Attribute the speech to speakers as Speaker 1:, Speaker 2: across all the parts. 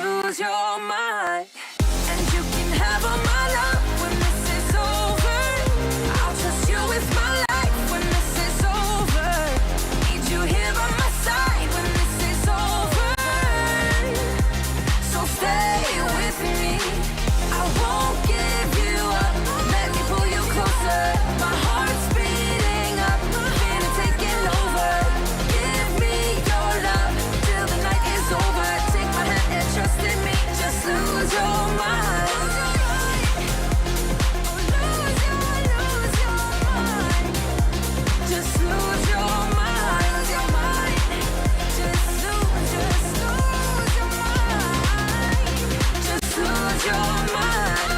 Speaker 1: lose your mind. And you can have all my love when this is over. I'll trust you with my life when this is over. Need you here by my side when this is over. So stay with me, I won't give you up. Let me pull you closer, my heart's beating up, feeling taking over. Give me your love till the night is over. Take my hand and trust in me, just lose your mind. Just lose your mind. Just lose your mind. Just lose your mind.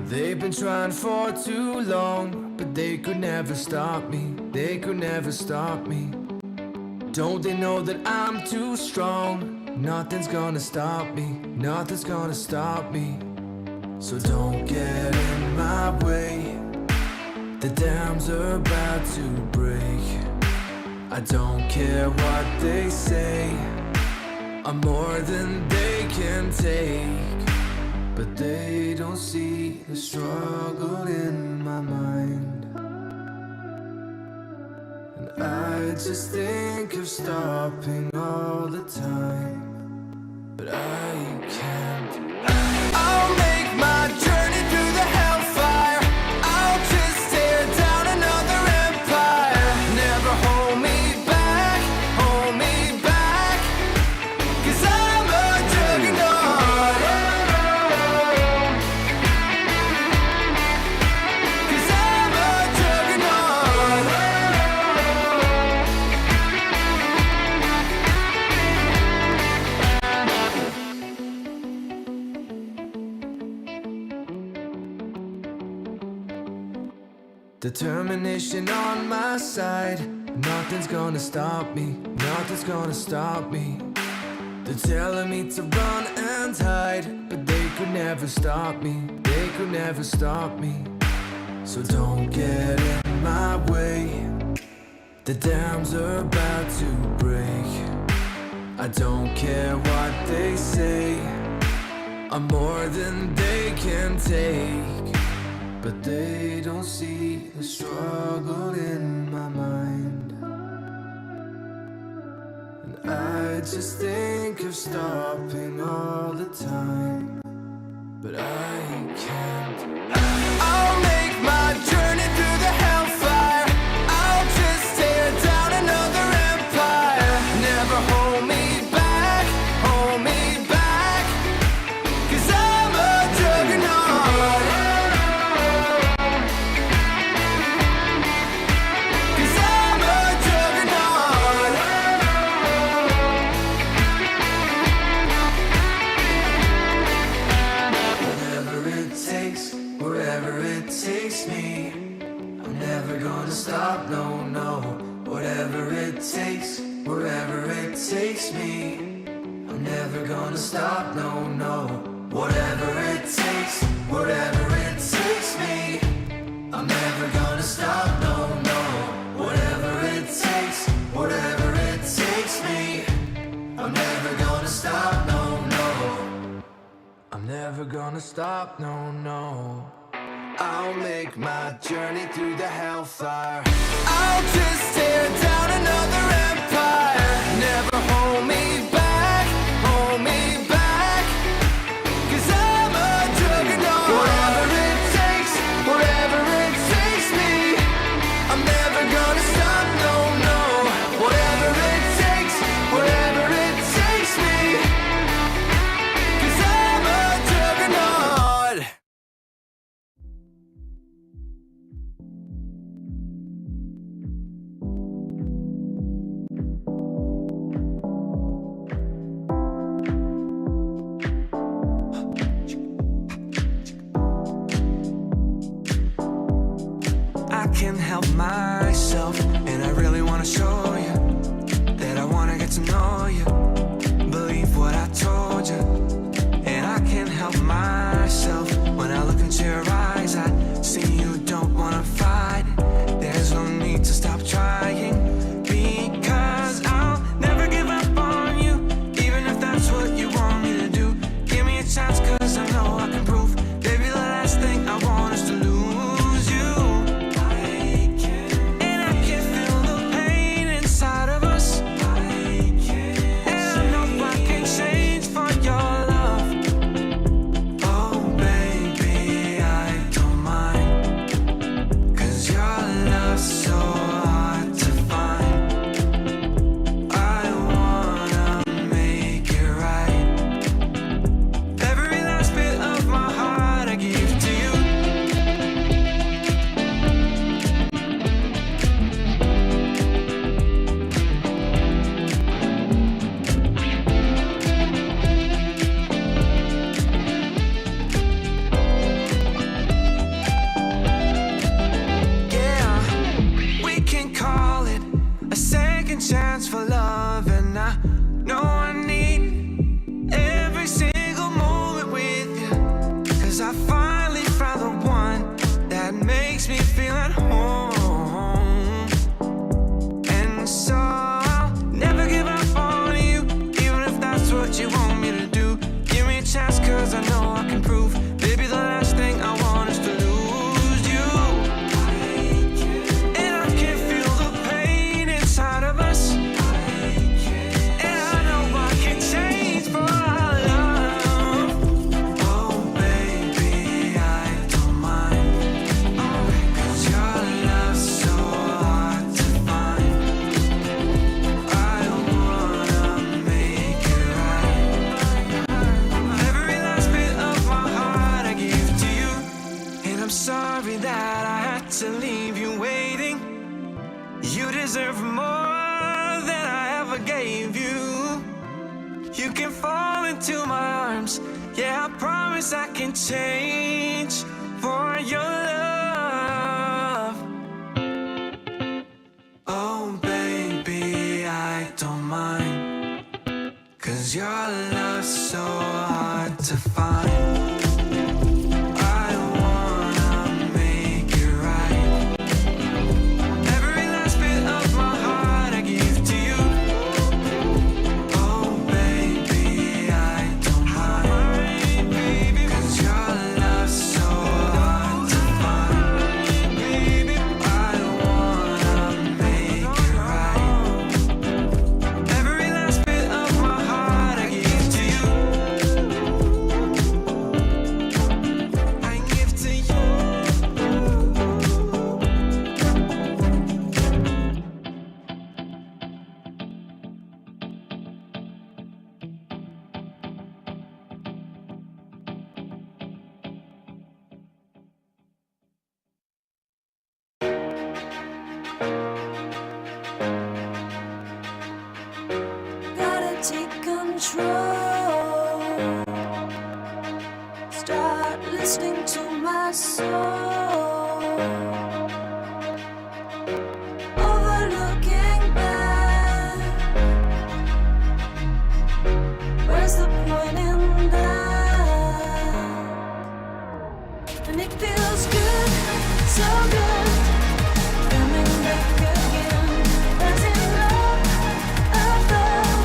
Speaker 2: They've been trying for too long, but they could never stop me. They could never stop me. Don't they know that I'm too strong? Nothing's gonna stop me. Nothing's gonna stop me. So don't get in my way. The dams are about to break. I don't care what they say. I'm more than they can take. But they don't see the struggle in my mind. And I just think of stopping all the time, but I can't. I'll make my journey through the hellfire. I'll just tear down another empire. Never hold me back, hold me back. 'Cause I'm a juggernaut. Determination on my side. Nothing's gonna stop me. Nothing's gonna stop me. They're telling me to run and hide, but they could never stop me. They could never stop me. So don't get in my way. The dams are about to break. I don't care what they say. I'm more than they can take. But they don't see the struggle in my mind. And I just think of stopping all the time, but I can't. I'll make my journey through the hellfire. I'll just tear down another empire. Never hold me back, hold me back. 'Cause I'm a juggernaut. Stop, no, no. Whatever it takes, wherever it takes me. I'm never gonna stop, no, no. Whatever it takes, whatever it takes me. I'm never gonna stop, no, no. Whatever it takes, whatever it takes me. I'm never gonna stop, no, no. I'm never gonna stop, no, no. I'll make my journey through the hellfire. I'll just tear down another empire. Never hold me back, hold me back. 'Cause I'm a juggernaut. Whatever it takes, whatever it takes me. I'm never gonna stop, no, no. Whatever it takes, whatever it takes me. 'Cause I'm a juggernaut. I can't help myself, and I really wanna show you get to know you. Believe what I told you, and I can't help myself. When I look into your eyes, I see you don't wanna fight it. There's no need to stop trying, because I'll never give up on you, even if that's what you want me to do. Give me a chance, cause I know I can prove, baby, the last thing I want is to lose you. And I can feel the pain inside of us, and I know I can change for your love. Oh baby, I don't mind, cause your love's so hard to find. I wanna make it right. Every last bit of my heart I give to you. Yeah, we can call it a second chance for love, and I know I need every single moment with you, cause I finally found the one that makes me feel at home. And so I'll never give up on you, even if that's what you want me to do. Give me a chance, cause I know I can prove, baby, the last thing I want is to lose you. And I can feel the pain inside of us, and I know I can change for our love. Oh baby, I don't mind, cause your love's so hard to find. I wanna make it right. Every last bit of my heart I give to you, and I'm sorry that I had to leave you waiting. You deserve more than I ever gave you. You can fall into my arms, yeah, I promise I can change for your love. Oh baby, I don't mind, cause your love's so hard to find. I wanna make it right. Every last bit of my heart I give to you. Oh baby, I don't mind, cause your love's so hard to find. I wanna make it right. Every last bit of my heart I give to you. I give to you.
Speaker 1: Gotta take control. Start listening to my soul. Overlooking back. Where's the point in that? And it feels good, so good. Coming back again. Rising up above.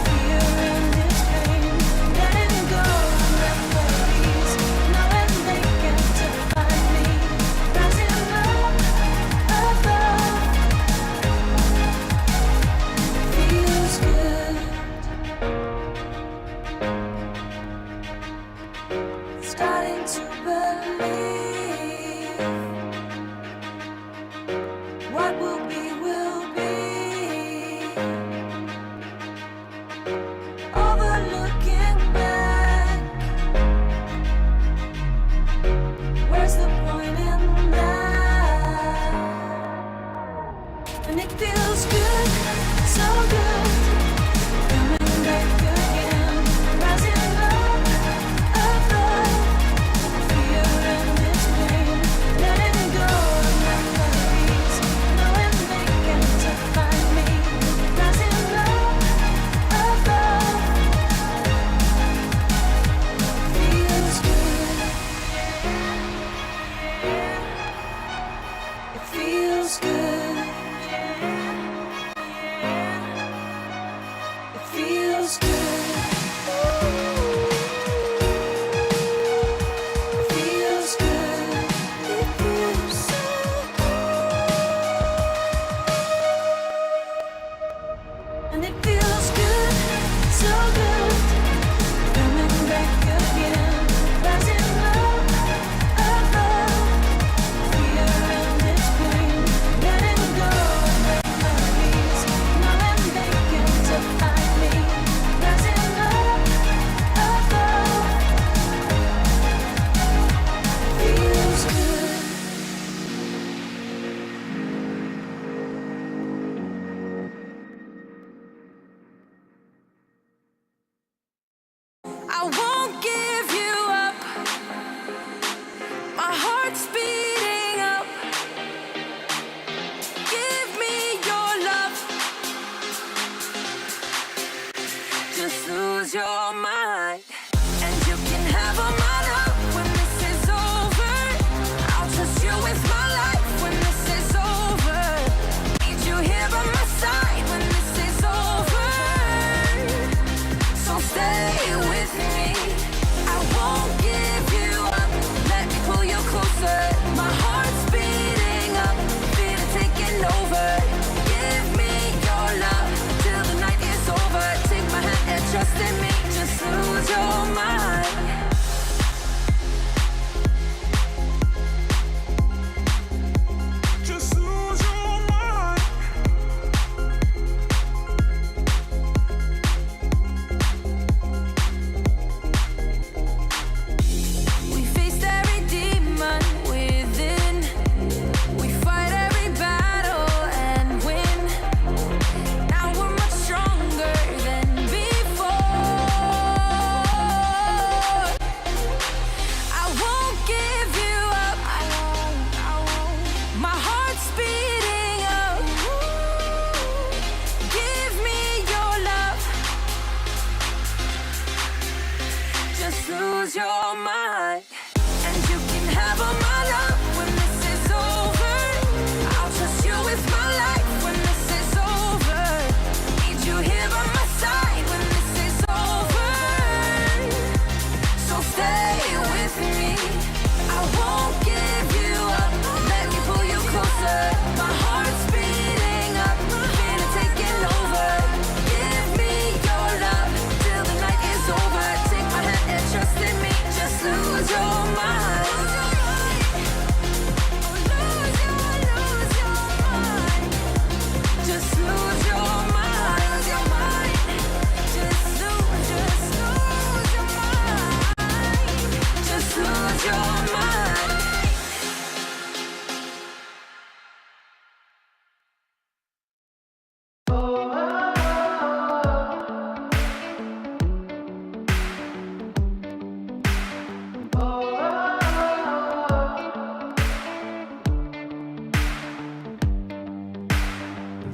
Speaker 1: Fear and its pain. Letting go of memories. Knowing they can't define me. Rising up above. Feels good. Starting to believe what will be, will be. Overlooking back. Where's the point in that? And it feels good, so good. Coming back again. Rising up above. Fear and its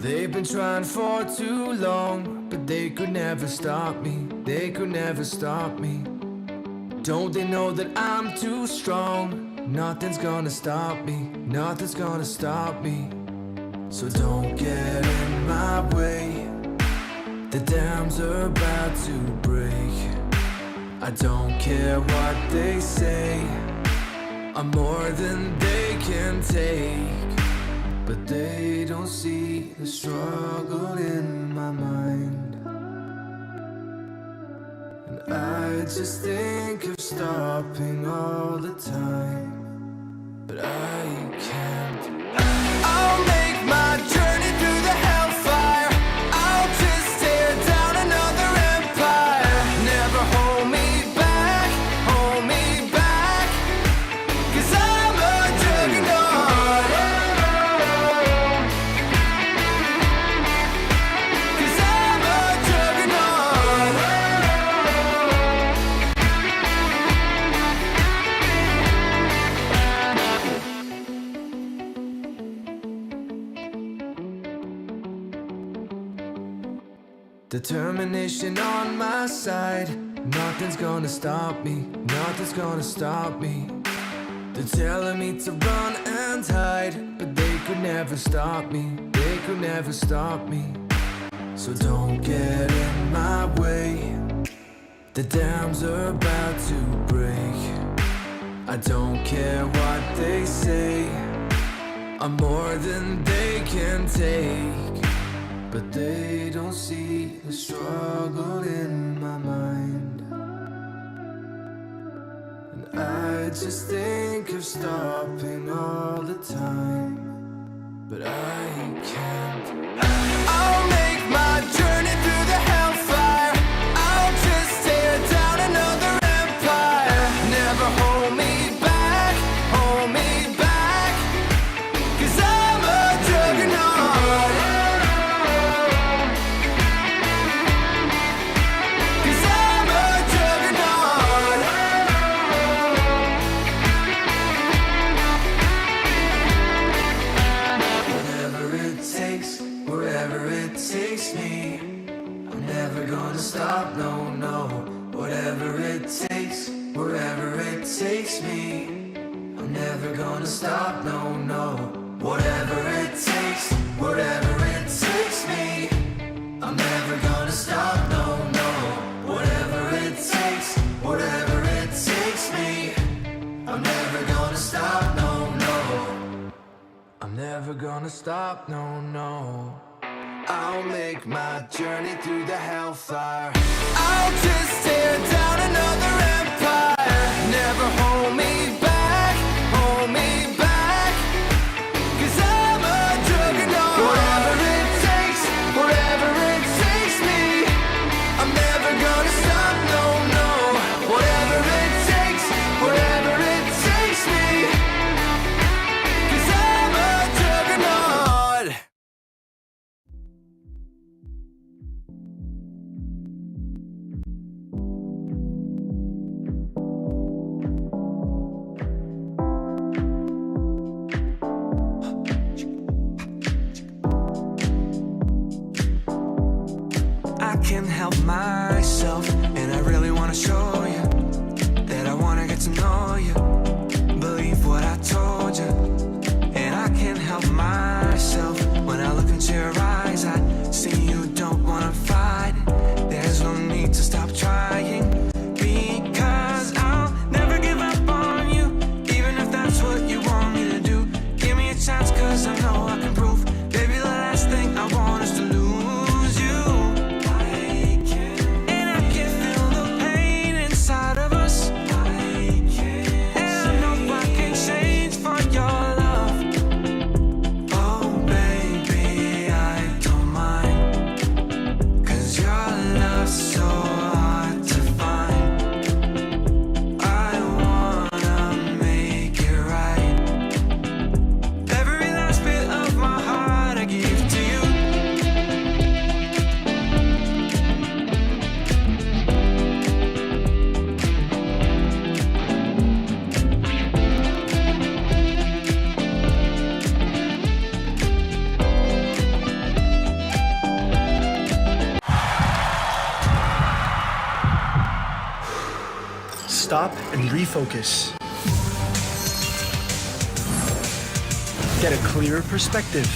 Speaker 2: They've been trying for too long, but they could never stop me. They could never stop me. Don't they know that I'm too strong? Nothing's gonna stop me. Nothing's gonna stop me. So don't get in my way. The dams are about to break. I don't care what they say. I'm more than they can take. But they don't see the struggle in my mind. And I just think of stopping all the time, but I can't. I'll make my journey through the hellfire. I'll just tear down another empire. Never hold me back, hold me back. 'Cause I'm a juggernaut. 'Cause I'm a juggernaut. Determination on my side. Nothing's gonna stop me. Nothing's gonna stop me. They're telling me to run and hide, but they could never stop me. They could never stop me. So don't get in my way. The dams are about to break. I don't care what they say. I'm more than they can take. But they don't see the struggle in my mind. And I just think of stopping all the time, but I can't. I'll make my journey through the hellfire. I'll just tear down another empire. Never hold me back, hold me back. 'Cause I'm a juggernaut. 'Cause I'm a juggernaut. Whatever it takes, wherever it takes me, I'm never gonna stop, no, no. Whatever it takes, wherever it takes me, I'm never gonna stop, no, no. Whatever it takes, wherever it takes me, I'm never gonna stop, no, no. Whatever it takes, whatever it takes me, I'm never gonna stop, no, no. I'm never gonna stop, no, no. I'll make my journey through the hellfire. I'll just tear down another empire. Never hold me back, hold me back. 'Cause I'm a juggernaut. Whatever it takes, whatever it takes me, I'm never gonna stop, no, no. Whatever it takes, whatever it takes me. 'Cause I'm a juggernaut. I can't help myself, and I really wanna show you that I wanna get to know you. Believe what I told you, and I can't help myself. When I look into your eyes, I see you don't wanna fight. There's no need to stop trying, because I'll never give up on you, even if that's what you want me to do. Give me a chance, 'cause I know I can prove. Baby, the last thing I want is to lose you. And I can feel the pain
Speaker 3: stop and refocus. Get a clearer perspective.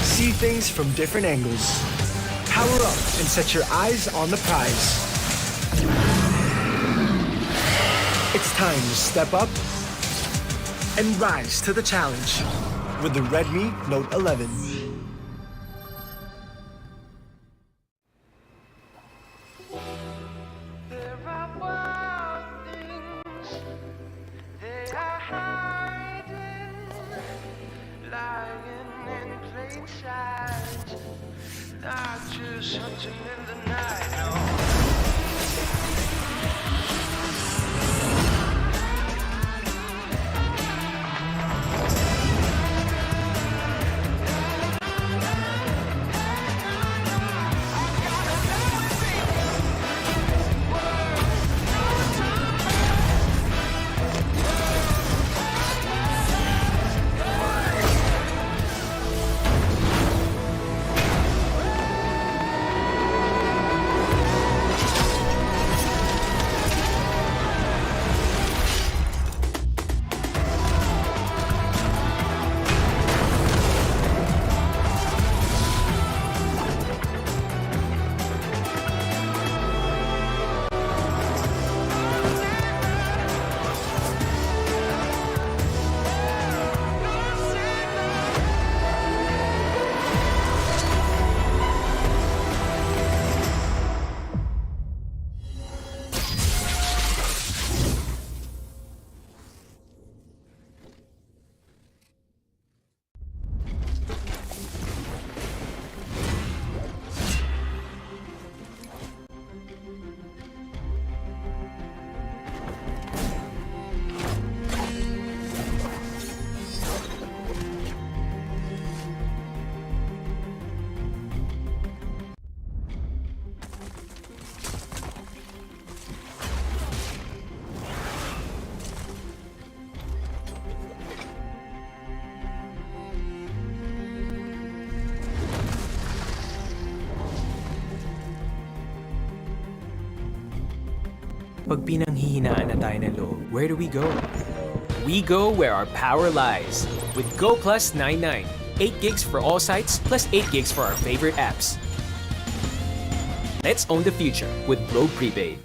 Speaker 3: See things from different angles. Power up and set your eyes on the prize. It's time to step up and rise to the challenge with the Redmi Note 11.
Speaker 4: There are wild things they are hiding, lying in plain sight, not just hunting in the night, no.
Speaker 5: Pag pinanghihinaan na tayo ng loob, where do we go? We go where our power lies. With Go Plus 99. 8 gigs for all sites, plus 8 gigs for our favorite apps. Let's own the future with Globe Prepaid.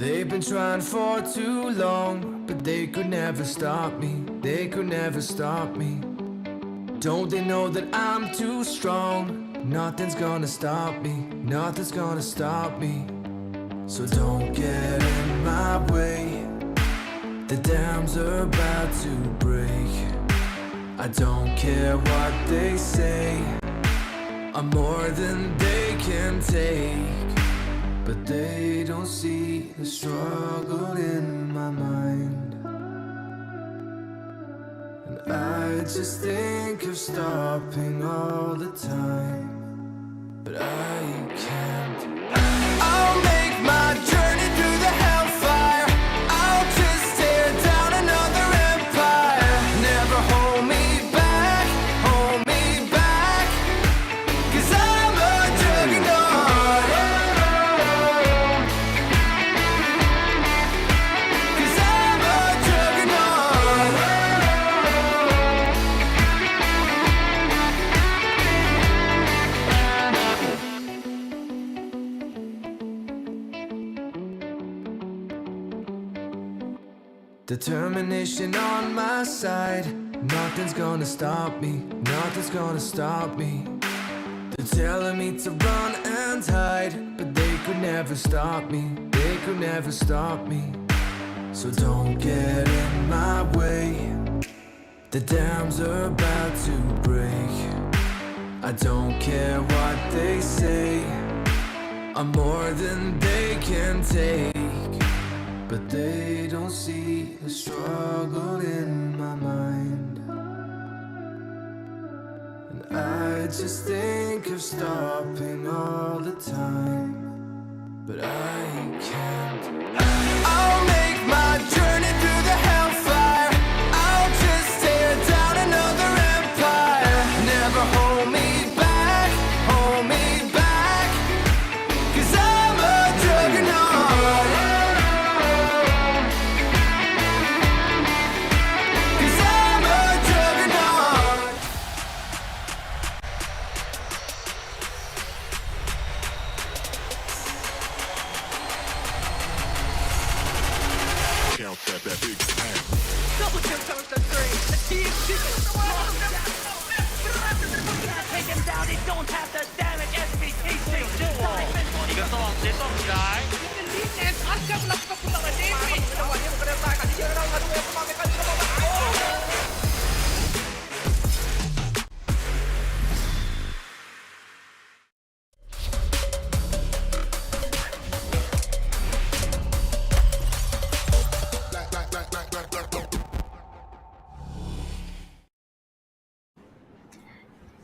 Speaker 2: They've been trying for too long, but they could never stop me. They could never stop me. Don't they know that I'm too strong? Nothing's gonna stop me. Nothing's gonna stop me. So don't get in my way. The dams are about to break. I don't care what they say. I'm more than they can take. But they don't see the struggle in my mind. And I just think of stopping all the time. But I can't. I'll make my journey through the hellfire. I'll just tear down another empire. Never hold me back, hold me back. 'Cause I'm a juggernaut. 'Cause I'm a juggernaut. Determination on my side. Nothing's gonna stop me. Nothing's gonna stop me. They're telling me to run and hide, but they could never stop me. They could never stop me. So don't get in my way. The dams are about to break. I don't care what they say. I'm more than they can take. But they don't see the struggle in my mind. And I just think of stopping all the time. But I can't. I'll make my journey through the hellfire. I'll just tear down another empire. Never hold me back, hold me back. 'Cause I'm a juggernaut. 'Cause I'm a juggernaut.
Speaker 6: Count that big bang.
Speaker 4: Double kill times the three. The TNT. Take him down. He don't have the damage. SBTC.
Speaker 7: 이거 ต้องย้าย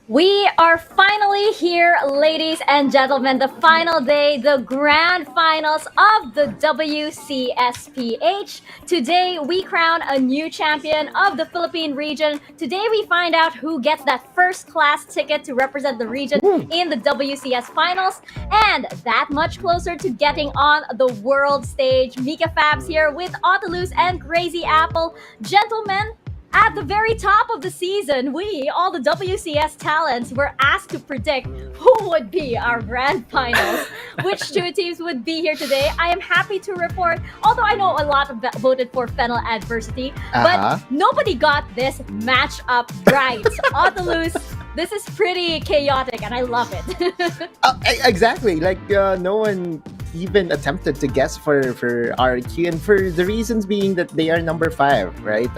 Speaker 8: We are finally here, ladies and gentlemen. The final day, the grand finals of the WCSPH. Today, we crown a new champion of the Philippine region. Today, we find out who gets that first class ticket to represent the region in the WCS finals. And that much closer to getting on the world stage. Mika Fabs here with Autolus and Crazy Apple. Gentlemen, at the very top of the season, we, all the WCS talents, were asked to predict who would be our grand finals, which two teams would be here today. I am happy to report, although I know a lot of voted for FENNEL Adversity, but nobody got this matchup right. Autolus, this is pretty chaotic and I love it.
Speaker 9: Exactly. Like no one even attempted to guess for RQ, and for the reasons being that they are number 5, right?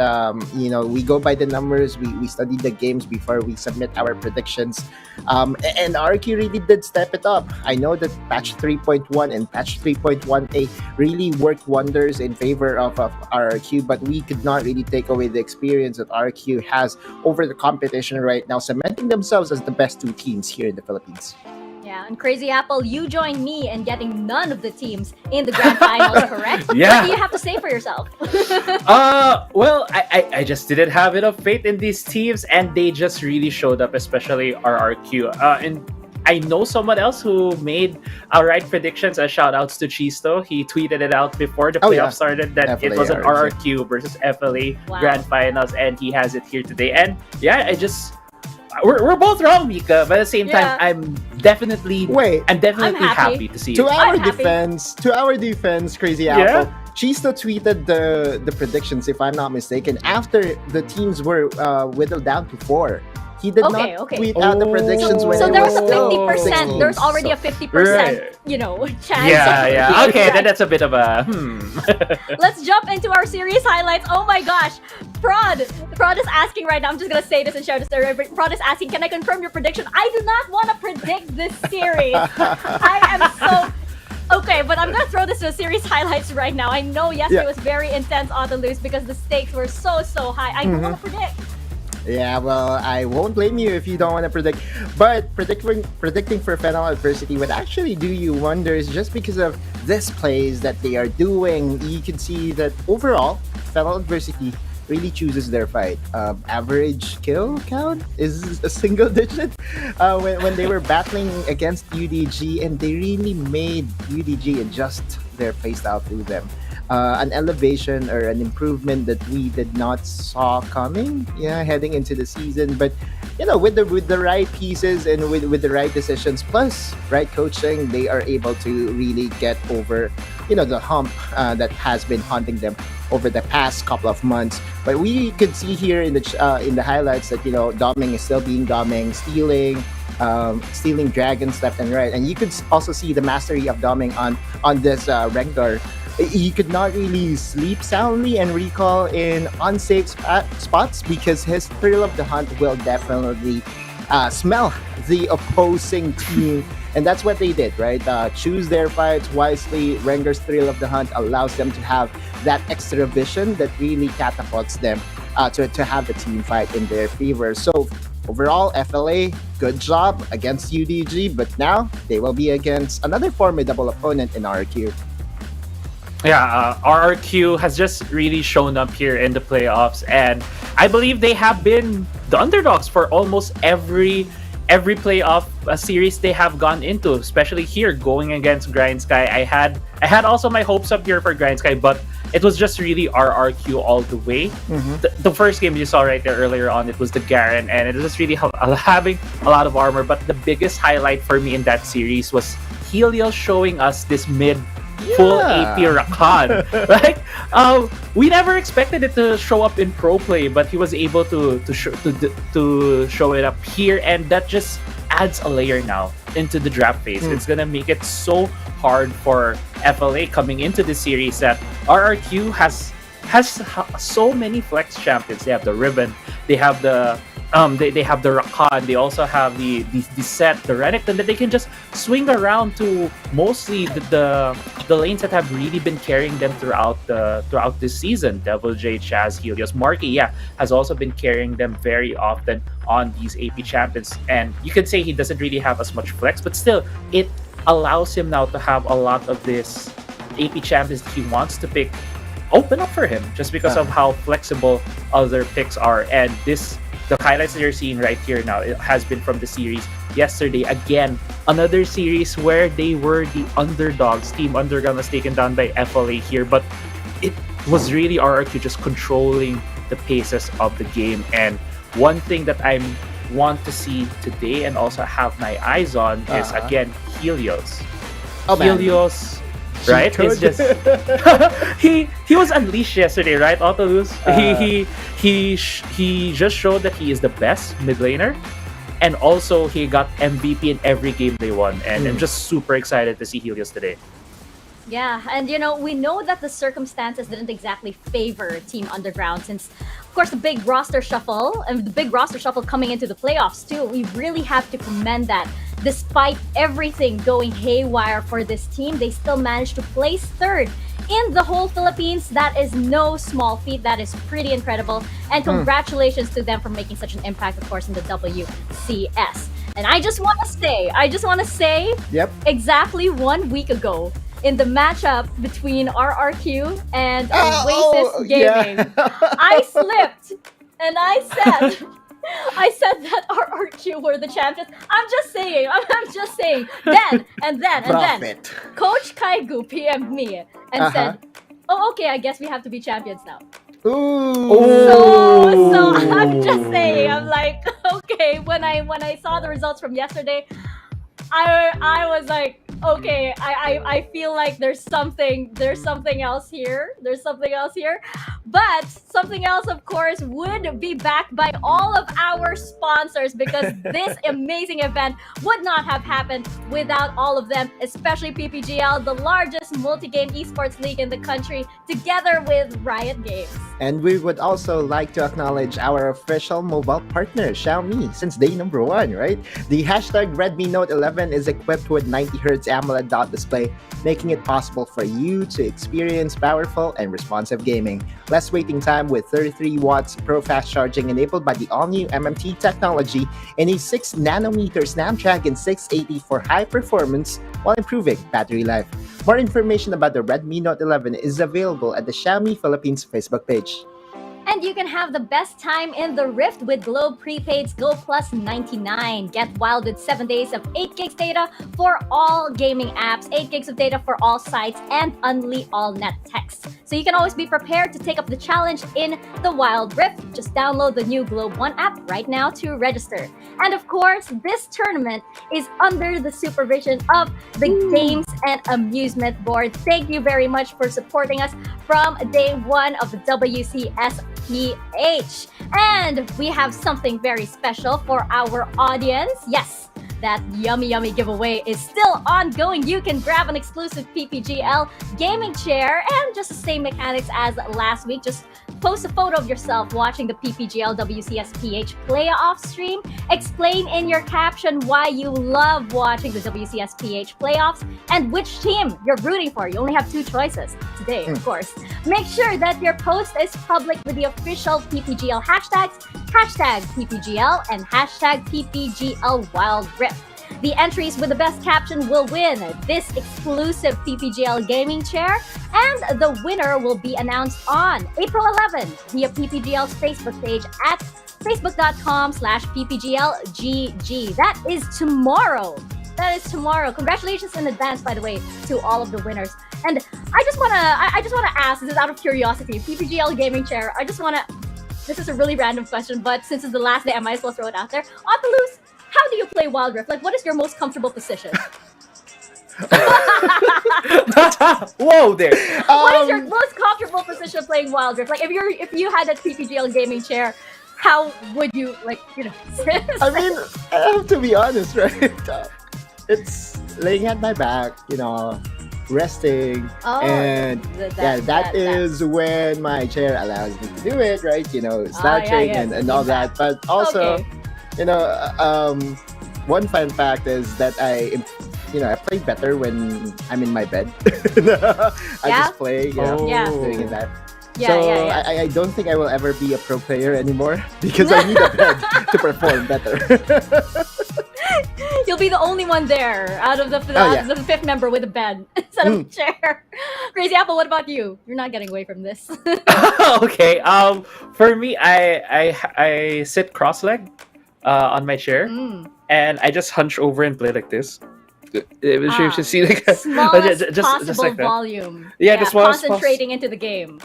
Speaker 9: We go by the numbers. We study the games before we submit our predictions, and RQ really did step it up. I know that patch 3.1 and patch 3.1a really worked wonders in favor of RQ, but we could not really take away the experience that RQ has over the competition right now, cementing themselves as the best 2 teams here in the Philippines.
Speaker 8: Yeah, and Crazy Apple, you joined me in getting none of the teams in the grand finals, correct?
Speaker 7: Yeah.
Speaker 8: What do you have to say for yourself?
Speaker 7: Well, I just didn't have enough faith in these teams, and they just really showed up, especially RRQ. And I know someone else who made right predictions. Shout outs to Chisto. He tweeted it out before the playoffs started that
Speaker 9: FLA,
Speaker 7: it was an RRQ versus FLA
Speaker 8: Wow.
Speaker 7: grand finals, and he has it here today. And yeah, we're both wrong, Mika. But at the same time,
Speaker 8: Yeah.
Speaker 7: I'm definitely
Speaker 9: Wait.
Speaker 7: definitely
Speaker 8: I'm happy.
Speaker 7: happy to see
Speaker 9: To
Speaker 7: it.
Speaker 9: our
Speaker 8: I'm happy.
Speaker 9: defense, Crazy
Speaker 7: Yeah.
Speaker 9: Apple, she still tweeted the predictions, if I'm not mistaken, after the teams were whittled down to 4. He did
Speaker 8: Okay,
Speaker 9: not
Speaker 8: okay.
Speaker 9: tweet out the predictions when
Speaker 8: So
Speaker 9: it
Speaker 8: there was a
Speaker 9: still
Speaker 8: 50%.
Speaker 9: 16.
Speaker 8: There's already a 50%,
Speaker 7: Right.
Speaker 8: chance.
Speaker 7: Yeah,
Speaker 8: of
Speaker 7: yeah.
Speaker 8: being
Speaker 7: Okay,
Speaker 8: right.
Speaker 7: then that's a bit of a
Speaker 8: Let's jump into our series highlights. Oh my gosh. Prod is asking right now. I'm just gonna say this and share this. Prod is asking, can I confirm your prediction? I do not want to predict this series. I am so okay, but I'm gonna throw this to the series highlights right now. I know yesterday
Speaker 9: Yeah.
Speaker 8: was very intense on the loose because the stakes were so high. I don't want to predict.
Speaker 9: Yeah, well, I won't blame you if you don't want to predict. But predicting for FENNEL adversity would actually do you wonders just because of this plays that they are doing. You can see that overall, FENNEL adversity really chooses their fight. Average kill count is a single digit when they were battling against UDG, and they really made UDG adjust their playstyle to them. An elevation or an improvement that we did not saw coming, heading into the season. But with the right pieces and with the right decisions plus right coaching, they are able to really get over the hump that has been haunting them over the past couple of months. But we could see here in the highlights that Doming is still being Doming, stealing dragons left and right, and you could also see the mastery of Doming on this Rengar. He could not really sleep soundly and recall in unsafe spots because his thrill of the hunt will definitely smell the opposing team. And that's what they did, right? Choose their fights wisely. Rengar's thrill of the hunt allows them to have that extra vision that really catapults them to have the team fight in their favor. So overall, FLA, good job against UDG, but now they will be against another formidable opponent in RRQ.
Speaker 7: Yeah, RRQ has just really shown up here in the playoffs, and I believe they have been the underdogs for almost every playoff series they have gone into, especially here going against Grind Sky. I had also my hopes up here for Grind Sky, but it was just really RRQ all the way. The first game you saw right there earlier on, it was the Garen, and it was just really having a lot of armor. But the biggest highlight for me in that series was Helios showing us this full AP Rakan. Like, we never expected it to show up in pro play, but he was able to show it up here, and that just adds a layer now into the draft phase. It's gonna make it so hard for FLA coming into the series that RRQ has so many flex champions. They have the Ribbon, they have the they have the Rakan, they also have the Set, the Renekton, that they can just swing around to mostly the lanes that have really been carrying them throughout this season. Devil J, Chaz, Helios, Marky, has also been carrying them very often on these AP champions. And you could say he doesn't really have as much flex, but still, it allows him now to have a lot of this AP champions that he wants to pick open up for him just because of how flexible other picks are. And the highlights that you're seeing right here now, it has been from the series yesterday. Again, another series where they were the underdogs. Team Underground was taken down by FLA here, but it was really RRQ just controlling the paces of the game. And one thing that I want to see today and also have my eyes on is, again, Helios. Helios, right? It's just he was unleashed yesterday, right? Autolus. He just showed that he is the best mid laner, and also he got MVP in every game they won. And I'm just super excited to see Helios today.
Speaker 8: Yeah, and we know that the circumstances didn't exactly favor Team Underground since, of course, the big roster shuffle coming into the playoffs too. We really have to commend that. Despite everything going haywire for this team, they still managed to place third in the whole Philippines. That is no small feat. That is pretty incredible. And congratulations to them for making such an impact, of course, in the WCS. And I just want to say,
Speaker 9: Yep.
Speaker 8: exactly 1 week ago, in the matchup between RRQ and Oasis Gaming, I slipped and I said that RRQ were the champions. I'm just saying. Then Coach Kaigu PM'd me and said, "Oh, okay, I guess we have to be champions now."
Speaker 9: Ooh.
Speaker 8: So I'm just saying, I'm like, okay, when I saw the results from yesterday, I was like, okay, I feel like there's something else here. There's something else here. But something else, of course, would be backed by all of our sponsors because this amazing event would not have happened without all of them, especially PPGL, the largest multi-game esports league in the country, together with Riot Games.
Speaker 9: And we would also like to acknowledge our official mobile partner, Xiaomi, since day number 1, right? The hashtag Redmi Note 11 is equipped with 90Hz AMOLED dot display, making it possible for you to experience powerful and responsive gaming. Less waiting time with 33 watts pro fast charging enabled by the all-new MMT technology and a 6nm Snapdragon 680 for high performance while improving battery life. More information about the Redmi Note 11 is available at the Xiaomi Philippines Facebook page.
Speaker 8: And you can have the best time in the Rift with Globe Prepaid's Go Plus 99. Get wild with 7 days of 8 gigs data for all gaming apps, 8 gigs of data for all sites, and only all net text. So you can always be prepared to take up the challenge in the Wild Rift. Just download the new Globe One app right now to register. And of course, this tournament is under the supervision of the Games and Amusement Board. Thank you very much for supporting us from day one of the WCS PH. And we have something very special for our audience. Yes, that yummy giveaway is still ongoing. You can grab an exclusive PPGL gaming chair and just the same mechanics as last week. Just post a photo of yourself watching the PPGL WCS PH playoff stream. Explain in your caption why you love watching the WCS PH playoffs and which team you're rooting for. You only have 2 choices today, of course. Make sure that your post is public with the official PPGL hashtags, hashtag PPGL and hashtag PPGL Wild Rift. The entries with the best caption will win this exclusive PPGL gaming chair, and the winner will be announced on April 11th via PPGL's Facebook page at facebook.com/PPGLGG. That is tomorrow. Congratulations in advance, by the way, to all of the winners. And I just wanna ask, this is out of curiosity, PPGL gaming chair. This is a really random question, but since it's the last day, I might as well throw it out there. Oculus, how do you play Wild Rift? Like, what is your most comfortable position?
Speaker 7: Whoa there.
Speaker 8: What is your most comfortable position playing Wild Rift? Like, if you had that PPGL gaming chair, how would you sit?
Speaker 9: I mean, I have to be honest, right? It's laying at my back, resting, and that is when my chair allows me to do it, right? Slouching and all that. But also, one fun fact is that I play better when I'm in my bed. I just play, doing that. I don't think I will ever be a pro player anymore because I need a bed to perform better.
Speaker 8: You'll be the only one there out of the 5th member with a bed instead of a chair. Crazy Apple, what about you? You're not getting away from this.
Speaker 7: Okay. For me, I sit cross-legged on my chair, and I just hunch over and play like this. You should see
Speaker 8: smallest
Speaker 7: just
Speaker 8: possible
Speaker 7: like that.
Speaker 8: volume.
Speaker 7: Yeah, the smallest
Speaker 8: concentrating into the game.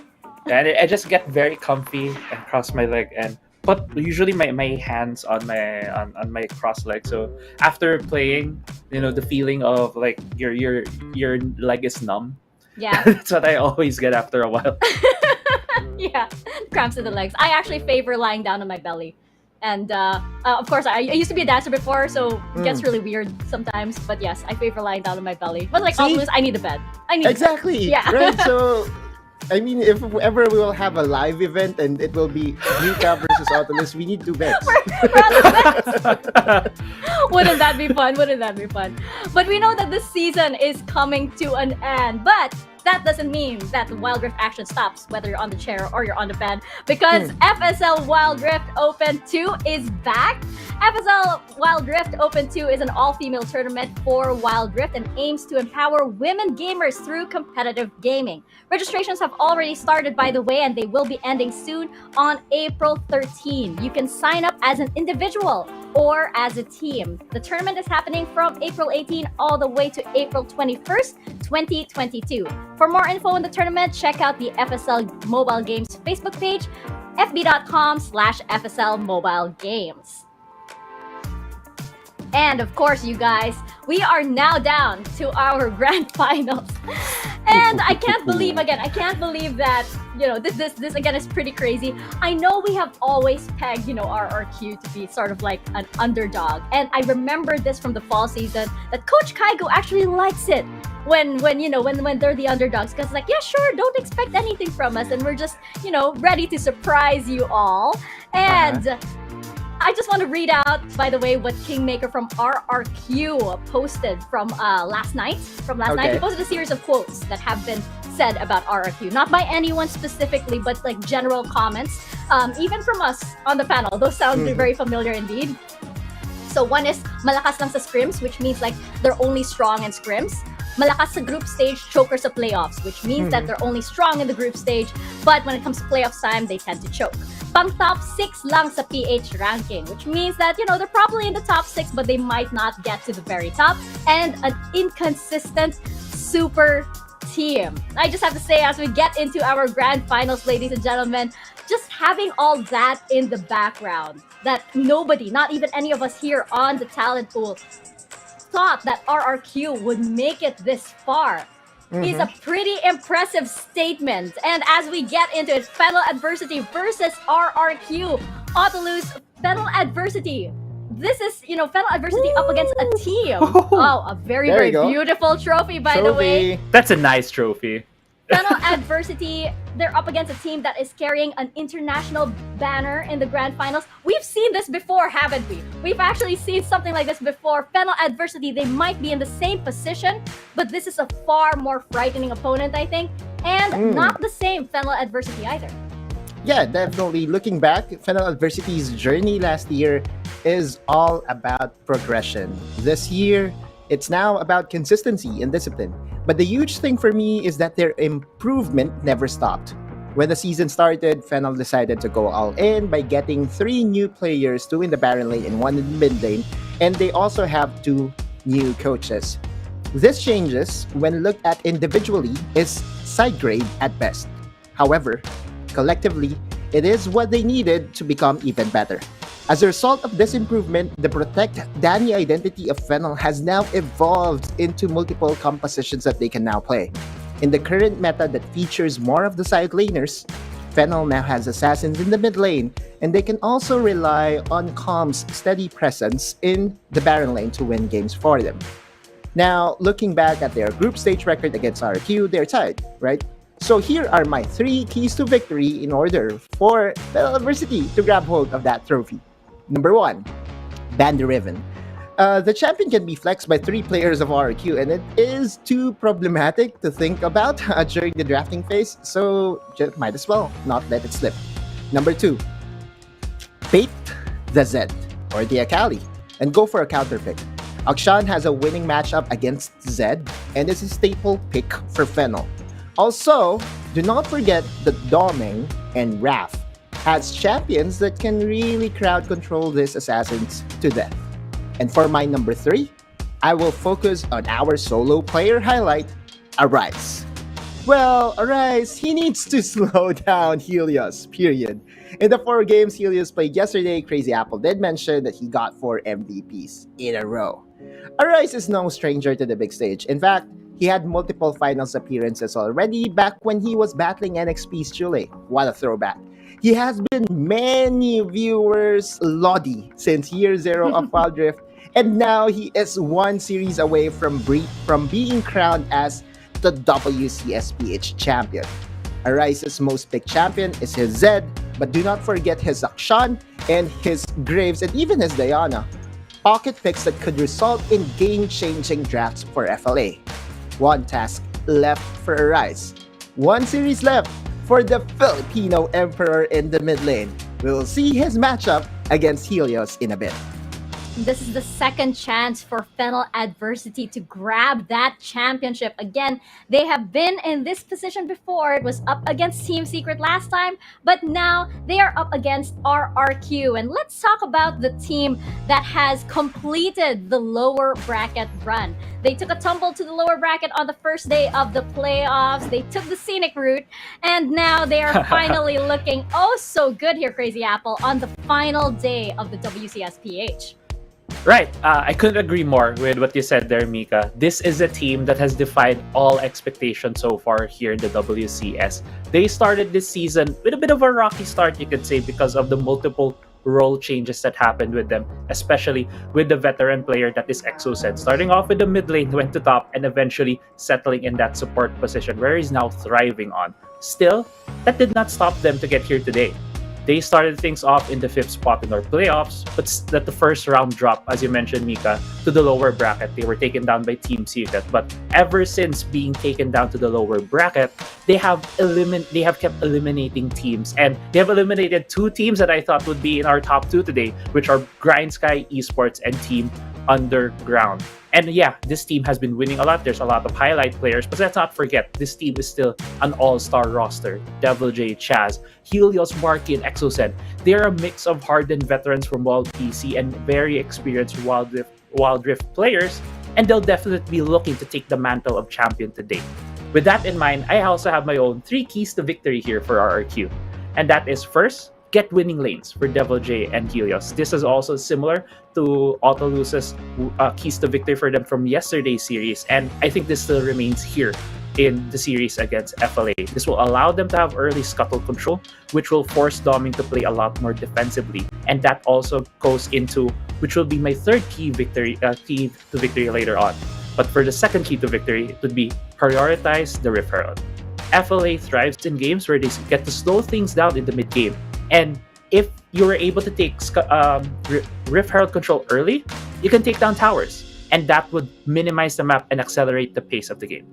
Speaker 7: And I just get very comfy and cross my leg and put usually my hands on my cross leg. So after playing, the feeling of like your leg is numb.
Speaker 8: Yeah.
Speaker 7: That's what I always get after a while.
Speaker 8: Yeah, cramps in the legs. I actually favor lying down on my belly. And of course, I used to be a dancer before, so it gets really weird sometimes. But yes, I favor lying down on my belly. But like always, I need a bed.
Speaker 9: Exactly.
Speaker 8: Yeah.
Speaker 9: Right. So, I mean, if ever we will have a live event and it will be Nika versus Autolus, we need 2 beds.
Speaker 8: Wouldn't that be fun? But we know that this season is coming to an end. But that doesn't mean that the Wild Rift action stops, whether you're on the chair or you're on the bed, because FSL Wild Rift Open 2 is back. FSL Wild Rift Open 2 is an all-female tournament for Wild Rift and aims to empower women gamers through competitive gaming. Registrations have already started, by the way, and they will be ending soon on April 13. You can sign up as an individual or as a team. The tournament is happening from April 18 all the way to April 21st, 2022. For more info on the tournament, check out the FSL Mobile Games Facebook page, fb.com/FSL Mobile Games. And of course, you guys, we are now down to our grand finals. And I can't believe that, this again is pretty crazy. I know we have always pegged, RRQ to be sort of like an underdog. And I remember this from the fall season that Coach Kaigo actually likes it when they're the underdogs, because yeah, sure, don't expect anything from us, and we're just, ready to surprise you all. And I just want to read out, by the way, what Kingmaker from RRQ posted from last night. He posted a series of quotes that have been said about RRQ. Not by anyone specifically, but like general comments, even from us on the panel. Those sound very familiar indeed. So one is, malakas lang sa scrims, which means like they're only strong in scrims. Malakas sa group stage, choker sa playoffs, which means that they're only strong in the group stage, but when it comes to playoffs time, they tend to choke. Pang top 6 lang sa PH ranking, which means that, they're probably in the top 6, but they might not get to the very top. And an inconsistent super team. I just have to say, as we get into our grand finals, ladies and gentlemen, just having all that in the background, that nobody, not even any of us here on the talent pool, thought that RRQ would make it this far is a pretty impressive statement. And as we get into it, FENNEL Adversity versus RRQ. Autolus, FENNEL Adversity. This is, FENNEL Adversity up against a team. Oh, a very, very beautiful trophy, by the way.
Speaker 7: That's a nice trophy.
Speaker 8: FENNEL Adversity, they're up against a team that is carrying an international banner in the grand finals. We've seen this before, haven't we? We've actually seen something like this before. FENNEL Adversity, they might be in the same position, but this is a far more frightening opponent, I think. And not the same FENNEL Adversity either.
Speaker 9: Yeah, definitely. Looking back, FENNEL Adversity's journey last year is all about progression. This year, it's now about consistency and discipline. But the huge thing for me is that their improvement never stopped. When the season started, FENNEL decided to go all in by getting 3 new players, 2 in the Baron lane and 1 in the mid lane, and they also have 2 new coaches. This changes, when looked at individually, is side grade at best. However, collectively, it is what they needed to become even better. As a result of this improvement, the Protect Danny identity of FENNEL has now evolved into multiple compositions that they can now play. In the current meta that features more of the side laners, FENNEL now has assassins in the mid lane, and they can also rely on Calm's steady presence in the Baron lane to win games for them. Now, looking back at their group stage record against RQ, they're tied, right? So here are my 3 keys to victory in order for FENNEL Adversity to grab hold of that trophy. Number 1, Bandy Riven. The champion can be flexed by 3 players of RQ, and it is too problematic to think about during the drafting phase, so just might as well not let it slip. Number 2, bait the Zed or the Akali and go for a counter pick. Qeon has a winning matchup against Zed and is a staple pick for FENNEL. Also, do not forget that Doming and Raph has champions that can really crowd control these assassins to death. And for my number 3, I will focus on our solo player highlight, Arise. Well, Arise, he needs to slow down Helios, period. In the 4 games Helios played yesterday, Crazy Apple did mention that he got 4 MVPs in a row. Arise is no stranger to the big stage. In fact, he had multiple finals appearances already back when he was battling NXP's Chule. What a throwback. He has been many viewers' Lodi since year 0 of Wild Rift, and now he is 1 series away from being crowned as the WCS PH champion. Arise's most picked champion is his Zed, but do not forget his Qeon and his Graves and even his Diana. Pocket picks that could result in game-changing drafts for FLA. 1 task left for Arise. 1 series left for the Filipino Emperor in the mid lane. We will see his matchup against Helios in a bit.
Speaker 8: This is the second chance for FENNEL Adversity to grab that championship. Again, they have been in this position before. It was up against Team Secret last time, but now they are up against RRQ. And let's talk about the team that has completed the lower bracket run. They took a tumble to the lower bracket on the first day of the playoffs. They took the scenic route, and now they are finally looking oh so good here, Crazy Apple, on the final day of the WCSPH.
Speaker 7: Right. I couldn't agree more with what you said there, Mika. This is a team that has defied all expectations so far here in the WCS. They started this season with a bit of a rocky start, you could say, because of the multiple role changes that happened with them, especially with the veteran player that is Exocet. Starting off with the mid lane, went to top, and eventually settling in that support position where he's now thriving on. Still, that did not stop them to get here today. They started things off in the 5th spot in our playoffs, but that the first round drop, as you mentioned, Mika, to the lower bracket. They were taken down by Team Secret, but ever since being taken down to the lower bracket, they have kept eliminating teams, and they have eliminated 2 teams that I thought would be in our top 2 today, which are Grind Sky Esports and Team Underground. And yeah, this team has been winning a lot. There's a lot of highlight players, but let's not forget, this team is still an all-star roster. Devil J, Chaz, Helios, Marky, and Exocet. They're a mix of hardened veterans from Wild PC and very experienced Wild Rift players, and they'll definitely be looking to take the mantle of champion today. With that in mind, I also have my own 3 keys to victory here for RRQ. And that is, first, get winning lanes for Devil J and Helios. This is also similar to Autolus's keys to victory for them from yesterday's series, and I think this still remains here in the series against FLA. This will allow them to have early scuttle control, which will force Doming to play a lot more defensively, and that also goes into which will be my third key to victory later on. But for the second key to victory, it would be prioritize the Rift Herald. FLA thrives in games where they get to slow things down in the mid game. And if you were able to take Rift Herald control early, you can take down towers, and that would minimize the map and accelerate the pace of the game.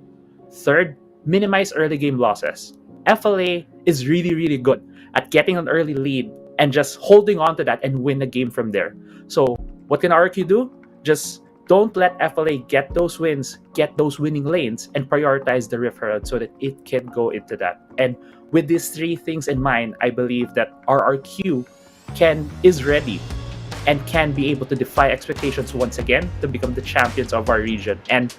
Speaker 7: Third, minimize early game losses. FLA is really, really good at getting an early lead and just holding on to that and win the game from there. So what can RQ do? Just don't let FLA get those wins, get those winning lanes, and prioritize the Rift Herald so that it can go into that. And with these 3 things in mind, I believe that RRQ is ready and can be able to defy expectations once again to become the champions of our region. And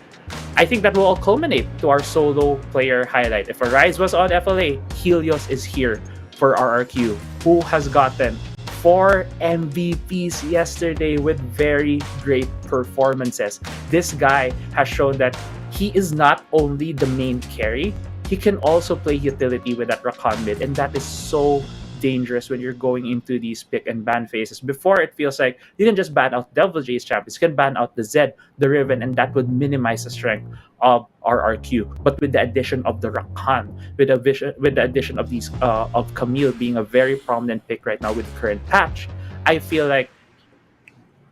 Speaker 7: I think that will all culminate to our solo player highlight. If Arise was on FLA, Helios is here for RRQ, who has gotten 4 MVPs yesterday with very great performances. This guy has shown that he is not only the main carry, he can also play utility with that Rakan mid, and that is so dangerous when you're going into these pick and ban phases. Before, it feels like you can just ban out Devil J's champions, you can ban out the Zed, the Riven, and that would minimize the strength of RRQ. But with the addition of the Rakan, with the addition of these of Camille being a very prominent pick right now with the current patch, I feel like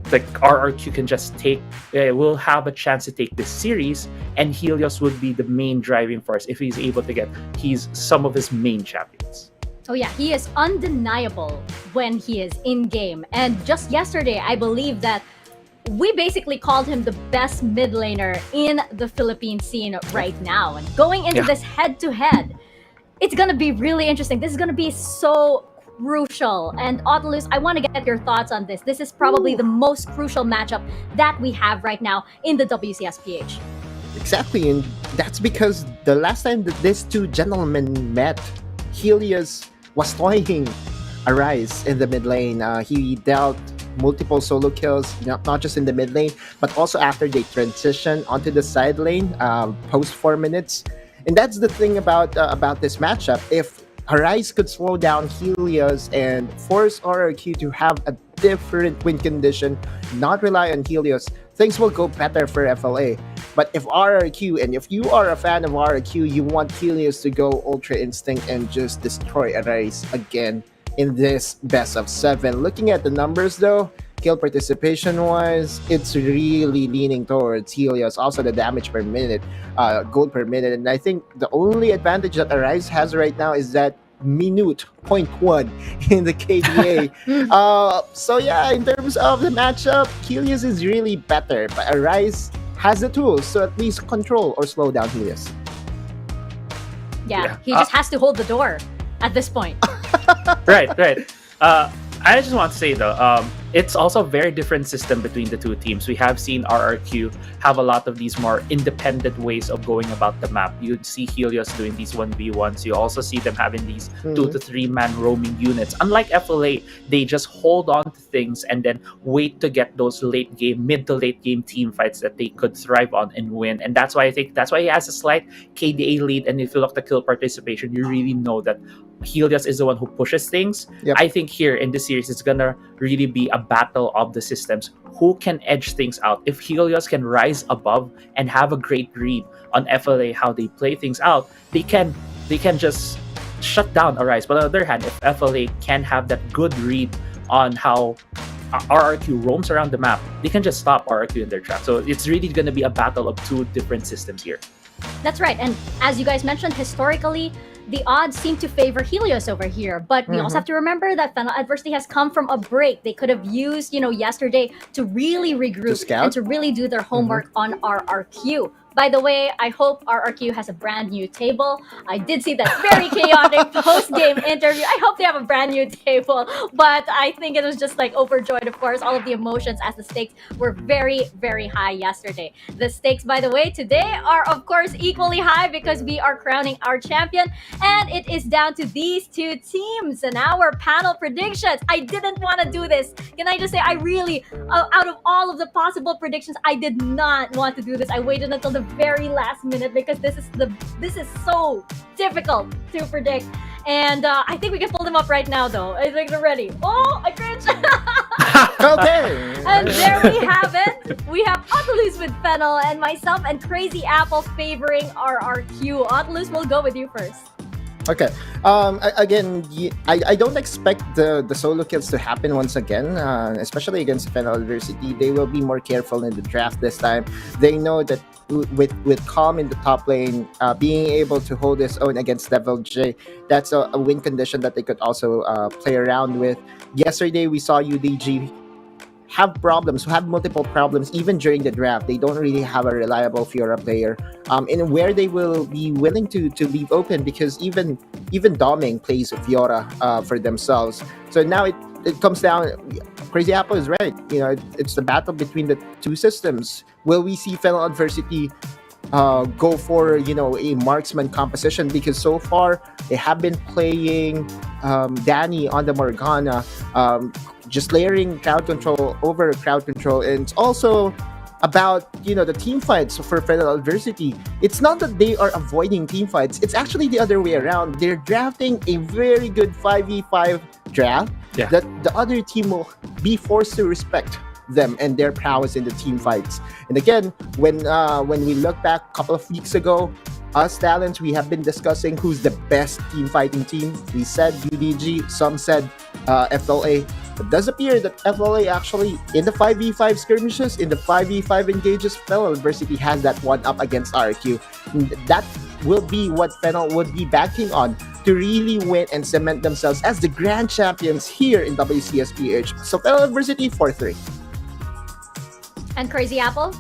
Speaker 7: RRQ can just will have a chance to take this series, and Helios would be the main driving force if he's able to get some of his main champions.
Speaker 8: Oh yeah, he is undeniable when he is in game. And just yesterday, I believe that we basically called him the best mid laner in the Philippine scene right now. And going into this head-to-head, it's gonna be really interesting. This is gonna be so crucial. And Autolus, I want to get your thoughts on this. This is probably the most crucial matchup that we have right now in the WCSPH.
Speaker 9: Exactly, and that's because the last time that these 2 gentlemen met, Helios was toying Arise in the mid lane. He dealt multiple solo kills, not just in the mid lane, but also after they transition onto the side lane post 4 minutes. And that's the thing about this matchup. If Arise could slow down Helios and force RRQ to have a different win condition, not rely on Helios, things will go better for FLA. But if RRQ, and if you are a fan of RRQ, you want Helios to go Ultra Instinct and just destroy Arise again in this best of 7. Looking at the numbers though, kill participation wise, it's really leaning towards Helios. Also the damage per minute, gold per minute. And I think the only advantage that Arise has right now is that minute point one in the KDA. So yeah, in terms of the matchup, Helios is really better, but Arise has the tools to at least control or slow down Helios.
Speaker 8: Yeah, he just has to hold the door at this point.
Speaker 7: Right. I just want to say though, it's also a very different system between the two teams. We have seen RRQ have a lot of these more independent ways of going about the map. You'd see Helios doing these 1v1s. You also see them having these 2 to 3 man roaming units. Unlike FLA, they just hold on to things and then wait to get those mid to late game team fights that they could thrive on and win. And that's why he has a slight KDA lead. And if you look at the kill participation, you really know that Helios is the one who pushes things.
Speaker 9: Yep.
Speaker 7: I think here in this series, it's gonna really be a battle of the systems. Who can edge things out? If Helios can rise above and have a great read on FLA, how they play things out, they can just shut down Arise. But on the other hand, if FLA can have that good read on how RRQ roams around the map, they can just stop RRQ in their track. So it's really gonna be a battle of two different systems here.
Speaker 8: That's right. And as you guys mentioned, historically, the odds seem to favor Helios over here. But we also have to remember that FENNEL Adversity has come from a break. They could have used, yesterday to really regroup and to really do their homework on RRQ. By the way, I hope RRQ has a brand new table. I did see that very chaotic post-game interview. I hope they have a brand new table. But I think it was just like overjoyed, of course, all of the emotions as the stakes were very, very high yesterday. The stakes, by the way, today are, of course, equally high because we are crowning our champion. And it is down to these two teams and our panel predictions. I didn't want to do this. Can I just say, I really, out of all of the possible predictions, I did not want to do this. I waited until the very last minute because this is so difficult to predict. And I think we can pull them up right now, though. I think they're ready. Oh, I cringe.
Speaker 9: Okay.
Speaker 8: And there we have it. We have Oculus with FENNEL and myself and Crazy Apple favoring RRQ. Oculus, we'll go with you first.
Speaker 9: Okay. I don't expect the solo kills to happen once again, especially against FENNEL Adversity. They will be more careful in the draft this time. They know that with Calm in the top lane, being able to hold his own against Devil J, that's a win condition that they could also play around with. Yesterday, we saw UDG have multiple problems even during the draft. They don't really have a reliable Fiora player in where they will be willing to leave open, because even Doming plays Fiora for themselves. So now it comes down. Crazy Apple is right. It's the battle between the two systems. Will we see FENNEL Adversity go for a marksman composition? Because so far they have been playing Danny on the Morgana, just layering crowd control over crowd control. And it's also about the team fights for FENNEL Adversity. It's not that they are avoiding team fights, it's actually the other way around. They're drafting a very good 5v5 draft that the other team will be forced to respect them and their prowess in the team fights. And again, when we look back a couple of weeks ago, us talents, we have been discussing who's the best team fighting team. We said UDG, some said FLA. It does appear that FLA actually, in the 5v5 skirmishes, in the 5v5 engages, FENNEL Adversity has that one up against RQ. That will be what FENNEL would be banking on to really win and cement themselves as the grand champions here in WCS PH. So FENNEL Adversity 4-3.
Speaker 8: And Crazy Apple?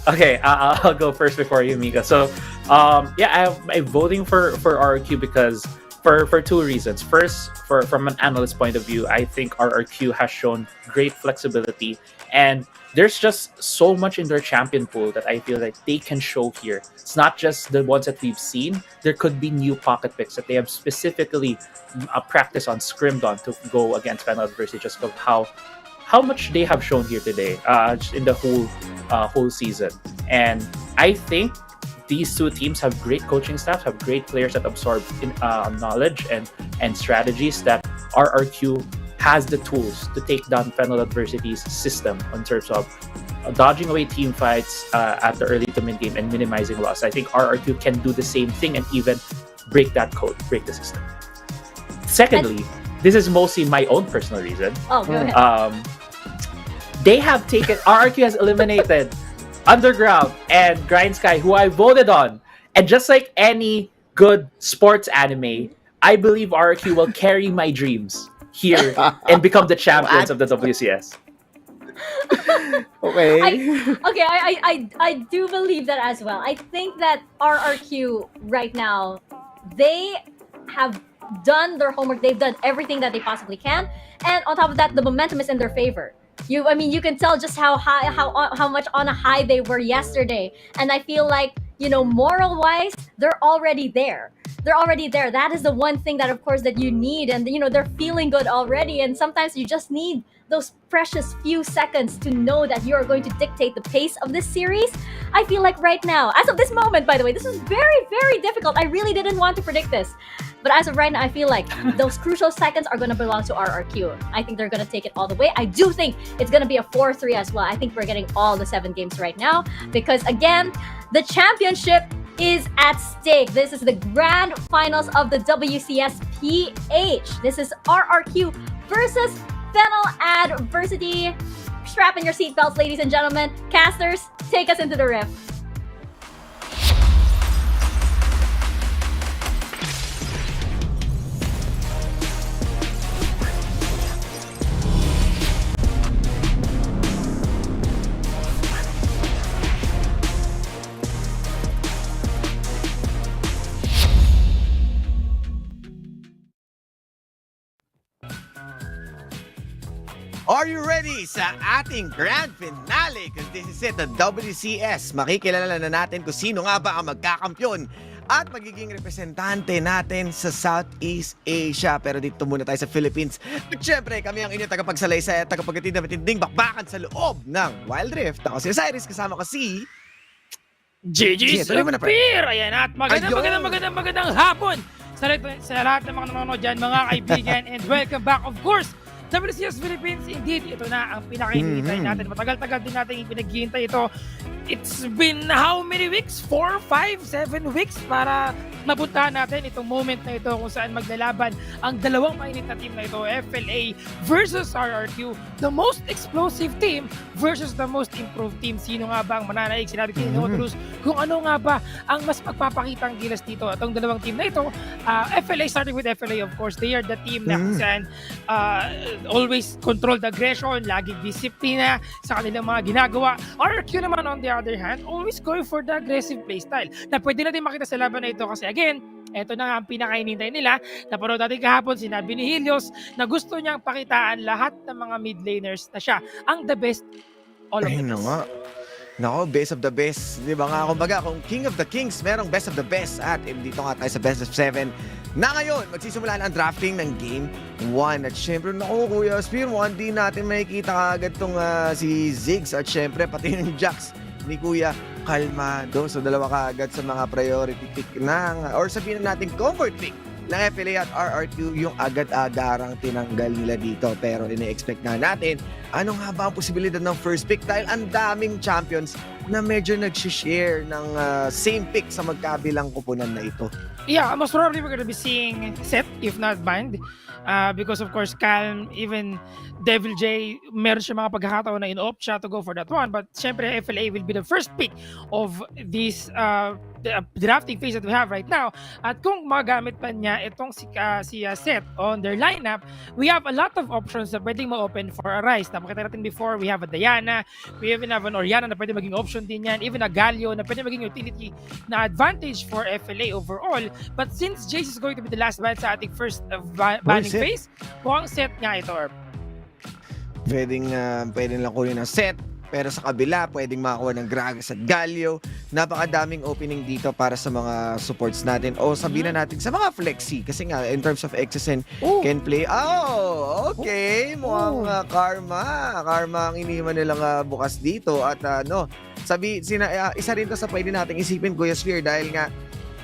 Speaker 7: Okay. I'll go first before you, Mika. So, I'm voting for RRQ because for two reasons. First, from an analyst point of view, I think RRQ has shown great flexibility, and there's just so much in their champion pool that I feel like they can show here. It's not just the ones that we've seen. There could be new pocket picks that they have specifically practiced on, scrimmed on to go against FENNEL Adversity, just of how much they have shown here today, in the whole season. And I think these two teams have great coaching staffs, have great players that absorb knowledge and strategies that RRQ has the tools to take down FENNEL Adversity's system in terms of dodging away team fights at the early to mid game and minimizing loss. I think RRQ can do the same thing and even break that code, break the system. Secondly, this is mostly my own personal reason.
Speaker 8: Oh, go ahead.
Speaker 7: They have taken RRQ has eliminated Underground and Grind Sky, who I voted on, and just like any good sports anime, I believe RRQ will carry my dreams here and become the champions of the WCS.
Speaker 9: Okay.
Speaker 8: I do believe that as well. I think that RRQ right now, they have done their homework. They've done everything that they possibly can, and on top of that, the momentum is in their favor. You can tell just how high, how much on a high they were yesterday, and I feel like, moral wise, they're already there. They're already there. That is the one thing that, of course, that you need, and they're feeling good already. And sometimes you just need those precious few seconds to know that you are going to dictate the pace of this series. I feel like right now, as of this moment, by the way, this is very, very difficult. I really didn't want to predict this. But as of right now, I feel like those crucial seconds are going to belong to RRQ. I think they're going to take it all the way. I do think it's going to be a 4-3 as well. I think we're getting all the 7 games right now because, again, the championship is at stake. This is the grand finals of the WCS PH. This is RRQ versus FENNEL adversity. Strap in your seatbelts, ladies and gentlemen. Casters, take us into the rift.
Speaker 6: Are you ready sa ating grand finale? Because this is it, the WCS. Makikilala na natin kung sino nga ba ang magkakampyon at magiging representante natin sa Southeast Asia. Pero dito muna tayo sa Philippines. At syempre, kami ang inyong tagapagsalaysay at tagapaghatid na matinding bakbakan sa loob ng Wild Rift. Ako si Cyrus, kasama ko si...
Speaker 10: GG Supir! Ayan, at magandang hapon sa lahat ng mga nanonood dyan, mga kaibigan, and welcome back, of course, WCS Philippines. Indeed, ito na ang pinakainihintay natin. Matagal-tagal din natin ipinaghihintay ito. It's been how many weeks? 4, 5, 7 weeks para mapuntahan natin itong moment na ito kung saan maglalaban ang dalawang mainit na team na ito, FLA versus RRQ, the most explosive team versus the most improved team. Sino nga ba ang mananaig? Sinabi ko kung ano nga ba ang mas magpapakitang gilas dito. Itong dalawang team na ito, FLA, starting with FLA, of course, they are the team na kung saan always controlled aggression, laging disiplina sa kanilang mga ginagawa. RRQ naman, on the other hand, always going for the aggressive playstyle na pwede natin makita sa laban na ito kasi again, ito na nga ang pinakainintay nila. Napanood natin kahapon, sinabi ni Helios na gusto niyang pakitaan lahat ng mga mid laners na siya ang the best all of the best.
Speaker 6: Nako, best of the best. Di ba nga, kumbaga, kung King of the Kings, merong best of the best. At dito nga tayo sa best of 7. Na ngayon, magsisimula ang drafting ng Game 1. At syempre, naku, Kuya Spear, hindi natin makikita agad itong si Ziggs. At syempre, pati yung Jax ni Kuya Kalmado. So, dalawa ka agad sa mga priority pick ng, or sabihin natin, comfort pick ng FLA at RRQ, yung agad-agarang tinanggal nila dito. Pero ine-expect na natin, ano nga ba ang posibilidad ng first pick? Dahil ang daming champions na medyo nag-share ng same pick sa magkabilang kupunan na ito.
Speaker 10: Yeah, most probably we're gonna be seeing Seth, if not Bind. Because of course, Calm, even Devil J, meron siya mga pagkakataon na in-opt siya to go for that one. But syempre, FLA will be the first pick of this drafting phase that we have right now. At kung magamit pa niya itong si Seth on their lineup, we have a lot of options na pwedeng ma-open for a Ryze. Napakita natin before, we have a Diana, we even have an Orianna na pwede maging option din yan, even a Galio na pwede maging utility na advantage for FLA overall. But since Jace is going to be the last ban sa ating first banning phase, mukhang Seth nga ito.
Speaker 6: Pwedeng lang kunin ng Seth. Pero sa kabila, pwedeng makakuha ng Gragas at Galio. Napakadaming opening dito para sa mga supports natin. O sabihin na natin sa mga flexi. Kasi nga, in terms of XSN, can play. Oh, okay. Mukhang Karma. Karma ang iniwan nilang bukas dito. At isa rin to sa pwede nating isipin, Kuya Sphere, dahil nga,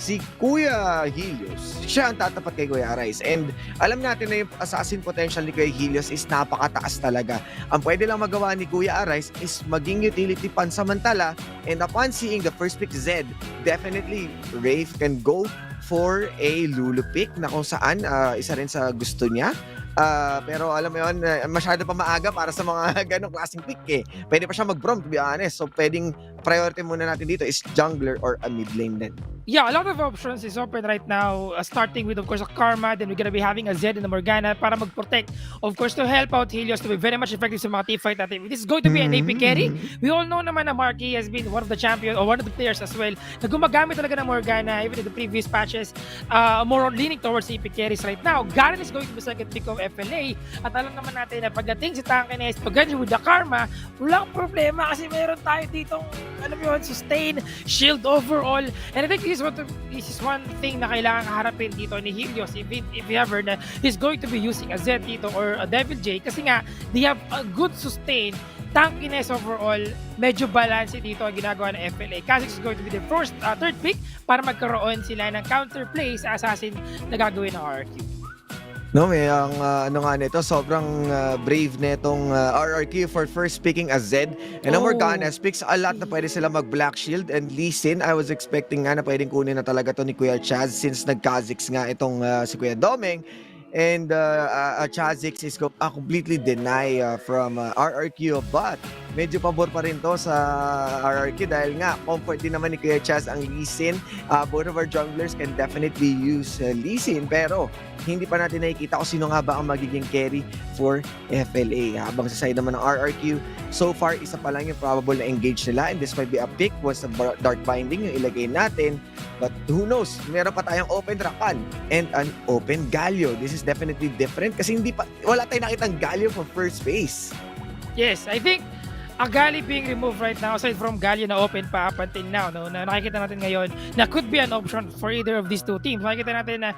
Speaker 6: si Kuya Helios, siya ang tatapat kay Kuya Ryze. And alam natin na yung assassin potential ni Kuya Helios is napakataas talaga. Ang pwede lang magawa ni Kuya Ryze is maging utility pansamantala. And upon seeing the first pick Zed, definitely Wraith can go for a Lulu pick na kung saan isa rin sa gusto niya. Pero alam mo yun, masyado pa maaga para sa mga ganong klaseng pick eh. Pwede pa siya mag-brom, to be honest. So pwedeng priority muna natin dito is jungler or a mid lane din.
Speaker 10: Yeah, a lot of options is open right now. Starting with, of course, a Karma. Then we're gonna be having a Zed and a Morgana para mag-protect. Of course, to help out Helios to be very much effective sa mga teamfight natin. This is going to be an AP carry. We all know naman na Marky has been one of the champion or one of the players as well na gumagamit talaga ng Morgana even in the previous patches. More on leaning towards AP carries right now. Garen is going to be second pick of FLA. At alam naman natin na pagdating si Tankenes, together with the Karma, walang problema kasi meron tayo ditong, alam mo yun, sustain, shield overall. And I think this is one thing na kailangan harapin dito ni Helios if ever na he's going to be using a Zed dito or a Devil J kasi nga they have a good sustain, tankiness overall, medyo balance dito ang ginagawa ng FLA. Kha'Zix is going to be the third pick para magkaroon sila ng counterplay sa assassin na gagawin ng RRQ.
Speaker 6: No, ang ano nga nito, sobrang brave netong RRQ for first picking a Zed. And ang Morgana picks a lot na pwede sila mag-Black Shield and Lee Sin. I was expecting nga na pwedeng kunin na talaga to ni Kuya Chaz since nag-Kha'Zix nga itong si Kuya Domeng. And Kha'Zix is completely deny from RRQ, but medyo pabor pa rin to sa RRQ dahil nga comfort din naman ni Kuya Chaz ang Lee Sin. Both of our junglers can definitely use Lee Sin, pero hindi pa natin nakikita kung sino nga ba ang magiging carry for FLA. Habang sa side naman ng RRQ, so far isa pa lang yung probable na engage nila, and this might be a pick once the Dark Binding yung ilagay natin. But who knows, meron pa tayong open Rakan and an open Galio. This is definitely different kasi wala tayong nakitang Galio for first phase.
Speaker 10: Yes, I think a Gali being removed right now, aside from Galio na open pa up until now, no, na nakikita natin ngayon na could be an option for either of these two teams. Nakikita natin na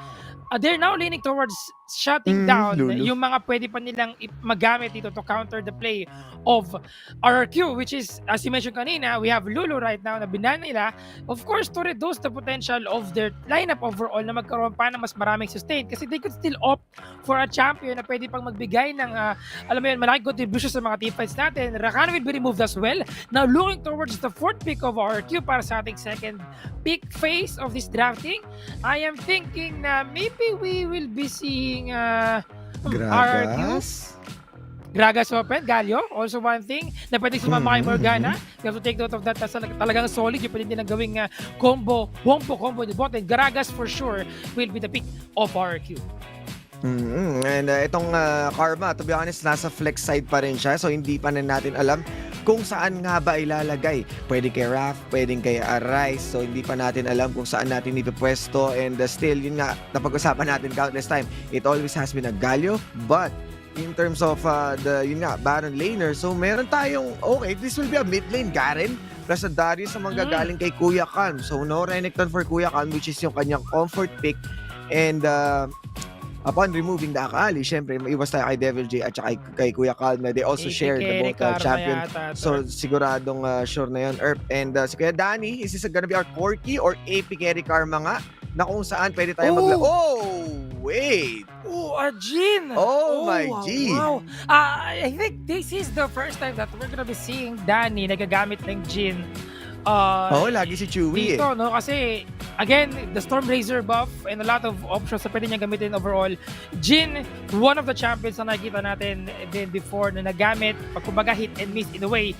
Speaker 10: they're now leaning towards shutting down yung mga pwede pa nilang magamit dito to counter the play of RRQ, which is, as you mentioned kanina, we have Lulu right now na binan nila, of course, to reduce the potential of their lineup overall na magkaroon pa ng mas maraming sustain kasi they could still opt for a champion na pwede pang magbigay ng, alam mo yun, malaking contribution sa mga teamfights natin. Rakan will be removed as well. Now, looking towards the fourth pick of RRQ para sa ating second pick phase of this drafting, I am thinking na maybe we will be seeing Gragas open, Galio, also one thing na pwedeng sumama kay Morgana. You have to take note of that. Talagang solid yung pwede nilang gawing combo ni bot. And Gragas for sure will be the pick of RRQ.
Speaker 6: And itong Karma, to be honest, nasa flex side pa rin siya. So hindi pa na natin alam kung saan nga ba ilalagay. Pwede kay Raph, pwedeng kay Arise. So hindi pa natin alam kung saan natin ipipwesto. And still, yun nga, napag-usapan natin countless time. It always has been a Galio. But in terms of yun nga, Baron Laner, so meron tayong, okay, this will be a mid lane Garen plus a Darius na manggagaling kay Kuya Khan. So no Renekton for Kuya Khan, which is yung kanyang comfort pick. And upon removing the Akali, syempre, maiwas tayo kay Devil J at saka kay Kuya Kalma. They also share the both champion. So, siguradong sure na yun, Erp. And si Kuya Danny, is this gonna be our Corky or AP carry Karma nga? Na kung saan pwede tayo wait!
Speaker 10: Oh, a Jin!
Speaker 6: Oh, my G!
Speaker 10: Wow! I think this is the first time that we're gonna be seeing Danny nagagamit ng Jin.
Speaker 6: Lagi si Chewie
Speaker 10: dito, no? Kasi, again, the Stormrazor buff and a lot of options na pwede niya gamitin overall. Jin, one of the champions na nakikita natin din before na nagamit, pagkumbaga hit and miss in a way.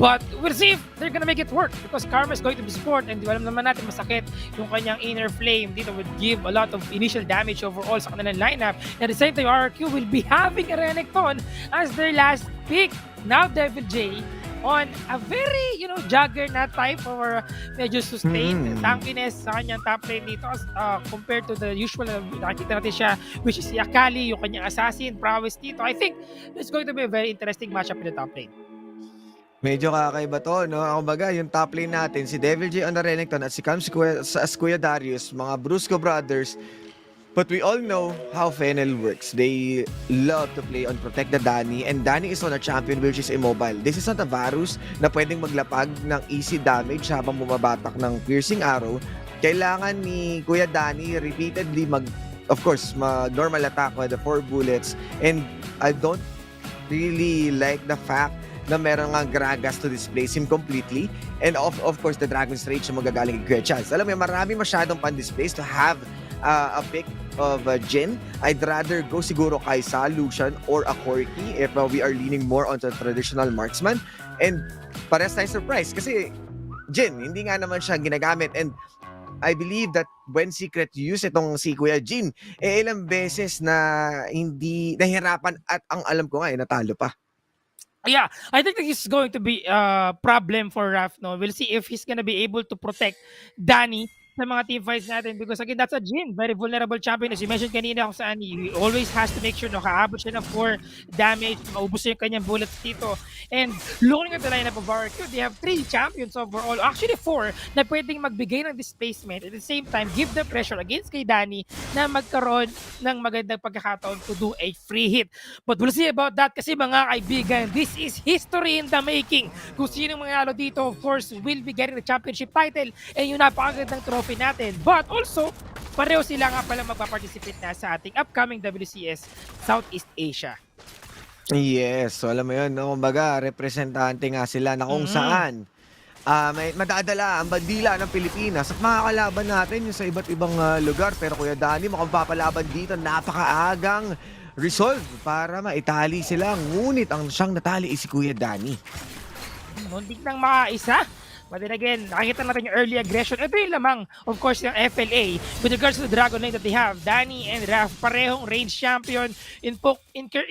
Speaker 10: But we'll see if they're gonna make it work because Karma is going to be support and alam naman natin masakit yung kanyang inner flame dito would give a lot of initial damage overall sa kanilang lineup. At the same time, RRQ will be having a Renekton as their last pick. Now Devil J on a very, juggernaut type or medyo sustained tankiness sa kanyang top lane dito compared to the usual nakikita natin siya, which is si Akali, yung kanyang assassin prowess dito. I think it's going to be a very interesting matchup in the top lane.
Speaker 6: Medyo kakaiba to, no? Kumbaga, yung top lane natin, si Devil J on the Renekton at si Cam as Kuya Darius, mga Brusco brothers. But we all know how FENNEL works. They love to play on Protect the Danny, and Danny is on a champion which is immobile. This is not a Varus na pwedeng maglapag ng easy damage habang bumabatak ng piercing arrow. Kailangan ni Kuya Danny repeatedly of course, normal attack with the 4 bullets. And I don't really like the fact na meron nga Gragas to displace him completely. And of course, the Dragon's Rage na magagaling kay Kuya Chaz. Alam mo, marami masyadong pan-displace to have a pick of Jin. I'd rather go siguro kay Sa, Lucian, or a Corky if we are leaning more on the traditional marksman. And parehas tayo surprise kasi Jin, hindi nga naman siya ginagamit. And I believe that when Secret use itong si Kuya Jin, ilang beses na hindi nahirapan at ang alam ko nga natalo pa.
Speaker 10: Yeah, I think that is going to be a problem for Raf. No, we'll see if he's gonna be able to protect Danny sa mga team fights natin because again, that's a Jin, very vulnerable champion. As you mentioned kanina kung saan he always has to make sure no kaabot siya ng 4 damage, maubos siya yung kanyang bullets dito. And looking at the lineup of RQ, they have 3 champions overall, actually 4, na pwedeng magbigay ng displacement at the same time give the pressure against kay Danny na magkaroon ng magandang pagkakataon to do a free hit. But we'll see about that kasi mga kaibigan, this is history in the making. Kung sino mangyalo dito, of course, will be getting the championship title and yung napakagandang trophy natin. But also, pareho sila nga pala magpa-participate na sa ating upcoming WCS Southeast Asia.
Speaker 6: Yes, so alam mo yun, no? Kumbaga, representante nga sila na kung saan may madadala ang bandila ng Pilipinas at makakalaban natin yung sa iba't ibang lugar. Pero Kuya Danny, mukhang papalaban dito, napakaagang resolve para maitali sila. Ngunit ang siyang natali is si Kuya Danny.
Speaker 10: Muntik nang makaisa. But then again, nakikita natin yung early aggression. Ito yung lamang, of course, yung FLA. With regards to the Dragon Lane that they have, Danny and Raf, parehong range champion. In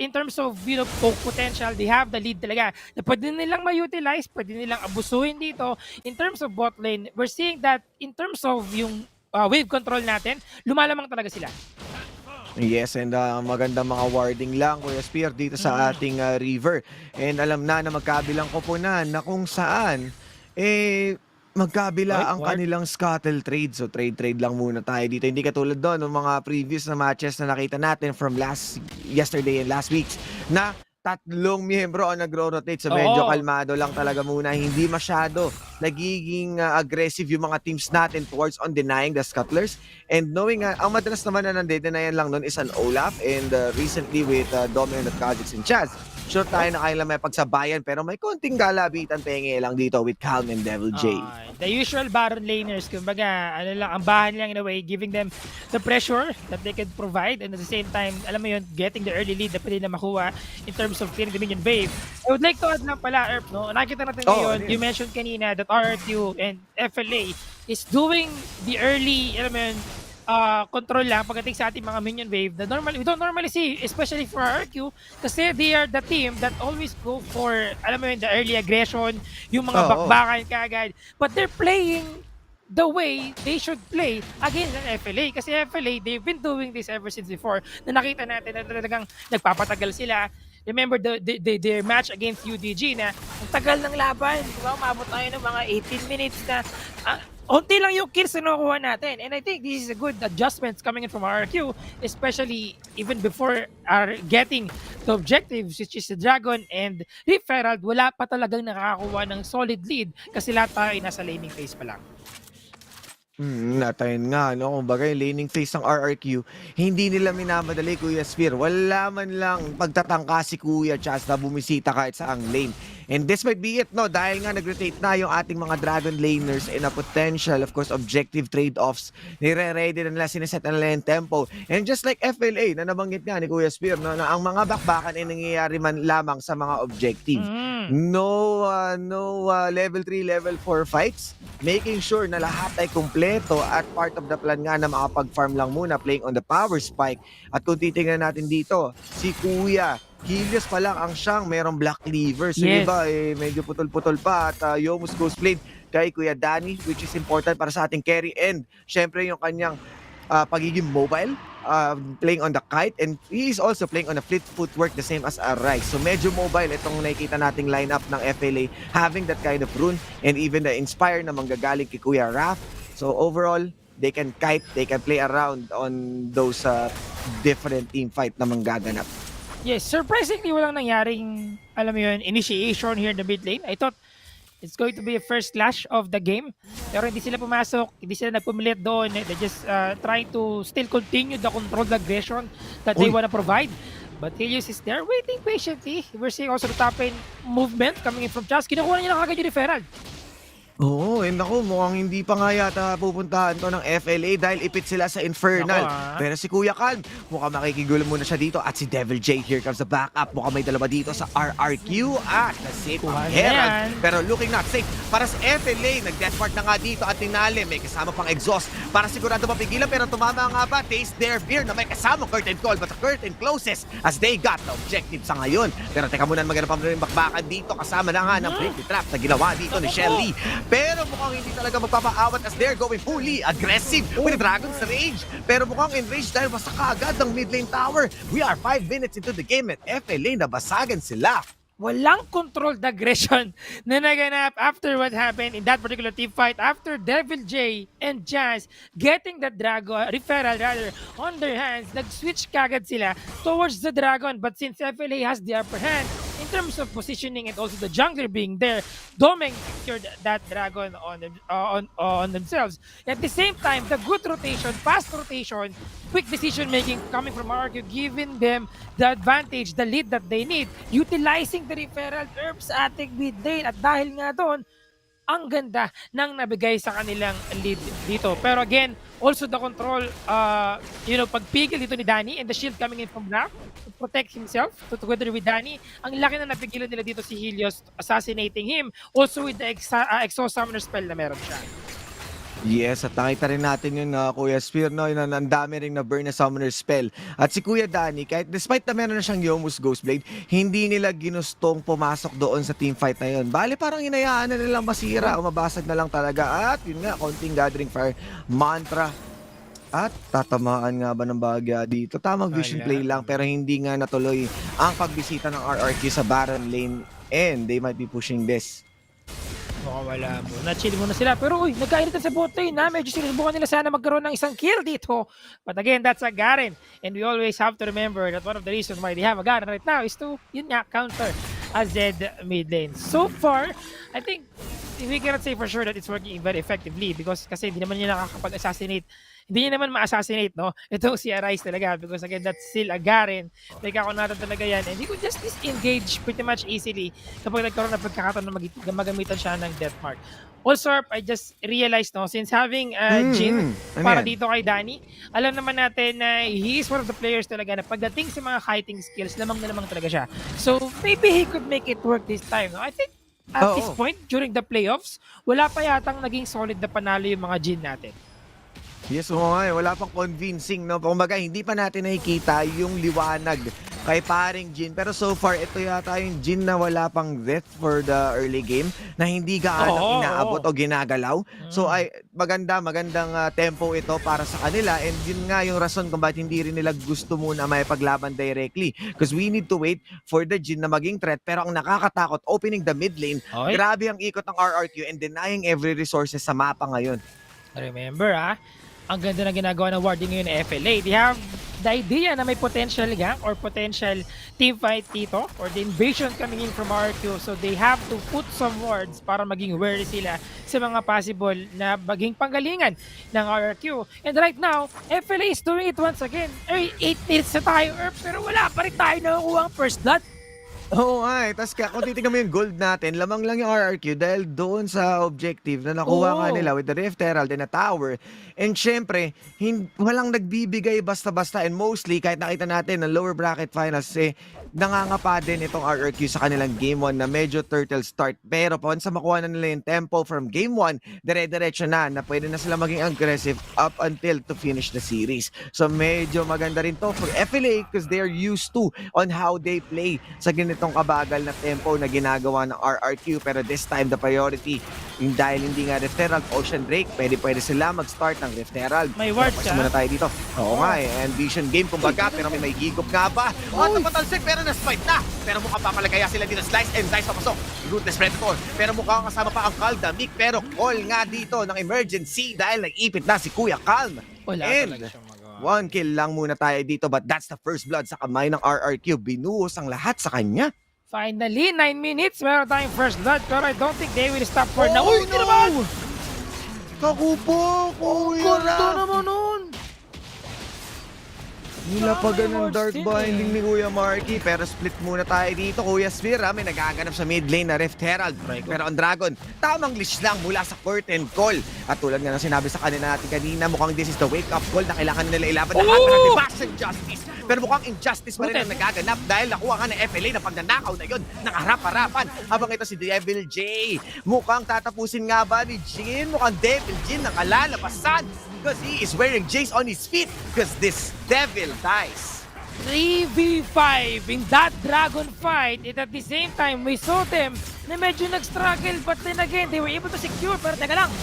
Speaker 10: terms of poke potential, they have the lead talaga. Na pwede nilang ma-utilize, pwede nilang abusuhin dito. In terms of bot lane, we're seeing that in terms of yung wave control natin, lumalamang talaga sila.
Speaker 6: Yes, and magandang mga warding lang, Kuya Spear, dito sa ating river. And alam na magkabilang koponan na kung saan magkabila ang kanilang scuttle trade. So trade lang muna tayo dito. Hindi katulad doon ng mga previous na matches na nakita natin from yesterday and last week na 3 miyembro ang nagro-rotate. So medyo kalmado lang talaga muna. Hindi masyado nagiging aggressive yung mga teams natin towards on denying the scuttlers. And knowing ang madalas naman na nandedenian lang nun is an Olaf. And recently with Dominion at Kha'Zix and Chaz, sure tayo na kailan may pagsabayan pero may konting galabitan penge lang dito with Calm and Devil J.
Speaker 10: The usual Baron laners, kumbaga, ang bahan lang in a way, giving them the pressure that they can provide and at the same time, alam mo yun, getting the early lead na pwede na makuha in terms of clearing the minion wave. I would like to add lang pala, Erp, no? Nakita natin ngayon, you mentioned kanina that RRQ and FLA is doing the early, alam mo yun, control lang pagdating sa ating mga minion wave that we don't normally see, especially for RQ kasi they are the team that always go for, alam mo yun, the early aggression, yung mga bakbakan kagad. But they're playing the way they should play against an FLA kasi FLA, they've been doing this ever since before na nakita natin na talagang nagpapatagal sila. Remember their match against UDG na ang tagal ng laban, diba? Umabot tayo ng mga 18 minutes na unti lang yung kills na nakuha natin. And I think this is a good adjustments coming in from RQ, especially even before getting the objectives, which is the Dragon and Rift Herald, wala pa talagang nakakakuha ng solid lead kasi lahat tayo ay nasa laning phase pa lang.
Speaker 6: Natayin nga, no? Kumbaga yung laning phase ng RRQ, hindi nila minamadali, Kuya Spear. Wala man lang pagtatangka si Kuya Chaz na bumisita kahit sa ang lane. And this might be it, no? Dahil nga nag-rotate na yung ating mga Dragon laners and a potential, of course, objective trade-offs. Nire-ready na nila, sineset na nila yung tempo. And just like FLA, na nabanggit nga ni Kuya Spear, no? Na ang mga bakbakan ay nangyayari man lamang sa mga objective. No level 3, level 4 fights. Making sure na lahat ay kumpleto at part of the plan nga na makapag-farm lang muna, playing on the power spike. At kung titingnan natin dito, si Kuya Helios pa lang ang siyang merong black cleaver. So iba medyo putol-putol pa at Yomus Ghost Blade kay Kuya Danny, which is important para sa ating carry. And syempre yung kanyang pagiging mobile, playing on the kite, and he is also playing on a fleet footwork the same as Arise. So medyo mobile itong nakikita nating lineup ng FLA, having that kind of rune and even the inspire na manggagaling kay Kuya Raf. So overall, they can kite, they can play around on those different team fight na manggaganap.
Speaker 10: Yes, surprisingly walang nangyaring, alam mo yun, initiation here in the mid lane. I thought it's going to be a first clash of the game. Pero hindi sila pumasok, hindi sila nagpumilit doon. They're just trying to still continue the controlled aggression that they want to provide. But Helios is there waiting patiently. We're seeing also the top lane movement coming in from Chaz. Kinukuha niya na kagad yung referral.
Speaker 6: Oo, naku, mukhang hindi pa nga yata pupuntahan to ng FLA dahil ipit sila sa Infernal.
Speaker 10: Naku,
Speaker 6: Pero si Kuya Calm, mukhang makikigulo muna siya dito. At si Devil J, here comes the backup. Mukhang may dalawa dito sa RRQ at na-safe ang
Speaker 10: Kuha na
Speaker 6: Herald.
Speaker 10: yan.
Speaker 6: Pero looking not safe para sa FLA. Nag-deathmark na nga dito at tinali. May kasama pang exhaust para sigurado mapigilan. Pero tumama nga ba? Taste their fear na may kasama curtain call. But the curtain closes as they got the objective sa ngayon. Pero teka muna, maganda pa rin bakbakan dito. Kasama na nga ng break trap na ginawa dito ni Shelly. Pero mukhang hindi talaga magpapaawat as they're going fully aggressive with the Dragon's Rage. Pero mukhang enraged dahil basta kaagad ang mid lane tower. We are 5 minutes into the game at FLA nabasagan sila.
Speaker 10: Walang controlled aggression na naganap after what happened in that particular team fight after Devil J and Jazz getting the Dragon, referral rather, on their hands. Nag-switch kagad sila towards the Dragon, but since FLA has the upper hand in terms of positioning and also the jungler being there, Domeng secured that Dragon on themselves. At the same time, the good rotation, fast rotation, quick decision making coming from RQ, giving them the advantage, the lead that they need, utilizing the referral herbs sa ating mid lane. At dahil nga doon, ang ganda ng nabigay sa kanilang lead dito. Pero again, also the control, pagpigil dito ni Danny and the shield coming in from Black to protect himself together with Danny. Ang laki na napigilan nila dito si Helios, assassinating him. Also with the Exo Summoner spell na meron siya.
Speaker 6: Yes, at nakita rin natin yun, Kuya Spear, no? Yun, ang dami rin na burn na summoner spell. At si Kuya Danny, kahit despite na meron na siyang Yomu's Ghostblade, hindi nila ginustong pumasok doon sa team fight na yun. Bale, parang inayaan na nilang masira o mabasag na lang talaga. At yun nga, konting gathering fire mantra. At tatamaan nga ba ng bagya dito? Tamang vision play lang pero hindi nga natuloy ang pagbisita ng RRQ sa Baron lane and they might be pushing this.
Speaker 10: Wala mo. Na-chill muna sila. Pero uy, nagkainitan sa bot lane na. Medyo sinubukan nila sana magkaroon ng isang kill dito. But again, that's a Garen. And we always have to remember that one of the reasons why they have a Garen right now is to, yun nga, counter a Z mid lane. So far, I think we cannot say for sure that it's working very effectively because kasi hindi naman niya nakakapag-assassinate. Hindi niya naman ma-assassinate, no? Itong si Arise talaga because again, that's still a Garen. May kakunatan talaga yan. And he could just disengage pretty much easily kapag nagkaroon na pagkakataon na magamitan siya ng death mark. Also, I just realized, no, since having Jin para dito kay Danny, alam naman natin na he is one of the players talaga na pagdating sa mga kiting skills, lamang na lamang talaga siya. So, maybe he could make it work this time, no? I think at this point, during the playoffs, wala pa yatang naging solid na panalo yung mga Jin natin.
Speaker 6: Yes, wala pang convincing, no? Kumbaga, hindi pa natin nakikita yung liwanag kay paring Jin. Pero so far, ito yata yung Jin na wala pang death for the early game na hindi gaano inaabot o ginagalaw. So, magandang tempo ito para sa kanila. And yun nga yung rason kung bakit hindi rin nila gusto muna may paglaban directly. Because we need to wait for the Jin na maging threat. Pero ang nakakatakot, opening the mid lane, grabe ang ikot ng RRQ and denying every resources sa mapa ngayon.
Speaker 10: Remember, ang ganda na ginagawa ng warding ngayon ng FLA. They have the idea na may potential gank or potential team fight dito or the invasion coming in from RQ. So they have to put some wards para maging wary sila sa mga possible na maging panggalingan ng RQ. And right now, FLA is doing it once again. 8 minutes na tayo, pero wala pa rin tayo nakukuha ang first blood.
Speaker 6: Oo nga Tapos kung titignan mo yung gold natin, lamang lang yung RRQ dahil doon sa objective na nakuha nga nila with the Rift Herald and a tower. And syempre, walang nagbibigay basta-basta and mostly kahit nakita natin ng lower bracket finals, nangangapa din itong RRQ sa kanilang game 1 na medyo turtle start. Pero pa sa makuha na nila yung tempo from game 1, dire-diretso na pwede na sila maging aggressive up until to finish the series. So medyo maganda rin to for FLA because they're used to on how they play sa ganitong kabagal na tempo na ginagawa ng RRQ. Pero this time the priority, dahil hindi nga Rift Herald, Ocean Drake, pwede sila mag-start ng Rift Herald.
Speaker 10: May ward siya.
Speaker 6: Muna tayo dito. Oo nga and vision game kumbaga, pero may higop nga ba? Napatalsik pero na-spite na. Pero mukhang papalagaya sila dito. Slice and dice papasok. Ruthless Predator. Pero mukhang kasama pa ang Kaldamik. Pero call nga dito ng emergency dahil nag-ipit na si Kuya Calm.
Speaker 10: Wala talaga siyang magawa.
Speaker 6: 1 kill lang muna tayo dito but that's the first blood sa kamay ng RRQ. Binuhos ang lahat sa kanya.
Speaker 10: Finally, 9 minutes. Meron tayong first blood pero I don't think they will stop for now. Uy, hindi naman!
Speaker 6: Kakupo! Kuya!
Speaker 10: Ganda naman nun!
Speaker 6: Nila pa ganun
Speaker 10: Tama,
Speaker 6: dark
Speaker 10: Martin,
Speaker 6: binding ni Kuya Marky. Pero split muna tayo dito. Kuya Spear, may nagaganap sa mid lane na Rift Herald. Pero ang Dragon, tamang leash lang mula sa curtain call. At tulad nga ng sinabi sa kanina natin kanina, mukhang this is the wake-up call na kailangan nila ilaban lahat ng anti-faction justice. Pero mukhang injustice pa rin ang nagaganap dahil nakuha ka ng FLA na pagnanakaw na yun ng harap-harapan. Habang ito si Devil J, mukhang tatapusin nga ba ni Jin? Mukhang Devil Jin nakalalabasan because he is wearing Jace on his feet because this Devil dies.
Speaker 10: 3v5 in that dragon fight, and at the same time, we saw them na medyo nag-struggle, but then again, they were able to secure. Pero teka lang,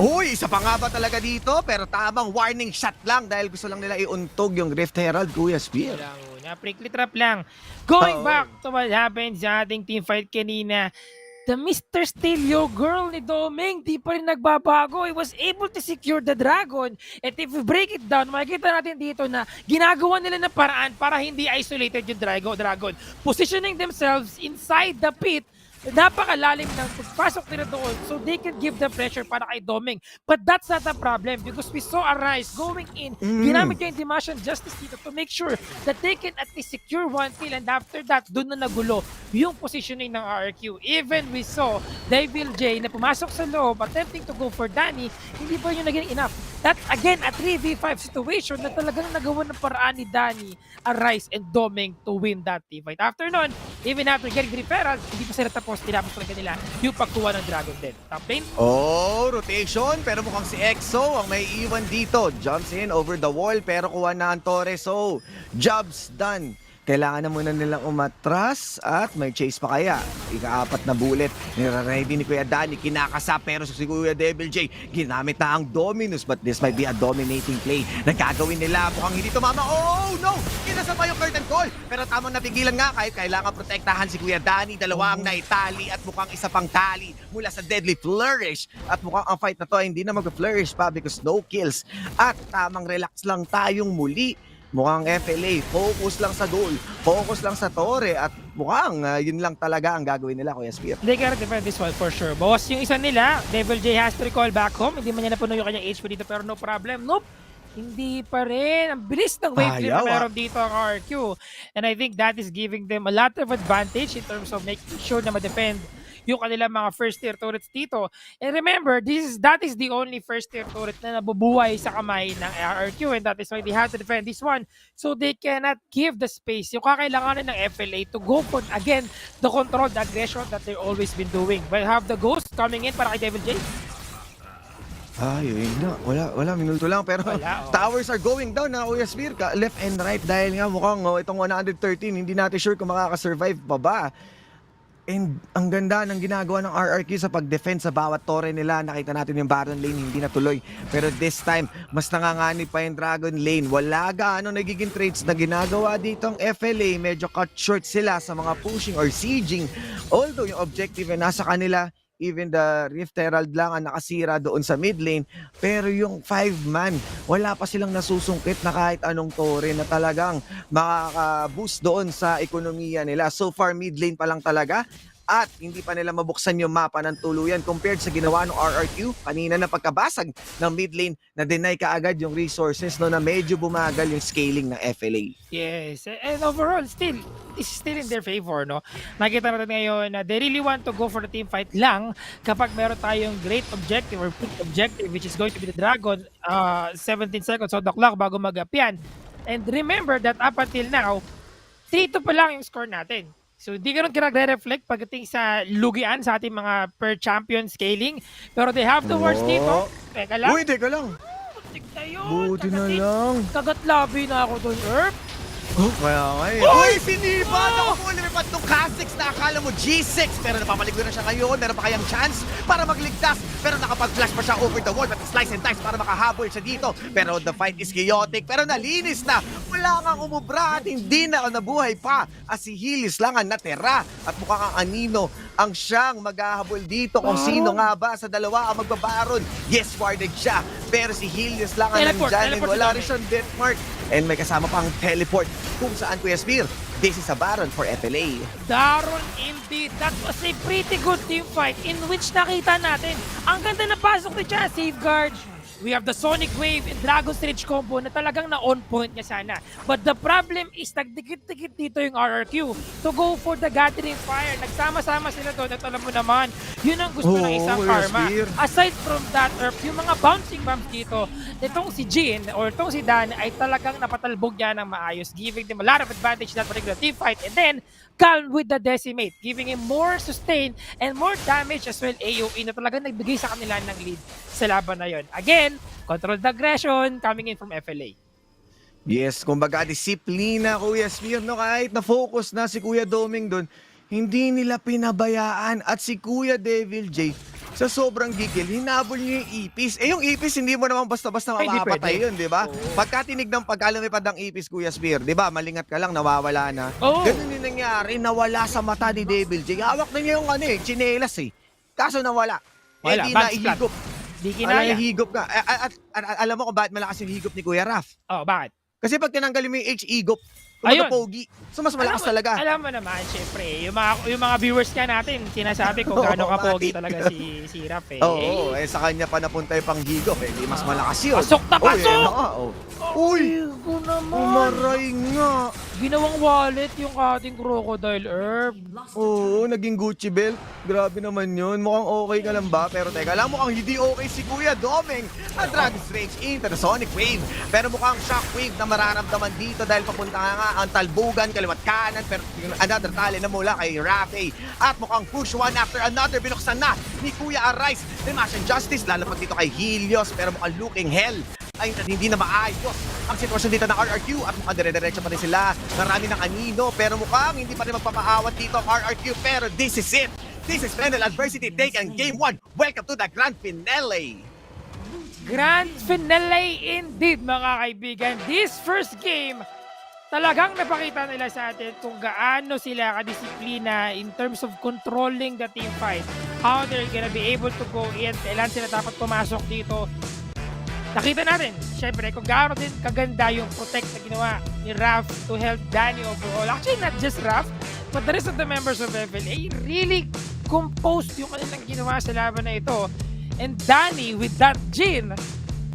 Speaker 6: Uy, isa pa nga ba talaga dito? Pero tamang warning shot lang dahil gusto lang nila iuntog yung Rift Herald, Kuya Spear.
Speaker 10: wala muna, prickly trap lang. Going
Speaker 6: Oo.
Speaker 10: back to what happened sa ating team fight kanina, the Mr. Steal Girl ni Doming, di pa rin nagbabago. He was able to secure the dragon. At if we break it down, makikita natin dito na ginagawa nila ng paraan para hindi isolated yung dragon. Positioning themselves inside the pit, napakalalim ng pagpasok nila doon so they can give the pressure para kay Doming. But that's not a problem because we saw a Rise going in. Ginamit niya yung Dimension Justice dito to make sure that they can at least secure one kill, and after that, doon na nagulo yung positioning ng RRQ. Even we saw Devil J na pumasok sa loob attempting to go for Danny, hindi pa yun naging enough. That's again a 3v5 situation na talagang nagawa ng paraan ni Danny, Arise, and Doming to win that team fight. After nun, even after getting the referral, hindi pa sila tapos, tinapos talaga nila yung pagkuha ng Dragon din. Top lane,
Speaker 6: Oh, rotation. Pero mukhang si EXO ang may iwan dito. Jumps in over the wall pero kuha na ang Torres. So, job's done. Kailangan na muna nilang umatras at may chase pa kaya. Ika-4 na bullet. Nire-ready ni Kuya Danny. Kinakasa pero si Kuya Devil J ginamit na ang Dominus, but this might be a dominating play na gagawin nila. Mukhang hindi tumama. Oh no! Kinasa pa yung curtain call. Pero tamang napigilan nga kahit kailangan protektahan si Kuya Danny. Dalawa ang naitali at mukhang isa pang tali mula sa Deadly Flourish. At mukhang ang fight na to hindi na mag-flourish pa because no kills. At tamang relax lang tayong muli. Mukhang FLA, focus lang sa goal, focus lang sa Torre, at mukhang yun lang talaga ang gagawin nila, Kuya Spear.
Speaker 10: they gotta defend this one for sure. Boss, yung isa nila, Devil J has to recall back home. Hindi man niya napuno yung kanyang HP dito pero no problem. Nope. Hindi pa rin. Ang bilis ng wave clear na meron dito ang RQ. And I think that is giving them a lot of advantage in terms of making sure na ma-defend yung kanilang mga first tier turrets dito. And remember, that is the only first tier turret na nabubuhay sa kamay ng RRQ, and that is why they have to defend this one. So they cannot give the space yung kakailanganin ng FLA to go for, again, the controlled aggression that they've always been doing. But have the Ghost coming in para kay Devil J.
Speaker 6: Yun na. Wala, minuto lang. Pero
Speaker 10: Wala,
Speaker 6: towers are going down na, Kuya Spear. Left and right dahil nga mukhang itong 113, hindi natin sure kung makakasurvive pa ba. And ang ganda ng ginagawa ng RRQ sa pag-defend sa bawat torre nila. Nakita natin yung Baron lane, hindi natuloy. Pero this time, mas nanganganib pa yung Dragon lane. Wala gaano nagiging trades na ginagawa dito ang FLA. Medyo cut short sila sa mga pushing or sieging. Although yung objective ay nasa kanila, even the Rift Herald lang ang nakasira doon sa mid lane. Pero yung 5-man, wala pa silang nasusungkit na kahit anong torre na talagang makaka-boost doon sa ekonomiya nila. So far, mid lane pa lang talaga. At hindi pa nila mabuksan yung mapa ng tuluyan compared sa ginawa ng RRQ. Kanina na pagkabasag ng mid lane, na-deny kaagad yung resources no, na medyo bumagal yung scaling ng FLA.
Speaker 10: Yes, and overall, still, this is still in their favor, no? Nakita natin ngayon na they really want to go for the team fight lang kapag meron tayong great objective or big objective, which is going to be the Dragon, 17 seconds on the clock bago mag-Qeon. And remember that up until now, 3-2 pa lang yung score natin. So, di ganun ka nagre-reflect pagdating sa lugian sa ating mga per champion scaling. Pero they have the worst dito. Teka lang.
Speaker 6: Uy, teka lang.
Speaker 10: Tignan yun.
Speaker 6: Buti na lang.
Speaker 10: Kagat-labi na ako doon, Erp.
Speaker 6: Oh, kaya nga eh. Uy, sinibat ako po lumipad ng Kha'Zix na akala mo G6. Pero napapaligo na siya ngayon. Meron pa kayang chance para magligtas. Pero nakapag-flash pa siya over the wall. But slice and dice para makahabol siya dito. Pero the fight is chaotic. Pero nalinis na. Wala nga umubra at hindi na nabuhay pa. As si Helios lang ang natira. At mukhang ang Anino ang siyang maghahabol dito. Kung sino nga ba sa dalawa ang magbabaron. Yes, warded siya. Pero si Helios lang ang nandyan. And wala rin siyang death mark. And may kasama pang teleport kung saan, Kuya Spear, this is a Baron for FLA.
Speaker 10: Daron indeed. That was a pretty good team fight in which nakita natin ang ganda na pasok ni Chad. Safeguard. We have the Sonic Wave and Dragon Stage combo na talagang na-on point niya sana. But the problem is nagdikit-dikit dito yung RRQ to go for the Gathering Fire. Nagsama-sama sila doon at alam mo naman, yun ang gusto ng isang Karma. Aside from that, yung mga bouncing bombs dito, itong si Jin or itong si Dan ay talagang napatalbog niya ng maayos, giving them a lot of advantage in that particular team fight. And then, Calm with the Decimate, giving him more sustain and more damage as well AoE na talagang nagbigay sa kanila ng lead sa laban na yun. Again, controlled aggression coming in from FLA.
Speaker 6: Yes, kumbaga disiplina, Kuya Spear, no? Kahit na-focus na si Kuya Doming doon, hindi nila pinabayaan. At si Kuya Devil J, sa sobrang gigil, hinabol niya yung ipis. Eh yung ipis, hindi mo naman basta-basta mamapatay yun, di ba? Pagka tinignan, pagkalumipad ng ipis, Kuya Spear, di ba? Malingat ka lang, nawawala na. Ganun yung nangyari, nawala sa mata ni Devil J. Hawak na niya yung chinelas eh. Kaso nawala.
Speaker 10: Wala,
Speaker 6: Hindi na ihigop.
Speaker 10: Di kinaya.
Speaker 6: Higop ka. Alam mo kung bakit malakas yung higop ni Kuya Raf?
Speaker 10: Oh, bakit?
Speaker 6: Kasi pag tinanggalin mo yung H-higop,
Speaker 10: Ayun.
Speaker 6: pogi. So mas malakas talaga.
Speaker 10: Alam mo naman, syempre, yung mga viewers ka natin, sinasabi ko gaano ka pogi talaga si Raf eh.
Speaker 6: Oo, sa kanya pa napunta yung panghigop eh. Di mas malakas yun.
Speaker 10: Pasok na pasok!
Speaker 6: Uy!
Speaker 10: Ko naman.
Speaker 6: Umaray nga.
Speaker 10: Ginawang wallet yung ating crocodile herb.
Speaker 6: Oo, naging Gucci belt. Grabe naman yun. Mukhang okay ka lang ba? Pero teka lang, mukhang hindi okay si Kuya Doming. Ang Dragon's Rage into the Sonic Wave. Pero mukhang Shockwave na mararamdaman dito dahil papunta nga ang talbugan, kaliwat kanan. Pero another tali na mula kay Rafe. At mukhang push one after another. Binuksan na ni Kuya Arise. Dimash and Justice. Lalapag dito kay Helios. Pero mukhang looking hell. Ay, hindi na maayos ang sitwasyon dito ng RRQ at mukhang dire-diretso pa rin sila. Marami ng anino pero mukhang hindi pa rin magpapaawat dito ang RRQ. Pero this is it. This is FENNEL Adversity Take and Game 1. Welcome to the Grand Finale.
Speaker 10: Grand Finale indeed mga kaibigan. This first game, talagang napakita nila sa atin kung gaano sila kadisiplina in terms of controlling the team fight. How they're gonna be able to go in. Kailan sila dapat pumasok dito. Nakita natin, syempre, kung gaano din kaganda yung protect na ginawa ni Raf to help Danny overall. Actually, not just Raf, but the rest of the members of FLA really composed yung kanilang ginawa sa laban na ito. And Danny, with that Jin,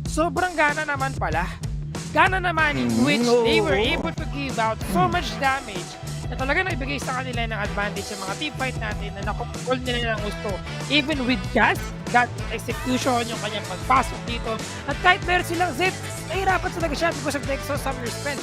Speaker 10: sobrang gana naman pala. Gana naman in which they were able to give out so much damage na talaga naibigay sa kanila ng advantage sa mga team fight natin na nakukontrol nila ng gusto. Even with Gas, that execution, yung kanyang pagpasok dito. At kahit meron silang Zed, nahirapan talaga siya because of the exhaust summoner spell.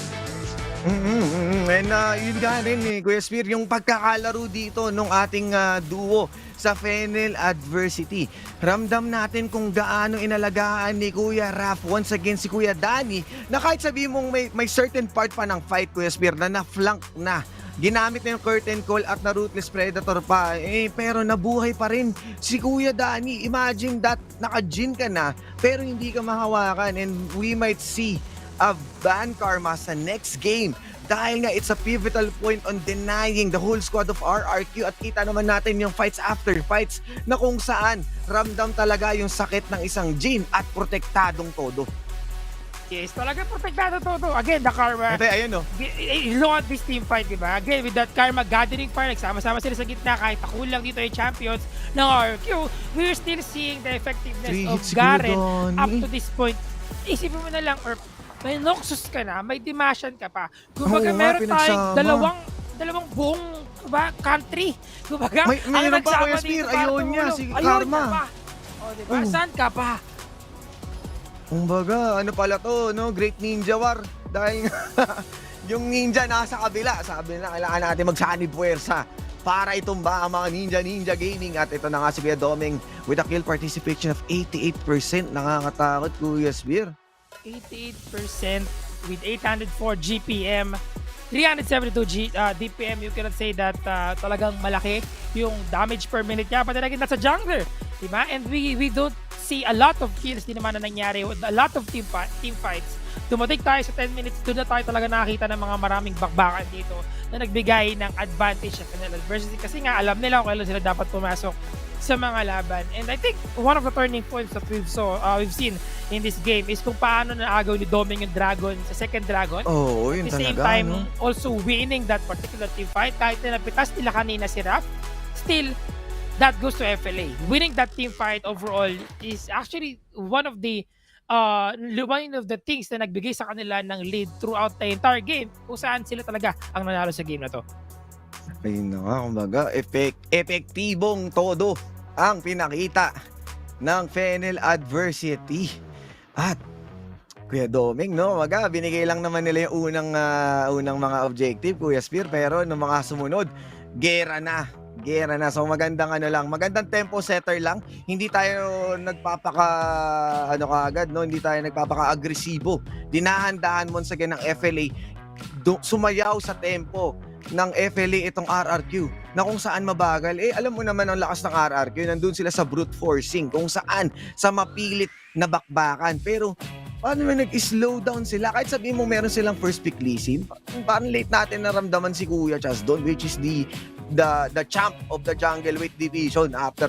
Speaker 6: And yun nga rin eh, Kuya Spear, yung pagkakalaro dito nung ating duo sa FENNEL Adversity. Ramdam natin kung gaano inalagaan ni Kuya Raf once again si Kuya Danny na kahit sabihin mong may certain part pa ng fight, Kuya Spear, na na-flank na. Ginamit na yung curtain call at na Ruthless Predator pa. Pero nabuhay pa rin si Kuya Danny. Imagine that, naka-Jin ka na, pero hindi ka mahawakan. And we might see a ban Karma sa next game. Dahil nga, it's a pivotal point on denying the whole squad of RRQ. At kita naman natin yung fights after fights na kung saan ramdam talaga yung sakit ng isang Jin at protektadong todo.
Speaker 10: Yes, talaga protektado todo. Again, the Karma.
Speaker 6: Ito, ayun no.
Speaker 10: Look at this team fight, diba? Again, with that Karma Gathering Fire, nagsama-sama sila sa gitna kahit nakulang dito yung champions ng RQ. We're still seeing the effectiveness of Garen up to this point. Isipin mo na lang, or may Noxus ka na, may Dimashan ka pa. Kumbaga, meron tayong dalawang buong country. Kumbaga,
Speaker 6: mayroon pa, Kuya Spear, ayun niya, si Karma.
Speaker 10: O, diba? Saan ka pa?
Speaker 6: Kumbaga, ano pala to, no? Great Ninja War. Dahil yung ninja nasa kabila. Sabi na, kailangan natin magsanib puwersa para itumba ang mga ninja gaming. At ito na nga si Kuya Doming with a kill participation of 88%. Nakakatakot, Kuya Spear.
Speaker 10: 88% with 804 GPM. 372 DPM, you cannot say that talagang malaki yung damage per minute niya. Pati lagi nasa jungler, diba? And we don't see a lot of kills din naman na nangyari with a lot of team fights. Dumating tayo sa 10 minutes, doon na tayo talaga nakakita ng mga maraming bakbakan dito na nagbigay ng advantage sa FENNEL Adversity kasi nga alam nila kung kailan sila dapat pumasok sa mga laban. And I think one of the turning points that we've seen in this game is kung paano naagaw ni Doming yung dragon sa second dragon.
Speaker 6: Oh, yun
Speaker 10: at the same
Speaker 6: talaga,
Speaker 10: time,
Speaker 6: no?
Speaker 10: also winning that particular team fight. Kahit na napitas nila kanina si Raf, still, that goes to FLA. Winning that team fight overall is actually one of the one of the things na nagbigay sa kanila ng lead throughout the entire game kung saan sila talaga ang nanalo sa game na to.
Speaker 6: Ayun na nga, kumbaga, epektibong todo ang pinakita ng FENNEL adversity. At Kuya Doming, no? Kumbaga, binigay lang naman nila yung unang mga objective, Kuya Spear, pero nung mga sumunod, gera na. So magandang magandang tempo setter lang. Hindi tayo agad, no? Hindi tayo nagpapaka-agresibo. Dinahandahan mo sa ng FLA sumayaw sa tempo ng FLA itong RRQ na kung saan mabagal. Alam mo naman ang lakas ng RRQ, nandun sila sa brute forcing, kung saan sa mapilit na bakbakan. Pero paano naman nag-slow down sila? Kahit sabihin mo meron silang first pick lisim, parang late natin naramdaman si Kuya Chas doon, which is the champ of the jungle weight division after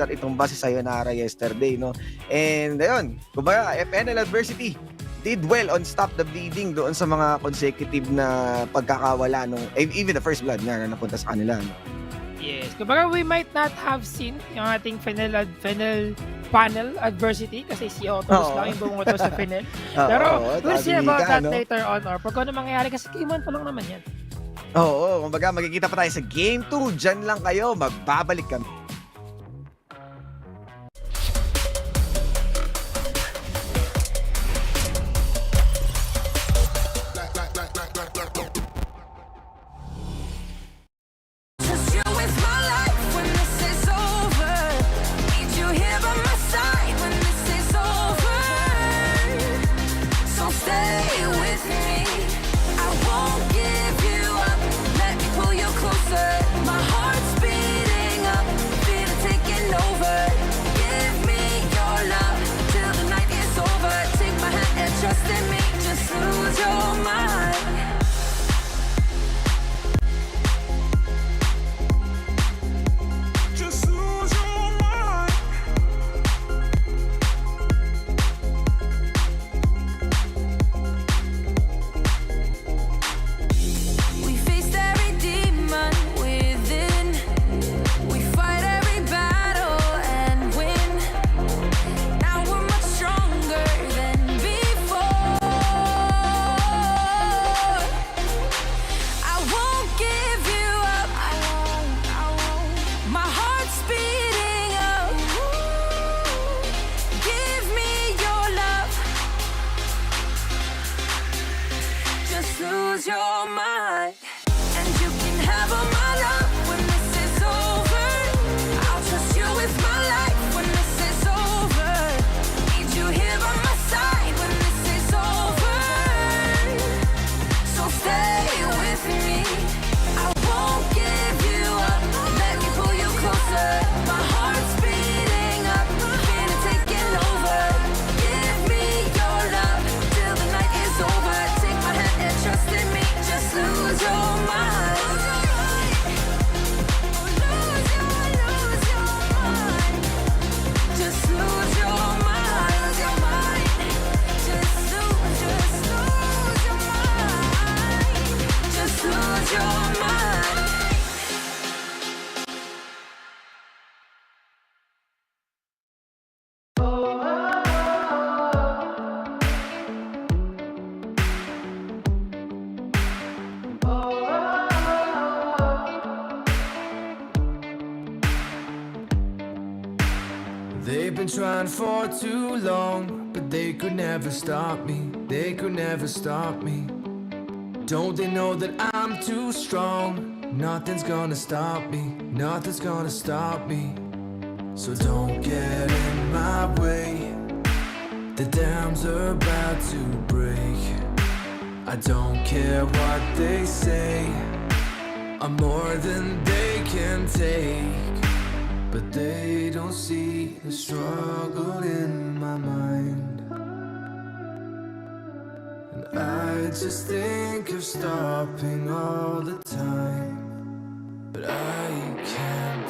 Speaker 6: itong base Sayonara yesterday, no? And ayun, kumbaga, FNL adversity did well on stop the bleeding doon sa mga consecutive na pagkakawala nung even the first blood nga na napunta sa kanila, no?
Speaker 10: Yes. Kumbaga, we might not have seen yung ating FENNEL panel adversity kasi si Otos lang yung bumoto sa FENNEL. Pero we'll see about that later on or pag ano mangyayari kasi game 1 pa lang naman yan.
Speaker 6: Oo, kumbaga magkikita pa tayo sa game 2. Diyan lang kayo, magbabalik kami.
Speaker 1: Just you with my life when this is over. Need you here by my side when this is over. So stay with me. I won't give you up. Let me pull you closer. My heart's beating up. Feel it taking over. Give me your love till the night is over. Take my hand and trust in me. Just lose your mind. Just lose your mind. We faced every demon within. We fight every battle and win. Now we're much stronger than before. I won't give you up. I won't. My heart's beating up. Give me your love. Just lose your mind. And you can have all my love when this is over. I'll trust you with my life when this is over. Need you here by my side when this is over. So stay with me. I won't give you up. Let me pull you closer. My heart's beating up. Feel it taking over. Give me your love till the night is over. Take my hand and trust in me. Just lose your mind. Lose your mind. Just lose your mind. Just lose your mind. Just lose your mind.
Speaker 2: They've been trying for too long, but they could never stop me. They could never stop me. Don't they know that I'm too strong? Nothing's gonna stop me. Nothing's gonna stop me. So don't get in my way. The dams are about to break. I don't care what they say. I'm more than they can take. But they don't see the struggle in my mind. And I just think of stopping all the time. But I can't.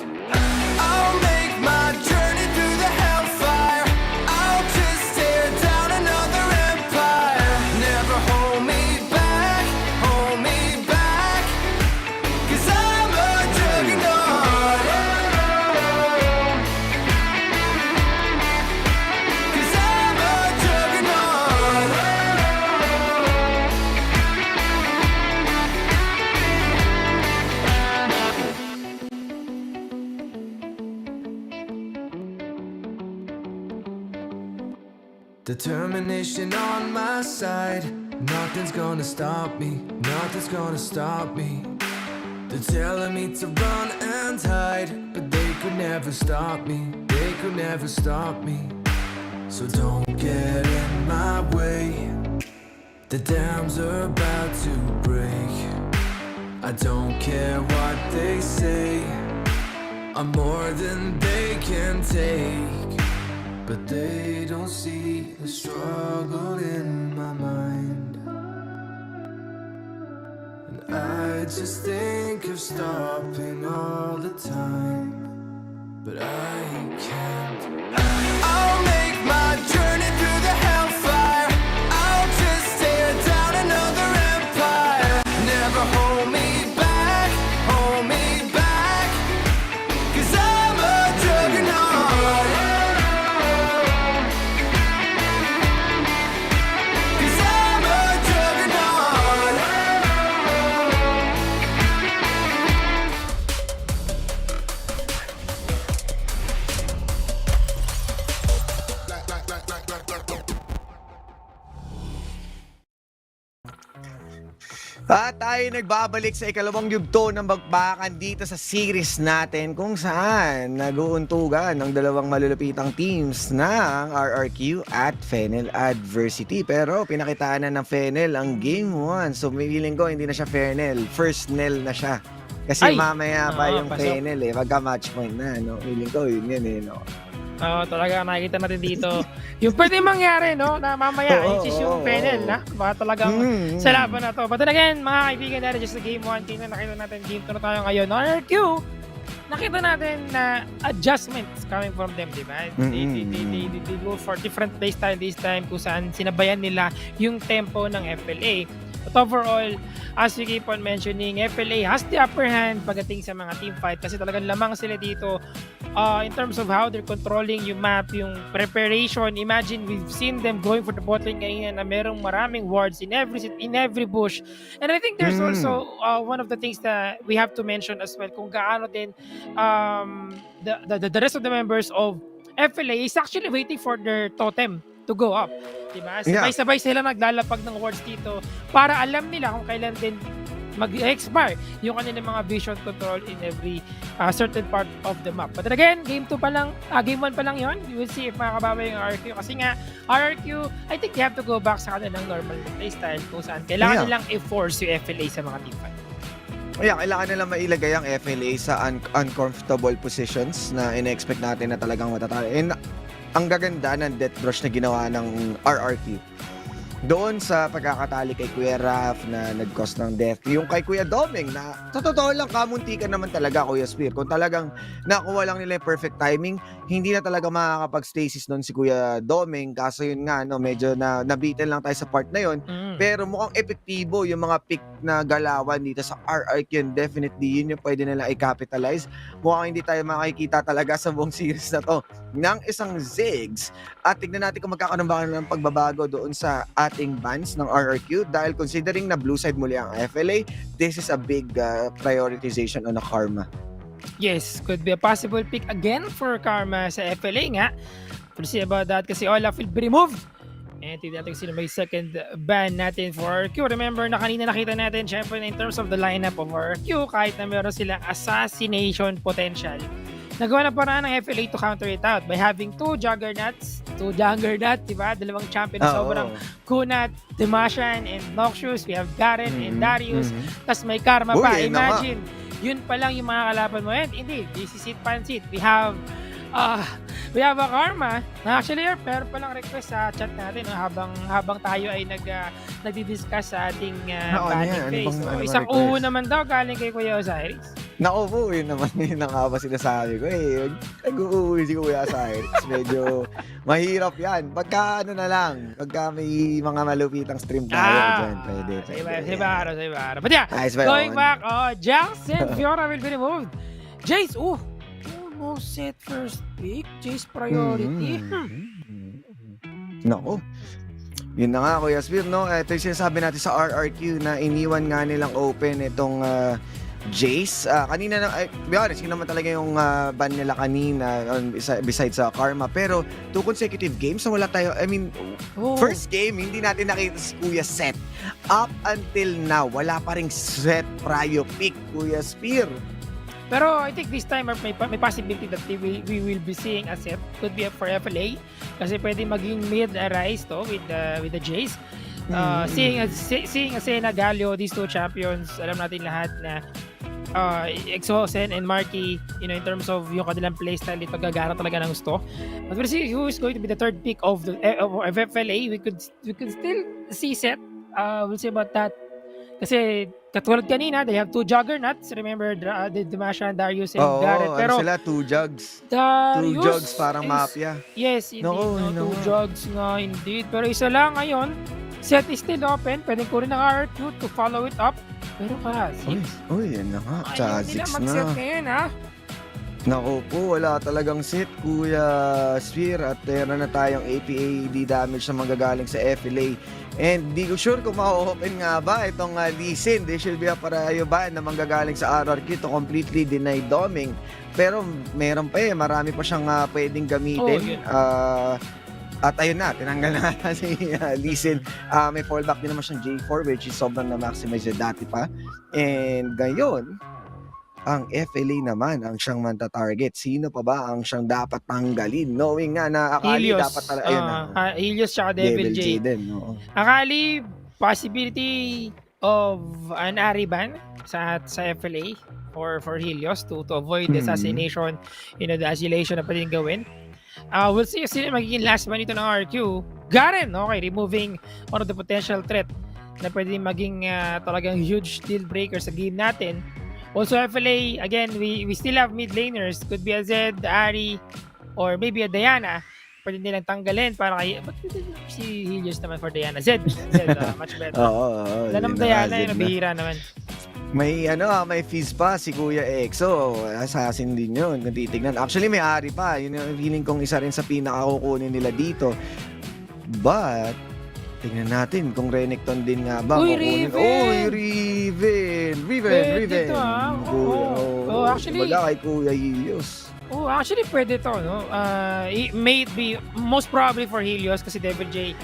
Speaker 2: I'll make my journey through the hellfire. I'll just tear down another empire. Never hold me back, hold me back. 'Cause I'm a juggernaut. 'Cause I'm a juggernaut. Determination on my side. Nothing's gonna stop me. Nothing's gonna stop me. They're telling me to run and hide, but they could never stop me. They could never stop me. So don't get in my way. The dams are about to break. I don't care what they say. I'm more than they can take. But they don't see the struggle in my mind. And I just think of stopping all the time, but I can't. I'll make my journey through the hellfire. I'll just tear down another empire. Never hold me back, hold me back. 'Cause I'm a juggernaut. 'Cause I'm a juggernaut.
Speaker 6: At tayo nagbabalik sa ikalawang yugto ng bakbakan dito sa series natin kung saan nag-uuntugan ng dalawang malulupitang teams ng RRQ at FENNEL Adversity. Pero pinakitaan na ng FENNEL ang Game 1. So feeling ko hindi na siya FENNEL, first NEL na siya. Kasi
Speaker 10: Ay!
Speaker 6: mamaya pa yung
Speaker 10: pasok.
Speaker 6: FENNEL magka match point na. No? Feeling ko yun no?
Speaker 10: Oo, talaga nakikita natin dito. Yung pwede mangyari, no? Na mamaya, inches yung FENNEL, na? Baka talagang sa laban na to. But then again, mga kaibigan natin, just the game 1, tingnan nakita natin, game 2 na tayo ngayon. RRQ, nakita natin na adjustments coming from them, di ba? They go for different playstyle this time kung saan sinabayan nila yung tempo ng FLA. But overall, as we keep on mentioning, FLA has the upper hand pagdating sa mga team fight kasi talagang lamang sila dito in terms of how they're controlling yung map, yung preparation. Imagine, we've seen them going for the bot lane kanina na merong maraming wards in every bush. And I think there's also one of the things that we have to mention as well kung gaano din the rest of the members of FLA is actually waiting for their totem to go up. Diba? Sabay-sabay sila naglalapag ng wards dito para alam nila kung kailan din mag-expire yung kanilang mga vision control in every certain part of the map. But then again, game 2 pa lang, game 1 pa lang yon. You will see if makakabawi yung RRQ. Kasi nga, RRQ, I think they have to go back sa kanilang normal playstyle kung saan kailangan nilang i-force yung FLA sa mga team fight.
Speaker 6: Kailangan nila mailagay ang FLA sa uncomfortable positions na in-expect natin na talagang matatalo. And ang gaganda ng death rush na ginawa ng RRQ doon sa pagkakatali kay Kuya Raf na nag-cause ng death. Yung kay Kuya Doming na sa totoo lang kamuntikan naman talaga Kuya Spear. Kung talagang nakuha lang nila yung perfect timing, hindi na talaga makakapag-stasis noon si Kuya Doming. Kaso yun nga, no, medyo nabitin lang tayo sa part na yun. Pero mukhang epektibo yung mga pick na galawan dito sa RRQ. And definitely, yun yung pwede nila i-capitalize. Mukhang hindi tayo makikita talaga sa buong series na to ng isang Ziggs. At tignan natin kung magkakaroon ba ng pagbabago doon sa ating bans ng RRQ dahil considering na blue side muli ang FLA, this is a big prioritization on a Karma.
Speaker 10: Yes, could be a possible pick again for Karma sa FLA nga. We'll see about that kasi Olaf will be removed. And tignan natin sino may second ban natin for RRQ. Remember na kanina nakita natin syempre in terms of the lineup of RRQ kahit na meron silang assassination potential. Nagawa na paraan ng FLA to counter it out by having two juggernauts, diba? Dalawang champion na sobrang kunat, Demashan and Noxious. We have Garen and Darius. Tas may Karma pa. Imagine, yun pa lang yung mga kalaban mo. And indeed, this is it pansit. We have a Karma na actually pero palang request sa chat natin habang tayo ay nagdi-discuss sa ating banning phase. Isang uho naman daw galing kay Kuya Osiris.
Speaker 6: Naku po, yun naman yun ang ba sinasabi ko nag-uuwi si Kuya Osiris. Medyo mahirap yan. Pagka pagka may mga malupitang stream tayo dyan, pwede.
Speaker 10: Sa iba. But yeah, going back, Jax and Fiora will be removed. Jace, almost set first pick. Jace priority.
Speaker 6: Naku. Yun na nga, Kuya Spear, no? Ito yung sinasabi natin sa RRQ na iniwan nga nilang open itong Jace. Kanina na, be honest, yun naman talaga yung ban nila kanina besides sa Karma. Pero 2 consecutive games na wala tayo. I mean, first game, hindi natin nakita si Kuya Seth. Up until now, wala pa ring Seth Prayo pick, Kuya Spear.
Speaker 10: Pero I think this time may possibility that we will be seeing a set. Could be for FLA. Kasi pwede maging mid-rise to with the Jace. Seeing Asena, Galio, these 2 champions, alam natin lahat na Exosen and Marky, in terms of yung kanilang playstyle, ito gagana talaga ng gusto. But we'll see who is going to be the third pick of FLA. We could still see Seth. We'll see about that. Kasi katulad kanina, they have 2 juggernauts. Remember, the Damasha, Darius, and Garrett. Pero
Speaker 6: sila 2 jugs.
Speaker 10: Darius
Speaker 6: 2 jugs parang mafia.
Speaker 10: Yes, indeed. 2 jugs nga, indeed. Pero isa lang ngayon, Seth is still open. Pwedeng kunin ng RQ to follow it up. Pero
Speaker 6: Uy, yan na nga.
Speaker 10: ayaw nila
Speaker 6: Chazix
Speaker 10: mag-set
Speaker 6: na.
Speaker 10: ngayon, ha?
Speaker 6: Naku po, wala talagang set, Kuya Spear. At meron na tayong APAD damage na manggagaling sa FLA. And di ko sure kung ma-open nga ba itong Lee Sin. They should be a parayo ba na manggagaling sa RRQ to completely deny doming. Pero meron pa marami pa siyang pwedeng gamitin. At ayun na, tinanggal na si Lee Sin. May fallback din naman siyang J4 which is sobrang na-maximize dati pa. And ngayon, ang FLA naman ang siyang manta-target. Sino pa ba ang siyang dapat tanggalin? Knowing nga na Akali
Speaker 10: Helios.
Speaker 6: dapat ayun na.
Speaker 10: Helios tsaka Devil J.
Speaker 6: din, oo.
Speaker 10: Akali, possibility of an Ariban sa FLA for Helios to avoid the assassination, the isolation na pwedeng gawin. We'll see if sino magiging last man ito ng RQ. Garen, okay, removing one of the potential threat na pwedeng maging talagang huge deal breaker sa game natin. Also FLA, again, we still have mid laners. Could be a Zed, Ari, or maybe a Diana. Pwede nilang tanggalin para kay... Ba't si Helios naman for Diana? Zed, much better.
Speaker 6: Oo.
Speaker 10: Wala naman Diana, yung nabihira naman.
Speaker 6: May may fizz pa si Kuya EXO. Assassin din yun. Natitignan. Actually, may Ari pa. Yun yung feeling kong isa rin sa pinakakukunin nila dito. But, tingnan natin kung Renekton din nga ba.
Speaker 10: Uy,
Speaker 6: kukunin.
Speaker 10: Riven!
Speaker 6: Uy, Riven!
Speaker 10: Pwede to, actually,
Speaker 6: Wala kay Kuya Helios.
Speaker 10: Actually, pwede to, no? It may be, most probably for Helios kasi Devil J,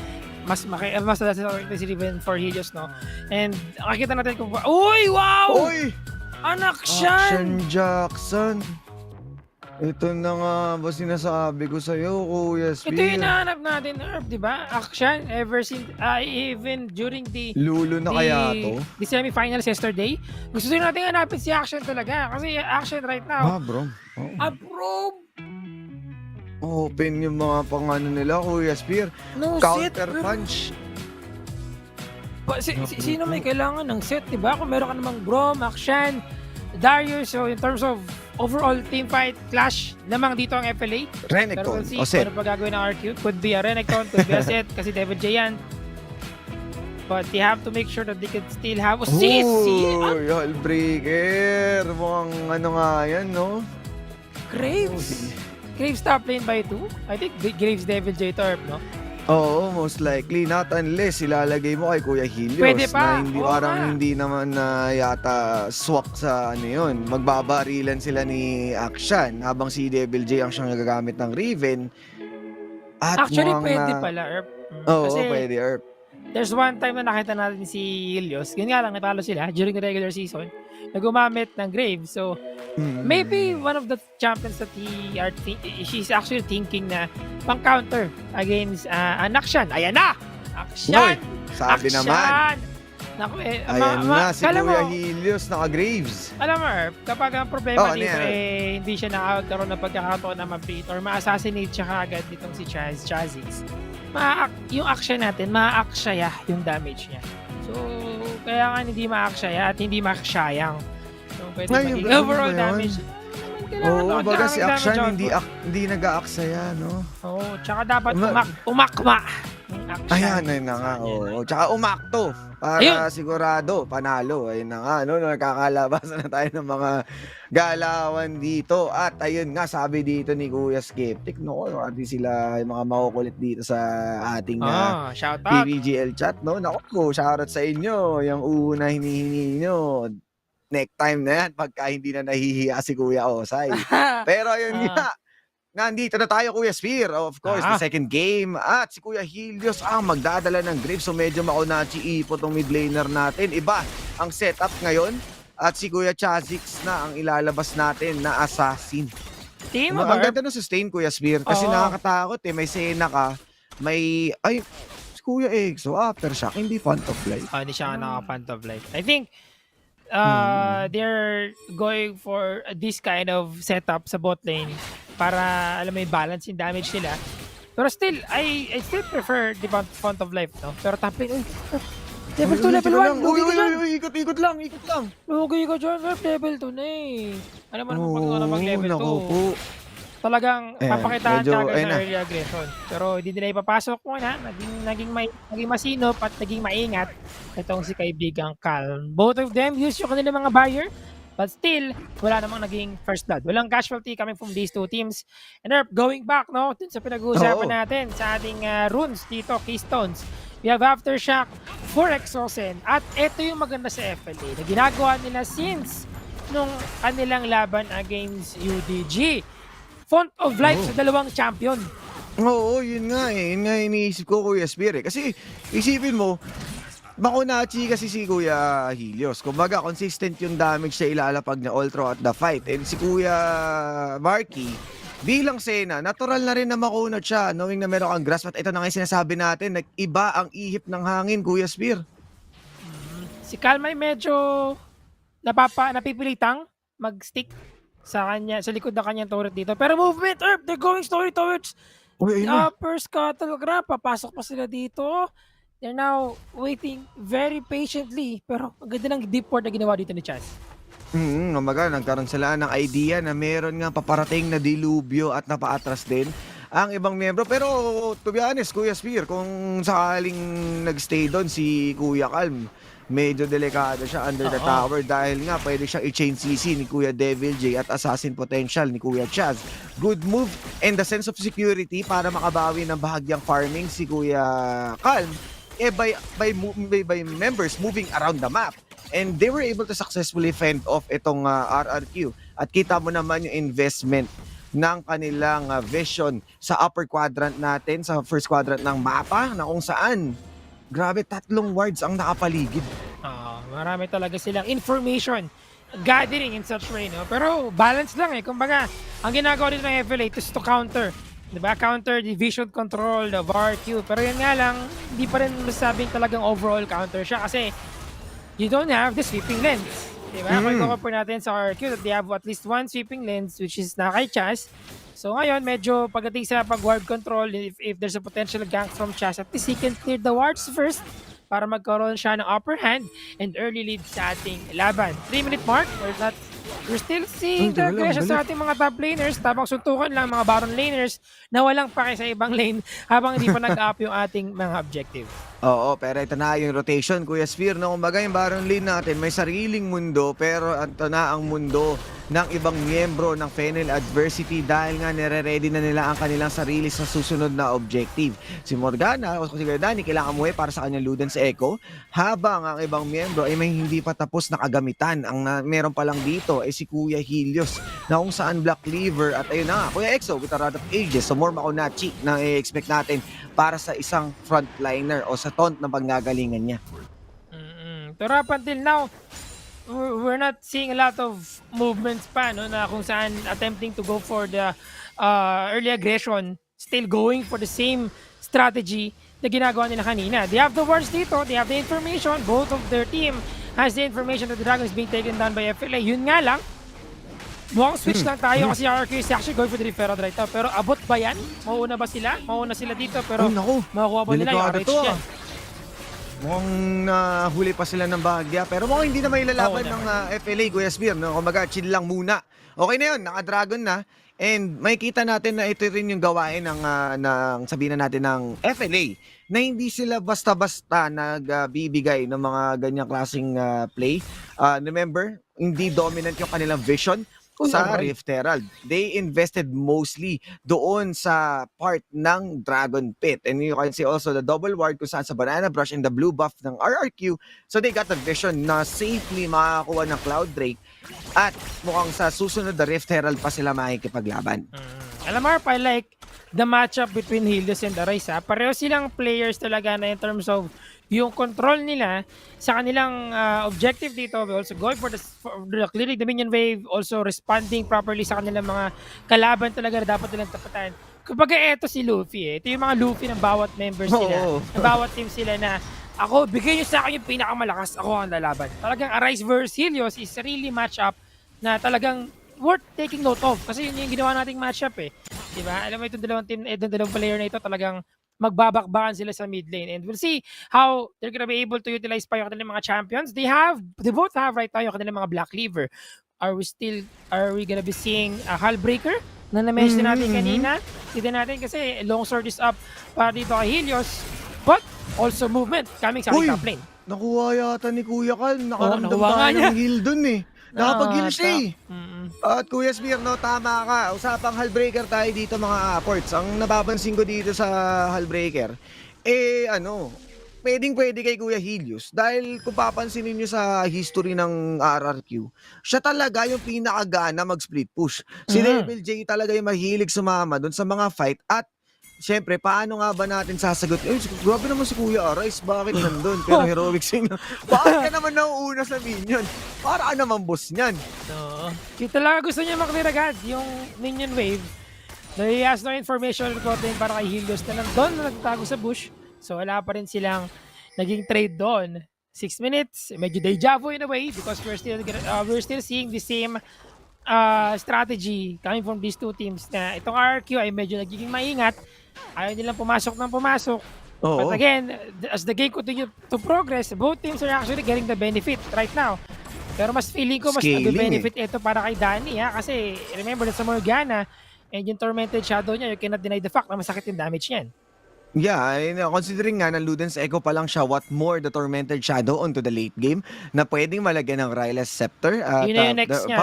Speaker 10: mas si Riven for Helios, no? And nakikita natin kung... Uy, wow!
Speaker 6: Uy!
Speaker 10: Anak
Speaker 6: Action Jackson! Ito na nga ba sinasabi ko sa'yo, Kuya Spear?
Speaker 10: Ito yung hinahanap natin, Herb, di ba? Action, ever since, even during the...
Speaker 6: Lulo na kaya to?
Speaker 10: The semifinals yesterday. Gusto din natin hanapin si Action talaga. Kasi Action right now,
Speaker 6: Bro.
Speaker 10: approve!
Speaker 6: Open yung mga pangano nila, Kuya Spear.
Speaker 10: No
Speaker 6: Counter
Speaker 10: set.
Speaker 6: punch.
Speaker 10: Sino may kailangan ng set, di ba? Kung meron ka namang Brom, Action, Darius, so in terms of overall team fight clash lamang dito ang FLA. Pero
Speaker 6: Renekton
Speaker 10: we'll see
Speaker 6: o set.
Speaker 10: ano pa gagawin ng RQ. Could be a Renekton, could be a set kasi Devil J yan. But you have to make sure that they can still have... See!
Speaker 6: Uy, Hallbreaker. Mukhang ano nga yan, no?
Speaker 10: Graves! Graves top lane by 2? I think Graves Devil J to Herb, no?
Speaker 6: Oo, most likely. Not unless ilalagay mo kay Kuya Helios.
Speaker 10: Pwede pa.
Speaker 6: Na hindi,
Speaker 10: Oo
Speaker 6: parang
Speaker 10: nga.
Speaker 6: hindi naman na yata swak sa ano yun. Magbabarilan sila ni Akshan habang si Devil J ang siyang nagagamit ng Riven. At
Speaker 10: Actually,
Speaker 6: mukhang
Speaker 10: pwede
Speaker 6: na-
Speaker 10: pala, Herb.
Speaker 6: Oo,
Speaker 10: Kasi
Speaker 6: pwede, Erp.
Speaker 10: there's one time na nakita natin si Helios. Ganyan nga lang, natalo sila during the regular season. Nagumamit ng Graves. So, maybe one of the champions that she's actually thinking na pang-counter against an Akshan. Ayan na! Akshan!
Speaker 6: Sabi naman.
Speaker 10: Naku,
Speaker 6: Ayan na, si
Speaker 10: alam
Speaker 6: Kuya
Speaker 10: mo,
Speaker 6: Helios naka-Graves.
Speaker 10: alam mo, Herb, kapag ang problema
Speaker 6: Oh, ano
Speaker 10: dito
Speaker 6: yan?
Speaker 10: hindi siya nakakaroon ng pagkakataon na ma-beat or ma-assassinate siya kaagad ditong si Chazix, yung action natin, ma-akshaya yung damage niya. So, kaya nga hindi ma-akshaya at hindi makshayang. So, pwede
Speaker 6: Ngayon,
Speaker 10: maging
Speaker 6: ganun
Speaker 10: overall
Speaker 6: ba yun?
Speaker 10: damage.
Speaker 6: Oo, baga si
Speaker 10: damage
Speaker 6: Akshan
Speaker 10: output.
Speaker 6: hindi nag-aaksaya, no?
Speaker 10: Oo, tsaka dapat
Speaker 6: Ma-
Speaker 10: umakma yung action.
Speaker 6: Ayan, ayun na nga. Oo. Tsaka umakto para
Speaker 10: Ayun.
Speaker 6: sigurado panalo. Ayun na nga, no? Nakakalabasan na tayo ng mga galawan dito. At ayun nga, sabi dito ni Kuya Skeptic, no? Ati sila yung mga makukulit dito sa ating
Speaker 10: Shout out.
Speaker 6: PBGL chat, no? Naku, shoutout sa inyo. Yung una hinihingi nyo. next time na yan pagka hindi na nahihiya si Kuya Osay. Pero yun nga, nandito na tayo, Kuya Spear. Of course, the second game. At si Kuya Helios ang magdadala ng grip. So medyo makunachi ipo tong mid laner natin. Iba ang setup ngayon. At si Kuya Chazix na ang ilalabas natin na assassin.
Speaker 10: Team
Speaker 6: Ang ganda ng sustain, Kuya Spear. Kasi nakakatakot eh. May Sena ka. May... Ay, si Kuya Exo. Aftershock. Hindi Font of Life.
Speaker 10: Hindi siya naka-Font of Life. I think they're going for this kind of setup sa bot lane para alam mo yung balance yung damage nila. Pero still, I still prefer the Font of Life, no? Pero top lane, level 2, level 1, lugi ka dyan.
Speaker 6: Ikot lang.
Speaker 10: Lugi ka dyan, level 2 na eh. Ano man pag mag-level 2?
Speaker 6: Naku po.
Speaker 10: Talagang papakitaan
Speaker 6: medyo,
Speaker 10: ka ng early aggression. Pero hindi nila ipapasok muna. Naging masinop at naging maingat itong si kaibigang Calm. Both of them use yung kanilang mga barrier. But still, wala namang naging first blood. Walang casualty coming from these two teams. And going back, no, dun sa pinag-uusapan natin sa ating runes dito, Keystones. We have Aftershock for Exosen. At ito yung maganda sa FLA na ginagawa nila since nung kanilang laban against UDG. Font of Life sa dalawang champion.
Speaker 6: Oo, yun nga eh. Yun nga iniisip ko, Kuya Spear eh. Kasi isipin mo, makunachi kasi si Kuya Helios. Kumbaga, consistent yung damage siya ilalapag niya all throughout the fight. And si Kuya Marky, bilang Sena, natural na rin na makunat siya knowing na meron kang grasp. At ito na nga yung sinasabi natin, nag-iba ang ihip ng hangin, Kuya Spear.
Speaker 10: Si Kalmay medyo napipilitang mag-stick sa kanya, sa likod ng kanyang turret dito. Pero movement, they're going story towards upper scuttle grab. Papasok pa sila dito. They're now waiting very patiently. Pero ang ganda ng deep port na ginawa dito ni Chaz.
Speaker 6: Nagkaroon sila ng idea na meron nga paparating na dilubyo at napaatras din ang ibang miyembro. Pero to be honest, Kuya Spear, kung sakaling nagstay doon si Kuya Calm, medyo delikado siya under the tower dahil nga pwede siyang i-chain CC ni Kuya Devil J at assassin potential ni Kuya Chaz. Good move and the sense of security para makabawi ng bahagyang farming si Kuya Calm by members moving around the map. And they were able to successfully fend off itong RRQ. At kita mo naman yung investment ng kanilang vision sa upper quadrant natin, sa first quadrant ng mapa, na kung saan grabe, 3 wards ang nakapaligid.
Speaker 10: Marami talaga silang information gathering in such way, no? Pero balance lang eh. Kumbaga, ang ginagawa dito ng FLA is to counter. Diba? Counter the vision control of RQ. Pero yun nga lang, hindi pa rin masabing talagang overall counter siya kasi you don't have the sweeping lens. Diba? Kung i-compare natin sa RQ, that they have at least one sweeping lens which is na kay Chaz. So ngayon, medyo pagdating sa pag-ward control, if there's a potential gank from Chaz, at least he can clear the wards first para magkaroon siya ng upper hand and early lead sa ating laban. 3-minute mark, we're still seeing the aggression sa ating mga top laners, tapos suntukan lang mga baron laners na walang pake sa ibang lane habang hindi pa nag-up yung ating mga objective.
Speaker 6: Oo, pero ito na yung rotation, Kuya Spear. No? Kumbaga yung Baron Lane natin, may sariling mundo, pero ito na ang mundo ng ibang miyembro ng FENNEL Adversity dahil nga nire-ready na nila ang kanilang sarili sa susunod na objective. Si Morgana o si Dani kailangan muwi para sa kanyang Ludens Echo, habang ang ibang miyembro ay may hindi pa tapos na kagamitan. Ang meron pa lang dito ay si Kuya Helios na kung saan Black Cleaver at ayun na nga, Kuya Exo with a rod of ages. So more makunachi na i-expect natin para sa isang frontliner o sa taunt na panggagalingan niya.
Speaker 10: Pero up until now, we're not seeing a lot of movements pa, no, na kung saan attempting to go for the early aggression, still going for the same strategy na ginagawa nila kanina. They have the wards dito, they have the information, both of their team has the information that the dragon is being taken down by FLA. Yun nga lang, mukhang switch lang tayo kasi RRQ is actually going for the referral right now. Pero abot ba yan? Mauuna ba sila? Mauuna sila dito pero makukuha ba nila yung RH yan?
Speaker 6: Mukhang huli pa sila ng bahagya pero mukhang hindi na may lalaban ng FLA, Kuya Spear. No? Kumbaga, chill lang muna. Okay na yun, naka-dragon na. And makikita natin na ito rin yung gawain ng sabihin na natin ng FLA na hindi sila basta-basta nagbibigay ng mga ganyang klaseng play. Remember, hindi dominant yung kanilang vision. sa Rift Herald. They invested mostly doon sa part ng Dragon Pit. And you can see also the double ward kung saan sa Banana Brush and the blue buff ng RRQ. So they got the vision na safely makakuha ng Cloud Drake at mukhang sa susunod na Rift Herald pa sila makikipaglaban.
Speaker 10: Alam mo, I like the matchup between Helios and Arise. Pareho silang players talaga na in terms of yung control nila sa kanilang objective dito. We also going for the clearing the minion wave, also responding properly sa kanilang mga kalaban talaga na dapat nilang tapatan. Kumbaga eto si Luffy Ito yung mga Luffy ng bawat members nila, ng bawat team sila na ako, bigay nyo sa akin yung pinakamalakas, ako ang lalaban. Talagang Arise versus Helios is really matchup na talagang worth taking note of kasi yun yung ginawa nating matchup Diba? Alam mo itong dalawang player na ito talagang magbabakbakan sila sa mid lane and we'll see how they're gonna be able to utilize pa yung kanilang mga champions. They both have right now yung kanilang mga Black Cleaver. Are we gonna be seeing a Hullbreaker na na-mention natin kanina? Tignan natin kasi long sword is up para dito kay Helios but also movement coming sa top lane.
Speaker 6: Nakuha yata ni Kuya Kal. Nakaramdam
Speaker 10: nakuha nga
Speaker 6: tayo
Speaker 10: niya.
Speaker 6: ng heal dun Nakapag-heal siya
Speaker 10: Mm-mm.
Speaker 6: At Kuya Spear, tama ka. Usapang Hullbreaker tayo dito mga ports. Ang napapansin ko dito sa Hullbreaker, pwedeng-pwede kay Kuya Helios. Dahil kung papansinin nyo sa history ng RRQ, siya talaga yung pinakagana mag-split push. Si Devil J talaga yung mahilig sumama dun sa mga fight at siyempre, paano nga ba natin sasagot? Grabe naman si Kuya Arise, bakit nandun? Pero heroic sing, bakit ka naman nauuna sa minion? Para ka naman boss niyan.
Speaker 10: Kita talaga gusto niya maklear agad yung minion wave. He has no information regarding para kay Helios na nandun na nagtago sa bush. So wala pa rin silang naging trade doon. 6 minutes, medyo deja vu in a way because we're still seeing the same strategy coming from these two teams na itong RRQ ay medyo nagiging maingat. Ayaw nilang pumasok ng pumasok. But again, as the game continue to progress, both teams are actually getting the benefit right now. Pero mas feeling ko mas benefit ito para kay Danny kasi remember that's sa Morgana and yung Tormented Shadow niya, you cannot deny the fact na masakit yung damage niyan.
Speaker 6: Yeah, considering nga na Luden's Echo pa lang siya, what more the Tormented Shadow onto the late game na pwedeng malagyan ng Ryla's Scepter.
Speaker 10: Yun na yung next niya,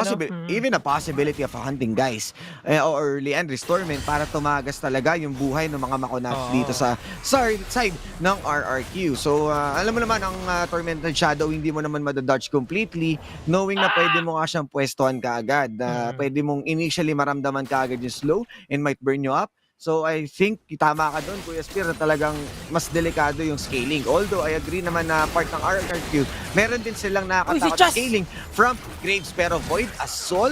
Speaker 6: even a possibility of a hunting guys or Leandry's Torment para tumagas talaga yung buhay ng mga makunat dito sa side ng RRQ. So, alam mo naman, ang Tormented Shadow, hindi mo naman madadodge completely knowing na pwede mo nga siyang pwestuhan kaagad. Pwede mong initially maramdaman kaagad yung slow and might burn you up. So I think tama ka doon, Kuya Spear, na talagang mas delikado yung scaling. Although I agree naman na part ng RRQ, meron din silang nakakatakot scaling from Graves pero Void, Assault,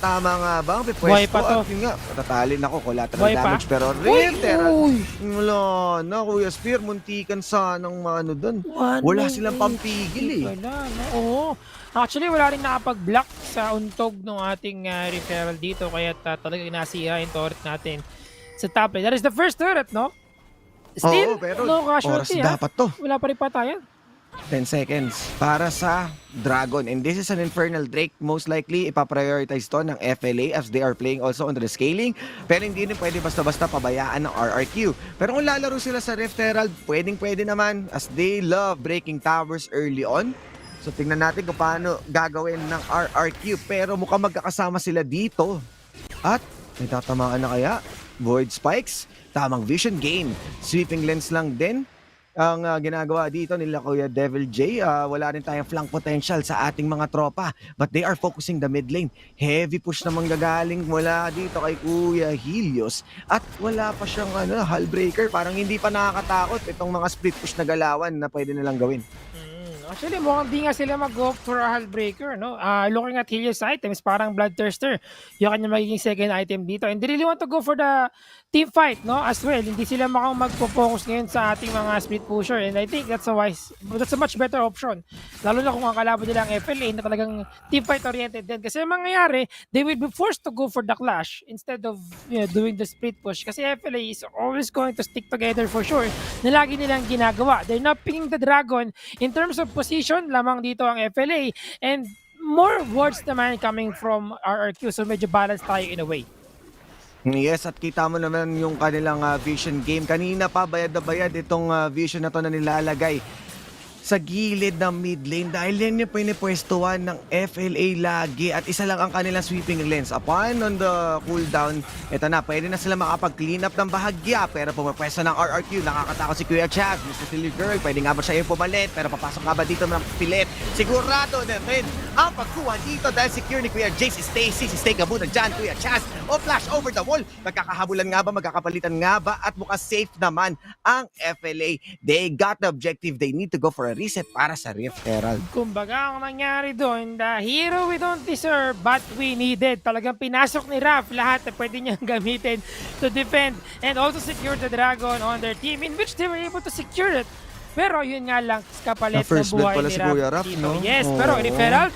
Speaker 6: tama nga ba?
Speaker 10: Buhay pa to.
Speaker 6: Yun nga, patatalin ako, collateral damage pero literal. Wala na, Kuya Spear, muntikan sanang doon. Wala silang pampigil
Speaker 10: Oo. Actually, wala rin nakapag-block sa untog ng ating referral dito kaya talagang nasira yung turret natin sa top lane. That is the first turret, no? Still,
Speaker 6: pero
Speaker 10: no casualty,
Speaker 6: dapat to.
Speaker 10: Wala pa rin patayan.
Speaker 6: 10 seconds para sa Dragon. And this is an Infernal Drake. Most likely, ipaprioritize to ng FLA as they are playing also on the scaling. Pero hindi rin pwede basta-basta pabayaan ng RRQ. Pero kung lalaro sila sa Rift Herald, pwedeng-pwede naman as they love breaking towers early on. So tingnan natin kung paano gagawin ng RRQ. Pero mukhang magkakasama sila dito. At may tatamaan na kaya? Void Spikes, tamang vision gain. Sweeping lens lang din ang ginagawa dito nila Kuya Devil J. Wala rin tayong flank potential sa ating mga tropa. But they are focusing the mid lane. Heavy push naman gagaling mula dito kay Kuya Helios. At wala pa siyang Hullbreaker. Parang hindi pa nakakatakot itong mga split push na galawan na pwede nilang gawin.
Speaker 10: Actually, mukhang di nga sila mag-go for a Hullbreaker, no? Looking at Helios items, parang Bloodthirster. Yung kanyang magiging second item dito. And they really want to go for the team fight, no? As well, hindi sila magpo-focus ngayon sa ating mga split pusher. And I think that's a much better option. Lalo na kung ang kalaban nila ang FLA na talagang team fight oriented din. Kasi ang mangyayari, they will be forced to go for the clash instead of doing the split push. Kasi FLA is always going to stick together for sure na lagi nilang ginagawa. They're not picking the Dragon in terms of position, lamang dito ang FLA and more wards naman coming from RRQ. So medyo balance tayo in a way.
Speaker 6: Yes, at kita mo naman yung kanilang vision game. Kanina pa bayad na bayad itong vision na to na nilalagay sa gilid ng mid lane dahil yan yung pinipwestuhan ng FLA lagi at isa lang ang kanilang sweeping lens. Upon on the cooldown, ito na, pwede na sila makapag-clean up ng bahagya pero pumapwesto ng RRQ, nakakatakot si Kuya Chaz, Mr. Silly Girl, pwede nga ba siya yung pumalit pero papasok nga ba dito ng pilit? Sigurado na rin ang pagkuha dito dahil secure ni Kuya Jace, si Stay ka muna dyan, Kuya Chaz, o flash over the wall, magkakahabulan nga ba, magkakapalitan nga ba at mukhang safe naman ang FLA. They got the objective, they need to go for a reset para sa Rift Herald.
Speaker 10: Kumbaga, ang nangyari doon, the hero we don't deserve but we needed. Talagang pinasok ni Raph lahat na pwede niyang gamitin to defend and also secure the Dragon on their team in which they were able to secure it. Pero yun nga lang, kapalit na
Speaker 6: first blood
Speaker 10: buhay
Speaker 6: pala
Speaker 10: ni
Speaker 6: si
Speaker 10: Raph
Speaker 6: Kuya Raph,
Speaker 10: dito.
Speaker 6: no?
Speaker 10: Yes,
Speaker 6: Oo.
Speaker 10: pero Rift Herald,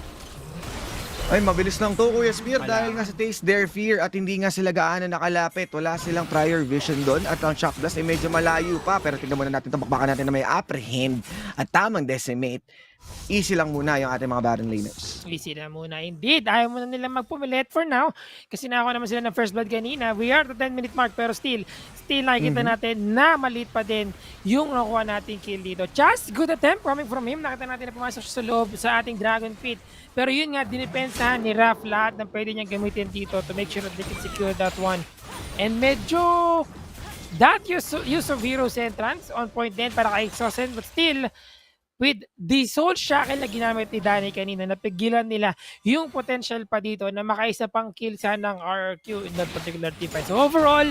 Speaker 6: Ay, mabilis lang to, Kuya Spear, dahil nga sa Taste Their Fear at hindi nga sila gaano nakalapit. Wala silang prior vision doon at ang Shock Blast ay medyo malayo pa. Pero tingnan muna natin, tabakbakan natin na may apprehend at tamang decimate. Easy lang muna yung ating mga Baron laners.
Speaker 10: easy na muna. Indeed, ayaw muna nilang magpumilit for now. Kasi nakakuha naman sila ng first blood kanina. We are at the 10-minute mark pero still nakikita natin na maliit pa din yung nakuha nating kill dito. Just good attempt coming from him. Nakita natin na pumasok siya sa loob sa ating Dragon Pit. Pero yun nga, dinipensahan ni Raph lahat ng pwede niyang gamitin dito to make sure that they can secure that one. And medyo that use of Heroes entrance on point din para kay Exosen, but still with the Soul Shackle na ginamit ni Danny kanina, napigilan nila yung potential pa dito na makaisa pang kill sana ng RRQ in that particular team fight. So overall,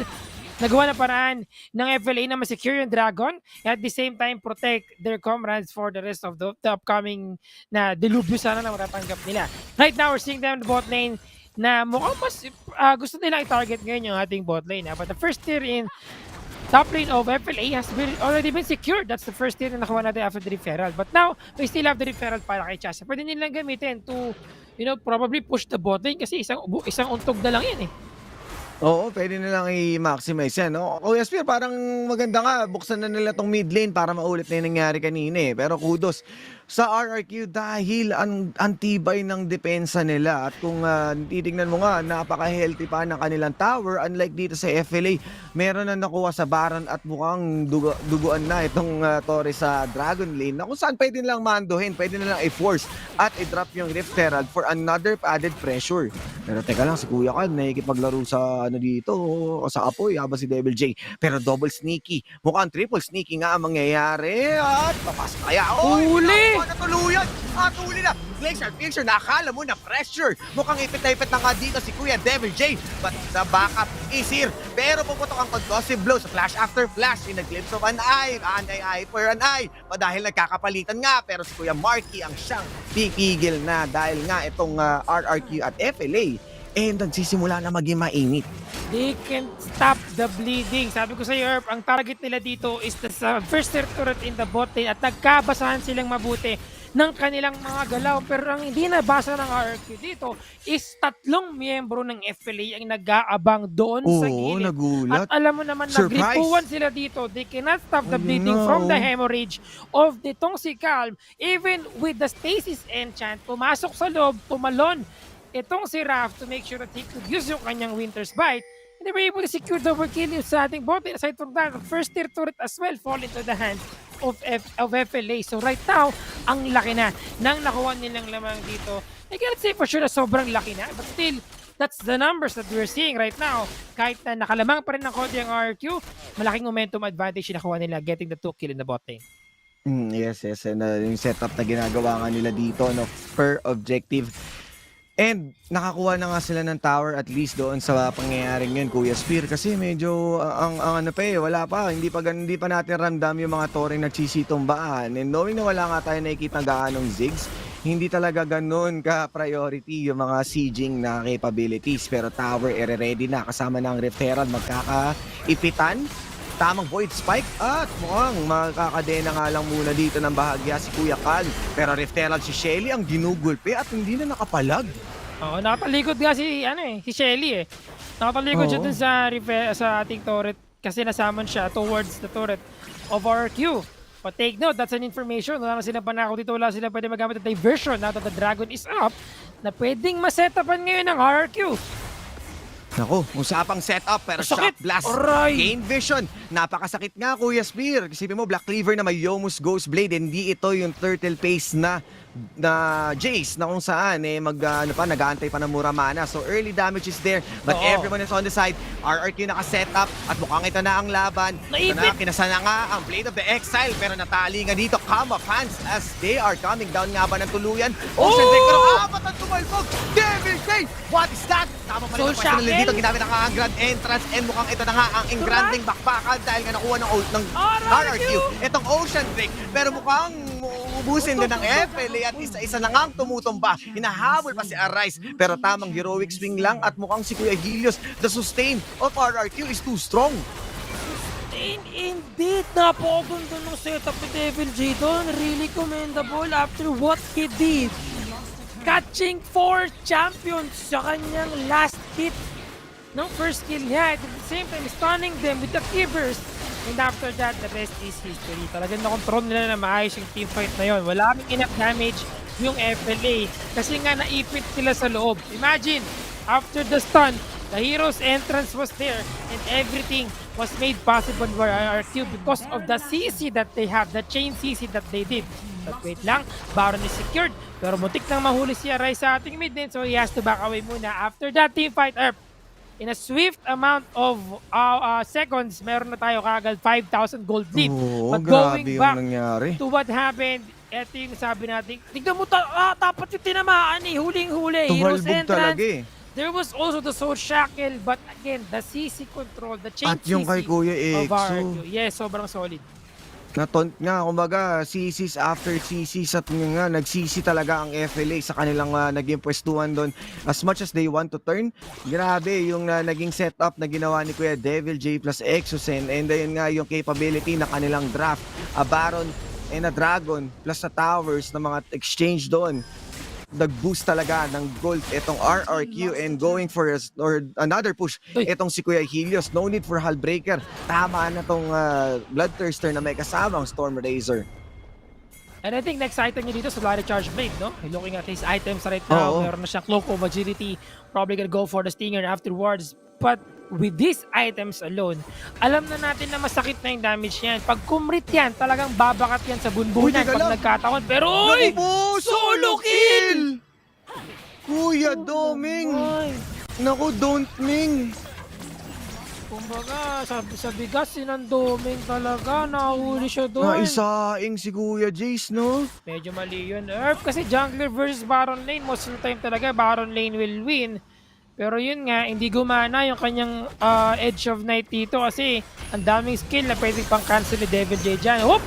Speaker 10: nagawa na paraan ng FLA na ma-secure yung Dragon at the same time protect their comrades for the rest of the upcoming na dilubyo sana na matatanggap nila. Right now, we're seeing them in the bot lane na mukhang mas gusto nilang i-target ngayon yung ating bot lane. But the first tier in top lane of FLA has already been secured. That's the first tier na nakuha natin after the referral. But now, we still have the referral para kay Chasa. Pwede nilang gamitin to, probably push the bot lane kasi isang untog na lang yan eh.
Speaker 6: Oo, pwede nilang i-maximize yan. No? Kuya Spear, parang maganda nga. Buksan na nila tong mid lane para maulit na yung nangyari kanina eh. Pero kudos sa RRQ dahil ang tibay ng depensa nila. At kung titignan mo nga, napaka-healthy pa ng kanilang tower. Unlike dito sa FLA, meron na nakuha sa Baron at mukhang duguan na itong Torre sa Dragon Lane. Na kung saan pwede nilang manduhin, pwede nilang i-force at i-drop yung Rift Herald for another added pressure. Pero teka lang, si Kuya Kal, nakikipaglaro sa dito, o sa apoy, habang si Devil J. Pero double sneaky. Mukhang triple sneaky nga ang mangyayari. At papasok kaya.
Speaker 10: Huli!
Speaker 6: Natuluyan! At huli na! Glacier, nakakala mo na pressure. Mukhang ipit na nga dito si Kuya Devil J. But the backup is here. Pero puputok ang concussive blow sa flash after flash in a glimpse of an eye. An eye for an eye. Dahil nagkakapalitan nga. Pero si Kuya Marky ang siyang pipigil na dahil nga itong RRQ at FLA nagsisimula na maging mainit.
Speaker 10: They can stop the bleeding. Sabi ko sa iyo, ang target nila dito is the first turret in the bot lane at nagkabasahan silang mabuti ng kanilang mga galaw. Pero ang hindi nabasa ng RRQ dito is 3 miyembro ng FLA ang nag-aabang doon sa gilid.
Speaker 6: Nagulat.
Speaker 10: At alam mo naman, nagripuan sila dito. They cannot stop the bleeding from the hemorrhage of nitong si Calm. Even with the stasis enchant, pumasok sa loob, tumalon itong si Raph to make sure that he could use yung kanyang Winter's Bite. And they were able to secure double kill sa ating bot. Aside from that, the first tier turret as well fall into the hands of FLA. So right now, ang laki na nang nakuha nilang lamang dito. I cannot say for sure na sobrang laki na, but still, that's the numbers that we're seeing right now. Kahit na nakalamang pa rin ng konti ang RRQ, malaking momentum advantage yung nakuha nila getting the 2 kill in the bot lane.
Speaker 6: Yes. And yung setup na ginagawa nga nila dito, per objective. And nakakuha na nga sila ng tower at least doon sa pangyayaring yun, Kuya Spear. Kasi medyo wala pa. Hindi pa natin ramdam yung mga toreng nagsisitumbaan. And knowing na wala nga tayo nakikita gaanong zigs, hindi talaga ganun ka-priority yung mga sieging na capabilities. Pero tower ready na. Kasama ng Rift Herald magkakaipitan. Tamang Void Spike at mukhang makakadena nga lang muna dito ng bahagya si Kuya Kal. Pero Rift Herald si Shelly ang ginugulpe at hindi na nakapalag.
Speaker 10: Oo, nakatalikod nga si Shelly eh. Nakatalikod siya dun sa ating turret kasi nasamon siya towards the turret of RRQ. But take note, that's an information. Wala na silang panako dito, wala silang pwede magamit ng diversion now that the Dragon is up na pwedeng masetapan ngayon ng RRQ.
Speaker 6: Naku, usapang setup pero
Speaker 10: Sakit!
Speaker 6: Shock Blast,
Speaker 10: Aray!
Speaker 6: Gain Vision, Napakasakit nga, Kuya Spear. Isipin mo, Black Cleaver na may Yomus Ghost Blade, hindi ito yung Turtle Pace na Jace na kung saan nag-aantay pa ng mura mana. So early damage is there, but everyone is on the side. RRQ naka-set up at mukhang ito na ang laban. Ito na, kinasa na nga ang Blade of the Exile, pero natali nga dito Kama fans as they are coming down nga ba ng tuluyan. Ocean Drake, pero apat ang tumalbog. Devil Day! What is that? Tama pa rin ang personal dito, ginamit ang Grand Entrance, and mukhang ito na nga ang engranding bakbakan dahil nga nakuha ng RRQ. Itong Ocean Drake, pero mukhang ubusin din ng FLA at isa-isa na nga ang tumutumba. Hinahabol pa si Arise, pero tamang heroic swing lang at mukhang si Kuya Helios, the sustain of RRQ is too strong.
Speaker 10: Indeed, napakaganda ng setup ni Devil J doon. Really commendable after what he did. Catching 4 champions sa kanyang last hit ng first kill niya. At the same time, stunning them with the Kivers. And after that, the rest is history. Talagang na-control nila na maayos yung teamfight na yun. Wala kaming enough damage yung FLA. Kasi nga naipit sila sa loob. Imagine, after the stun, the hero's entrance was there and everything was made possible by RRQ because of the CC that they have, the chain CC that they did. But wait lang, Baron is secured. Pero mutik nang mahuli si Arise sa ating mid lane, so he has to back away muna. After that teamfight, in a swift amount of seconds, meron na tayo kagad 5,000 gold lead. But going back to what happened, eto yung sabi natin, tignan mo, tapat yung tinamaan eh, huling-huli, hero's entrance. There was also the soul shackle, but again, the CC control, the chain
Speaker 6: at yung kay Kuya
Speaker 10: of
Speaker 6: Exo.
Speaker 10: Yes, sobrang solid.
Speaker 6: Natont nga, kumbaga, CCs after CCs at nga, nag-CC talaga ang FLA sa kanilang naging pwestuhan doon. As much as they want to turn, grabe yung naging setup na ginawa ni Kuya Devil J plus Exosen, and ayun nga yung capability na kanilang draft, a Baron and a Dragon plus sa towers na mga exchange doon. Nag-boost talaga ng gold itong RRQ and going for another push itong si Kuya Helios. No need for Hullbreaker. Tama na tong Bloodthirster na may kasamang Storm Razor.
Speaker 10: And I think next item niya dito, Solari Charge Blade, no? Looking at his items right now, meron na siyang Cloak of Agility. Probably gonna go for the Stinger afterwards. But with these items alone, alam na natin na masakit na yung damage niyan. Pag kumrit yan, talagang babakat yan sa bunbunan pag nagkataon. Pero oy! Solo kill!
Speaker 6: Kuya Doming! Naku, don't ming!
Speaker 10: Kumbaga, sa bigas, sinandoming talaga. Nahuli siya doon.
Speaker 6: Naisaing si Kuya Jace, no?
Speaker 10: Medyo mali yun. Kasi jungler versus Baron lane, most of the time talaga, Baron lane will win. Pero yun nga, hindi gumana yung kanyang Edge of Night dito kasi ang daming skill na pwedeng pang-cancel ni Devil J dyan. Whoop!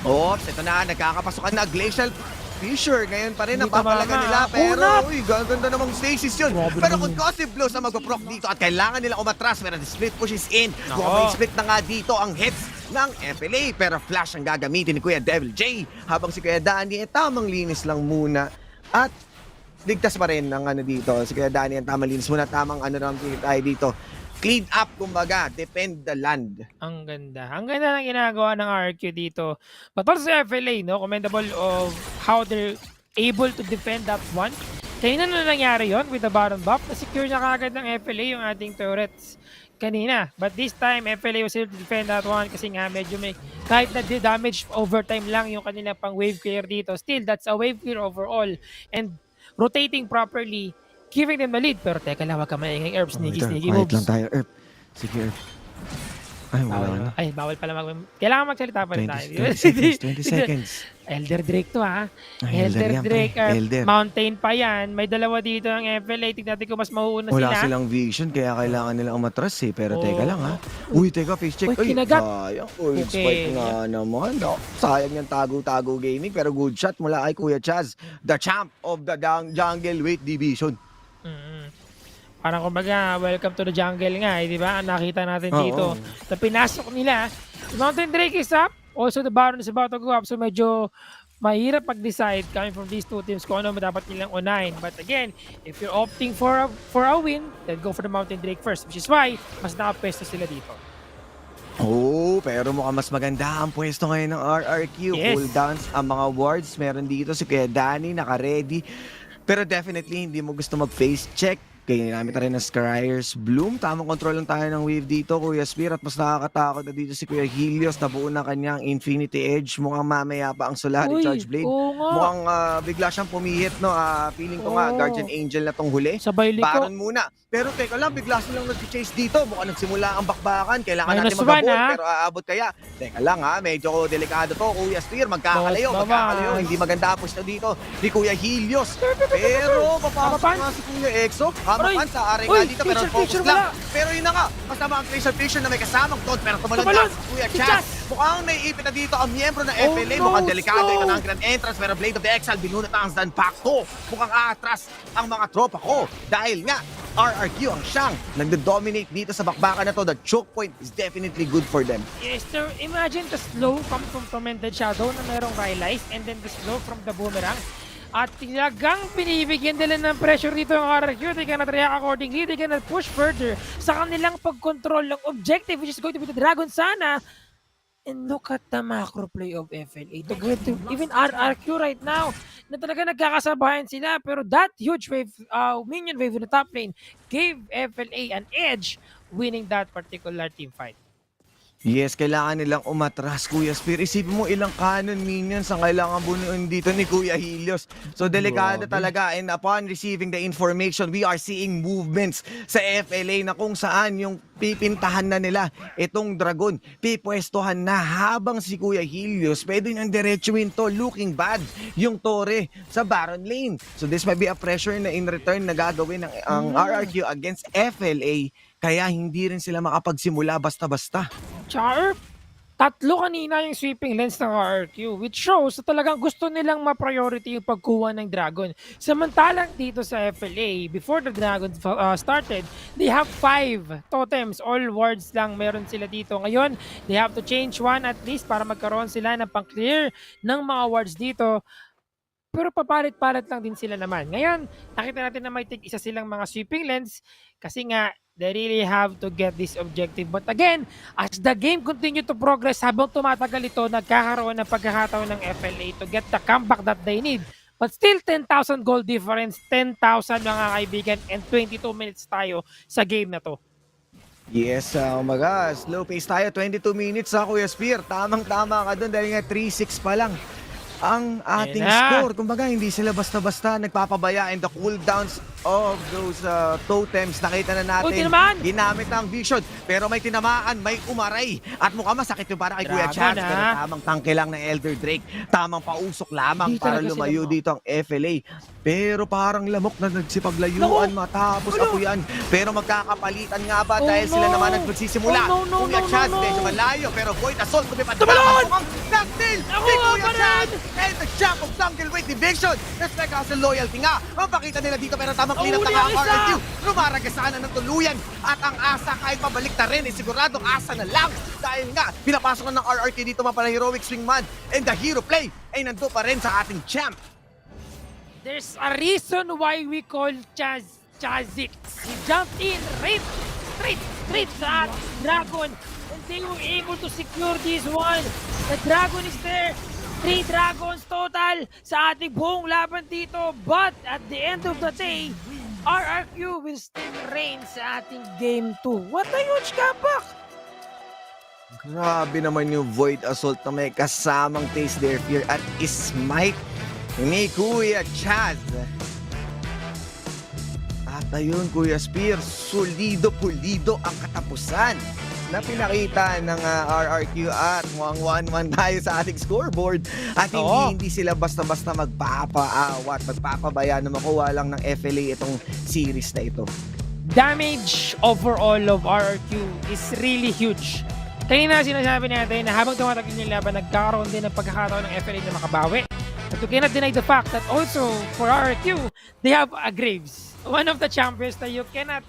Speaker 6: Oops, ito na, nagkakapasukan na Glacial Fisher. Ngayon pa rin ang papalaga nila. Pero, uy, ganda namang stasis yun. Pero kung Concussive Blows ang mag-proc dito at kailangan nila umatras, pero the split push is in. May split na nga dito ang hits ng FLA. Pero flash ang gagamitin ni Kuya Devil J. Habang si Kuya Danny, tamang linis lang muna. At ligtas pa rin ang dito. Si Kuya Danny, ang tamang linis muna. Tamang lang tayo dito. Clean up, kumbaga, defend the land.
Speaker 10: Ang ganda. Ang ganda ng ginagawa ng RQ dito. But also FLA, no? Commendable of how they're able to defend that one. Kanina na nangyari yon with the Baron buff. Na-secure na kagad ng FLA yung ating turrets kanina. But this time, FLA was able to defend that one kasi nga medyo may, kahit na damage overtime lang yung kanila pang wave clear dito. Still, that's a wave clear overall. And rotating properly, giving them the lead. Pero teka lang, wag ka maingay, Herb. Sneaky moves.
Speaker 6: Quiet lang tayo, Herb. Sige, Herb. Ay, wala na.
Speaker 10: Ay, bawal pala kailangan magsalita pa rin tayo.
Speaker 6: 20 seconds.
Speaker 10: Elder Drake to, ha?
Speaker 6: Ay,
Speaker 10: Elder
Speaker 6: yan,
Speaker 10: Drake.
Speaker 6: Elder.
Speaker 10: Mountain pa yan. May dalawa dito ang FLA. Tignan natin kung mas mauuna sila.
Speaker 6: Wala silang vision, kaya kailangan nilang umatras eh. Pero teka lang, ha? Uy, teka, face check.
Speaker 10: Uy, kinagat.
Speaker 6: Sayang. Uy, spike nga naman. No, sayang yung tago-tago gaming. Pero good shot mula kay Kuya Chaz, the champ of the jungle weight division.
Speaker 10: Parang kumbaga, welcome to the jungle nga, di ba? Nakita natin dito. Na pinasok nila. The Mountain Drake is up. Also, the Baron is about to go up. So, medyo mahirap pag-decide coming from these two teams kung ano dapat nilang unahin. But again, if you're opting for a win, then go for the Mountain Drake first. Which is why, mas nakapwesto sila dito.
Speaker 6: Pero mukhang mas maganda ang pwesto ngayon ng RRQ.
Speaker 10: Yes.
Speaker 6: Cooldowns, ang mga wards, meron dito si Kuya Danny, naka-ready. Pero definitely, hindi mo gusto mag-face check. Kaya ginamit na rin ng Scryer's Bloom. Tamang control lang tayo ng wave dito, Kuya Spear. At mas nakakatakot na dito si Kuya Helios. Nabuo na kanyang Infinity Edge. Mukhang mamaya pa ang Solari
Speaker 10: Uy,
Speaker 6: Charge Blade.
Speaker 10: oo nga.
Speaker 6: Mukhang bigla siyang pumihit, no? Feeling ko nga,
Speaker 10: Oo.
Speaker 6: Guardian Angel na tong huli.
Speaker 10: Sabay liko.
Speaker 6: Baron muna. Pero teka lang, bigla silang nag-chase dito. Mukhang nagsimula ang bakbakan. Kailangan natin
Speaker 10: -1,
Speaker 6: mag-abort.
Speaker 10: ha?
Speaker 6: Pero aabot kaya. Teka lang ha, medyo delikado to, Kuya Spear. Magkakalayo,
Speaker 10: Boss,
Speaker 6: magkakalayo.
Speaker 10: babas.
Speaker 6: Hindi maganda push na dito ni Kuya Helios. Pero papapasok nga si Kuya Exo. Hamakan sa arenga
Speaker 10: Uy,
Speaker 6: dito pero
Speaker 10: picture,
Speaker 6: focus
Speaker 10: picture,
Speaker 6: lang.
Speaker 10: wala.
Speaker 6: Pero yun na nga, kasama ang Picture na may kasamang Todd pero tumalon
Speaker 10: Tumalon.
Speaker 6: na. Kuya
Speaker 10: Si
Speaker 6: Chas,
Speaker 10: Chas.
Speaker 6: mukhang naiipit na dito ang miyembro ng
Speaker 10: Oh,
Speaker 6: FLA.
Speaker 10: no,
Speaker 6: Mukhang delikado
Speaker 10: slow.
Speaker 6: ito na ang grand entrance pero Blade of the Exile binunot ang Zan Pacto. Mukhang aatras ang mga tropa ko dahil nga RRQ ang siyang nagdo-dominate dito sa bakbakan na to. The choke point is definitely good for them.
Speaker 10: Yes, sir. Imagine the slow come from Tormented Shadow na merong Rylai's and then the slow from the Boomerang. At talagang binibigyan nila ng pressure dito ang RRQ. They cannot react accordingly. They cannot push further sa kanilang pag-control ng objective which is going to be the Dragon sana. And look at the macro play of FLA. To get to even RRQ right now na talaga nagkakasabayan sila pero that huge wave, minion wave in the top lane gave FLA an edge winning that particular team fight.
Speaker 6: Yes, kailangan nilang umatras, Kuya Spear. Isipin mo ilang cannon minions ang kailangan bunuin dito ni Kuya Helios. So, delikado talaga. And upon receiving the information, we are seeing movements sa FLA na kung saan yung pipintahan na nila itong dragon. Pipwestohan na habang si Kuya Helios pwede niyang diretsuin to, looking bad yung Torre sa Baron Lane. So, this might be a pressure na in return na gagawin ng ang RRQ against FLA. Kaya hindi rin sila makapagsimula basta-basta.
Speaker 10: Tsaka, tatlo kanina yung sweeping lens ng RRQ which shows na talagang gusto nilang ma-priority yung pagkuha ng Dragon. Samantalang dito sa FLA, before the Dragon started, they have 5 totems. All wards lang meron sila dito. Ngayon, they have to change one at least para magkaroon sila ng pang-clear ng mga wards dito. Pero papalit-palit lang din sila naman. Ngayon, nakita natin na may tig-isa silang mga sweeping lens kasi nga, they really have to get this objective. But again, as the game continue to progress, habang tumatagal ito, nagkakaroon ng pagkakataon ng FLA to get the comeback that they need. But still, 10,000 goal difference, 10,000 mga kaibigan, and 22 minutes tayo sa game na to.
Speaker 6: Yes, umaga. Slow pace tayo. 22 minutes sa Kuya Spear. Tamang-tama ka doon dahil nga 3-6 pa lang ang ating score. Kumbaga, hindi sila basta-basta nagpapabaya and the cooldowns of those totems. Nakita na natin, ginamit ng vision. Pero may tinamaan, may umaray. At mukhang masakit yung para kay Kuya Chance. Pero tamang tangke lang ng Elder Drake. Tamang pausok lamang para lumayo dito ang FLA. Pero parang lamok na nagsipaglayuan matapos apuyan. Pero magkakapalitan nga ba dahil sila naman nagsisimula. Kuya Chance, medyo malayo. Pero Void Assault, kumipad na mukhang nag-deal si Kuya Chance. And the jump of Jungle Weight Division. Respect sa loyalty nga. Mapakita nila dito pero tamang clean up na ang RRQ. Lumaragasaan na ng tuluyan. At ang asa kahit pabalik na rin, siguradong asa na lang. Dahil nga, pinapasok na ng RRQ dito mga heroic swingman. And the hero play ay nando pa rin sa ating champ.
Speaker 10: There's a reason why we call Chazik. He jumped in straight sa Dragon. And they were able to secure this one. The Dragon is there. 3 dragons total sa ating buong laban dito. But at the end of the day, RRQ will still reign sa ating game 2. What a huge comeback!
Speaker 6: Grabe naman yung Void Assault na may kasamang Taste Their Fear at Smite ni Kuya Chaz. At ayun, Kuya Spear, solido-pulido ang katapusan na pinakita ng RRQ at mukhang 1-1 tayo sa ating scoreboard at hindi sila basta-basta magpapaawat, magpapabaya na makuha lang ng FLA itong series na ito.
Speaker 10: Damage overall of RRQ is really huge. Kanina sinasabi natin na habang tumatagal yung laban, nagkakaroon din ng pagkakataon ng FLA na makabawi. But you cannot deny the fact that also for RRQ, they have a Graves. One of the champions that you cannot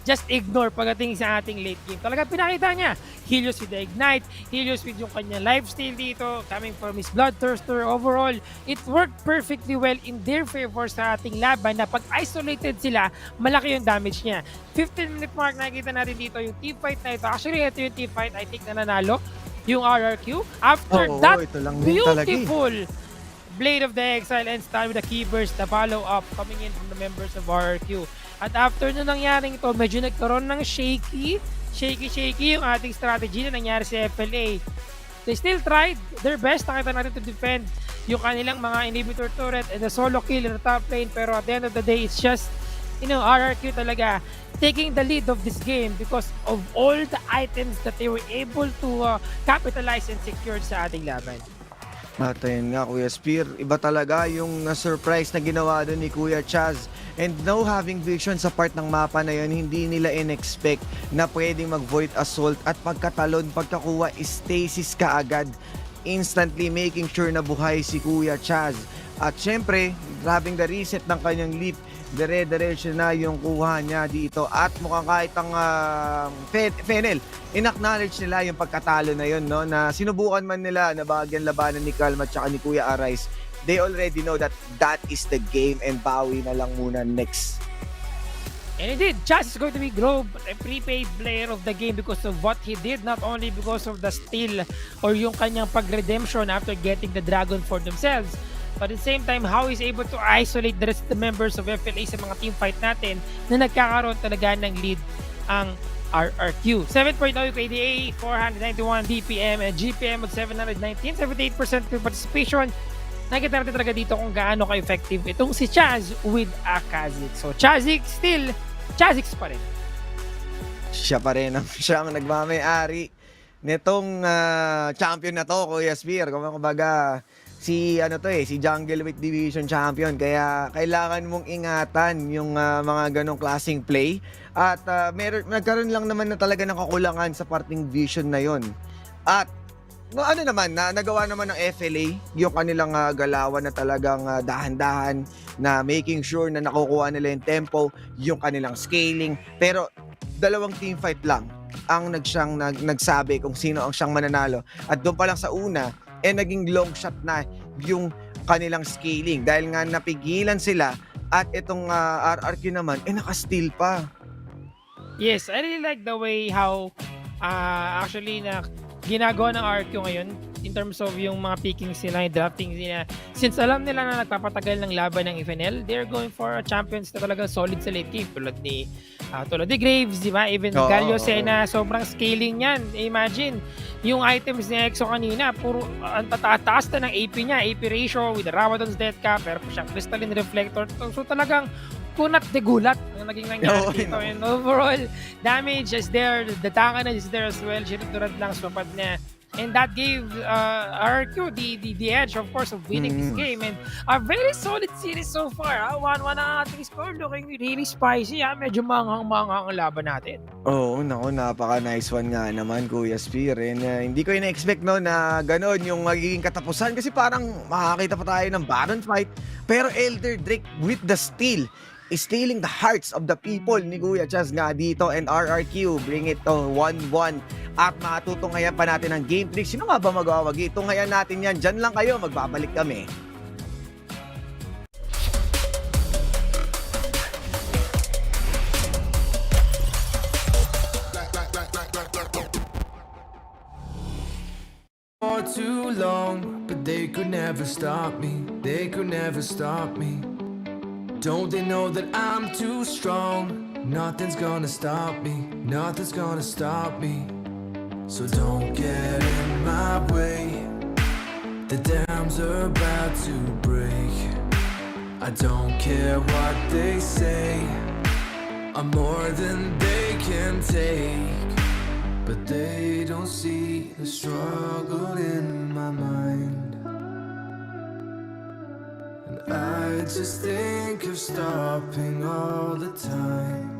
Speaker 10: just ignore pagdating sa ating late game. Talaga pinakita niya. Helios with the Ignite, Helios with yung kanyang lifesteal dito, coming from his Bloodthirster. Overall, it worked perfectly well in their favor sa ating laban na pag isolated sila, malaki yung damage niya. 15-minute mark, nakikita natin dito yung team fight na ito. Actually, ito yung team fight, I think na nanalo yung RRQ. After that beautiful Blade of the Exile, and start with a key burst na follow-up coming in from the members of RRQ. At after na nangyaring ito, medyo nagkaroon ng shaky yung ating strategy na nangyari sa FLA. They still tried their best, nakita natin, to defend yung kanilang mga inhibitor turret and the solo kill in the top lane, pero at the end of the day, it's just, RRQ talaga taking the lead of this game because of all the items that they were able to capitalize and secure sa ating laban.
Speaker 6: At ayun nga, Kuya Spear, iba talaga yung surprise na ginawa doon ni Kuya Chaz. And no having vision sa part ng mapa na yun, hindi nila in-expect na pwedeng mag-void assault at pagkatalon, pagkakuha, stasis ka agad. Instantly making sure na buhay si Kuya Chaz. At syempre, grabbing the reset ng kanyang leap, dire-diretso na yung kuha niya dito. At mukhang kahit ang FENNEL, in-acknowledge nila yung pagkatalo na yun, no? Na sinubukan man nila na bagyan labanan ni Calma at saka ni Kuya Arise. They already know that that is the game and bawi na lang muna next.
Speaker 10: And indeed, Chaz is going to be Grove, a prepaid player of the game because of what he did, not only because of the steal or yung kanyang pag-redemption after getting the dragon for themselves, but at the same time, how he's able to isolate the rest of the members of FLA sa mga team fight natin na nagkakaroon talaga ng lead ang RRQ. 7.0 KDA, 491 DPM, and GPM of 719, 78% participation. Nakita natin talaga dito kung gaano ka-effective itong si Chaz with a Kha'Zix. So, Kha'Zix pa rin.
Speaker 6: Siya pa rin siya ang nagmamayari nitong champion na to, Kuya Spear. Kumbaga, si Jungle Weight Division Champion. Kaya kailangan mong ingatan yung mga ganong klaseng play. At nagkaroon lang naman na talaga ng kakulangan sa parting vision na yon. At nagawa naman ng FLA yung kanilang galawan na talagang dahan-dahan na making sure na nakukuha nila yung tempo, yung kanilang scaling. Pero dalawang team fight lang ang nagsabi kung sino ang siyang mananalo. At doon pa lang sa una, naging long shot na yung kanilang scaling dahil nga napigilan sila at itong RRQ naman naka-steal pa.
Speaker 10: Yes, I really like the way how actually na ginagawa ng RQ ngayon in terms of yung mga pickings nila, yung drafting nila. Since alam nila na nagpapatagal ng laban ng FNL, they're going for champions na talaga solid sa late game. Tulad ni Graves, di ba? Even Galio Sena, sobrang scaling yan. Imagine, yung items ni EXO kanina, puro ang tataas na ng AP niya, AP ratio with the Rabadon's Death Cap, pero siyang Crystalline Reflector. So talagang kunat de gulat ang naging nangyari dito. And overall, damage is there, the tangan is there as well. Sinunod lang swapad niya. And that gave RQ the edge, of course, of winning this game. And a very solid series so far. 1-1 ang ating score. Looking really spicy. Medyo manghang-manghang ang laban natin.
Speaker 6: Oo, napaka-nice one nga naman, Kuya Spear. And hindi ko ina-expect na gano'n yung magiging katapusan. Kasi parang makakita pa tayo ng Baron fight. Pero Elder Drake with the steal is stealing the hearts of the people ni Kuya Chaz nga dito, and RRQ bring it to 1-1 at matutunghayan pa natin ang game tricks. Sino nga ba magwawagi? Tunghayan natin yan. Diyan lang kayo, magbabalik kami.
Speaker 2: For too long, but they could never stop me. They could never stop me. Don't they know that I'm too strong? Nothing's gonna stop me. Nothing's gonna stop me. So don't get in my way. The dams are about to break. I don't care what they say. I'm more than they can take. But they don't see the struggle in my mind. And I just think of stopping all the time.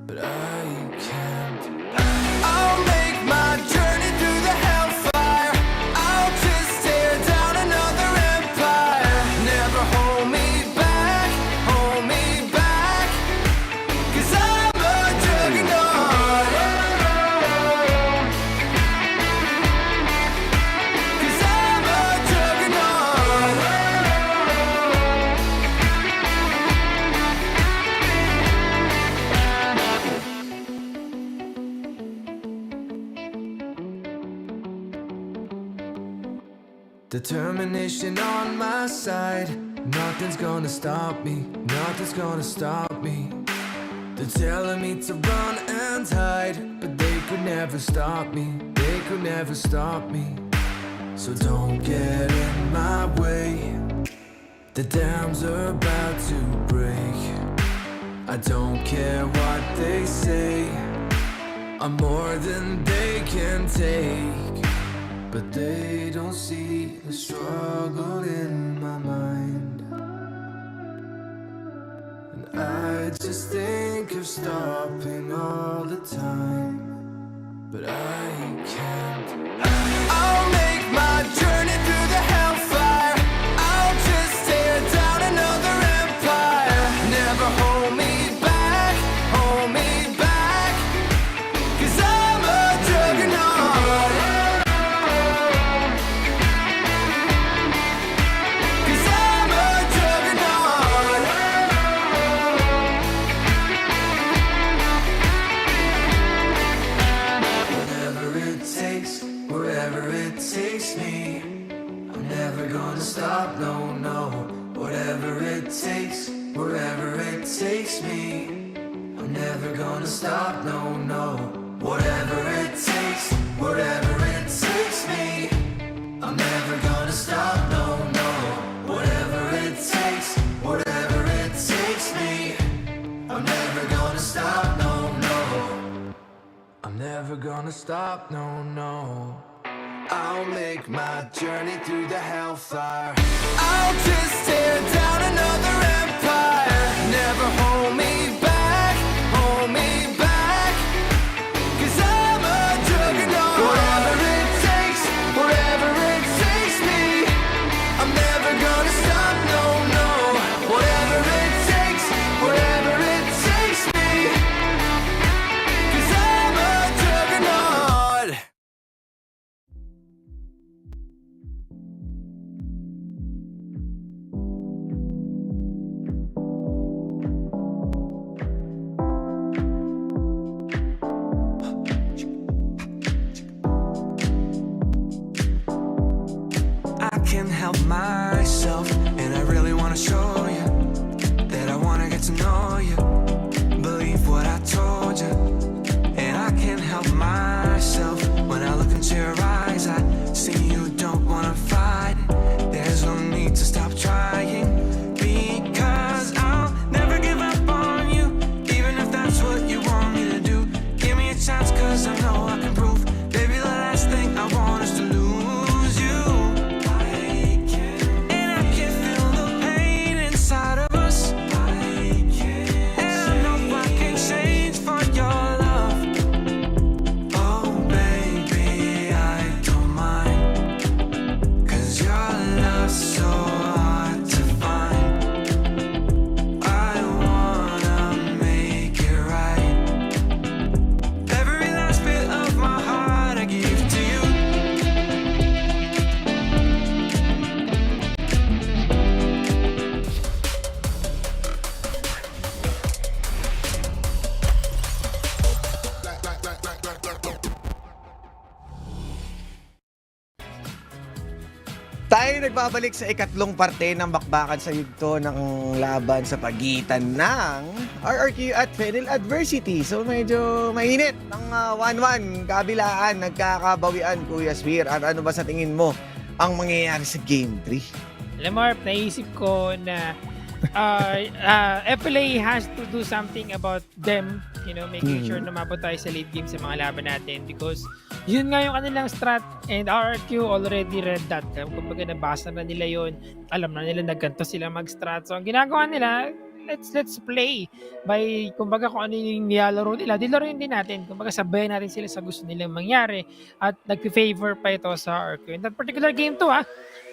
Speaker 2: But I can't. I'll make my journey through the hellfire. I'll just tear down another empire. Never hold me back, hold me back. 'Cause I'm a juggernaut. 'Cause I'm a juggernaut. Determination on my side. Nothing's gonna stop me. Nothing's gonna stop me. They're telling me to run and hide, but they could never stop me. They could never stop me. So don't get in my way. The dams are about to break. I don't care what they say. I'm more than they can take. But they don't see the struggle in my mind. And I just think of stopping all the time, but I can't. I'll make my journey through the hellfire. I'll just tear down another empire. Never hold me back, hold me back. 'Cause I'm a juggernaut. 'Cause I'm a juggernaut. Whatever it takes, wherever it takes me, I'm never gonna stop, no, no. Whatever it takes, wherever it takes me, I'm never gonna stop, no, no. Whatever it takes, wherever it takes me, I'm never gonna stop, no, no. Whatever it takes, whatever it takes me, I'm never gonna stop, no, no. I'm never gonna stop, no, no. I'll make my journey through the hellfire. I'll just tear down another empire. Never hold me back, hold me back. 'Cause I'm a juggernaut. Whatever it takes, whatever it takes me, I'm never gonna stop, no, no. Whatever it takes, whatever it takes me. 'Cause I'm a juggernaut. I can't help myself, and I really wanna show you that I wanna get to know you. Believe what I told you, and I can't help myself when I look into your eyes. I see you don't wanna fight. There's no need to stop trying, because I'll never give up on you, even if that's what you want me to do. Give me a chance, 'cause I know I can prove, baby, the last thing I want is to lose you. And I can feel the pain inside of us. And I know I can change for your love. Oh, baby, I don't mind, 'cause your love's so hard to find. I wanna make it right. Every last bit of my heart I give to you.
Speaker 6: Tayo nagbabalik sa ikatlong parte ng bakbakan sa yugto ng laban sa pagitan ng RRQ at FENNEL Adversity. So medyo mainit ng 1-1 kabilaan, nagkakabawian, Kuya Spear. Ano ba sa tingin mo ang mangyayari sa Game 3?
Speaker 10: Alam mo, Arp, naisip ko na FLA has to do something about them, making sure na mabot tayo sa late game sa mga laban natin, because yun nga yung kanilang strat, and RRQ already read that. Kumbaga nabasa na nila yun, alam na nila na ganito sila mag-strat. So ang ginagawa nila, let's play by, kumbaga kung ano yung nilalaro nila, dilaruin din natin. Kumbaga sabayan natin sila sa gusto nilang mangyari, at nag-favor pa ito sa RRQ. In that particular game to,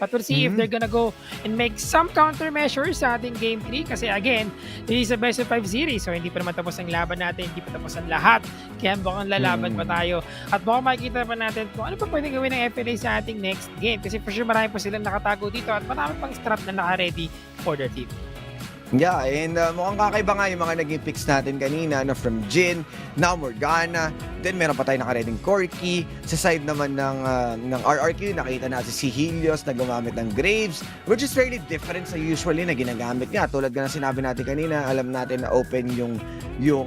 Speaker 10: but we'll see if they're gonna go and make some countermeasures sa ating Game 3, kasi again, this is a best of 5 series, so hindi pa naman tapos ang laban natin, hindi pa tapos ang lahat, kaya baka lalaban pa tayo, at baka makikita pa natin kung ano pa pwede gawin ng FLA sa ating next game, kasi for sure marami pa silang nakatago dito at marami pang strat na naka-ready for their team.
Speaker 6: Yeah, and mukhang kakaiba nga yung mga naging picks natin kanina, no, from Jin, now Morgana, then meron pa tayo nakareding Corky. Sa side naman ng RRQ, nakita natin si Helios na gumamit ng Graves, which is fairly different sa usually na ginagamit niya. Tulad nga ng sinabi natin kanina, alam natin na open yung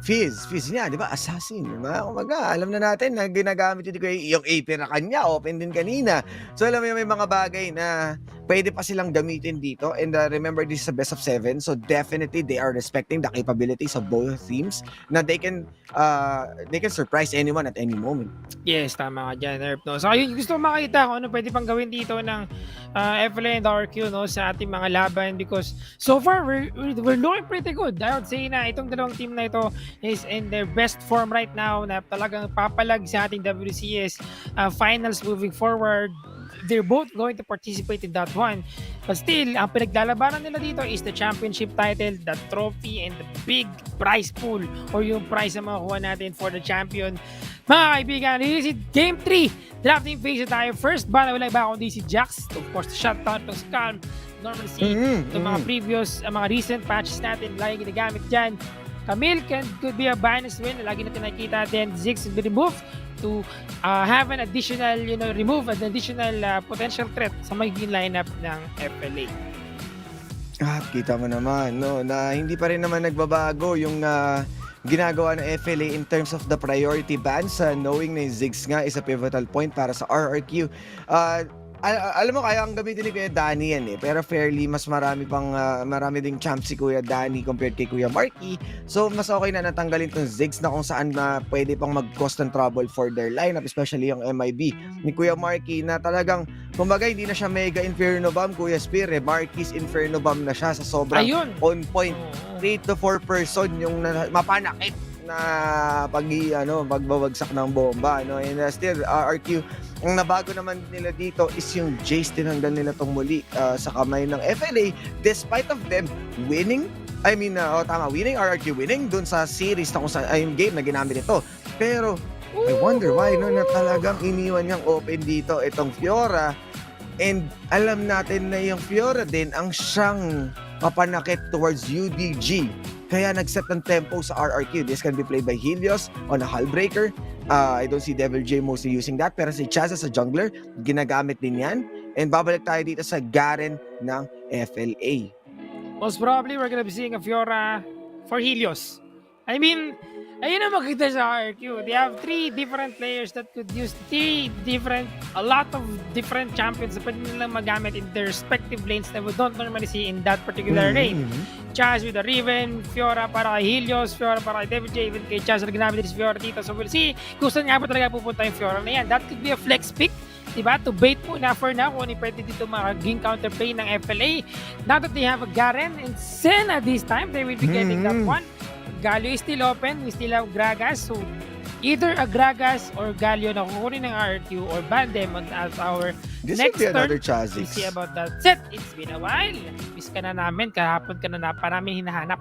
Speaker 6: Fizz niya, di ba? Assassin, di ba? Kumaga, alam na natin na ginagamit yung AP na kanya, open din kanina. So alam mo may mga bagay na pwede pa silang gamitin dito. And remember, this is a best of 7. So definitely, they are respecting the capabilities of both teams na they can surprise anyone at any moment.
Speaker 10: Yes, tama ka dyan, Herb. No? So, yun, gusto ko makita kung ano pwede pang gawin dito ng FLA and RQ, no, sa ating mga laban because so far, we're looking pretty good. I would say na itong dalawang team na ito is in their best form right now na talagang papalag sa ating WCS finals moving forward. They're both going to participate in that one. But still, ang pinaglalabanan nila dito is the championship title, the trophy, and the big prize pool or yung prize na makukuha natin for the champion. Mga kaibigan, this is Game 3. Drafting phase na tayo. First, wala ba kundi si Jax. Of course, shutdown itong Scam. Normally, itong mga previous, mga recent patches natin, lagi ginagamit dyan. Camille could be a bonus win. Lagi natin nakikita. Then Ziggs will be removed to have an additional, remove an additional potential threat sa magiging lineup ng FLA.
Speaker 6: At kita mo naman, no, na hindi pa rin naman nagbabago yung ginagawa ng FLA in terms of the priority bans, knowing na yung Ziggs nga is a pivotal point para sa RRQ. Alam mo, kaya ang gamitin ni Kuya Danny yan pero fairly mas marami ding champ si Kuya Danny compared kay Kuya Marky. So mas okay na natanggalin tong Ziggs na kung saan na pwede pang mag-cause ng trouble for their lineup, especially yung MIB ni Kuya Marky na talagang kumbaga hindi na siya Mega Inferno Bomb, Kuya Spear, Marky's Inferno Bomb na siya sa sobrang on point. 3 to 4 person yung mapanakit na magbabagsak ng bomba, no? And still RQ, ang nabago naman nila dito is yung Jace, tinanggal nila tong muli sa kamay ng FLA despite of them winning. Winning, RRQ winning dun sa series na kung saan yung game na ginamit ito. Pero I wonder why, no, na talagang iniwan niyang open dito itong Fiora. And alam natin na yung Fiora din ang siyang mapanakit towards UDG. Kaya nag-set ng tempo sa RRQ. This can be played by Helios on a Hull Breaker. I don't see Devil J mostly using that. Pero si Chaz sa jungler, ginagamit din yan. And babalik tayo dito sa Garen ng FLA.
Speaker 10: Most probably, we're gonna be seeing a Fiora for Helios. I mean, ayun ang makita sa RQ. They have 3 different players that could use a lot of different champions na pwede nilang magamit in their respective lanes that we don't normally see in that particular lane. Chaz with the Riven, Fiora para kay Helios, Fiora para kay Devil J, even kay Chaz na ginamit din si Fiora dito. So we'll see kung saan nga ba talaga pupunta yung Fiora na yan. That could be a flex pick, diba? To bait muna for now kung pwede dito maging counterplay ng FLA. Now that they have a Garen and Senna this time, they will be getting that one. Galio is still open. We still have Gragas. So, either a Gragas or Galio na kukunin ng RRQ or ban them as our
Speaker 6: This
Speaker 10: next
Speaker 6: would be another
Speaker 10: turn.
Speaker 6: Chazix.
Speaker 10: We'll see about that. Set, it's been a while. Miss ka na namin. Kahapon ka na pa namin hinahanap.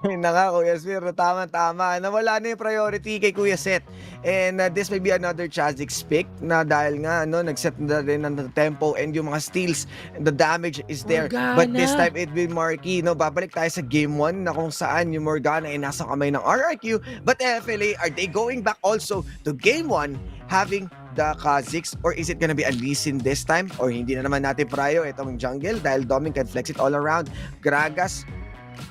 Speaker 6: Yun na nga, Kuya Spear. Tama. Nawala na yung priority kay Kuya Set. And this may be another Chazix pick na dahil nga nag-set na rin ng tempo and yung mga steals, the damage is there.
Speaker 10: Morgana.
Speaker 6: But this time it will Marky. Babalik tayo sa game 1 na kung saan yung Morgana ay nasa kamay ng RRQ. But FLA, are they going back also to game 1 having the Kha'Zix, or is it gonna be a Lee Sin this time? Or hindi na naman natin prayo itong jungle dahil Domin can flex it all around. Gragas,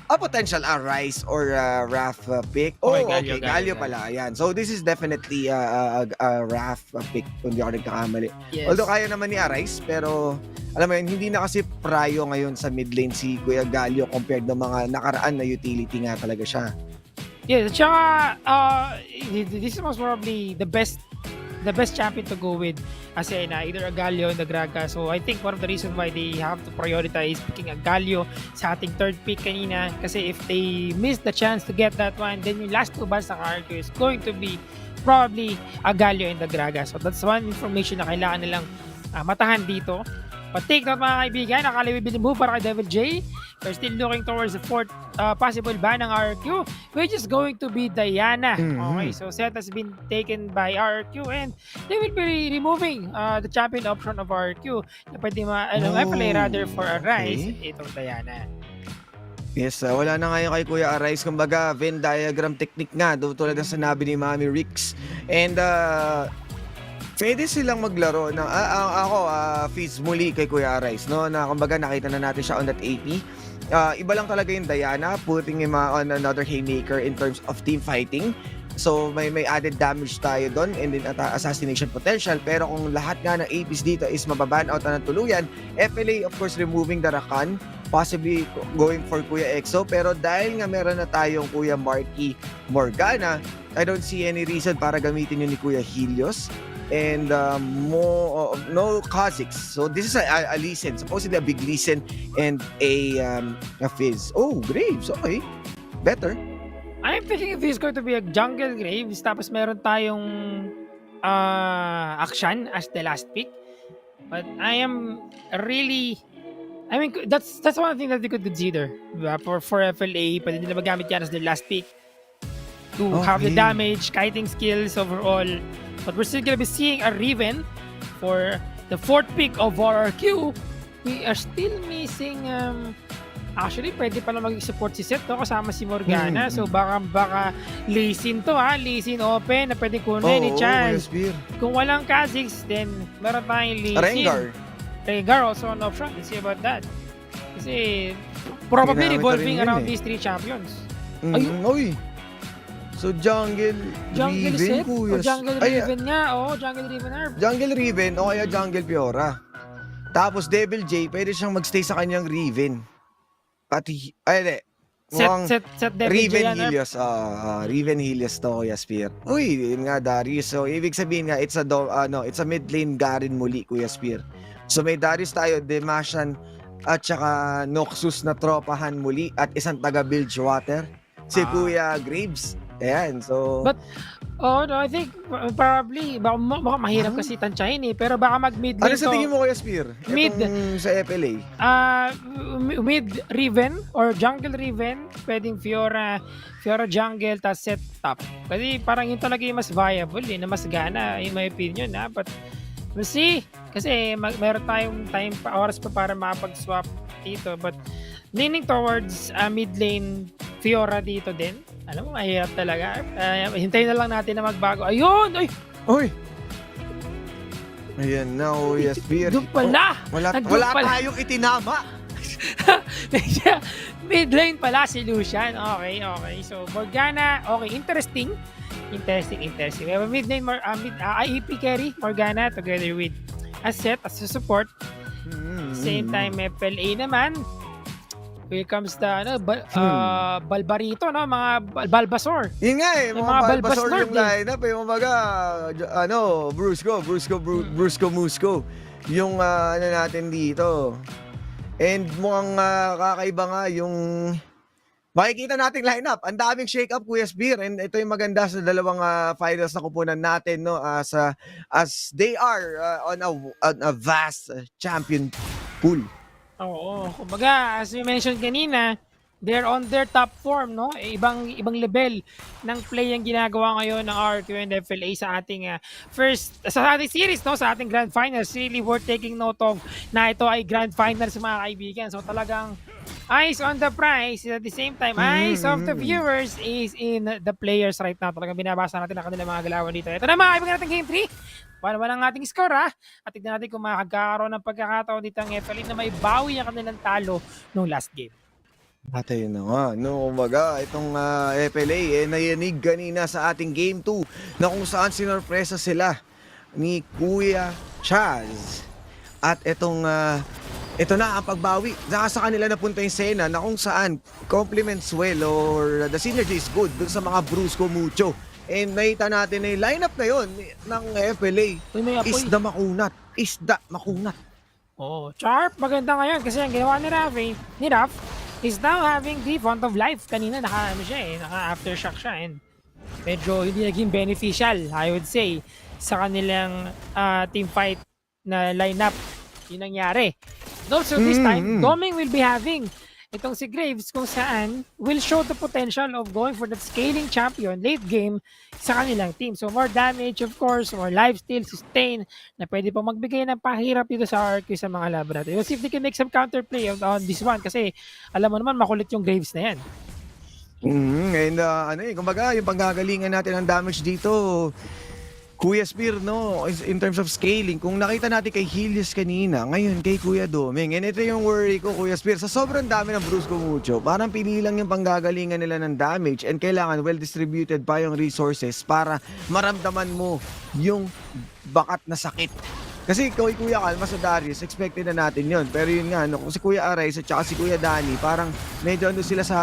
Speaker 6: a potential Rise or Raph pick. Okay, Galio pala. Ayan. So this is definitely a Raph pick kung di ako nagkakamali.
Speaker 10: Yes.
Speaker 6: Although kaya naman ni Arise, pero alam mo yun, hindi na kasi prayo ngayon sa mid lane si Kuya Galio compared ng mga nakaraan na utility nga talaga siya.
Speaker 10: Yes, tsaka this is most probably the best champion to go with kasi na either a Galio and the Graga. So I think one of the reasons why they have to prioritize picking a Galio sa ating third pick kanina kasi if they miss the chance to get that one, then yung last 2 bans ng RQ is going to be probably a Galio and the Graga. So that's one information na kailangan nilang matahan dito. But take note mga kaibigan, akala we move para kay Devil J. we're still looking towards the fourth possible ban ng RRQ, which is going to be Diana. Okay, so set has been taken by RRQ and they will be removing the champion option of RRQ na pwede FLA rather for Arise, itong Diana.
Speaker 6: Yes, wala na ngayon kay Kuya Arise. Kumbaga, Venn diagram technique nga. Tulad ng sinabi ni Mami Rix. And pwede silang maglaro ng ako feeds muli kay Kuya Arise, no, na kumbaga nakita na natin siya on that AP. Iba lang talaga yung Diana, putting him on another haymaker in terms of team fighting. So may added damage tayo doon and then assassination potential. Pero kung lahat nga ng APs dito is mababan out na ng tuluyan, FLA of course removing the Rakan, possibly going for Kuya EXO. Pero dahil nga meron na tayong Kuya Marky Morgana, I don't see any reason para gamitin yun ni Kuya Helios. And no Kha'Zix. So this is a Lee Sin, supposedly a big Lee Sin and a Fizz. Oh, Graves, okay. Better.
Speaker 10: I'm thinking if he's going to be a jungle Graves, tapos meron tayong Akshan as the last pick. But I am really, I mean, that's one thing that we could consider. For FLA, pwede nila magamit yan as their last pick to have the damage, kiting skills overall. But we're still gonna be seeing a Riven for the fourth pick of RRQ. We are still missing actually pwede pala mag-support si Seth, no? Kasama si Morgana. So baka Lee Sin to, Lee Sin open na pwede kunin ni Chance. Kung walang Kha'Zix, then meron tayong Lee Sin. Rengar also an option. Let's see about that. Kasi probably revolving around these three champions.
Speaker 6: Uy. So jungle Riven,
Speaker 10: set?
Speaker 6: Kuya.
Speaker 10: Jungle Riven nga. Jungle Riven Herb.
Speaker 6: Jungle Riven o kaya Jungle Fiora. Tapos Devil J, pwede siyang magstay sa kanyang Riven. At
Speaker 10: set Devil
Speaker 6: Riven
Speaker 10: J yan,
Speaker 6: Helios. Riven Helios to, Kuya Spear. Uy, yun nga Darius. So ibig sabihin nga it's a mid lane Garen muli, Kuya Spear. So may Darius tayo, Demashan at saka Noxus na tropahan muli at isang taga Bilgewater, si Kuya Graves. Ayan, so
Speaker 10: but no, I think probably baka mahirap kasi tansyahin pero baka mag-mid lane.
Speaker 6: Ano sa tingin mo, Kuya Spear?
Speaker 10: Mid
Speaker 6: sa FLA?
Speaker 10: Mid Riven or Jungle Riven, pwedeng Fiora jungle tas set top. Kasi parang yun talaga yung mas viable na mas gana in my opinion but we'll see. Kasi meron tayong oras pa para makapag-swap dito, but leaning towards mid lane Fiora dito din. Alam mo, mahirap talaga. Hintayin na lang natin na magbago. Ayun!
Speaker 6: Uy! Ayan na, Kuya Spear.
Speaker 10: Doon pala!
Speaker 6: Wala tayong itinama!
Speaker 10: Mid lane pala si Lucian. Okay. So, Morgana, okay, interesting. We have a mid lane, IEP carry, Morgana, together with Asset as a support. Same time, FLA naman. Here comes the Balbarito, no? Mga Balbasor.
Speaker 6: Yun nga mga Balbasor yung lineup yung mga Brusco Musco. Yung natin dito. And mukhang kakaiba nga yung makikita nating lineup. Ang daming shake-up, Kuya Spear. And ito yung maganda sa dalawang finals na kupunan natin, no? As they are on a vast champion pool.
Speaker 10: Oo, kumbaga as we mentioned kanina, they're on their top form, no? Ibang level ng play ang ginagawa ngayon ng RQ and FLA sa ating sa ating series, no? Sa ating Grand Finals. Really worth taking note of na ito ay Grand Finals, mga kaibigan. So talagang eyes on the prize, at the same time eyes of the viewers is in the players right now. Talagang binabasa natin ang kanilang mga galawan dito. Ito na mga kaibigan natin Game 3. Paano ba ang ating score at tignan natin kung makakaroon ng pagkakataon dito ang FLA na may bawi ang kanilang talo noong last game.
Speaker 6: At ayun na nga, no, kumbaga, itong FLA nayanig kanina sa ating Game 2 na kung saan sinorpresa sila ni Kuya Chaz. At ito na ang pagbawi. Sa kanila napunta yung Sena na kung saan complements well or the synergy is good dun sa mga Brusco Mucho. And nakita natin na yung lineup na yun ng FLA. Isda makunat.
Speaker 10: Oh, sharp. Maganda ngayon kasi ang ginawa ni Raf is now having the Font of Life. Kanina naka-aftershock siya and medyo hindi naging beneficial, I would say, sa kanilang team fight na lineup. Yun nangyari. Also this time, Doming will be having itong si Graves kung saan will show the potential of going for that scaling champion late game sa kanilang team. So more damage of course, more lifesteal, sustain na pwede pang magbigay ng pahirap dito sa RQ sa mga laban natin. We'll see if they can make some counterplay on this one kasi alam mo naman makulit yung Graves na yan.
Speaker 6: And kumbaga, yung panggagalingan natin ng damage dito, Kuya Spear, no, in terms of scaling, kung nakita natin kay Helios kanina, ngayon kay Kuya Doming, and ito yung worry ko, Kuya Spear, sa sobrang dami ng Brusco Mucho, parang pinilang yung panggagalingan nila ng damage and kailangan well-distributed pa yung resources para maramdaman mo yung bakat na sakit. Kasi kay Kuya Kalma sa Darius, expected na natin yon. Pero yun nga, no, kung si Kuya Arais at saka si Kuya Danny, parang medyo ano sila sa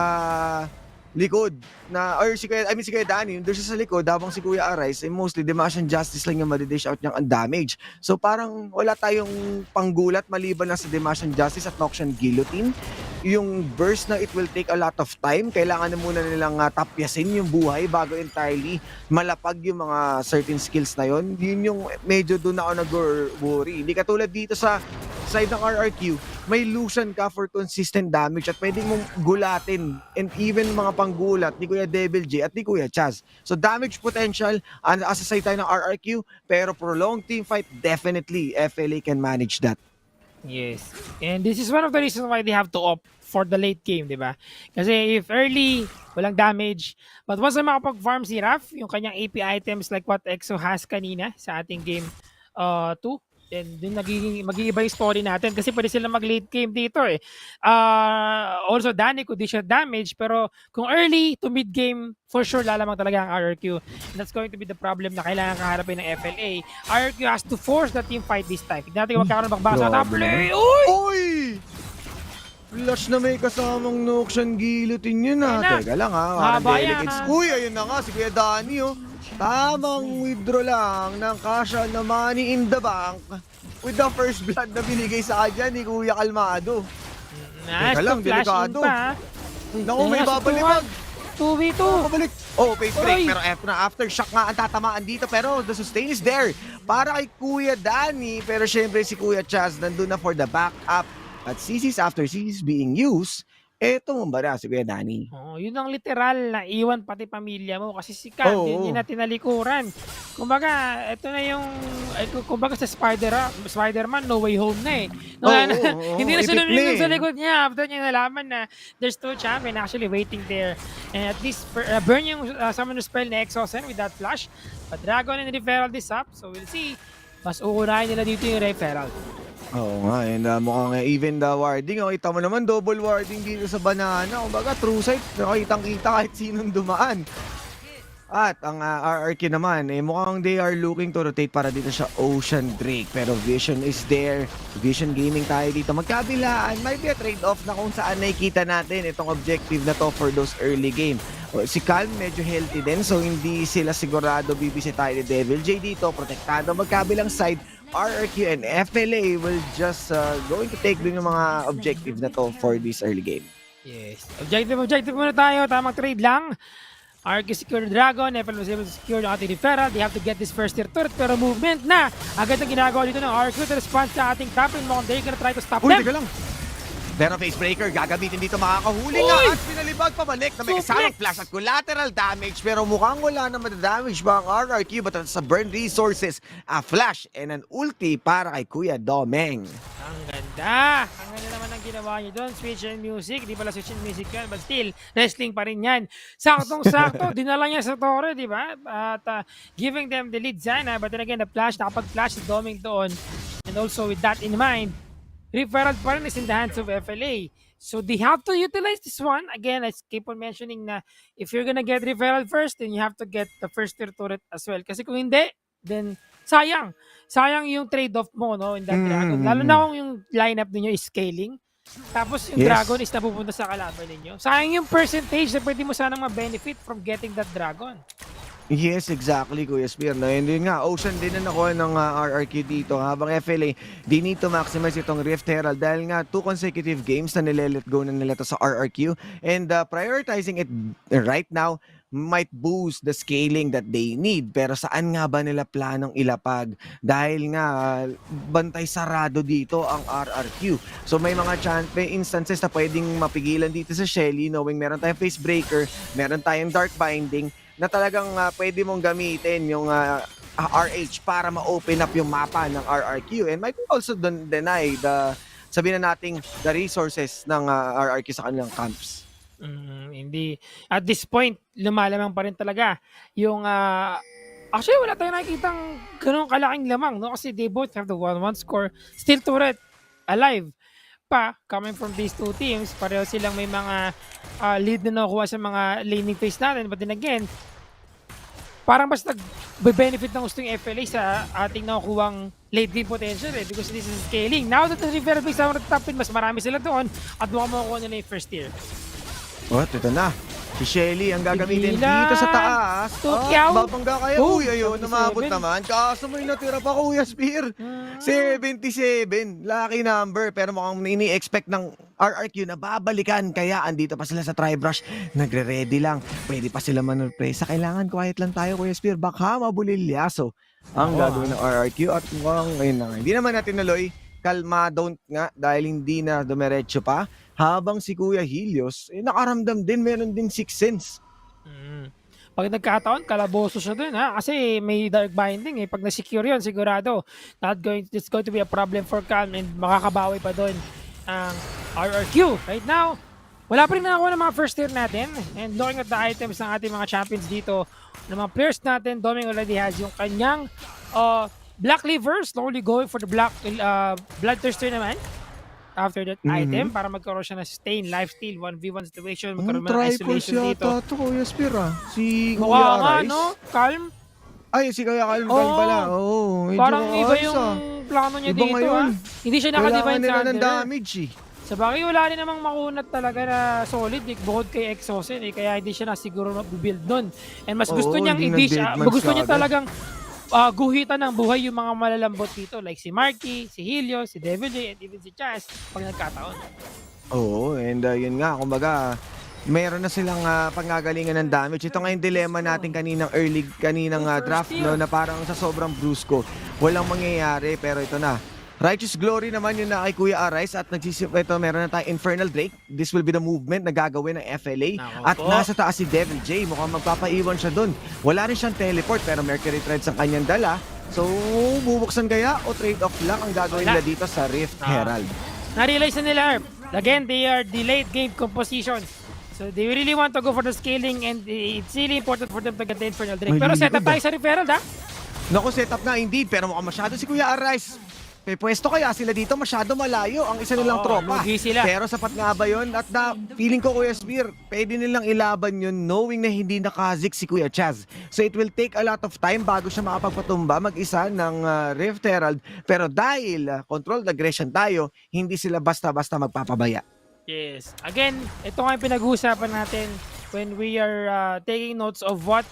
Speaker 6: likod na or si Kuya Danny doon siya sa likod habang si Kuya Arais mostly Demasian Justice lang yung madidish out niyang ang damage. So parang wala tayong panggulat maliban lang sa Demasian Justice at Noxian Guillotine. Yung burst na it will take a lot of time, kailangan na muna nilang tapyasin yung buhay bago entirely malapag yung mga certain skills na yon. Yun yung medyo doon ako nag-worry. Hindi katulad dito sa side ng RRQ, may Lucian ka for consistent damage at pwedeng mong gulatin and even mga panggulat ni Kuya Devil J at ni Kuya Chaz. So damage potential as a side tayo ng RRQ, pero prolonged team fight, definitely FLA can manage that.
Speaker 10: Yes. And this is one of the reasons why they have to opt for the late game, di ba? Kasi if early, walang damage. But once na makapag-farm si Raf, yung kanyang AP items like what EXO has kanina sa ating game 2, then dun mag-iiba yung story natin kasi pwede sila mag-late game dito eh. Also, Danny could dish damage pero kung early to mid game, for sure lalamang talaga ang RRQ. And that's going to be the problem na kailangan kaharapin ng FLA. RRQ has to force the team fight this time. Tignan natin kung magkakaroon ng bagbasa. Top play!
Speaker 6: Uy! Flash na may kasamang Noxian Guillotine yun Teka lang
Speaker 10: Haba yan,
Speaker 6: Uy, ayun na nga si Kuya Danny Tamang withdraw lang ng kasha na money in the bank with the first blood na binigay sa kanya ni Kuya Kalmado.
Speaker 10: Nice,
Speaker 6: Teka lang, delikado. Naku, may babalibag.
Speaker 10: 2v2.
Speaker 6: Babalik. Face break.
Speaker 10: Oy.
Speaker 6: Pero aftershock nga ang tatamaan dito. Pero the sustain is there. Para kay Kuya Danny. Pero syempre si Kuya Chaz nandun na for the backup. At CCs after CCs being used, eto mo ba na si Kuya Danny?
Speaker 10: Yun ang literal na iwan pati pamilya mo kasi si Kat, hindi na tinalikuran. Kumbaga, ito na yung, kumbaga sa Spider-Man, no way home na eh. Hindi na siya lumingon sa likod niya after niya nalaman na there's two champion actually waiting there. And at least, burn yung summon spell ni Exosen with that flash. But Dragon and referral this up, so we'll see. Mas uunahin nila dito yung referral.
Speaker 6: Oo nga, and mukhang even the warding, kita mo naman double warding dito sa banana. Kumbaga true sight, nakitang-kita kahit sinong dumaan. At ang RRQ naman, mukhang they are looking to rotate para dito sa Ocean Drake. Pero Vision is there. Vision Gaming tayo dito. Magkabilaan, might be a trade-off na kung saan nakikita natin itong objective na to for those early game. Si Calm medyo healthy din, so hindi sila sigurado bibisi tayo ni Devil J dito. Protektado magkabilang side. RRQ and FLA will just going to take dun yung mga objective na to for this early game.
Speaker 10: Yes. Objective muna tayo. Tamang trade lang. RRQ secure the Dragon. FLA was able to secure the anti-referral. They have to get this first tier turret. Pero movement na. Agad ang ginagawa dito ng RRQ to response sa ating top and mukhang they're gonna try to stop them.
Speaker 6: Teka lang. Pero face breaker, gagamitin dito makakahuli nga at pinalibag pabalik na may kasamang flash at collateral damage pero mukhang wala na madadamage ba ang RRQ but sa burn resources, a flash and an ulti para kay Kuya Domeng.
Speaker 10: Ang ganda! Ang ganda naman ang ginawa niyo doon. Switch and music. Di pala switch and music yan but still, wrestling pa rin yan. Saktong-sakto, dinala niya sa Torre, di ba? At giving them the lead sana but then again, the flash, nakapag-flash si Domeng doon. And also with that in mind, referral pa rin is in the hands of FLA. So they have to utilize this one. Again, I keep on mentioning na if you're gonna get referral first, then you have to get the first tier turret as well. Kasi kung hindi, then sayang. Sayang yung trade-off mo no, in that Dragon. Lalo na kung yung lineup ninyo is scaling. Tapos yung Dragon is napupunta sa kalaban ninyo. Sayang yung percentage na pwede mo sanang ma-benefit from getting that Dragon.
Speaker 6: Yes, exactly, Kuya Spear. No? And yun nga, Ocean din na nakuha ng RRQ dito. Habang FLA, they need to maximize itong Rift Herald dahil nga 2 consecutive games na nile-let go na nila to sa RRQ. And prioritizing it right now might boost the scaling that they need. Pero saan nga ba nila planong ilapag? Dahil nga, bantay sarado dito ang RRQ. So may mga may instances na pwedeng mapigilan dito sa Shelly knowing meron tayong face breaker, meron tayong dark binding, na talagang pwede mong gamitin yung RH para ma-open up yung mapa ng RRQ and might also deny sabihin na nating the resources ng RRQ sa kanilang camps.
Speaker 10: Hindi. At this point, lumalamang pa rin talaga yung actually wala tayong nakikitang ganun kalaking lamang, no? Kasi they both have the 1-1 score. Still turret alive pa coming from these two teams. Pareho silang may mga lead na nakuha sa mga laning phase natin. But then again, parang mas nag-benefit ng gusto yung FLA sa ating nakukuhang late game potential because this is scaling. Now that the reverse base na top pin, mas marami sila doon at mukhang makukuha nila yung first tier.
Speaker 6: Oh, ito na. Si Shelly ang gagamitin dito sa taas.
Speaker 10: Qeon.
Speaker 6: Babangga kayo. Uy, ayun, namabot naman. Kaso may natira pa, Kuya Spear. 77. Lucky number. Pero mukhang ini-expect ng RRQ na babalikan. Kaya andito pa sila sa Tribrush. Nagre-ready lang. Pwede pa sila manurpresa. Kailangan quiet lang tayo, Kuya Spear. Baka mabulilyaso ang gagawin ng RRQ. At mukhang ngayon na. Hindi naman natin naloy. Kalmado nga dahil hindi na dumiretso pa. Habang si Kuya Helios, nakaramdam din, meron din 6 sense.
Speaker 10: Pag nagkataon, kalaboso siya dun, ha? Kasi may dark binding, eh. Pag na-secure yun, sigurado, it's going to be a problem for Calm and makakabawi pa dun ang RRQ. Right now, wala pa rin nakakuha ng mga first tier natin. And looking at the items ng ating mga champions dito, ng mga players natin, Doming already has yung kanyang Black Liver, slowly going for the Black Bloodthirster naman. After that item, para magkaroon siya ng sustain, lifesteal, 1v1 situation, magkaroon ng isolation dito.
Speaker 6: Ito, Kuya Spear, si
Speaker 10: Mukha
Speaker 6: Kuya
Speaker 10: nga,
Speaker 6: Rice.
Speaker 10: no? Calm.
Speaker 6: Ay, si Kuya Calm pala. Oh, medyo
Speaker 10: Parang iba
Speaker 6: ayos,
Speaker 10: yung plano niya
Speaker 6: Iba
Speaker 10: dito,
Speaker 6: ngayon.
Speaker 10: Hindi siya nakadivine
Speaker 6: Kailangan nila ng
Speaker 10: thunder.
Speaker 6: damage, eh.
Speaker 10: Sa bagay, wala rin namang makunat talaga na solid, bukod kay Exosen, kaya hindi siya na siguro mabibuild nun. And mas gusto niyang i-dish, gusto niya talagang guhitan ng buhay yung mga malalambot dito like si Marky, si Helios, si Devil J, and even si Chaz pag nagkataon.
Speaker 6: Oo, and yun nga, kumbaga, meron na silang pangagalingan ng damage. Ito nga yung dilemma natin kaninang draft, no, na parang sa sobrang brusco, walang mangyayari, pero ito na. Righteous Glory naman yun na kay Kuya Arise at ito, meron na tayong Infernal Drake. This will be the movement na gagawin ng FLA. At nasa taas si Devil J. Mukhang magpapaiwan siya dun. Wala rin siyang teleport pero Mercury Threads ang kanyang dala. So, bubuksan kaya o trade-off lang ang gagawin nila dito sa Rift Herald?
Speaker 10: Na-realize na nila, Herb. Again, they are delayed game composition. So, they really want to go for the scaling and it's really important for them to get the Infernal Drake. Pero set up tayo sa Rift Herald, ha?
Speaker 6: Naku, set up na indeed. Pero mukhang masyado si Kuya Arise. May pwesto kaya sila dito, masyado malayo ang isa nilang tropa. Pero sapat nga ba yun? At feeling ko, Kuya Spear, pwede nilang ilaban yun knowing na hindi nakazik si Kuya Chaz. So it will take a lot of time bago siya makapagpatumba mag-isa ng Rift Herald. Pero dahil controlled aggression tayo, hindi sila basta-basta magpapabaya.
Speaker 10: Yes. Again, ito nga yung pinag-uusapan natin when we are taking notes of what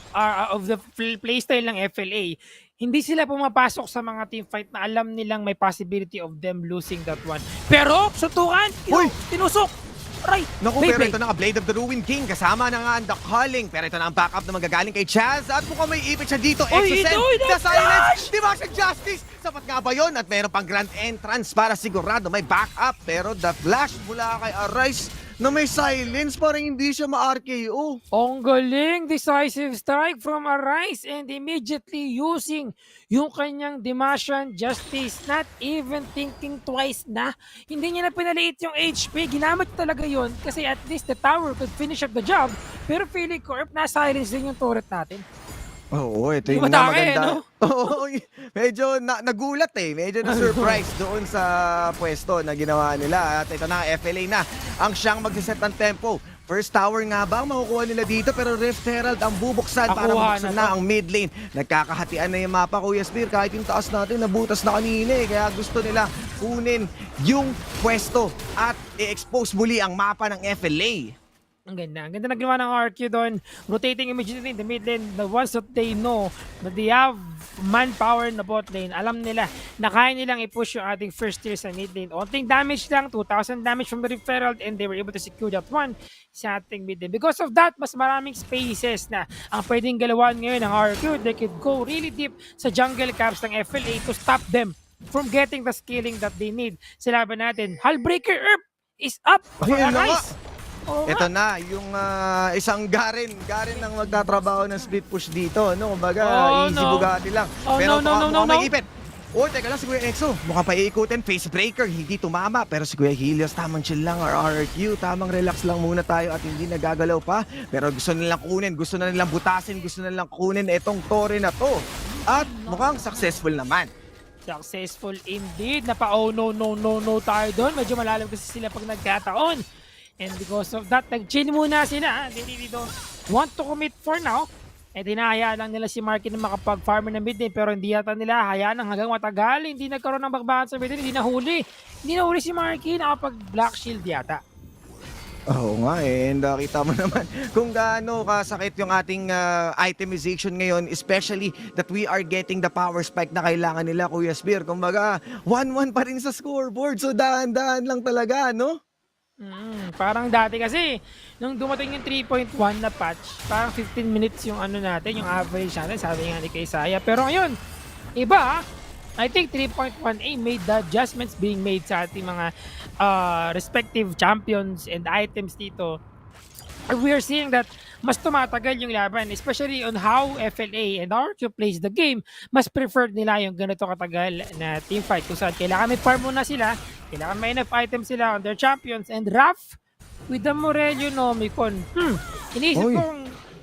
Speaker 10: of the playstyle ng FLA. Hindi sila pumapasok sa mga team fight na alam nilang may possibility of them losing that one. Pero, suntukan! Tinusok! Aray!
Speaker 6: Naku, pero ito na nga, Blade of the Ruined King. Kasama na nga ang The Calling. Pero ito na ang backup na magagaling kay Chaz. At mukhang may ipit siya dito. Exosend, The Silence, Dimaxion Justice. Sapat nga ba yun? At meron pang grand entrance para sigurado may backup. Pero the flash mula kay Arise na may silence, parang hindi siya ma-RKO.
Speaker 10: Ang galing! Decisive strike from Arise and immediately using yung kanyang Dimaxion Justice. Not even thinking twice na. Hindi niya na pinaliit yung HP. Ginamit talaga yun kasi at least the tower could finish up the job. Pero feeling ko, na-silence din yung turret natin.
Speaker 6: Oo, ito yung maganda. Oo, medyo nagulat eh. Medyo na-surprise doon sa pwesto na ginawa nila. At ito na, FLA na ang siyang magsiset ng tempo. First tower nga ba ang makukuha nila dito pero Rift Herald ang bubuksan para bubuksan na ang mid lane. Nagkakahatian na yung mapa, Kuya Spear. Kahit yung taas natin nabutas na kanina eh. Kaya gusto nila kunin yung pwesto at i-expose muli ang mapa ng FLA.
Speaker 10: Ang ganda. Ang ganda na ginawa ng RQ doon. Rotating immediately in the mid lane. The ones that they know that they have manpower na bot lane, alam nila na kaya nilang i-push yung ating first tier sa mid lane. Onting damage lang, 2,000 damage from the Referral, and they were able to secure that one sa ating mid lane. Because of that, mas maraming spaces na ang pwedeng galawan ngayon ng RQ. They could go really deep sa jungle camps ng FLA to stop them from getting the scaling that they need sa laban natin. Hullbreaker Earp is up!
Speaker 6: Ayun na nga.
Speaker 10: Nice! Oo nga.
Speaker 6: Ito na, yung isang Garen ang magtatrabaho ng split push dito, no? Kumbaga,
Speaker 10: Oh,
Speaker 6: easy
Speaker 10: no.
Speaker 6: bugatti lang.
Speaker 10: Oh,
Speaker 6: Pero
Speaker 10: no.
Speaker 6: may ipit. Oh, teka lang, si Kuya Exo. Mukhang paiikutin, face breaker, hindi tumama. Pero si Kuya Helios, tamang chill lang, RRQ. Tamang relax lang muna tayo at hindi nagagalaw pa. Pero gusto nilang kunin, gusto na nilang butasin, gusto na nilang kunin itong Tore na to. At mukhang successful naman.
Speaker 10: Successful indeed. Oh no tayo doon. Medyo malalim kasi sila pag nagkataon. And because of that, nag-chill muna sila. They really don't want to commit for now. Eh, dinahayaan lang nila si Marky na makapag-farmer ng mid lane, pero hindi yata nila hayaan hanggang matagal. Hindi nagkaroon ng bagbakan sa mid lane, hindi nahuli. Hindi nahuli si Marky, nakapag-black shield yata.
Speaker 6: Oo nga and kita mo naman kung gaano kasakit yung ating itemization ngayon, especially that we are getting the power spike na kailangan nila, Kuya Spear. Kumbaga, 1-1 pa rin sa scoreboard, so dahan-dahan lang talaga, no?
Speaker 10: Parang dati kasi, nung dumating yung 3.1 na patch, parang 15 minutes yung ano natin, yung average natin, sabi nga ni Kaysaya. Pero ngayon, iba, I think 3.1A made the adjustments being made sa ating mga respective champions and items dito. We are seeing that mas tumatagal yung laban, especially on how FLA and RQ plays the game. Mas preferred nila yung ganito katagal na teamfight kung saan kailangan may farm muna sila, kailangan may enough items sila on their champions, and Raph with the Morello Nomicon. Iniisip
Speaker 6: Oy.
Speaker 10: kong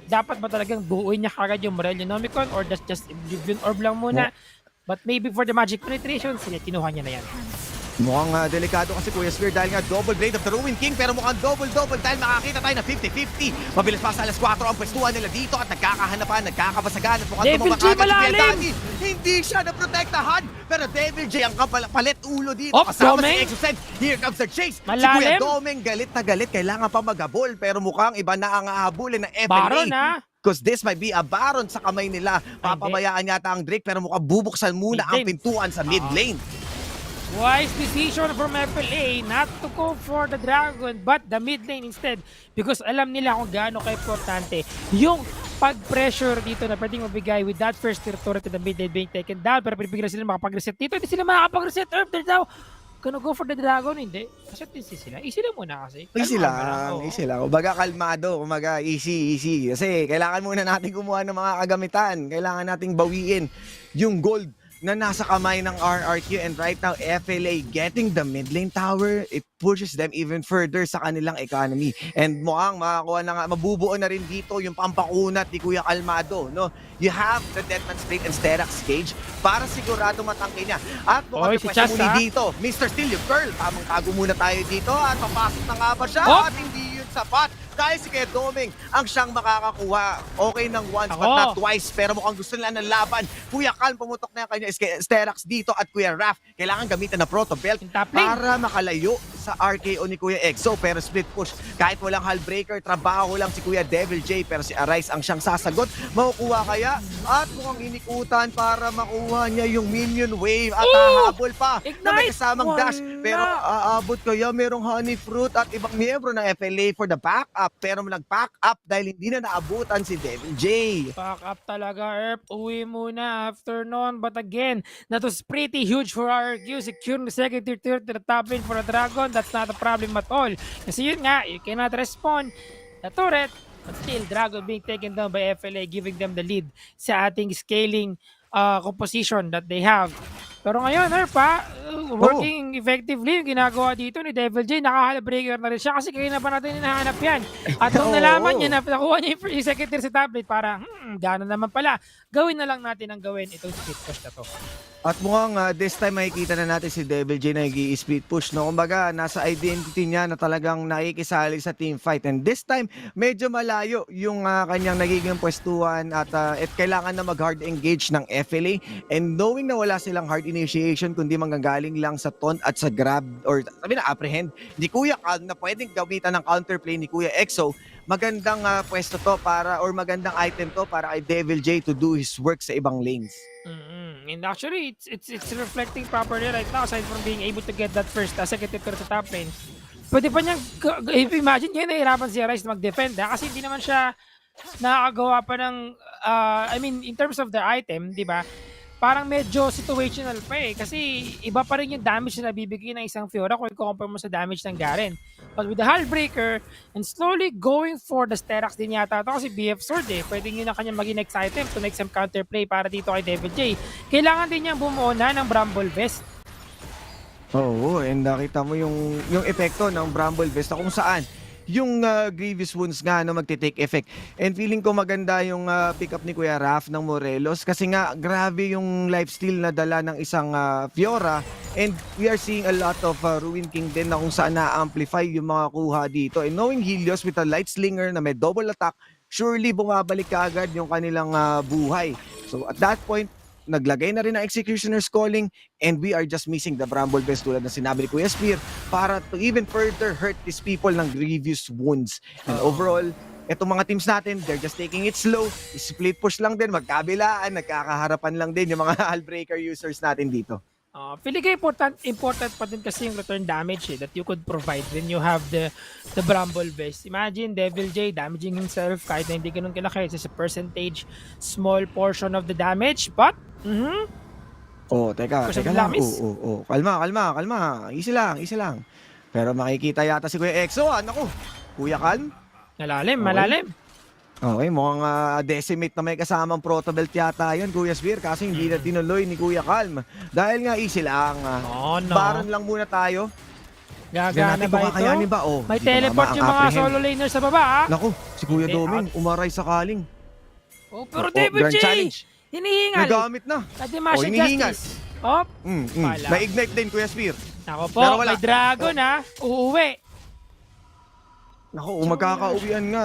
Speaker 10: dapat ba talagang buuin niya kagad yung Morello Nomicon or just Oblivion Orb lang muna. But maybe for the magic penetration, sila kinuha niya na yan.
Speaker 6: Mukhang delikado kasi Kuya Spear dahil nga double blade of the Ruin King, pero mukhang double dahil makakita tayo na 50-50. Mabilis pa sa alas 4 ang pwestuhan nila dito at nagkakahanapan, nagkakabasagan at mukhang
Speaker 10: Devil J
Speaker 6: tumama kagad si Kuya
Speaker 10: malalim!
Speaker 6: Danny. Hindi siya naprotektahan, pero Devil J ang palit ulo dito.
Speaker 10: Op,
Speaker 6: Kasama
Speaker 10: Domeng!
Speaker 6: si Exocent. Here comes the chase. Si
Speaker 10: Malalim!
Speaker 6: Kuya Domeng galit na galit, kailangan pa maghabol, pero mukhang iba na ang ahabulin ng FLA.
Speaker 10: Baron ha?
Speaker 6: Because this might be a Baron sa kamay nila. Papabayaan yata ang Drake, pero mukhang bubuksan muna ang
Speaker 10: Mid lane.
Speaker 6: pintuan sa mid lane.
Speaker 10: Wise decision from FLA not to go for the Dragon but the mid lane instead, because alam nila kung gaano ka-importante yung pag-pressure dito na pwedeng mabigay with that first tier turret to the mid lane being taken down, pero pinipigil sila makapag-reset dito. Hindi sila makapag-reset. They're now gonna go for the Dragon. Hindi. Reset din sila. Easy lang muna kasi.
Speaker 6: Easy
Speaker 10: Kalma lang, oo.
Speaker 6: lang. Kumbaga kalmado, kumbaga easy. Kasi kailangan muna natin kumuha ng mga kagamitan. Kailangan nating bawiin yung gold na nasa kamay ng RRQ, and right now FLA getting the mid lane tower, it pushes them even further sa kanilang economy, and mukhang makakuha na nga, mabubuo na rin dito yung pampakunat ni Kuya Kalmado, no? You have the Deadman's Plate and Sterax Cage para sigurado matangke niya, at mukhang
Speaker 10: Oy, si
Speaker 6: pwede
Speaker 10: Chas,
Speaker 6: muli
Speaker 10: ha?
Speaker 6: dito Mr. Steal Your Girl, tamang tago muna tayo dito at papasok na nga ba siya
Speaker 10: Oh!
Speaker 6: at hindi yun sapat dahil si Kuya Doming ang siyang makakakuha. Okay ng once but
Speaker 10: Ako.
Speaker 6: not twice, pero mukhang gusto nila ng laban. Kuya Kalm pumutok na yung kanya Sterax dito, at Kuya Raph kailangan gamitan na Proto Belt
Speaker 10: Yung top lane.
Speaker 6: para makalayo sa RKO ni Kuya Exo, pero split push. Kahit walang Hullbreaker, trabaho lang si Kuya Devil J, pero si Arise ang siyang sasagot. Makukuha kaya? At mukhang inikutan para makuha niya yung minion wave at hahabol pa na may
Speaker 10: Ignite!
Speaker 6: kasamang dash.
Speaker 10: Wala.
Speaker 6: Pero aabot kaya merong honey fruit at ibang miyembro ng FLA for the backup, pero nag-pack up dahil hindi na naabutan si Devil J.
Speaker 10: Back up talaga, Erp. Uwi muna after noon. But again, that was pretty huge for RQ. Securing the second tier to the top lane for a Dragon, that's not a problem at all. Kasi yun nga, you cannot respond the turret, but still, Dragon being taken down by FLA, giving them the lead sa ating scaling composition that they have. Pero ngayon, working effectively yung ginagawa dito ni Devil J. Naka-Hullbreaker na rin siya kasi kanina pa natin hinahanap yan. At nung nalaman niya na nakuha niya yung second tier sa tablet, para gano'n naman pala, gawin na lang natin ang gawin itong split push na to.
Speaker 6: At mukhang this time makikita na natin si Devil J na nag-i-split push, no? Kumbaga, nasa identity niya na talagang nakikisali sa team fight. And this time, medyo malayo yung kanyang nagiging pwestuhan at kailangan na mag-hard engage ng FLA. And knowing na wala silang hard initiation kundi manggagaling galing lang sa taunt at sa grab or sabi na apprehend ni Kuya Calm na pwedeng gamitan ng counterplay ni Kuya EXO, magandang pwesto to para or magandang item to para kay Devil J to do his work sa ibang lanes.
Speaker 10: And actually, it's reflecting properly right now aside from being able to get that first second tip sa top lane. Pwede pa niyang, if imagine ngayon nahihirapan si Rice na mag-defend kasi hindi naman siya nakakagawa pa ng, I mean, in terms of the item, di ba? Parang medyo situational pa kasi iba pa rin yung damage na nabibigay ng isang Fiora kung i-compare mo sa damage ng Garen. But with the Hullbreaker and slowly going for the Sterax din yata ito kasi BF Sword pwedeng yun ang kanyang maging next item to make some counterplay para dito kay Devil J. Kailangan din niyang bumuo na ng Bramble Vest.
Speaker 6: Oo, and nakita mo yung epekto ng Bramble Vest na kung saan yung Grievous Wounds nga magte-take effect. And feeling ko maganda yung pick up ni Kuya Raf ng Morelos kasi nga grabe yung lifesteal na dala ng isang Fiora, and we are seeing a lot of Ruin King din na kung saan na-amplify yung mga kuha dito. And knowing Helios with a Light Slinger na may double attack, surely bumabalik kaagad yung kanilang buhay. So at that point, naglagay na rin ang Executioner's Calling, and we are just missing the Bramble Vest tulad na sinabi ni Kuya Spear para to even further hurt these people ng Grievous Wounds. And overall, etong mga teams natin, they're just taking it slow, split push lang din, magkabilaan, nagkakaharapan lang din yung mga Hullbreaker users natin dito.
Speaker 10: Feeling ko important pa din kasi yung return damage that you could provide when you have the Bramble Vest. Imagine Devil J damaging himself kahit na hindi ganun kalaki. It's a percentage, small portion of the damage, but
Speaker 6: Teka lang. Kalma. Easy lang. Pero makikita yata si Kuya EXO. Naku, Kuya Calm.
Speaker 10: Malalim.
Speaker 6: Okay, mukhang decimate na may kasamang protobelt yata yun, Kuya Spear, kasi hindi na tinuloy ni Kuya Calm. Dahil nga easy lang. Baron lang muna tayo.
Speaker 10: Gagana ba ito?
Speaker 6: Ba?
Speaker 10: May teleport yung mga solo laners sa baba.
Speaker 6: Naku, si Kuya Doming, umaray sakaling.
Speaker 10: Pero Devil J, hinihingal.
Speaker 6: Nagamit na.
Speaker 10: Hinihingal.
Speaker 6: May ignite din, Kuya Spear.
Speaker 10: Ako po, may dragon uuwi.
Speaker 6: Naku, magkakauwian nga.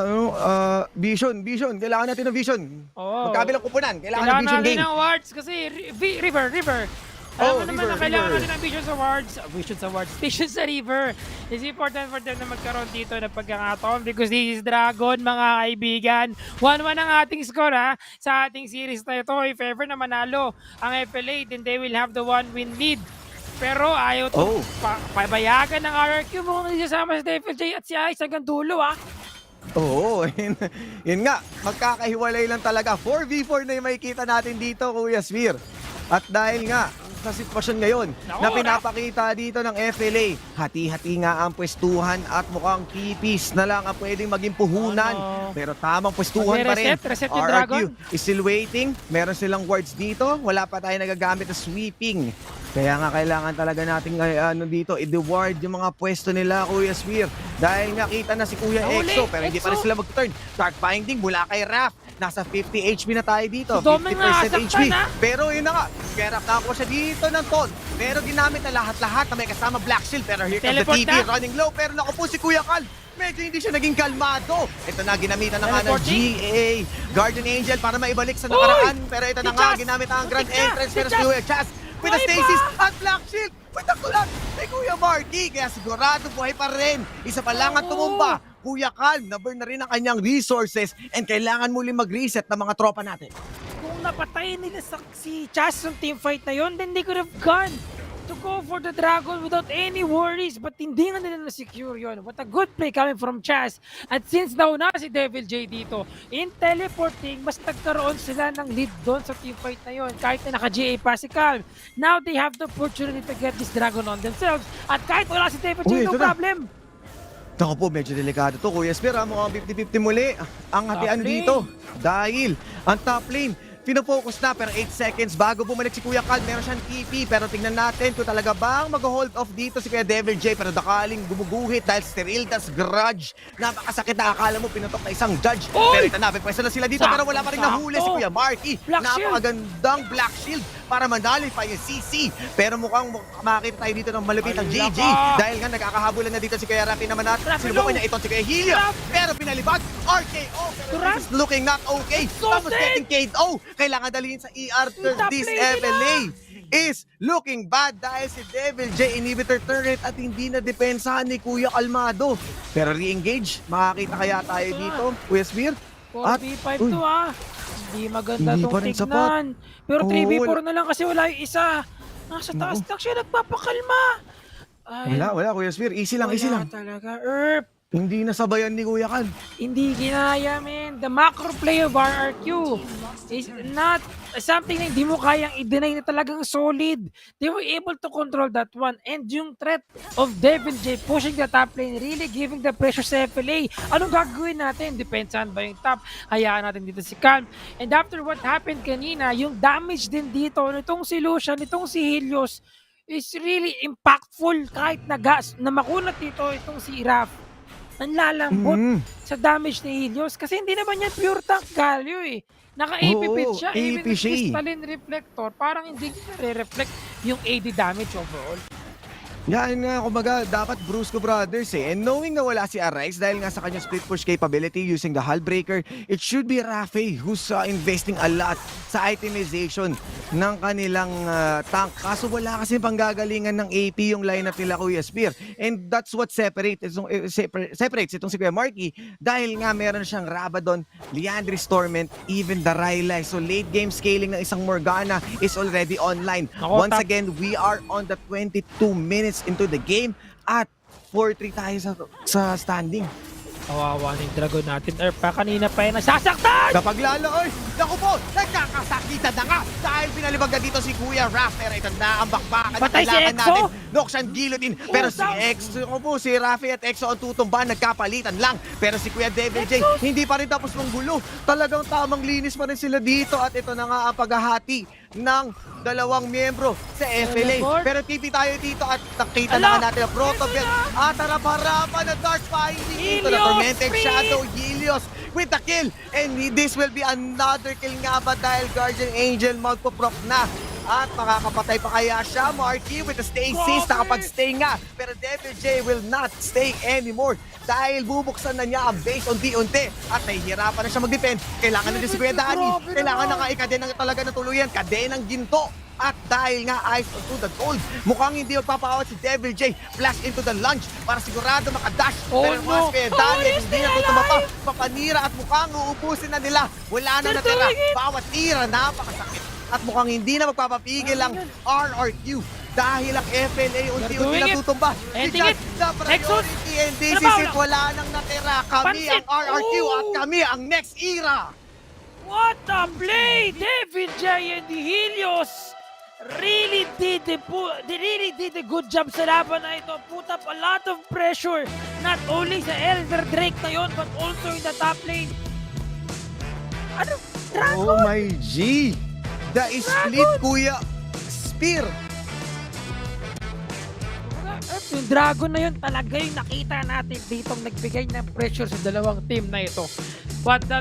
Speaker 6: Vision. Kailangan natin ng vision. Magkabilang kupunan. Kailangan ng vision game.
Speaker 10: Kailangan natin ng wards kasi river. Alam mo naman na kailangan natin ng vision sa wards. Vision sa river. It's important for them na magkaroon dito ng pagkakataon because this is Dragon, mga kaibigan. 1-1 ang ating score sa ating series na ito. If ever na manalo ang FLA, then they will have the 1-win lead. Pero ayaw ito pabayagan ng RRQ mo kung isasama si Devil J at si Ice hanggang dulo
Speaker 6: Yun nga, magkakahiwalay lang talaga. 4v4 na yung makikita natin dito, Kuya Spear. At dahil nga, sa sitwasyon ngayon na pinapakita dito ng FLA, hati-hati nga ang pwestuhan at mukhang kipis na lang ang pwedeng maging puhunan. Pero tamang pwestuhan pa rin. RRQ is still waiting. Meron silang wards dito. Wala pa tayo nagagamit na sweeping. Kaya nga kailangan talaga nating dito i-reward yung mga pwesto nila, Kuya Spear. Dahil nga kita na si Kuya EXO pero hindi pa rin sila mag-turn. Dark Binding mula kay Raph. Nasa 50 HP na tayo dito. 50% HP. Pero yun na nga, kaya nakakuha siya dito ng ton. Pero ginamit na lahat-lahat na may kasama Black Shield. Pero here comes the TP running low. Pero naku po si Kuya Cal. Medyo hindi siya naging kalmado. Ito na, ginamitan na nga ng GA Guardian Angel para maibalik sa nakaraan. Pero ito na nga, ginamit ang Grand Entrance. Pero si Kuya Chas with the Stasis at Black Shield. Pagtakulan kay Kuya Marky. Kaya sigurado buhay pa rin. Isa pa lang at tumumba. Kuya Calm, na-burn na rin ang kanyang resources and kailangan muli mag-reset ng mga tropa natin.
Speaker 10: Kung napatay nila si Chas yung teamfight na yun, then they could have gone to go for the Dragon without any worries. But hindi nga nila na-secure yun. What a good play coming from Chas. At since nauna si Devil J dito, in teleporting, mas nagkaroon sila ng lead doon sa teamfight na yun. Kahit na naka-GA pa si Calm. Now they have the opportunity to get this Dragon on themselves. At kahit wala si Devil J, no problem.
Speaker 6: Naku po, medyo delikado to, Kuya Spear. Mukhang 50-50 muli ang hatian dito. Dahil ang top lane, pinofocus na pero 8 seconds bago bumalik si Kuya Cal. Meron siyang TP pero tingnan natin kung talaga bang mag-hold off dito si Kuya Devil J. Pero dakaling gumuguhit dahil Sterildas Grudge. Napakasakit na akala mo pinutok na isang judge. Pero ito na, pwesto na sila dito pero wala pa rin nahuli si Kuya Marky. Napakagandang Black Shield para mandali pa yung CC. Pero mukhang makakita tayo dito ng malupit ang GG. Dahil nga nagkakahabulan na dito si Kuya Rafi naman at sinubukan niya ito si Kuya Helio. Pero pinalibag, RKO. Pero this is looking not okay. Tapos getting KO. Kailangan dalhin sa ER to this FLA. is looking bad dahil si Devil J inhibitor turret at hindi na depensahan ni Kuya Kalmado. Pero re-engage, makakita kaya tayo dito, Kuya Spear?
Speaker 10: 4v5 to Hindi maganda
Speaker 6: Hindi
Speaker 10: tong
Speaker 6: pa rin sapat.
Speaker 10: tignan. Pero
Speaker 6: Oo,
Speaker 10: 3v4 na lang kasi wala yung isa. Nasa taas lang siya nagpapakalma. Ay,
Speaker 6: Wala, Kuya Spear. Easy lang, easy
Speaker 10: wala
Speaker 6: lang.
Speaker 10: talaga, Erp.
Speaker 6: Hindi nasabayan ni Kuya Kal.
Speaker 10: Hindi ginaya, man. The macro play of RRQ is not something na hindi mo kayang i-deny na talagang solid. They were able to control that one. And yung threat of Devil J pushing the top lane, really giving the pressure sa FLA. Anong gagawin natin? Depensahan ba yung top? Hayaan natin dito si Calm. And after what happened kanina, yung damage din dito, nitong si Lucian, nitong si Helios, is really impactful kahit na gas na makunat dito itong si Raph. Ang lalambot sa damage ni Helios kasi hindi naman yan pure tank Galio eh. Naka-AP pit siya. Even
Speaker 6: AP
Speaker 10: with
Speaker 6: siya eh.
Speaker 10: crystalline reflector, parang hindi nare-reflect yung AD damage overall.
Speaker 6: Yan nga, kumbaga, dapat Brusco Brothers eh. And knowing na wala si Arise dahil nga sa kanyang split push capability using the Hull Breaker, it should be Rafe who's investing a lot sa itemization ng kanilang tank. Kaso wala kasi panggagalingan ng AP yung lineup nila, Kuya Spear. And that's what separates itong si Kuya Marky dahil nga meron siyang Rabadon, Liandry's Torment, even the Rylai. So late game scaling ng isang Morgana is already online. Once again, we are on the 22 minutes into the game at 4-3 tayo sa standing.
Speaker 10: Kawawa ng dragon natin, Erpa. Kanina pa yan nasasaktan!
Speaker 6: Kapag lalo, naku po, nagkakasakitan na nga dahil pinalibagan dito si Kuya Raph. Pero ito na ang bakbakan na
Speaker 10: Patay si
Speaker 6: kailangan
Speaker 10: Exo!
Speaker 6: natin. Noxian Guillotine. Pero si Exo po, si Rafi at Exo ang tutumba, nagkapalitan lang. Pero si Kuya Devil J, hindi pa rin tapos ng gulo. Talagang tamang linis pa rin sila dito at ito na nga ang paghahati ng dalawang miyembro sa FLA. Pero TV tayo dito at nakita na nga natin ang protocol at harap-harapan na Dark Finding into the Tormented Shadow Helios with the kill. And this will be another kill nga ba dahil Guardian Angel magpo-proc na. At makakapatay pa kaya siya, Marky, with the stasis, nakapag-stay nga. Pero Devil J will not stay anymore dahil bubuksan na niya ang base unti-unti at nahihirapan na siya mag-defend. Kailangan na din si Kuya Dani. Kailangan na kadenang talaga na tuluyan, kadenang ginto. At dahil nga eyes onto the gold, mukhang hindi magpapawat si Devil J. Flash into the lunge para sigurado makadash. Pero mas Kuya Dani, hindi na tutumapa. Papanira at mukhang uubusin na nila. Wala na natira. Bawat tira, napakasakit. At mukhang hindi na magpapapigil ang RRQ dahil ang FLA unti-unti na tutumba.
Speaker 10: Ending it!
Speaker 6: The priority and this is it. Wala nang natira. Kami ang RRQ at kami ang next era.
Speaker 10: What a play! David J and the Helios really did a good job sa laban na ito. Put up a lot of pressure not only sa Elder Drake na yun but also in the top lane. Ano? Dragon?
Speaker 6: Oh my G! The split, Kuya Spear.
Speaker 10: Yung Dragon na yun talaga yung nakita natin dito nagbigay ng pressure sa dalawang team na ito. But the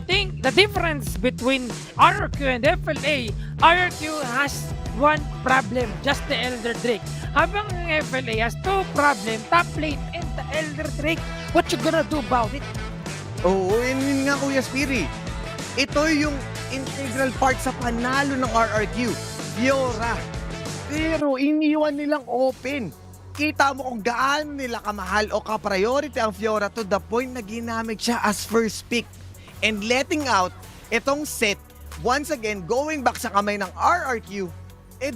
Speaker 10: difference between RRQ and FLA, RRQ has one problem, just the Elder Drake. Habang ang FLA has two problem, top lane and the Elder Drake. What you gonna do about it?
Speaker 6: Oo, yun nga Kuya Spear. Ito yung integral part sa panalo ng RRQ, Fiora. Pero iniwan nilang open. Kita mo kung gaano nila kamahal o ka-priority ang Fiora to the point na ginamit siya as first pick. And letting out itong set, once again, going back sa kamay ng RRQ,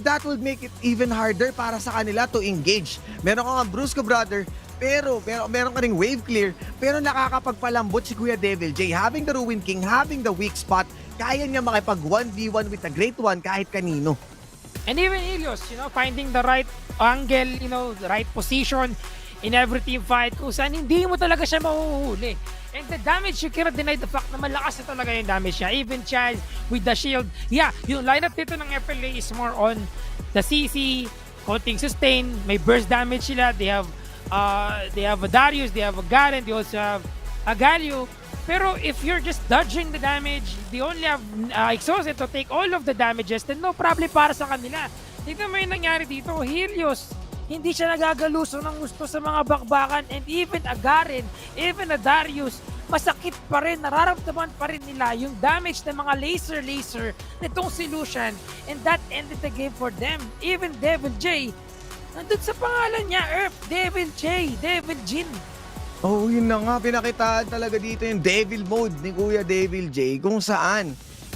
Speaker 6: that will make it even harder para sa kanila to engage. Meron ka nga Brusco brother, pero meron ka ring wave clear, pero nakakapagpalambot si Kuya Devil J. Having the Ruin King, having the weak spot, kaya niya makipag 1v1 with the Great One kahit kanino.
Speaker 10: And even Helios, finding the right angle, the right position in every team fight kung saan hindi mo talaga siya mahuhuli. And the damage, you cannot deny the fact na malakas na talaga yung damage niya. Even Chaz with the shield. Yeah, yung lineup dito ng FLA is more on the CC, konting sustain, may burst damage sila. They have a Darius, they have a Garen, they also have a Galio. Pero if you're just dodging the damage, they only have Exhausted to take all of the damages, then no problem para sa kanila. Tignan mo yung nangyari dito, Helios, hindi siya nagagaluso ng gusto sa mga bakbakan, and even a Garen, even a Darius, masakit pa rin, nararamdaman pa rin nila yung damage ng mga laser nitong si Lucian, and that ended the game for them. Even Devil J, nandun sa pangalan niya, Earth, Devil J, Devil Jin.
Speaker 6: Oh, yun na nga, pinakitaan talaga dito yung devil mode ni Kuya Devil J, kung saan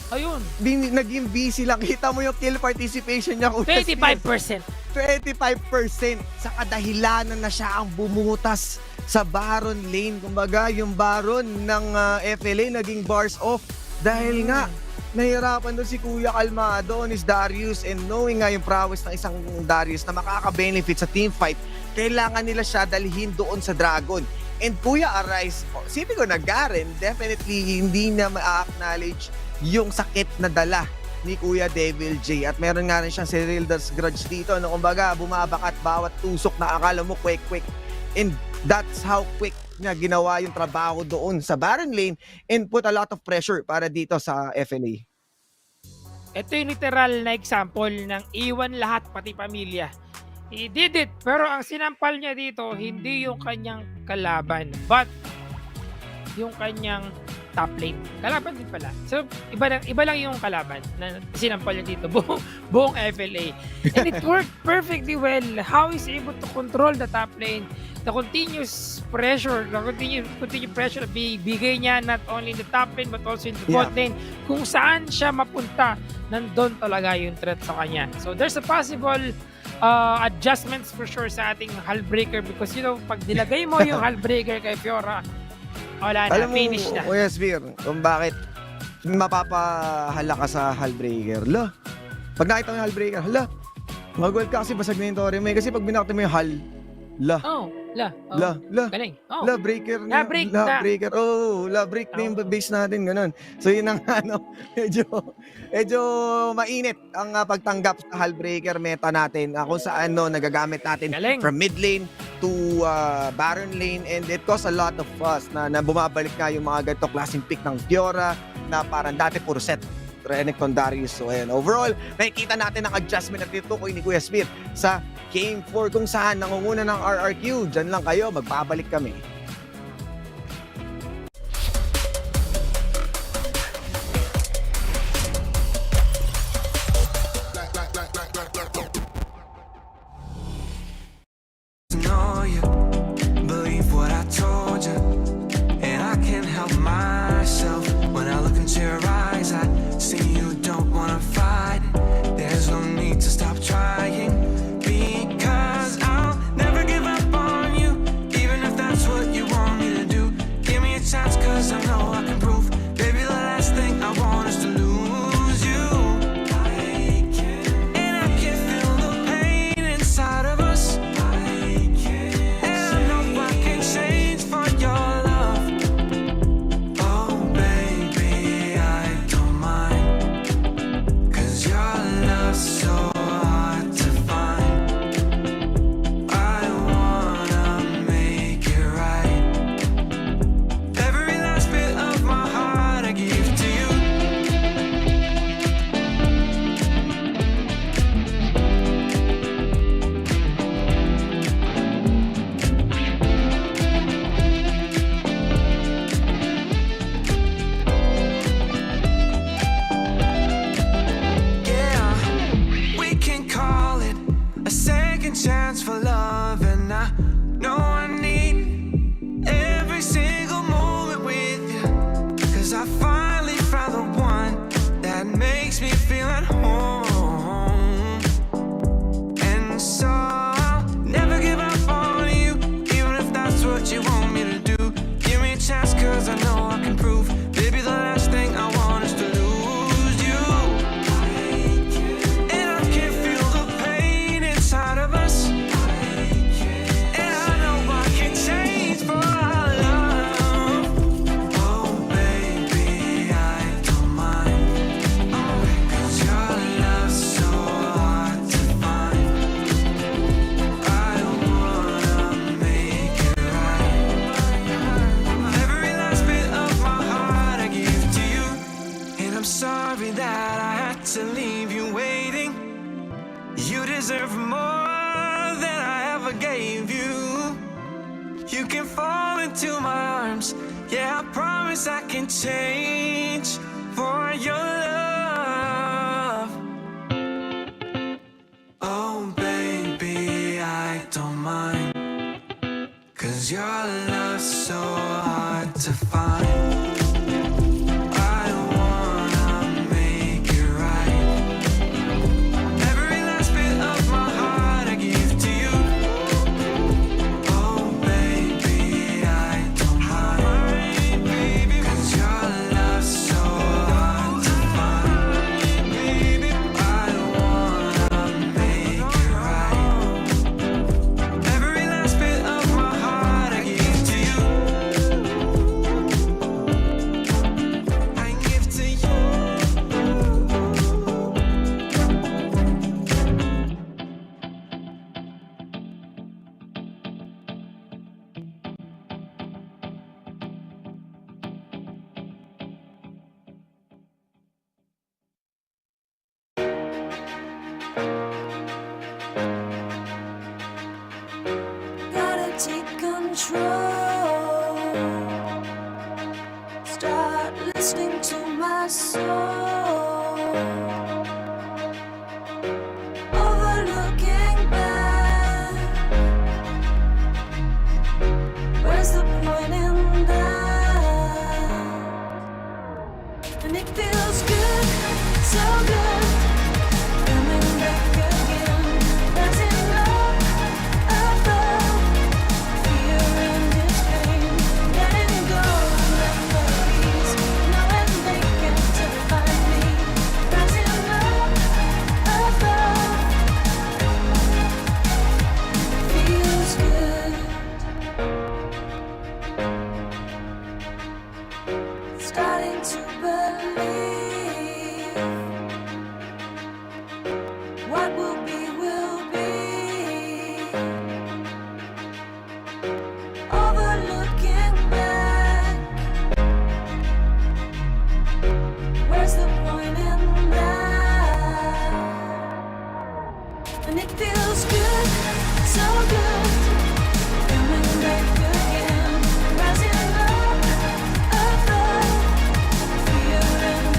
Speaker 10: Ayun,
Speaker 6: naging busy lang. Kita mo yung kill participation niya, Kuya Spear.
Speaker 10: 25%.
Speaker 6: 25% sa kadahilanan na siya ang bumutas sa Baron lane. Kumbaga, yung Baron ng FLA naging bars off dahil nga nahirapan doon si Kuya Kalmado on his Darius, and knowing nga yung prowess ng isang Darius na makaka-benefit sa team fight, kailangan nila siya dalhin doon sa Dragon. And Kuya Arise, sipin ko na Garen, definitely hindi na ma-acknowledge yung sakit na dala ni Kuya Devil J. At meron nga rin siyang Serilda's Grudge dito, no? Kumbaga, bumabakat bawat tusok na akala mo quick. And that's how quick niya ginawa yung trabaho doon sa Baron lane and put a lot of pressure para dito sa FNA.
Speaker 10: Ito yung literal na example ng iwan lahat pati pamilya. He did it, pero ang sinampal niya dito, hindi yung kanyang kalaban, but yung kanyang top lane. Kalaban din pala. So, iba lang yung kalaban na sinampal niya dito, buong FLA. And it worked perfectly well. How he's able to control the top lane, the continuous pressure, the continuous pressure na bigay niya not only in the top lane but also in the bot lane. Kung saan siya mapunta, nandun talaga yung threat sa kanya. So, there's a possible adjustments for sure sa ating Hullbreaker, because pag nilagay mo yung Hullbreaker kay Fiora, wala na,
Speaker 6: Alam mo,
Speaker 10: finish na.
Speaker 6: Kuya Spear, kung bakit mapapahala ka sa Hullbreaker. Pag nakita mo yung Hullbreaker, mag-gold ka kasi basag na yung Torre May. Kasi pag binakta mo yung Hull,
Speaker 10: Galing. Oh.
Speaker 6: breaker na.
Speaker 10: Na-break
Speaker 6: breaker. Break na yung base natin, ganun. So yun ang medyo mainit ang pagtanggap sa Hullbreaker meta natin, kung saan nagagamit natin from mid lane to Baron lane, and it costs a lot of fuss na bumabalik nga yung mga ganito klaseng pick ng Fiora na parang dati puro set Renekton Darius. So ayan, overall, nakikita natin ang adjustment at ito ni Kuya Smith sa Game 4 kung saan nangunguna ng RRQ. Diyan lang kayo, magbabalik kami.
Speaker 2: Know you, believe what I told you, and I can't help myself when I look into your eyes. I see you don't wanna fight. There's no need to stop trying, because I'll never give up on you, even if that's what you want me to do. Give me a chance, cause I know I can prove, baby, the last thing I want is to lose you. And I can feel the pain inside of us, and I know I can change for your love. Oh baby, I don't mind, cause your love's so hard to find. I wanna make it right. Every last bit of my heart I give to you. Yeah, we can call it a second chance for love, and I know I need every single moment with you, cause I finally found the one that makes me feel at home. And so I'll never give up on you, even if that's what you want me to do. Give me a chance, cause I know I can prove, baby, the last thing I want is to lose you. And I can feel the pain inside of us, and I know I can change for our love. Oh baby, I don't mind, cause your love's so hard to find. I wanna make it right. Every last bit of my heart I give to you, and I'm sorry that I had to leave you waiting. You deserve more than I ever gave you. You can fall into my arms, Yeah, I promise I can change for your love. Oh, baby, I don't mind. 'Cause your love's so hard to find. I wanna make it right. Every last bit of my heart I give to you. Oh, baby, I don't mind. 'Cause your love's so hard to find. I wanna make it right. Every last bit of my heart I give to you. I give to you.
Speaker 1: Gotta take control. Start listening to my soul. Overlooking back. Where's the point in that? And it feels good, so good. Coming back again. Rising up above. Fear and its pain. Letting go of memories. Knowing they can't define me. Rising up above. Feels good. Starting to believe what will be will be. Overlooking back. Where's the point in that? And it feels good, so good. Coming back again. Rising up above. Fear and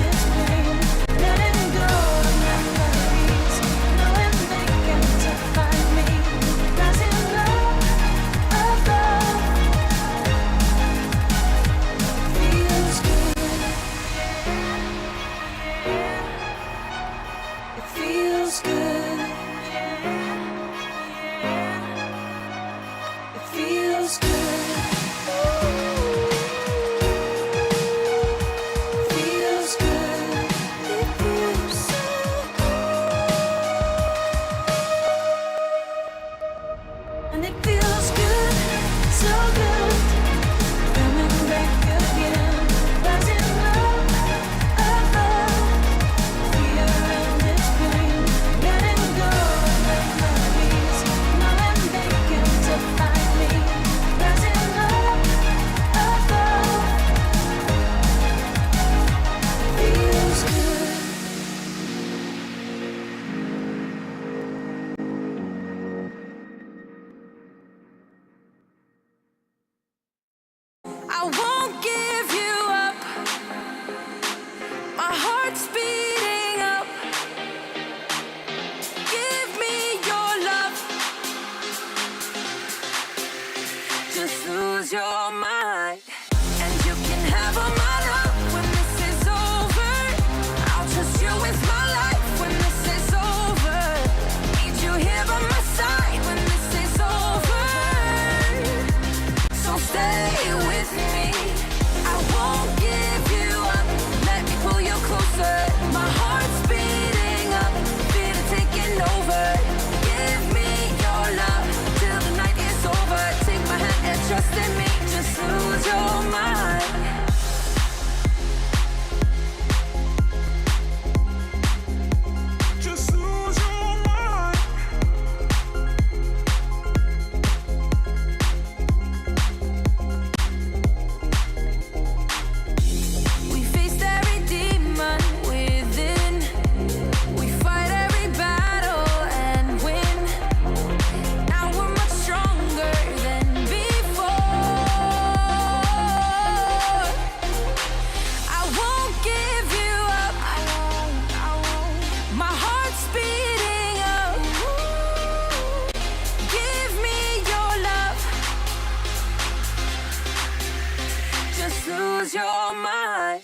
Speaker 1: lose your mind.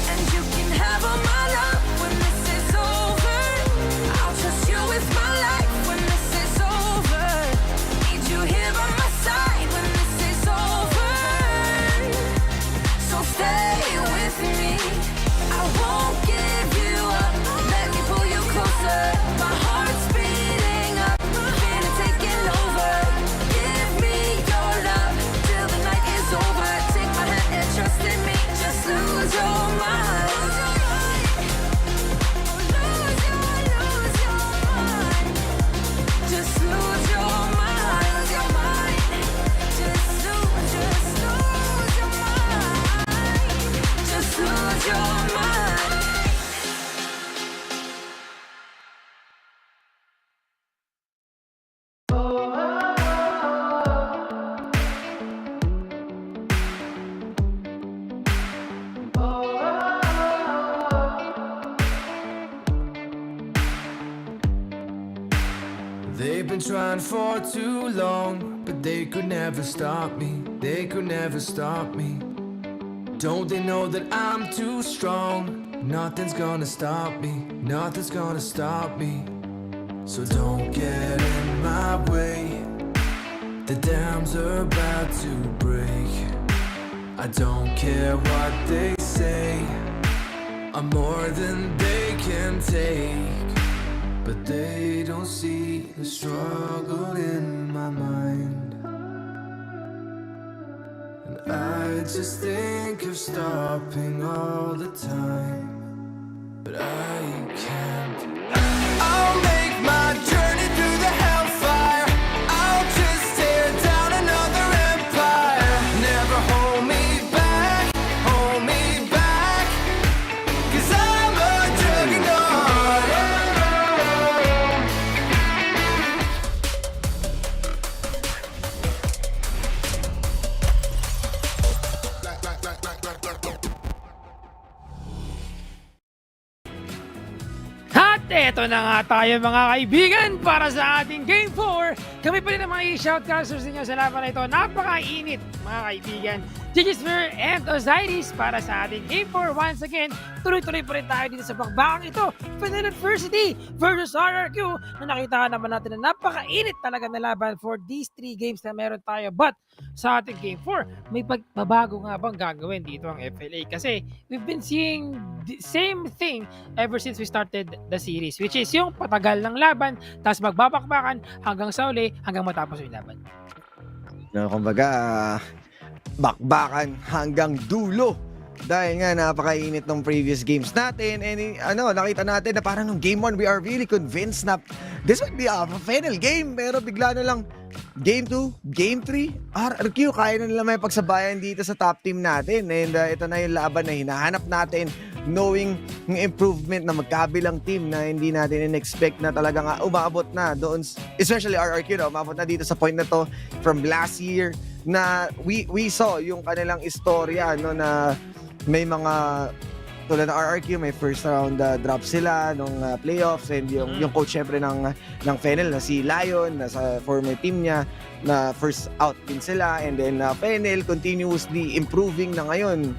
Speaker 1: And you can have all my love when this is over. I'll trust you with my life when this is over. Need you here by my side when this is over. So stay with me, I won't give you up. Let me pull you closer. My heart's beating up, feeling taking over. Give me your love till the night is over. Take my hand and trust in me. Just lose your mind. Lose your mind. Just lose your mind. Just lose your mind. Just lose your mind.
Speaker 2: They've been trying for too long, but they could never stop me. They could never stop me. Don't they know that I'm too strong? Nothing's gonna stop me. Nothing's gonna stop me. So don't get in my way. The dams are about to break. I don't care what they say. I'm more than they can take. But they don't see the struggle in my mind. And I just think of stopping all the time. But I can't. I'll make my journey through the hellfire. I'll just tear down another empire. Never hold me back, hold me back. 'Cause I'm a juggernaut.
Speaker 10: At eto na nga tayo mga kaibigan para sa ating Game 4. Kami pa rin ang mga i-shoutcasters ninyo sa laban na ito. Napakainit mga kaibigan. Gigisper and Osiris para sa ating Game 4. Once again, tuloy-tuloy pa rin tayo dito sa bakbakang ito. FENNEL University versus RRQ na nakita naman natin na napakainit talaga na laban for these 3 games na meron tayo. But sa ating Game 4, may pagbabago nga bang gagawin dito ang FLA? Kasi we've been seeing the same thing ever since we started the series, which is yung patagal ng laban, tapos magbabakbakan hanggang sa uli, hanggang matapos yung laban.
Speaker 6: No, kumbaga, bakbakan hanggang dulo. Dahil nga napakainit ng previous games natin and nakita natin na parang nung game 1 we are really convinced na this would be a FENNEL game, pero bigla na lang game 2, game 3, RRQ kaya na nila may pagsabayan dito sa top team natin and ito na yung laban na hinahanap natin, knowing yung improvement na magkabilang team na hindi natin in-expect na talaga nga umabot na doon, especially RRQ na umabot na dito sa point na to from last year na we saw yung kanilang istorya na may mga tulad ng RRQ, may first round drop sila nung playoffs and yung coach syempre ng FENNEL na si Lion na sa former team niya na first out din sila and then FENNEL continuously improving na ngayon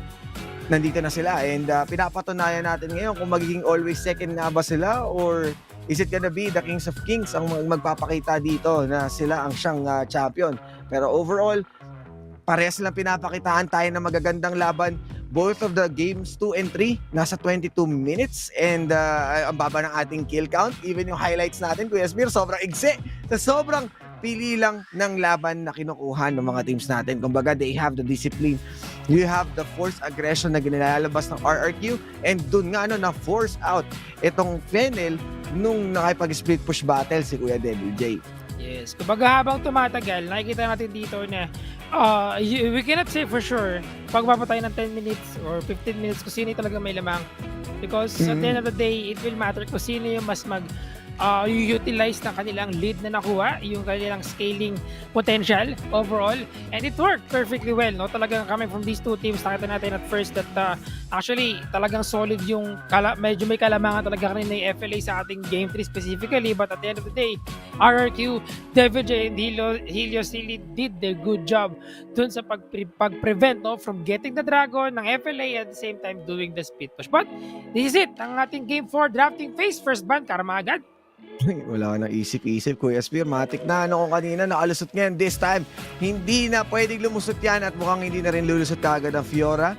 Speaker 6: nandito na sila and pinapatunayan natin ngayon kung magiging always second nga ba sila or is it gonna be the Kings of Kings ang magpapakita dito na sila ang siyang champion. Pero overall, parehas lang pinapakitaan tayo ng magagandang laban. Both of the games 2 and 3 nasa 22 minutes and ang baba ng ating kill count. Even yung highlights natin, Kuya Smir, sobrang igse. Sobrang pili lang ng laban na kinukuha ng mga teams natin. Kumbaga, they have the discipline. You have the force aggression na ginilalabas ng RRQ and dun nga na force out itong FENNEL nung nakipag-split push battle si Kuya Devil J.
Speaker 10: Yes, kumbaga habang tumatagal, nakikita natin dito na we cannot say for sure pag mapatay ng 10 minutes or 15 minutes kung sino talaga may lamang. Because at the end of the day, it will matter kung sino yung mas utilize ng kanilang lead na nakuha, yung kanilang scaling potential overall, and it worked perfectly well, no? Talagang coming from these two teams, nakita natin at first that actually talagang solid yung medyo may kalamangan talaga kanina yung FLA sa ating game 3 specifically, but at the end of the day, RRQ, Devil J, and Helios really did their good job dun sa pag-prevent, no, from getting the dragon ng FLA at the same time doing the speed push. But this is it, ang ating game 4 drafting phase. First ban, karma agad.
Speaker 6: Wala ka nang isip-isip, Kuya Spear. Matik na ano ko kanina, nakalusot ngayon. This time, hindi na pwedeng lumusot yan at mukhang hindi na rin lulusot kagad ang Fiora.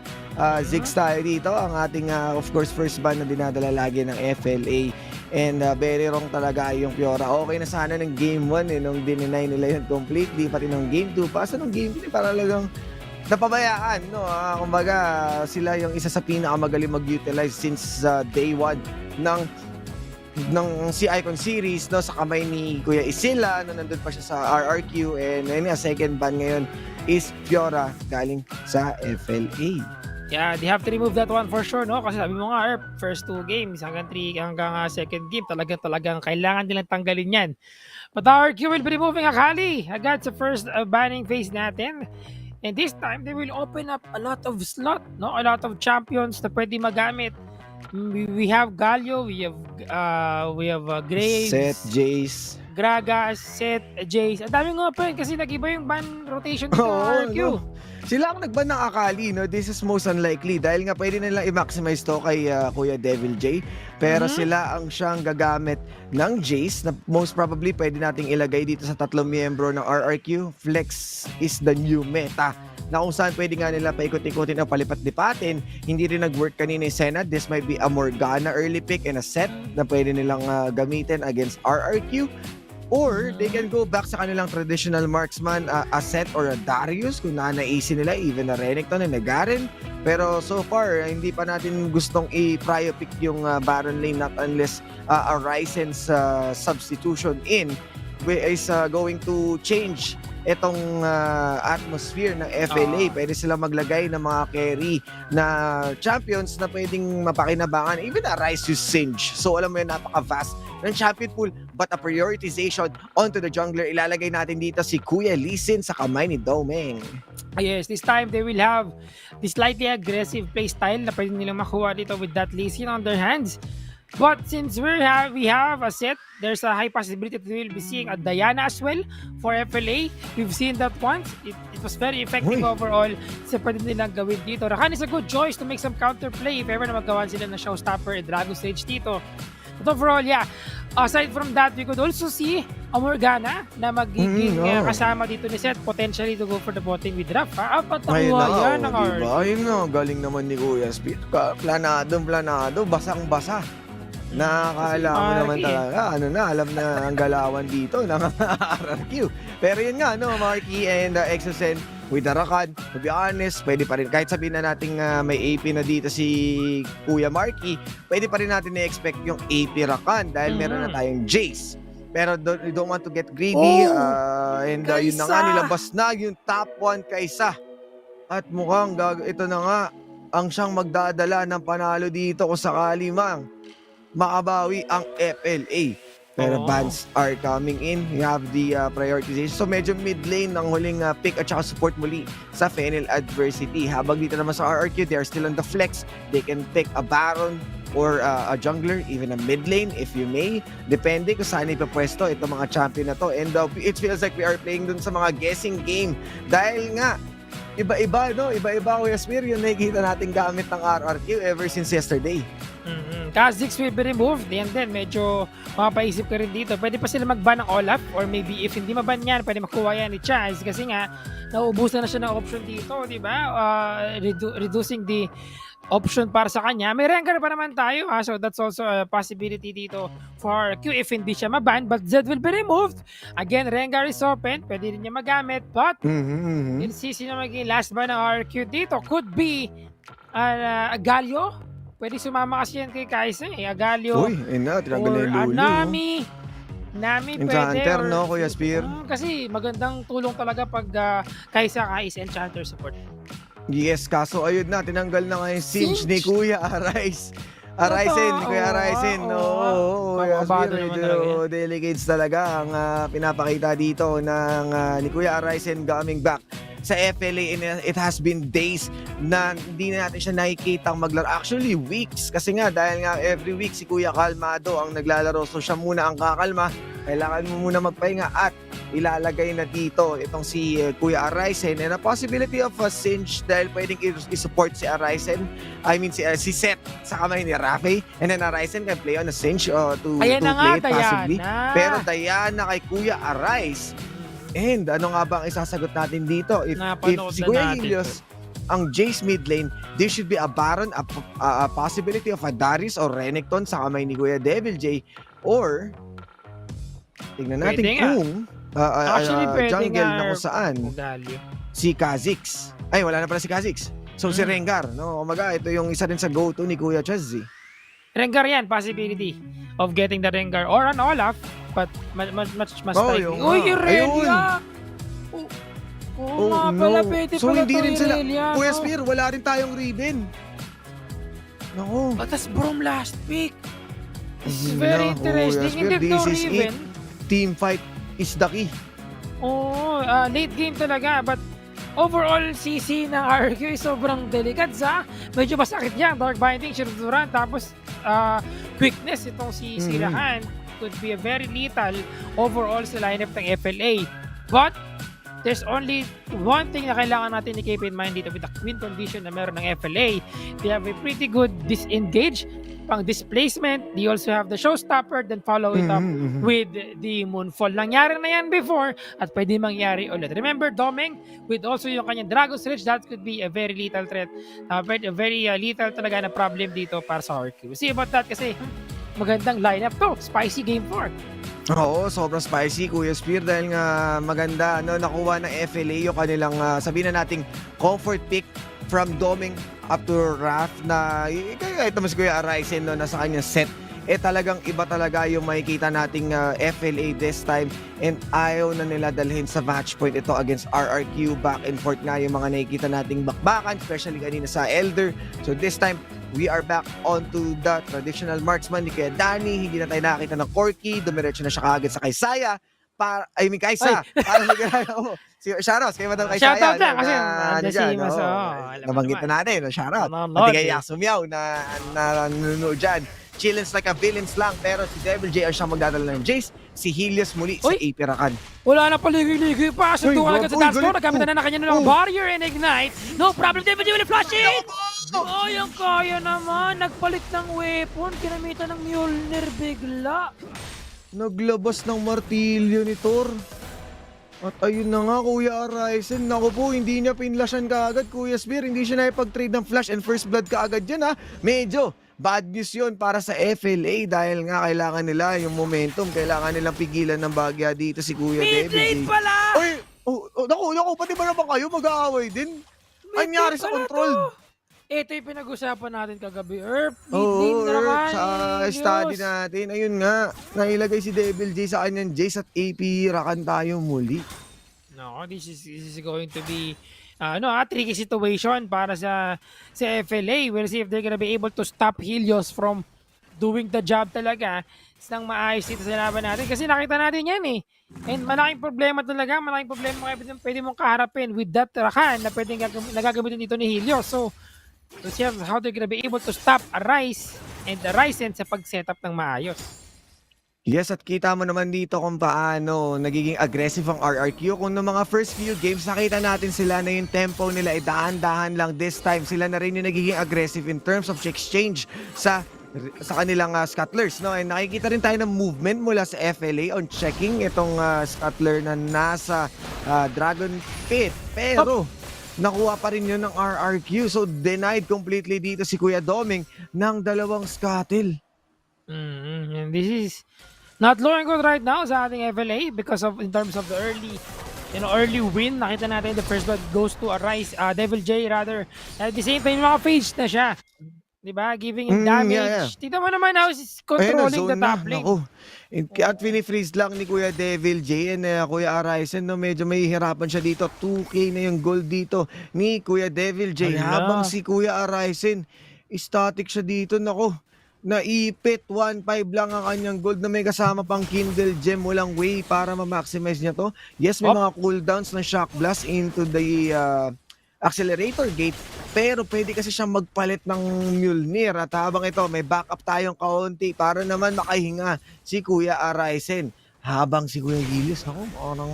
Speaker 6: Ziggs tayo dito, ang ating, of course, first ban na dinadala lagi ng FLA. And very wrong talaga yung Fiora. Okay na sana ng game 1 nung dininay nila yun completely. Pati ng game 2, paso ng game 3, para lang napabayaan, no? Kumbaga, sila yung isa sa pinakamagaling mag-utilize since day 1 ng si Icon series, no, sa kamay ni Kuya Isila, no, nandun pa siya sa RRQ, and ayun nga, second ban ngayon is Fiora galing sa FLA.
Speaker 10: Yeah, they have to remove that one for sure, no? Kasi sabi mo nga, first 2 games hanggang second game, talagang kailangan nilang tanggalin yan. But RRQ will be removing Akali agad sa first banning phase natin. And this time, they will open up a lot of slot, no? A lot of champions na pwede magamit. We have Galio, we have Graves,
Speaker 6: Seth, Jace,
Speaker 10: Gragas, Seth, Jace. Ang daming open kasi nag-iba yung ban rotation dito ng RQ.
Speaker 6: No. Sila ang nagban ng Akali, no? This is most unlikely dahil nga pwede nilang i-maximize to kay Kuya Devil J. Pero sila ang siyang gagamit ng Jace na most probably pwede nating ilagay dito sa 3 miyembro ng RRQ. Flex is the new meta na kung saan pwede nga nila paikot-ikotin o palipat-lipatin. Hindi rin nag-work kanina yung Senna. This might be a Morgana early pick and a set na pwede nilang gamitin against RRQ. Or they can go back sa kanilang traditional marksman, a Set or a Darius kung nanaisi nila, even a Renekton and a Garen. Pero so far, hindi pa natin gustong i-prio pick yung Baron lane, not unless a Ryzen's substitution in is going to change itong atmosphere ng FLA. Pwede sila maglagay ng mga carry na champions na pwedeng mapakinabangan. Even a Ryze Singe. So alam mo yun, napaka-vast ng champion pool, but a prioritization onto the jungler. Ilalagay natin dito si Kuya Lee Sin sa kamay ni Domeng.
Speaker 10: Yes, this time they will have this slightly aggressive playstyle na pwede nilang makuha dito with that Lee Sin on their hands. But since we have a set, there's a high possibility that we will be seeing a Diana as well for FLA. We've seen that once. It was very effective overall. So pwede nilang gawin dito. Rakan is a good choice to make some counterplay if ever na magawa sila ng Showstopper and Dragon Stage dito. But overall, yeah. Aside from that, we could also see a Morgana na magiging kasama dito ni Seth, potentially to go for the botting with Raph. Apat na kuha yan ng RRQ.
Speaker 6: Diba? Ayun nga, galing naman ni Kuya Speed. Planado, basang-basa. Nakakala mo naman talaga, alam na ang galawan dito ng RRQ. Pero yun nga, no, Marky and Exosen with the Rakan, to be honest, pwede pa rin, kahit sabihin na natin may AP na dito si Kuya Marky, pwede pa rin natin na-expect yung AP Rakan dahil meron na tayong Jace. Pero you don't want to get greedy, and yun na nga, nilabas na yung top 1 Kaysa. At mukhang ito na nga, ang siyang magdadala ng panalo dito kung sakali mang makabawi ang FLA. Pero bans are coming in. We have the prioritization. So medyo mid lane ng huling pick at saka support muli sa FENNEL adversity. Habang dito naman sa RRQ, they are still on the flex. They can pick a Baron or a jungler, even a mid lane if you may. Depende kung saan ipapwesto itong mga champion na to. And it feels like we are playing dun sa mga guessing game. Dahil nga, iba-iba, no? Iba-iba, Kuya Spear, yung nakikita natin gamit ng RRQ ever since yesterday.
Speaker 10: Kha'Zix will be removed, and then medyo mapapaisip ka rin dito. Pwede pa sila mag-ban ng Olaf, or maybe if hindi maban yan, pwede makuha yan ni Chaz kasi nga, nauubusan na siya ng option dito, di ba? Reducing the option para sa kanya. May Rengar pa naman tayo, so that's also a possibility dito for Q if hindi siya maban, but Zed will be removed. Again, Rengar is open, pwede rin niya magamit, but we'll see sino magiging last ban ng RQ dito. Could be Galio. Pwede sumama kasi yan kay Kaisa, Agalio.
Speaker 6: Uy, tinanggal na yung lulo.
Speaker 10: Nami pwede.
Speaker 6: Enchanter, no, Kuya Spear?
Speaker 10: Kasi magandang tulong talaga pag Kaisa ka is Enchanter support.
Speaker 6: Yes, kaso ayun na, tinanggal na nga yung Singe ni Kuya Arise. Aryzen, ni Kuya
Speaker 10: Oo,
Speaker 6: Aryzen.
Speaker 10: oo,
Speaker 6: Oo,
Speaker 10: kabado naman talaga yan.
Speaker 6: delegates talaga ang pinapakita dito ng ni Kuya Aryzen coming back sa FLA, and it has been days na hindi na natin siya nakikita maglaro. Actually, weeks. Kasi nga, dahil nga every week si Kuya kalmado ang naglalaro. So siya muna ang kakalma. Kailangan mo muna magpahinga at ilalagay na dito itong si Kuya Aryzen, and a possibility of a cinch dahil pwedeng i-support si Aryzen. I mean si Seth sa kamay ni Rafe, and then Aryzen can play on a cinch to
Speaker 10: Ayan na nga,
Speaker 6: play it possibly.
Speaker 10: Diana.
Speaker 6: Pero Diana kay Kuya Aryz. And ano nga ba ang isasagot natin dito? If
Speaker 10: Napanood
Speaker 6: si
Speaker 10: na
Speaker 6: Kuya
Speaker 10: natin
Speaker 6: Helios ang Jace mid lane, there should be a Baron, a possibility of a Darius or Renekton sa kamay ni Kuya Devil J, or tingnan natin
Speaker 10: Pwede nga.
Speaker 6: kung
Speaker 10: Actually, pwede
Speaker 6: jungle
Speaker 10: nga.
Speaker 6: na kung saan
Speaker 10: Ugali.
Speaker 6: si Kha'Zix. Ay, wala na pala si Kha'Zix. So si Rengar, no? Umaga, ito yung isa din sa go-to ni Kuya Chazzy.
Speaker 10: Rengar yan, possibility of getting the Rengar or an Olaf, but much likely.
Speaker 6: yung
Speaker 10: Uy,
Speaker 6: nga.
Speaker 10: Irelia! Oo nga pala, pwede
Speaker 6: So
Speaker 10: pala
Speaker 6: hindi
Speaker 10: to
Speaker 6: rin sila,
Speaker 10: Irelia,
Speaker 6: Kuya
Speaker 10: no?
Speaker 6: Spear, wala rin tayong Riven. Nako.
Speaker 10: That's Brom last pick. This is
Speaker 6: Ayun
Speaker 10: very
Speaker 6: na,
Speaker 10: interesting.
Speaker 6: Kuya
Speaker 10: Hindi
Speaker 6: Spear,
Speaker 10: no
Speaker 6: this is
Speaker 10: Riven.
Speaker 6: it. Team fight is the key.
Speaker 10: Oo, late game talaga. But overall, CC ng RQ is sobrang delicate sa. Medyo masakit yan. Dark Binding, Shirduran, tapos quickness itong si Sirahan could be a very lethal overall sa lineup ng FLA. But there's only one thing na kailangan natin i-keep in mind dito with the win condition na meron ng FLA. They have a pretty good disengage, pang displacement. They also have the showstopper, then follow it up with the moonfall. Nangyari na yan before at pwede mangyari ulit. Remember, Domeng, with also yung kanyang Dragon's Reach, that could be a very lethal threat. A very lethal talaga na problem dito para sa RQ. See about that kasi magandang lineup to. Spicy game 4.
Speaker 6: Oo, sobrang spicy, Kuya Spear, dahil nga maganda, no, nakuha ng FLA yung kanilang, sabihin na nating comfort pick from Doming up to Raph na, ito mas Kuya Aryzen, no, na sa kanyang set, talagang iba talaga yung makikita nating FLA this time, and ayaw na nila dalhin sa match point ito against RRQ. Back and forth nga yung mga nakikita nating bakbakan, especially kanina sa Elder. So this time, we are back onto the traditional marksman ni Kuya Danny. Hindi na tayo nakakita ng Corky. Dumiretso na siya kaagad sa Kaysaya. Kaysa. Para si Sharos, kay Madam Kaysaya.
Speaker 10: Shoutout lang kasi
Speaker 6: dyan,
Speaker 10: Mas,
Speaker 6: no?
Speaker 10: alam mo
Speaker 6: Nabanggit
Speaker 10: naman.
Speaker 6: na natin, no? Shoutout.
Speaker 10: Nanonood,
Speaker 6: Pati kay
Speaker 10: eh.
Speaker 6: Yasumiao na nanonood dyan. Chillins like a villains lang, pero si Devil J ang siyang magdadala ng Jace. Si Helios muli sa
Speaker 10: Uy!
Speaker 6: AP Rakan.
Speaker 10: Wala na paligoy-ligoy pa. Suntukan agad sa
Speaker 6: Uy,
Speaker 10: dance floor.
Speaker 6: galit.
Speaker 10: Nagamit na kanya ng barrier and ignite. No problem. David J will flash it. Oh, yung kaya naman. Nagpalit ng weapon. Kinamitan ng Mjolnir bigla.
Speaker 6: Naglabas ng martilyo ni Thor. At ayun na nga, Kuya Aryzen. Naku po, hindi niya pinlashan kaagad, Kuya Spear. Hindi siya nakipag-trade ng flash and first blood kaagad yan, ha. Medyo bad news yun para sa FLA dahil nga kailangan nila yung momentum. Kailangan nilang pigilan ng bagya dito si Kuya
Speaker 10: Mid
Speaker 6: Devil
Speaker 10: lane
Speaker 6: J.
Speaker 10: pala.
Speaker 6: Uy! Naku, pati ba naman kayo mag-aaway din? Ano nangyari sa control?
Speaker 10: Ito yung pinag-usapan natin kagabi. Mid
Speaker 6: Oo,
Speaker 10: lane na naman.
Speaker 6: sa study
Speaker 10: Diyos.
Speaker 6: natin. Ayun nga, nailagay si Devil J sa kanyang Jace at AP Rakan tayo muli.
Speaker 10: No, this is going to be tricky situation para sa FLA. We'll see if they're gonna be able to stop Helios from doing the job talaga ng maayos dito sa laban natin. Kasi nakita natin yan eh. And malaking problema talaga, pwede mong kaharapin with that Rakan na pwedeng nagagamitin dito ni Helios. So, we'll see how they're gonna be able to stop Aryze and Aryzen sa pag-setup ng maayos.
Speaker 6: Yes, at kita mo naman dito kung paano nagiging aggressive ang RRQ. Kung noong mga first few games, nakita natin sila na yung tempo nila ay dahan-dahan lang. This time, sila na rin yung nagiging aggressive in terms of exchange sa kanilang scuttlers, no? And nakikita rin tayo ng movement mula sa FLA on checking itong scuttler na nasa Dragon Pit. Pero nakuha pa rin yun ng RRQ. So denied completely dito si Kuya Doming ng dalawang scuttle.
Speaker 10: And this is not looking good right now sa ating FLA because of in terms of the early win. Nakita natin the first blood goes to Aryze, Devil J rather. At the same time, naka-phage na siya. Diba? Giving him damage.
Speaker 6: Yeah.
Speaker 10: Tignan mo naman how he's controlling the top lane.
Speaker 6: At pinifreeze lang ni Kuya Devil J and Kuya Aryzen, no, medyo may hirapan siya dito. 2K na yung gold dito ni Kuya Devil J.
Speaker 10: Hala.
Speaker 6: Habang si Kuya Aryzen, static siya dito. Nako, naipit. 1.5 lang ang kanyang gold na may kasama pang Kindle Gem. Walang way para ma-maximize niya to. Yes, may mga cooldowns na Shock Blast into the accelerator gate. Pero pwede kasi siyang magpalit ng Mjolnir. At habang ito, may backup tayong kaunti para naman makahinga si Kuya Arisen. Habang si Kuya Gilius, ako, parang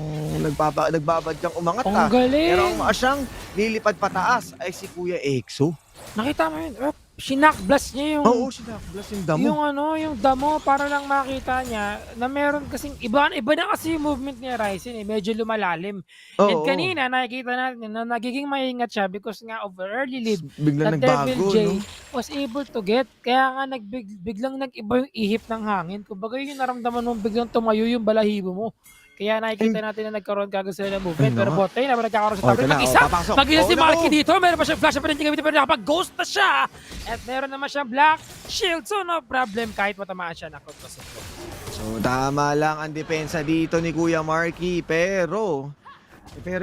Speaker 6: nagbabadyang umangat.
Speaker 10: Ang galing!
Speaker 6: Pero ang siyang nilipad pataas ay si Kuya Exo.
Speaker 10: Nakita mo yun? Sinakblast niya yung...
Speaker 6: Oo, sinakblast yung damo.
Speaker 10: Yung damo, para lang makita niya na meron kasing... Iba na kasi yung movement niya, Ryzen, eh. Medyo lumalalim. And kanina, nakikita natin na nagiging maingat siya because nga of early lead.
Speaker 6: Biglang
Speaker 10: The Devil
Speaker 6: nagbago,
Speaker 10: J
Speaker 6: no?
Speaker 10: was able to get. Kaya nga biglang nag-iba yung ihip ng hangin. Kumbaga yung naramdaman mo, biglang tumayo yung balahibo mo. Kaya nakikita natin na nagkaroon kagad sila ng movement. Pero bot lane, naman nagkakaroon sa tablet. Mag-isa si Marky dito. Meron pa siyang flash pa rin gamitin, pero nakapag-ghost na siya. At meron naman siyang black shield. So no problem kahit matamaan siya.
Speaker 6: So tama lang ang depensa dito ni Kuya Marky. Pero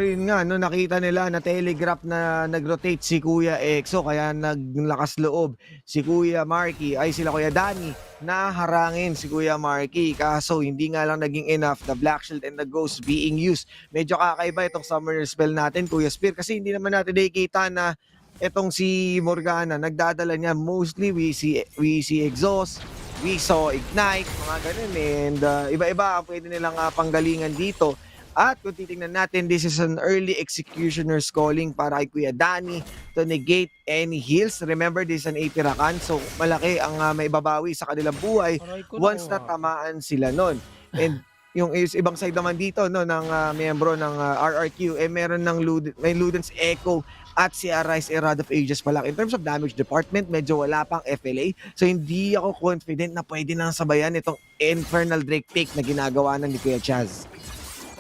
Speaker 6: yun nga, no, nakita nila na telegraph na nag-rotate si Kuya Exo, kaya naglakas loob si Kuya Marky, ay sila Kuya Danny, na harangin si Kuya Marky. Kaso hindi nga lang naging enough, the Black Shield and the Ghost being used. Medyo kakaiba itong summoner spell natin, Kuya Spear, kasi hindi naman natin nakikita na itong si Morgana, nagdadala niya. Mostly we see exhaust, we saw ignite, mga ganun. And iba-iba ang pwede nilang panggalingan dito. At kung titingnan natin, this is an early executioner's calling para kay Kuya Danny to negate any heals. Remember, this is an AP Rakan, so malaki ang may babawi sa kanilang buhay once na tamaan sila nun. And yung ibang side naman dito, no, ng miyembro ng RRQ, meron ng may Luden's Echo at si Arise Erad of Ages pa lang. In terms of damage department, medyo wala pang FLA. So hindi ako confident na pwede nang sabayan itong Infernal Drake pick na ginagawa ng ni Kuya Chaz.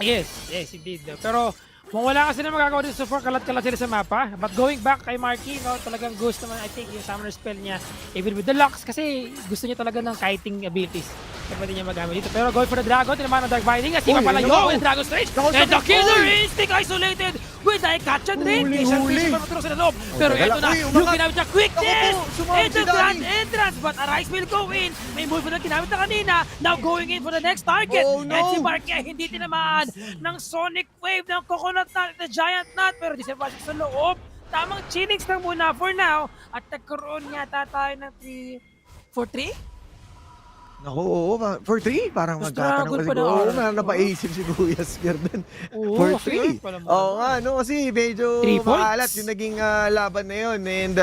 Speaker 10: Yes, indeed. Pero kung wala kasi na magagawa dito so far, kalat-kalat sila sa mapa. But going back kay Marky, no, talagang gusto naman, I think, yung summoner spell niya, even with the locks, kasi gusto niya talaga ng kiting abilities. Kaya pwede niya magamit dito. Pero going for the dragon, tinamaan ng Dark Binding, as iba pala yun, with Dragon Strange. And the killer instinct isolated with the catch and raid. Vision pa matulog sa loob. Pero ito na, yung ginamit niya, quickness! Into grand entrance, but Arise will go in. May move na ginamit na kanina, now going in for the next target. And si Marky ay hindi tinamaan ng Sonic Wave ng Coconut Nut, the Giant Nut, pero di siya pasok sa loob. Tamang chinix lang muna for now. At nagkaroon yata tayo ng 3-4-3?
Speaker 6: Naku, oo. For 3? Parang magkatanong kasi ko. Oo, napaisip si Kuya Spear dun. For 3? Oo nga, no? Kasi medyo maalat yung naging laban na yun. And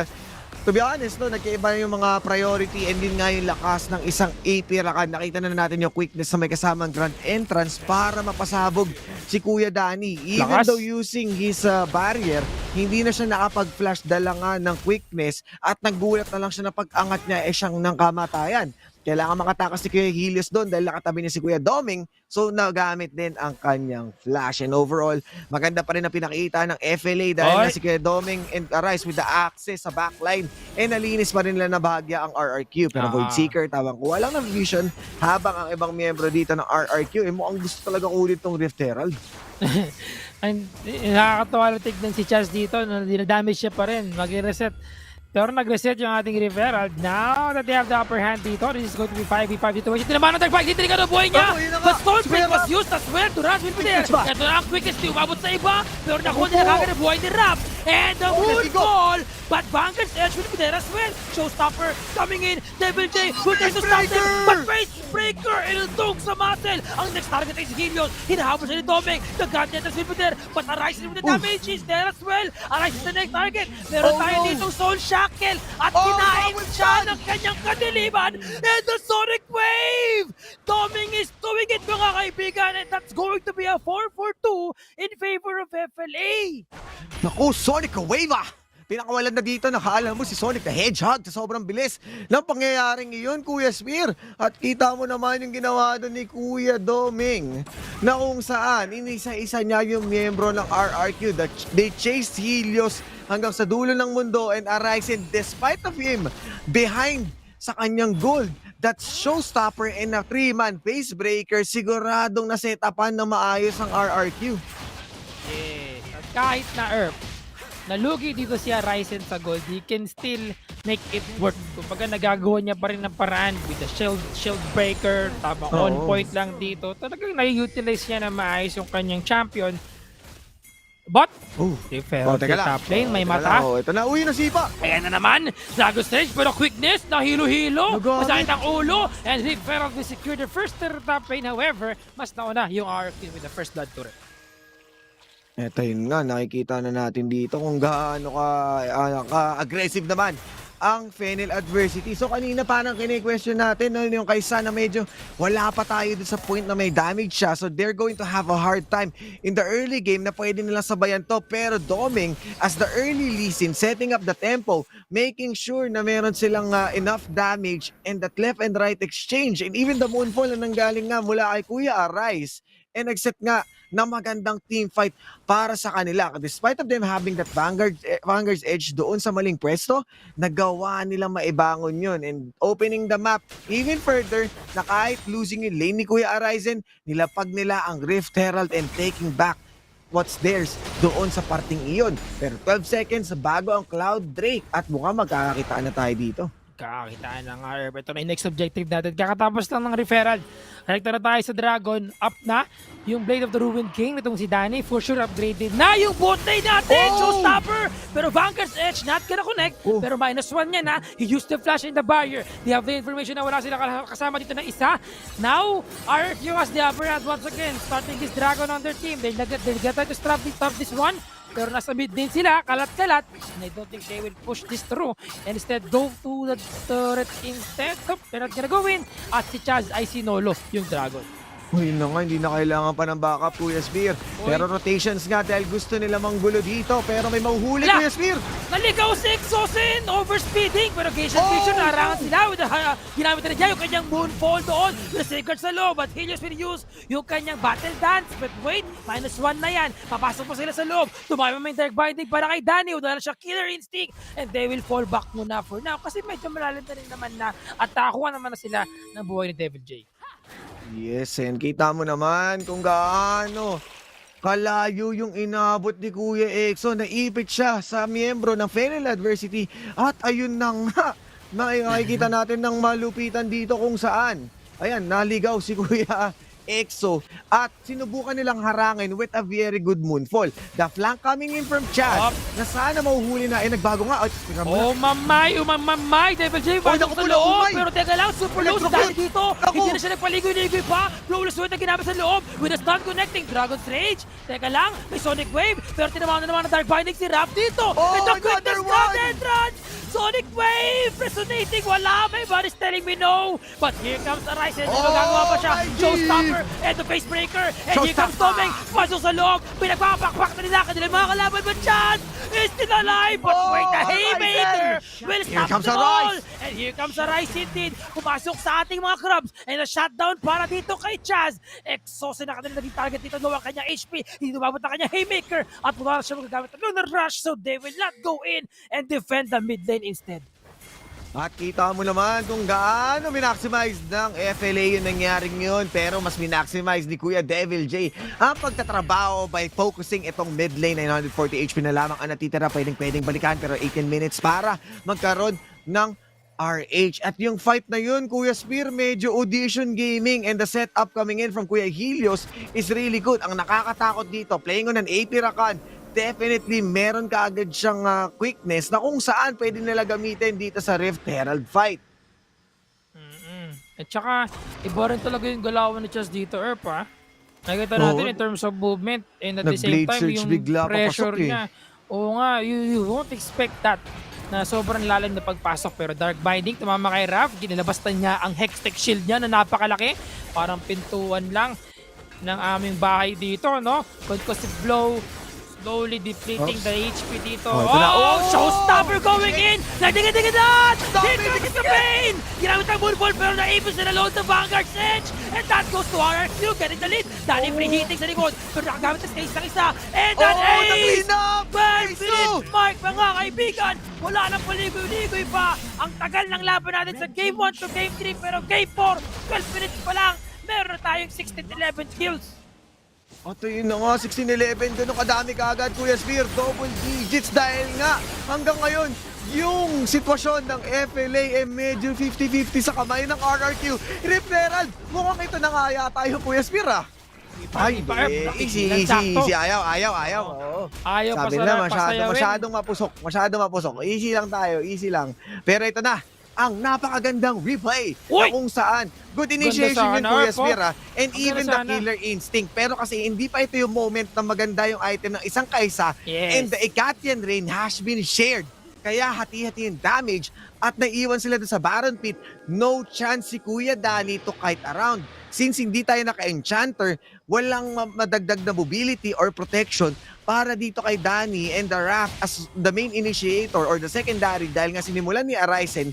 Speaker 6: to be honest, no, nagkaiba yung mga priority and din nga yung lakas ng isang AP Rakan. Nakita na natin yung quickness na may kasamang grand entrance para mapasabog si Kuya Danny. Even though using his barrier, hindi na siya nakapag-flash dala nga ng quickness at naggulat na lang siya na pag-angat niya siyang ng kamatayan. Kailangan makatakas si Kuya Helios doon dahil nakatabi niya si Kuya Doming. So, nagamit din ang kanyang flash. And overall, maganda pa rin ang pinakita ng FLA dahil na si Kuya Doming and Arise with the access sa backline. And nalinis pa rin nila na bahagya ang RRQ. Pero Void Seeker, tawang kuha lang ng vision habang ang ibang miyembro dito ng RRQ, mukhang gusto talaga ulit tong Rift Herald.
Speaker 10: And nakakatawa lang tignan si Chaz dito na dinadamage siya pa rin. Mag-reset. Pero nag-reset yung ating Riverald. Now that they have the upper hand dito, this is going to be 5v5 situation. Tinamaan ng tag-5, tinitingnan ang buhay niya. But Stormbreak was used as well to rush with there. Ito na ang quickest, umabot sa iba. Pero nakuha nila kagad ang buhay ni Rap. And the Moonfall, but Vanguard's Edge will be there as well. Showstopper coming in. Devil J will try to stop them. But Face Breaker, ilutong sa muscle. Ang next target ay si Helios. Hinahabol siya ni Doming. The Godnetters will be there. But Arise with the damage is there as well. Arise is the next target. Meron tayo ditong Soul Shackle. At kinain siya ng kanyang kadiliman. And the Sonic Wave! Doming is doing it, mga kaibigan. And that's going to be a 4-4-2 in favor of FLA.
Speaker 6: Naku, Sonic Wave ah! Pinakawalan na dito, nakaalam mo si Sonic the Hedgehog sa sobrang bilis ng pangyayaring iyon, Kuya Spear. At kita mo naman yung ginawa doon ni Kuya Doming na kung saan inisa-isa niya yung miyembro ng RRQ. They chased Helios hanggang sa dulo ng mundo and Arise despite of him behind sa kanyang gold. That Showstopper and a 3-man face breaker, siguradong nasetapan na maayos ang RRQ.
Speaker 10: Yes, at kahit na Earth, nalugi dito si Ryzen sa gold, he can still make it work. Kumbaga nagagawa niya pa rin ng paraan with the shield breaker, tama, on point lang dito. Talagang na-utilize niya na maayos yung kanyang champion. But,
Speaker 6: teka lang.
Speaker 10: top lane, may
Speaker 6: Teka
Speaker 10: mata.
Speaker 6: lang, ito na, uy, nasipa.
Speaker 10: Ayan na naman, Dragon Stage, pero quickness, nahilo-hilo,
Speaker 6: Nagamit.
Speaker 10: masakit ang ulo, and Referral will secure the first top lane. However, mas nauna yung RFQ with the first blood turret.
Speaker 6: Eto yun nga, nakikita na natin dito kung gaano ka-aggressive naman ang FENNEL adversity. So kanina parang kine-question natin yung kaysa na medyo wala pa tayo dun sa point na may damage siya. So they're going to have a hard time in the early game na pwede nilang sabayan to. Pero Doming, as the early lead-in, setting up the tempo, making sure na meron silang enough damage and that left and right exchange. And even the moonfall na nanggaling nga mula kay Kuya Arise. And nag-set nga na magandang team fight para sa kanila. Despite of them having that Vanguard's edge doon sa maling pwesto, nagawa nilang maibangon yun. And opening the map even further na kahit losing yung lane ni Kuya Arisen, nilapag nila ang Rift Herald and taking back what's theirs doon sa parting iyon. Pero 12 seconds bago ang Cloud Drake at mukhang magkakakitaan na tayo dito.
Speaker 10: Kakakitaan ng RF. Ito na yung next objective natin. Kakatapos lang ng referral. Connector na tayo sa Dragon. Up na yung Blade of the Ruined King. Itong si Danny. For sure upgraded na yung bot lane natin. Showstopper. Pero Vanguard's Edge not gonna connect. Pero -1 niya na. He used the flash in the barrier. They have the information na wala sila kasama dito ng isa. Now, RFU has the upper hand once again. Starting this Dragon on their team. They'll get to stop this one. Pero nasa mid din sila, kalat-kalat. And I don't think they will push this through. And instead, go to the turret instead. They're not gonna go in. At si Chaz ay sinolo yung Dragon.
Speaker 6: Uy, na nga, hindi na kailangan pa ng backup, Kuya Spear. Pero rotations nga dahil gusto nila manggulo dito. Pero may mahuhuli, Kuya Spear.
Speaker 10: Naligaw si Exosin, overspeeding. Pero Gation narangan sila. With the, ginamit na niya yung kanyang moonfall doon. With the Sacred sa loob. But Helios will use yung kanyang battle dance. But wait, -1 na yan. Papasok pa sila sa loob. Tumayo may Dark Binding para kay Danny. Wala na siya killer instinct. And they will fall back muna for now. Kasi medyo malalim na rin naman na at nakakuha naman na sila ng buhay ni Devil J.
Speaker 6: Yes, and kita mo naman kung gaano kalayo yung inabot ni Kuya Exo. Naipit siya sa miyembro ng FENNEL adversity. At ayun na nga, nakikita natin ng malupitan dito kung saan. Ayan, naligaw si Kuya Exo at sinubukan nilang harangin with a very good moonfall. The flank coming in from Chad na sana mahuhuli na. Nagbago nga.
Speaker 10: Mamay! Devil J, pasok sa loob. Pero teka lang, super low si Danny dito. Hindi na siya nagpaligoy-ligoy pa. Flawless Wave na ginamit sa loob with a stun connecting Dragon's Rage. Teka lang, may Sonic Wave. Pero tinamahan na naman ng Dark Binding si Rap dito. Ito, quickness crowd entrance! Sonic Wave! Resonating, wala. My body's telling me no. But here comes Arise. Magagawa pa siya. Showstopper and the face breaker. And here comes Doming. Pasok sa loob. Pinagpapakpak na nila kanilang mga kalaban. But Chad is still alive. But wait, the Haymaker will stop them all. And here comes Arise indeed. Pumasok sa ating mga crabs. And a shutdown para dito kay Chaz. Exhausted na kanila naging target dito. Low ang kanyang HP. Hindi lumabot na kanyang Haymaker. At wala siya magagamit ng Lunar Rush. So they will not go in and defend the mid lane instead.
Speaker 6: At kita mo naman kung gaano minaximize ng FLA yung nangyaring yun. Pero mas minaximize ni Kuya Devil J ang pagtatrabaho by focusing itong mid lane. 940 HP na lamang ang natitira. Pwedeng balikan pero 18 minutes para magkaroon ng RH. At yung fight na yun, Kuya Spear, medyo audition gaming and the setup coming in from Kuya Helios is really good. Ang nakakatakot dito, playing on an AP Rakan, definitely meron kaagad siyang quickness na kung saan pwede nila gamitin dito sa Rift Herald fight.
Speaker 10: At saka, iba rin talaga yung galawan ni Chaz dito, Erp, ha? Nakikita natin in terms of movement and at the same time, yung pressure niya. Oo nga, you won't expect that na sobrang lalim na pagpasok. Pero Dark Binding, tumama kay Raph, ginilabas na niya ang Hextech Shield niya na napakalaki. Parang pintuan lang ng aming bahay dito, no? Concussive blow, slowly depleting the HP dito. Showstopper going in! Nagdingin-dingin na! Here comes the pain! Ginamit ang moonfall pero naipos na load the Vanguard's Edge! And that goes to RRQ, getting the lead! Dali preheating sa likod, pero nakagamit na stage ng isa! And that ace! 12 minutes mark, mga kaibigan! Wala nang paligoy-ligoy pa! Ang tagal ng laban natin sa Game 1 to Game 3, pero Game 4, 12 minutes pa lang! Meron na tayong 16-11 kills!
Speaker 6: At yun na nga, 16-11, ganun kadami kaagad, Kuya Spear, double digits dahil nga hanggang ngayon, yung sitwasyon ng FLA medyo 50-50 sa kamay ng RRQ. Referral, mukhang ito na nga yata yung Kuya Spear Ay, easy. Ayaw. Oo.
Speaker 10: Ayaw
Speaker 6: Sabi na, masyadong mapusok. Easy lang tayo, easy lang. Pero ito na, ang napakagandang replay na kung saan good initiation yun, Kuya Spear, and even the killer instinct. Pero kasi hindi pa ito yung moment na maganda yung item ng isang kaisa, and the Ecatian Rain has been shared. Kaya hati-hati yung damage at naiwan sila doon sa Baron Pit. No chance si Kuya Danny to kite around. Since hindi tayo naka-enchanter, walang madagdag na mobility or protection para dito kay Danny and the Raft as the main initiator or the secondary dahil nga sinimulan ni Arisen,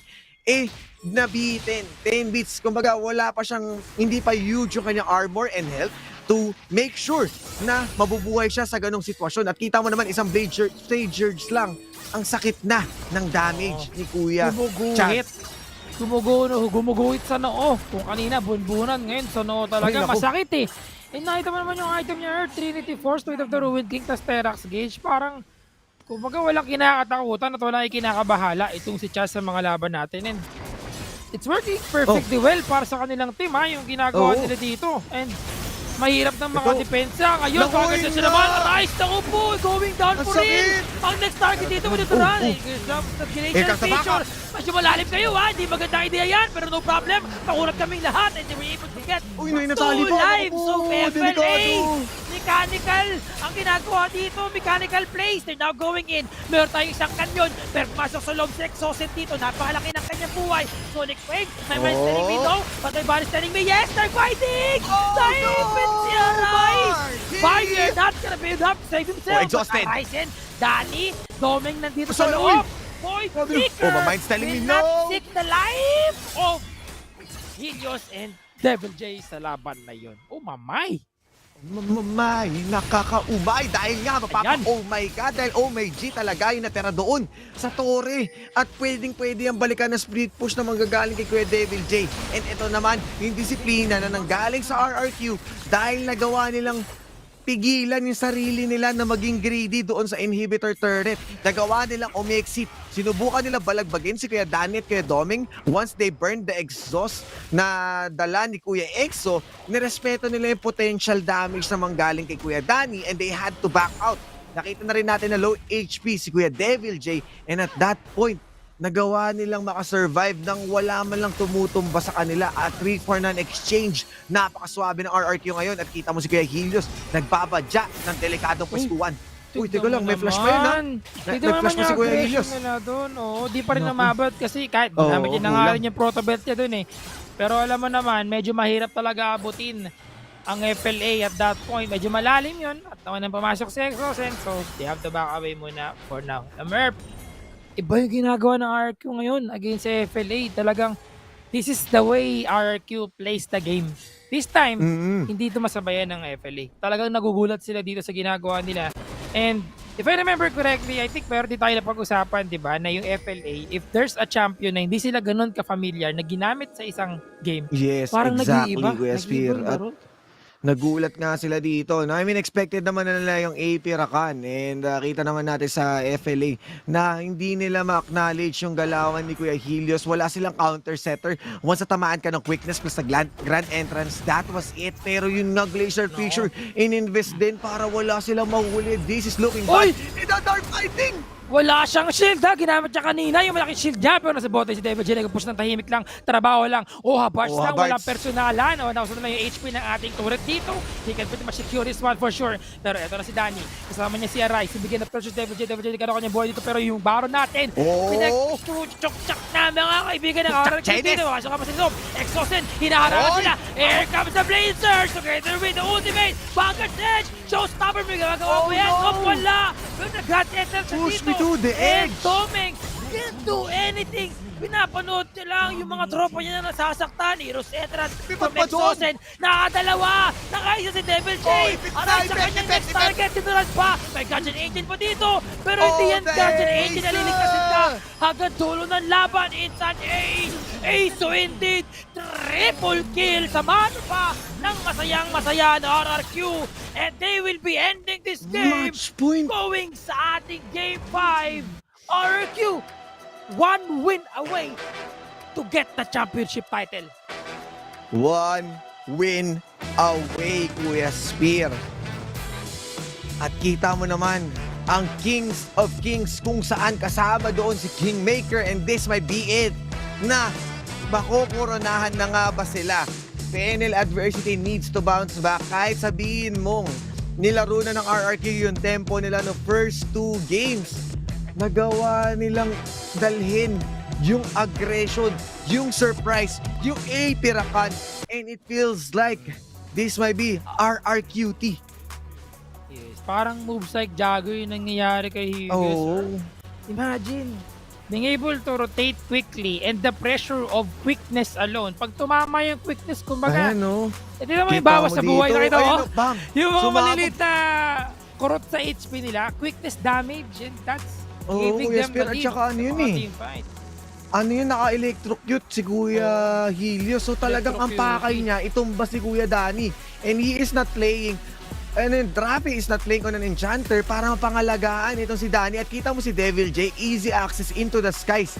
Speaker 6: nabitin. 10 bits. Kumbaga, wala pa siyang, hindi pa huge yung kanyang armor and health to make sure na mabubuhay siya sa ganong sitwasyon. At kita mo naman, isang blade surge lang. Ang sakit na ng damage ni Kuya.
Speaker 10: Gumuguhit sa noo. Kung kanina, bunbunan. Ngayon, sa noo talaga. Masakit nakita mo naman yung item niya, Trinity Force, Weight of the Ruined King, tas Terax Gauge. Parang, kumbaga walang kinakatakutan at walang ikinakabahala itong si Chaz sa mga laban natin. And it's working perfectly well para sa kanilang team yung ginagawa nila dito. And mahirap ng mga depensa. Ngayon, kaganda siya naman. Arise, naku po, going down for it. Ang next target dito with the run. Navigation feature. Medyo malalim kayo hindi magandang idea yan. Pero no problem, pakulat kaming lahat. And they were able to get 2 lives. So, FLA, mechanical ang ginagawa dito. Mechanical plays. They're now going in. Meron tayong isang kanyon. Pero masok sa loob sa exhausted dito. Napakalaki ng kanyang buhay. Sonic Wave. My mind's telling me no. But my body's telling me yes. They're fighting. Fire, not gonna build up, save himself.
Speaker 6: Exhausted.
Speaker 10: Arisen, Danny, Doming nandito sa loob. Boy, Flicker
Speaker 6: my mind's telling me
Speaker 10: will not
Speaker 6: no.
Speaker 10: seek the life of Helios and Devil J sa laban na yun. Oh, mamay.
Speaker 6: Mamay, nakakaumay dahil nga oh my God, dahil oh my G talaga yung natira doon sa Torre at pwedeng-pwede ang balikan na split push na manggagaling kay Kuya Devil J. And ito naman, yung disiplina na nanggaling sa RRQ dahil nagawa nilang pigilan yung sarili nila na maging greedy doon sa inhibitor turret. Nagawa nilang umexit. Sinubukan nila balagbagin si Kuya Danny at Kuya Doming. Once they burned the exhaust na dala ni Kuya Exo, nirespeto nila yung potential damage na manggaling kay Kuya Danny and they had to back out. Nakita na rin natin na low HP si Kuya Devil J and at that point, nagawa nilang makasurvive nang wala man lang tumutumba sa kanila at 3-for-9 exchange. Napakaswabe ng RRQ ngayon at kita mo si Kuya Helios nagbabadya ng delikadong pwestuhan. Uy, teka lang, may flash pa yun May flash pa si Kuya Helios.
Speaker 10: Di pa rin namabot kasi kahit namin rin yung protobelt niya dun Pero alam mo naman, medyo mahirap talaga abutin ang FLA at that point. Medyo malalim yun at naman nang pumasok si Exosen. So, they have to back away muna for now. The Merp, iba yung ginagawa ng RRQ ngayon against FLA. Talagang, this is the way RRQ plays the game. This time, hindi ito masabayan ng FLA. Talagang nagugulat sila dito sa ginagawa nila. And if I remember correctly, I think meron din tayo na pag-usapan, di ba, na yung FLA, if there's a champion na hindi sila ganun ka-familiar na ginamit sa isang game,
Speaker 6: yes,
Speaker 10: parang
Speaker 6: exactly,
Speaker 10: nag-iiba.
Speaker 6: Kuya Spear. Nagulat nga sila dito. I mean, expected naman na nila yung AP Rakan and kita naman natin sa FLA na hindi nila ma-acknowledge yung galawan ni Kuya Helios. Wala silang counter setter. Once tamaan ka ng quickness plus sa grand entrance, that was it. Pero yung glacier feature, in-invest din para wala silang mahuli. This is looking bad. In the dark fighting!
Speaker 10: Wala siyang shield ginamit niya kanina yung malaking shield niya pero nasa bote si Devil J nag-push ng tahimik lang, trabaho lang, habards lang, walang personalan nausunod lang yung HP ng ating turret dito. He can pretty much secure this one for sure. Pero eto na si Danny, kasama niya si Arise, bigyan na pressure Devil J nagkaroon kanyang buhay dito pero yung Baron natin pinag-chok-chok na mga kaibigan ng RRQ dito. Kasya ka pa sa loob, Exosen, hinaharap sila, here comes the Blazers together with the ultimate, Bankers Edge, Showstopper, may gagawa mo yan, wala, pero nag-got enter sa dito.
Speaker 6: To the edge.
Speaker 10: Doming can't do anything. Pinapanood niya lang yung mga tropa niya na nasasaktan. Heroes Etran from Exosen. Nakadalawa. Nakaisa si Devil J. Aray sa kanyang next target. Sinuran pa. May Guardian Angel pa dito. Pero hindi yan Guardian Angel. Naliligtasin ka. Hanggang dulo ng laban. It's an ace. Ace so indeed. Triple kill. Samahan pa ng masayang masaya na RRQ. And they will be ending this game.
Speaker 6: Match point.
Speaker 10: Going sa ating Game 5. RRQ. 1 win away to get the championship title.
Speaker 6: 1 win away, Kuya Spear. At kita mo naman ang Kings of Kings kung saan kasama doon si Kingmaker, and this might be it na makokoronahan na nga ba sila. FENNEL adversity needs to bounce back. Kahit sabihin mong nilaro na ng RRQ yung tempo nila no first 2 games, nagawa nilang dalhin yung aggression, yung surprise, yung pirakan, and it feels like this might be RRQT.
Speaker 10: Yes, parang moves like Jago yung nangyayari kay Hughes.
Speaker 6: Oh.
Speaker 10: Imagine, being able to rotate quickly and the pressure of quickness alone. Pag tumama yung quickness, kumbaga,
Speaker 6: Ayan, no?
Speaker 10: hindi naman yung
Speaker 6: Kita
Speaker 10: bawas
Speaker 6: mo
Speaker 10: sa buhay.
Speaker 6: dito.
Speaker 10: Nakita mo?
Speaker 6: Ayun, no, bam.
Speaker 10: Yung mga
Speaker 6: Sumabog.
Speaker 10: maliliit na kurot sa HP nila, quickness damage, and that's giving
Speaker 6: yes,
Speaker 10: them the
Speaker 6: pero at
Speaker 10: lead
Speaker 6: saka ano
Speaker 10: sa
Speaker 6: yun
Speaker 10: mga
Speaker 6: eh.
Speaker 10: team fight.
Speaker 6: Ano yun, naka-electrocute si Kuya Helios. So talagang ang pakay niya, itumba si Kuya Danny. And he is not playing, and then Drapi is not playing on an enchanter para mapangalagaan itong si Danny. At kita mo si Devil J, easy access into the skies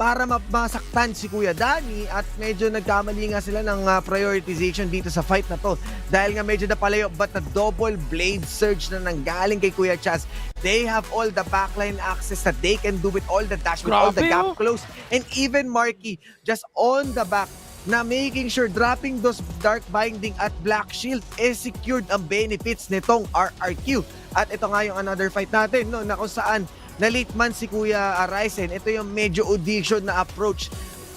Speaker 6: para masaktan si Kuya Danny, at medyo nagkamali nga sila ng prioritization dito sa fight na to dahil nga medyo napalayo, but the double blade surge na nanggaling kay Kuya Chaz, they have all the backline access that they can do with all the dash, with all the
Speaker 10: Grabe,
Speaker 6: gap
Speaker 10: oh.
Speaker 6: close, and even Marky just on the back na making sure dropping those dark binding at black shield secured ang benefits nitong RRQ. At ito nga yung another fight natin, no, na kung saan na late man si Kuya Ryzen. Ito yung medyo audition na approach.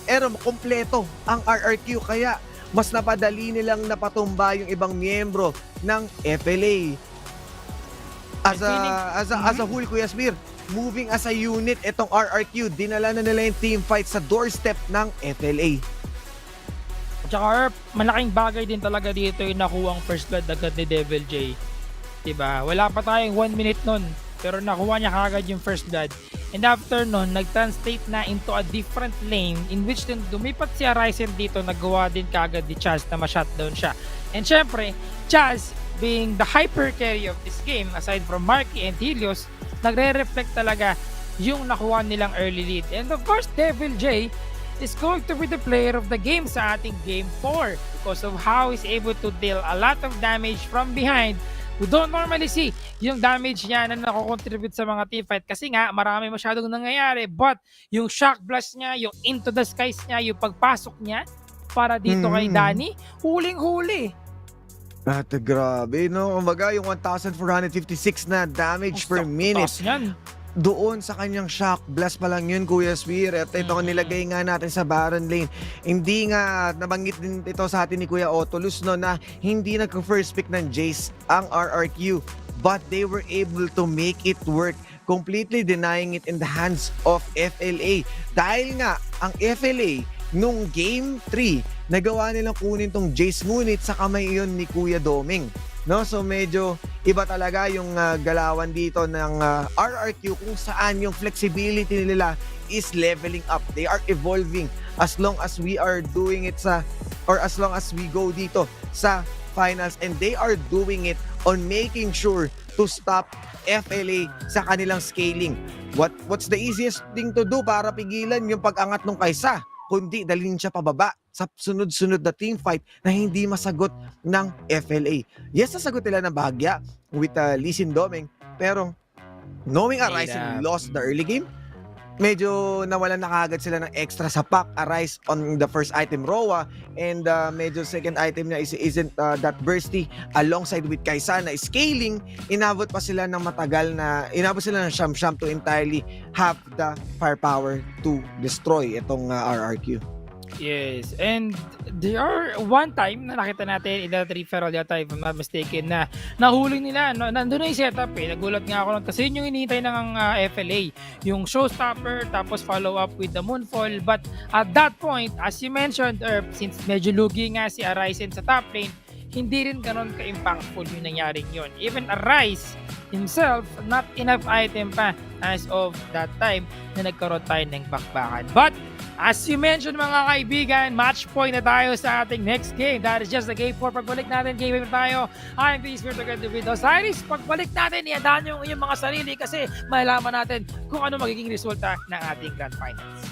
Speaker 6: Pero kompleto ang RRQ, kaya mas napadali nilang napatumba yung ibang miyembro ng FLA. As a whole, Kuya Smir, moving as a unit, itong RRQ, dinala na nila yung team fight sa doorstep ng FLA.
Speaker 10: Tsaka malaking bagay din talaga dito yung nakuha ang first blood agad ni Devil J. Diba? Wala pa tayong 1 minute nun, pero nakuha niya kagad yung first blood. And after nun, nag-translate na into a different lane in which din dumipat si Ryzen dito, nagawa din kagad ni Chaz na ma-shutdown siya. And syempre, Chaz being the hyper carry of this game, aside from Marky and Helios, nagre-reflect talaga yung nakuha nilang early lead. And of course, Devil J is going to be the player of the game sa ating Game 4 because of how he's able to deal a lot of damage from behind. We don't normally see yung damage niya na nako-contribute sa mga teamfight kasi nga marami masyadong nangyayari, but yung shock blast niya, yung into the skies niya, yung pagpasok niya para dito kay Danny, huling-huli.
Speaker 6: At grabe, no? Kumbaga, yung 1,456 na damage per minute. Doon sa kanyang shock blast pa lang yun, Kuya Spear. At ito nilagay nga natin sa Baron Lane. Hindi nga nabanggit din ito sa atin ni Kuya Otolus, no, na hindi nagka-first pick ng Jace ang RRQ, but they were able to make it work, completely denying it in the hands of FLA. Dahil nga, ang FLA, nung Game 3, nagawa nilang kunin tong Jace, ngunit sa kamay yun ni Kuya Doming. No, so medyo iba talaga yung galawan dito ng RRQ kung saan yung flexibility nila is leveling up. They are evolving as long as we are doing it as long as we go dito sa finals, and they are doing it on making sure to stop FLA sa kanilang scaling. What's the easiest thing to do para pigilan yung pag-angat ng Kaysa? Kundi dalhin siya pababa sa sunod-sunod na team fight na hindi masagot ng FLA. Yes, nasagot nila ng bahagya with Lee Sin Doming, pero knowing Ryzen lost the early game, medyo nawalan na kagad sila ng extra sa pack. Arise on the first item, Roa, and medyo second item niya isn't that bursty, alongside with Kaysa na scaling. Inabot sila ng siyam-siyam to entirely have the firepower to destroy itong RRQ.
Speaker 10: Yes, and there are one time na nakita natin in the referral yata if I'm not mistaken na nahuli nila, no, nandun na yung setup eh. Nagulat nga ako nun kasi yun yung hinihintay ng FLA, yung showstopper tapos follow up with the moonfall. But at that point, as you mentioned, since medyo lugi nga si Arise sa top lane, hindi rin ganon ka-impactful yung nangyaring yun. Even Arise himself, not enough item pa as of that time na nagkaroon tayo ng bakbakan. But as you mentioned mga kaibigan, match point na tayo sa ating next game. That is just the game 4. Pagbalik natin, game 5 tayo. I'm the Esports together with Osiris. Pagbalik natin, iandaan yung inyong mga sarili kasi malalaman natin kung ano magiging resulta ng ating Grand Finals.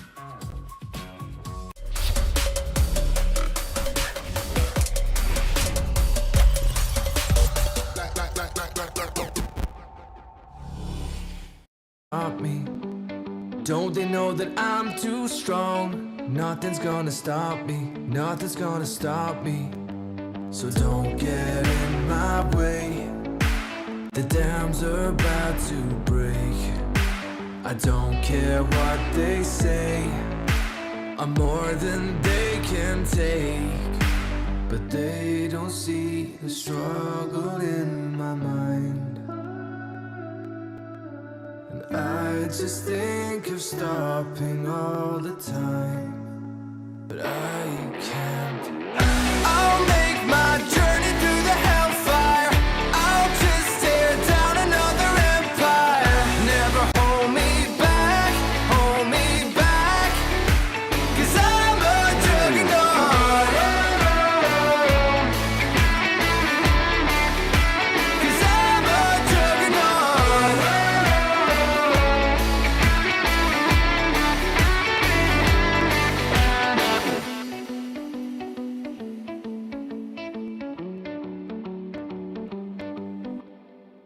Speaker 2: Stop me. Don't they know that I'm too strong? Nothing's gonna stop me. Nothing's gonna stop me. So don't get in my way. The dams are about to break. I don't care what they say. I'm more than they can take. But they don't see the struggle in my mind. I just think of stopping all the time, but I can't. I'll make my journey through the hellfire. I'll just tear down another empire. Never hold me back, hold me back. 'Cause I'm a juggernaut. 'Cause I'm a juggernaut.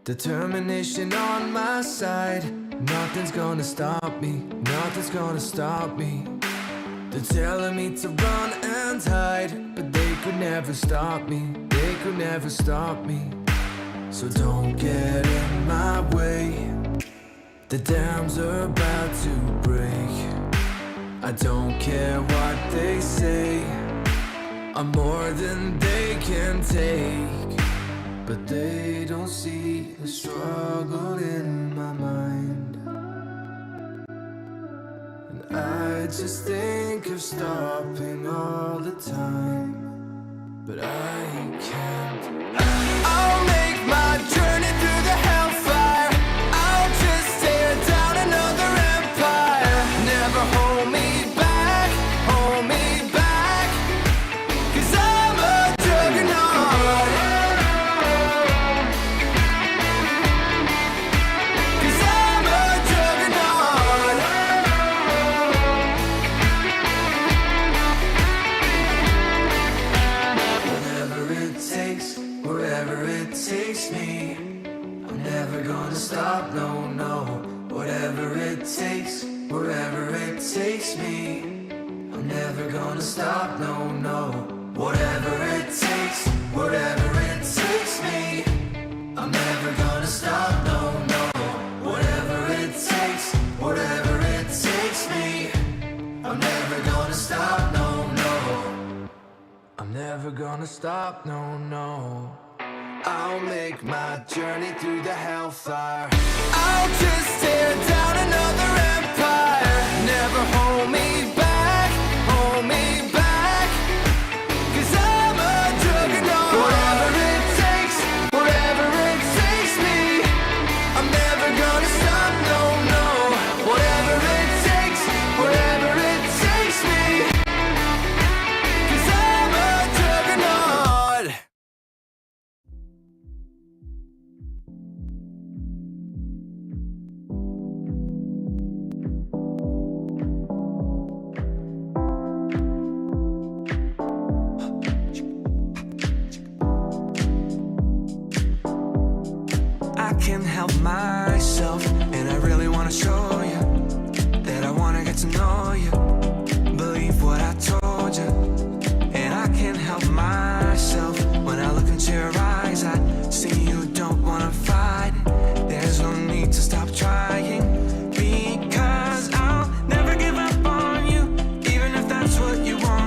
Speaker 2: Determination on my side. Nothing's gonna stop me. Nothing's gonna stop me. They're telling me to run and hide, but they could never stop me. They could never stop me. So don't get in my way. The dams are about to break. I don't care what they say. I'm more than they can take. But they don't see the struggle in my mind. And I just think of stopping all the time, but I can't. I'll make my journey through the hellfire. I'll just tear down another empire. Never hold me back, hold me back. 'Cause I'm a juggernaut. Takes me, I'm never gonna stop, no, no. Whatever it takes, wherever it takes me, I'm never gonna stop, no, no. Whatever it takes, whatever it takes me, I'm never gonna stop, no, no. Whatever it takes, whatever it takes me, I'm never gonna stop, no, no. I'm never gonna stop, no, no. I'll make my journey through the hellfire. I'll just tear down another empire. Never hold me back, hold me back. 'Cause I'm a juggernaut. Whatever it takes, whatever it takes me, I'm never gonna stop, no, no. Whatever it takes, whatever it takes me. 'Cause I'm a juggernaut. I can't help myself, and I really wanna show you that I wanna get to know you. Believe what I told you, and I can't help myself when I look into your eyes. I see you don't wanna fight. There's no need to stop trying, because I'll never give up on you, even if that's what you want.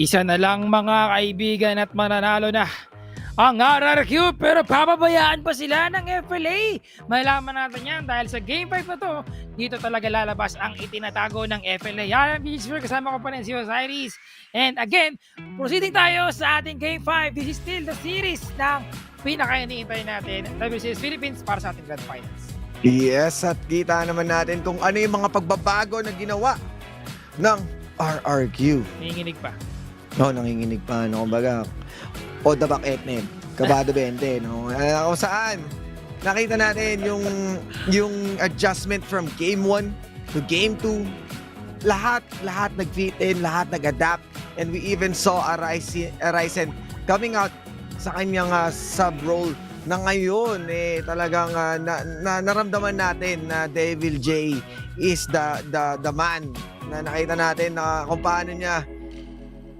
Speaker 10: Isa na lang mga kaibigan at mananalo na ang RRQ, pero papabayaan pa sila ng FLA. Malaman natin yan dahil sa Game 5 na to, dito talaga lalabas ang itinatago ng FLA. Yan ang Beachfire, kasama ko pa rin si Osiris. And again, proceeding tayo sa ating Game 5. This is still the series ng pinaka-iniintay natin, WCS Philippines, para sa ating Grand Finals.
Speaker 6: Yes, at kita naman natin kung ano yung mga pagbabago na ginawa ng RRQ.
Speaker 10: Nanginginig pa.
Speaker 6: No, nanginginig pa. No, kumbaga, o the back etnet, kabado 20, no? Kung saan, nakita natin yung adjustment from Game 1 to Game 2. Lahat nag-fit in, lahat nag-adapt. And we even saw Ryzen coming out sa kanyang sub-role na ngayon, talagang naramdaman natin na Devil J is the man na nakita natin na kung paano niya.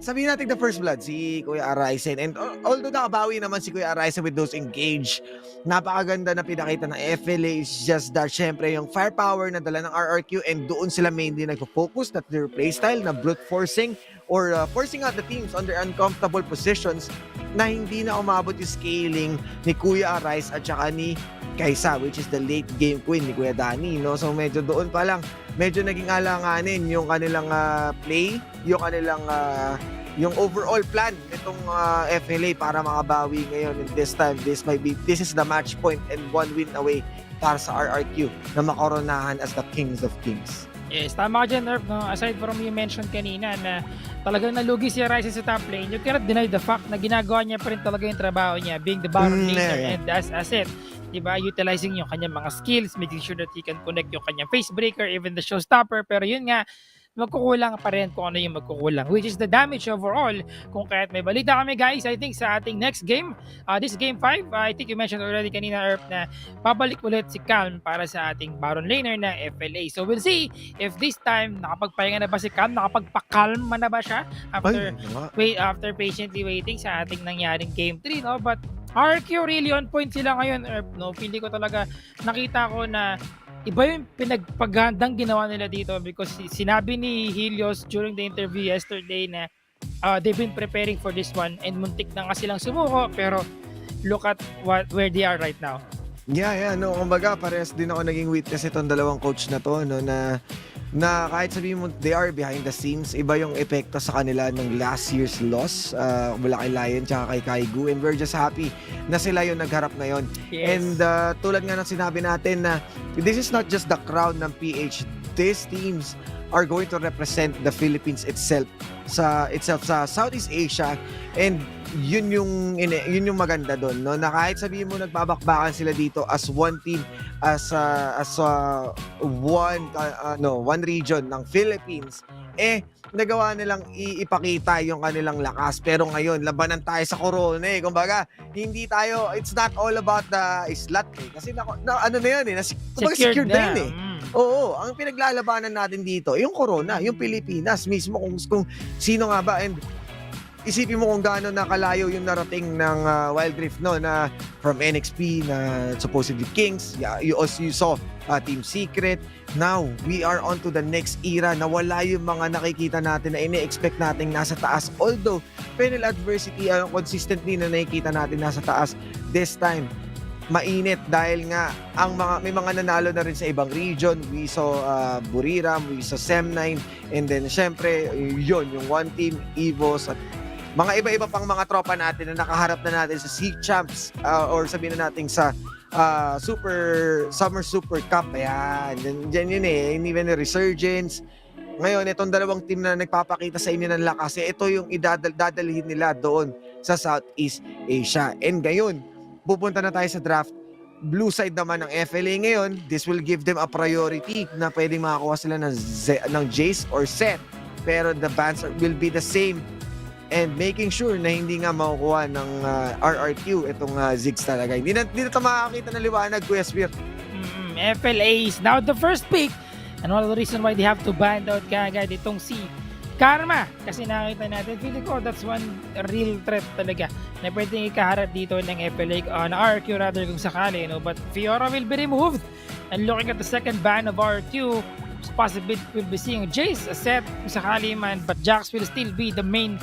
Speaker 6: Sabihin natin the first blood, si Kuya Ryzen. And although nakabawi naman si Kuya Ryzen with those engage, napakaganda na pinakita ng FLA. It's just that syempre yung firepower na dala ng RRQ, and doon sila mainly nagpo-focus na their playstyle na brute forcing or forcing out the teams on their uncomfortable positions na hindi na umabot yung scaling ni Kuya Arise at saka ni Kaisa, which is the late game queen ni Kuya Danny, no? So medyo doon pa lang, medyo naging alanganin yung kanilang play, yung kanilang yung overall plan nitong FLA para makabawi ngayon. And this time, this is the match point and one win away para sa RRQ na makoronahan as the Kings of Kings.
Speaker 10: Yes, tama ka dyan, Nerf, no? Aside from you mentioned kanina na talagang nalugi si Ryzen sa top lane, you cannot deny the fact na ginagawa niya pa rin talaga yung trabaho niya, being the bottom laner and as asset. Diba, utilizing yung kanyang mga skills, making sure that he can connect yung kanyang face breaker, even the showstopper. Pero yun nga, magkukulang pa rin kung ano yung magkukulang, which is the damage overall. Kung kaya't may balita kami, guys, I think sa ating next game, this game 5, I think you mentioned already kanina, Erp, na babalik ulit si Calm para sa ating Baron laner ng FLA. So we'll see if this time nakapagpahinga na ba si Calm, nakapagpa-calm na ba siya after patiently waiting sa ating nangyaring game 3, no? But RQ really on point sila ngayon, Erp, no? Pili ko talaga, nakita ko na iba yung pinagpagandang ginawa nila dito, because sinabi ni Helios during the interview yesterday na they've been preparing for this one and muntik na nga silang sumuko, pero look at where they are right now.
Speaker 6: Yeah, no, kumbaga parehas din ako naging witness itong dalawang coach na to, no, na kahit sabihin mo they are behind the scenes, iba yung epekto sa kanila ng last year's loss mula kay Lion tsaka kay Kaigu, and we're just happy na sila yung nagharap ngayon.
Speaker 10: Yes.
Speaker 6: And tulad nga ng sinabi natin na this is not just the crown ng PH, these teams are going to represent the Philippines itself sa Southeast Asia, and yun yung maganda doon, no, na kahit sabihin mo nagbabakbakan sila dito as one team, as one region ng Philippines, nagawa nilang ipakita yung kanilang lakas. Pero ngayon, labanan tayo sa corona, kumbaga, hindi tayo, it's not all about the slot, kasi ano na yun, secured na yun, Oo, ang pinaglalabanan natin dito, yung corona, yung Pilipinas mismo, kung sino nga ba, and isipin mo kung gaano nakalayo yung narating ng Wild Rift, no, na from NXP na supposedly Kings, you saw Team Secret. Now, we are on to the next era na wala yung mga nakikita natin na ine-expect natin nasa taas. Although, FENNEL adversity, consistently na nakikita natin nasa taas, this time, mainit dahil nga may mga nanalo na rin sa ibang region. We saw Buriram, we saw Sem9, and then syempre yun, yung one team, Evos, at mga iba-iba pang mga tropa natin na nakaharap na natin sa SEA Champs, or sabihin na natin sa Summer Super Cup. Ayan, dyan yun and even the Resurgence. Ngayon, itong dalawang team na nagpapakita sa inyo ng lakas, ito yung dadalhin nila doon sa Southeast Asia. And ngayon, pupunta na tayo sa draft. Blue side naman ng FLA ngayon, this will give them a priority na pwedeng makakuha sila ng Jace or Seth. Pero the bans will be the same, and making sure na hindi nga makukuha ng RRQ itong Ziggs talaga. Hindi na ito makakita ng liwanag, Kuya Spear.
Speaker 10: FLA is now the first pick, and one of the reason why they have to ban out kagad itong si Karma, kasi nakita natin, feeling ko that's one real threat talaga na pwedeng ikaharap dito ng FLA, na RRQ rather kung sakali, no? But Fiora will be removed, and looking at the second ban of RRQ, possibly we'll be seeing Jace, a Seth kung sakali man, but Jax will still be the main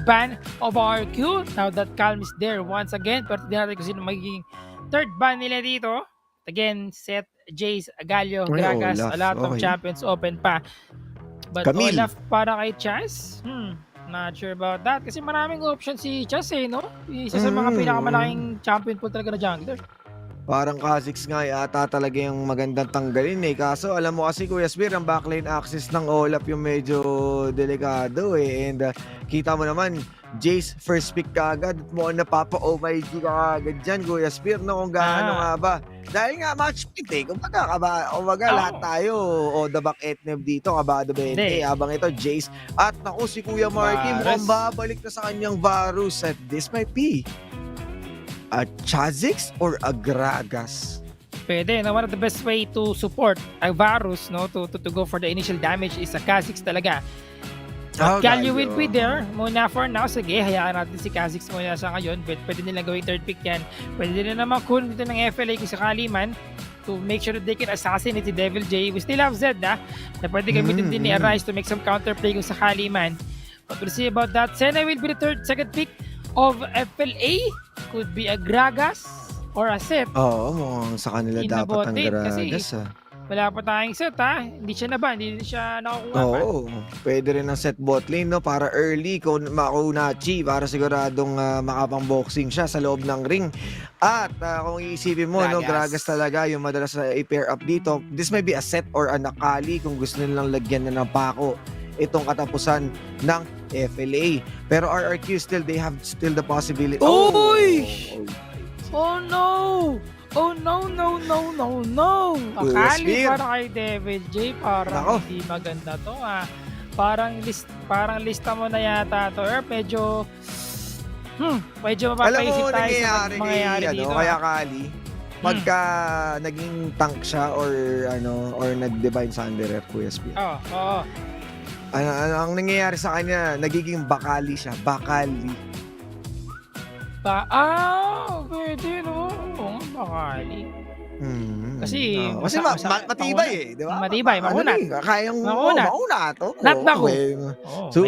Speaker 10: ban of RQ. Now that Calm is there once again. Pero hindi natin kung sino magiging third ban nila dito. Again, Seth, Jace, Galio,
Speaker 6: Ay,
Speaker 10: Gragas,
Speaker 6: Olaf.
Speaker 10: a lot of
Speaker 6: Okay.
Speaker 10: champions open pa. But
Speaker 6: Camille.
Speaker 10: Olaf para kay Chas? Not sure about that. Kasi maraming option si Chas no? Isa sa mga pinakamalaking champion pool talaga na jungler.
Speaker 6: Parang Kha'Zix nga yata talaga yung magandang tanggalin eh. Kaso alam mo kasi Kuya Spear, ang backline access ng Olaf yung medyo delikado eh. And kita mo naman, Jace first pick kagad. Mo napapa-oh my G kagad dyan Kuya Spear, no? Kung gaano nga ba. Dahil nga match fit eh. Kumbaga lahat tayo o the back etneb dito, kabado 20. Habang ito Jace. At naku si Kuya Marky, mukhang babalik na sa kanyang Varus. At this might be a Kha'Zix or a Gragas?
Speaker 10: Pwede, no? One of the best way to support a Varus, no? To go for the initial damage is a Kha'Zix talaga. Galio will be there muna for now. Sige, hayaan natin si Kha'Zix muna sa ngayon. Pwede nilang gawing third pick yan. Pwede nila naman cool dito ng FLA kung sakali man to make sure that they can assassinate si Devil J. We still have Zed na pwede gamitin din ni Arise to make some counterplay kung sakali man. But we'll see about that. Senna will be the second pick of FLA. Could be a Gragas or a Seth.
Speaker 6: Oo, mukhang sa kanila dapat ang Gragas
Speaker 10: Wala pa tayong Seth Hindi siya hindi siya nakukuha pa.
Speaker 6: Oo, pwede rin ang set bot lane no, para early kung Makunachi para siguradong makapang-boxing siya sa loob ng ring. At kung iisipin mo, no, Gragas talaga yung madalas i-pair up dito. This may be a Seth or a Nakali kung gusto nilang lagyan na ng pako itong katapusan ng FLA. Pero RRQ they have still the possibility.
Speaker 10: Oy! Oh no! Oh no! Akali para kay Devil J, parang hindi maganda to Parang lista mo na yata to. Medyo mapapaisip tayo sa mangyayari dito.
Speaker 6: Kaya Kali, pagka naging tank siya or nag-divine Sunderer, Kuya Spear.
Speaker 10: Oo.
Speaker 6: Ang nangyayari sa kanya, nagiging bakali siya. Bakali.
Speaker 10: Pwede no. Bakali. Kasi
Speaker 6: matibay eh, di ba?
Speaker 10: Matibay, makunat.
Speaker 6: Kayang mauna to.
Speaker 10: Not bako.
Speaker 6: So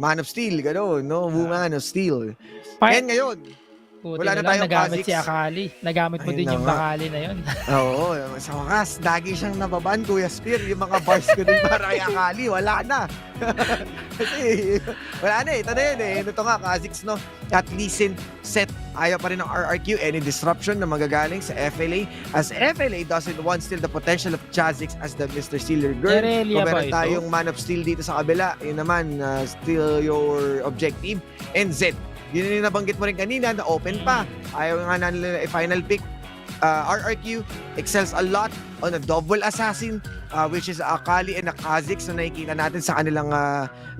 Speaker 6: Man of Steel, gano'n, no? Woman of Steel. And ngayon, wala na tayong
Speaker 10: nagamit
Speaker 6: Kha'Zix.
Speaker 10: si Akali. Nagamit mo din yung Bakali na yun.
Speaker 6: Oo, sa wakas, lagi siyang nababan, Kuya Spear. Yung mga bars ko din para kay Akali, wala na. Kasi, wala na eh. Ito na yun eh. Ito nga, Kha'Zix, no? At least set, ayaw pa rin ng RRQ. Any disruption na magagaling sa FLA. As FLA doesn't want still the potential of Kha'Zix as the Mr. Stealer girl. Kung meron tayong Man of Steel dito sa kabila, yun naman, still your objective. And Z, yun yung nabanggit mo rin kanina na open pa. Ayaw nga na nila final pick. RRQ excels a lot on a double assassin which is Akali and a Kha'Zix na nakikita natin sa kanilang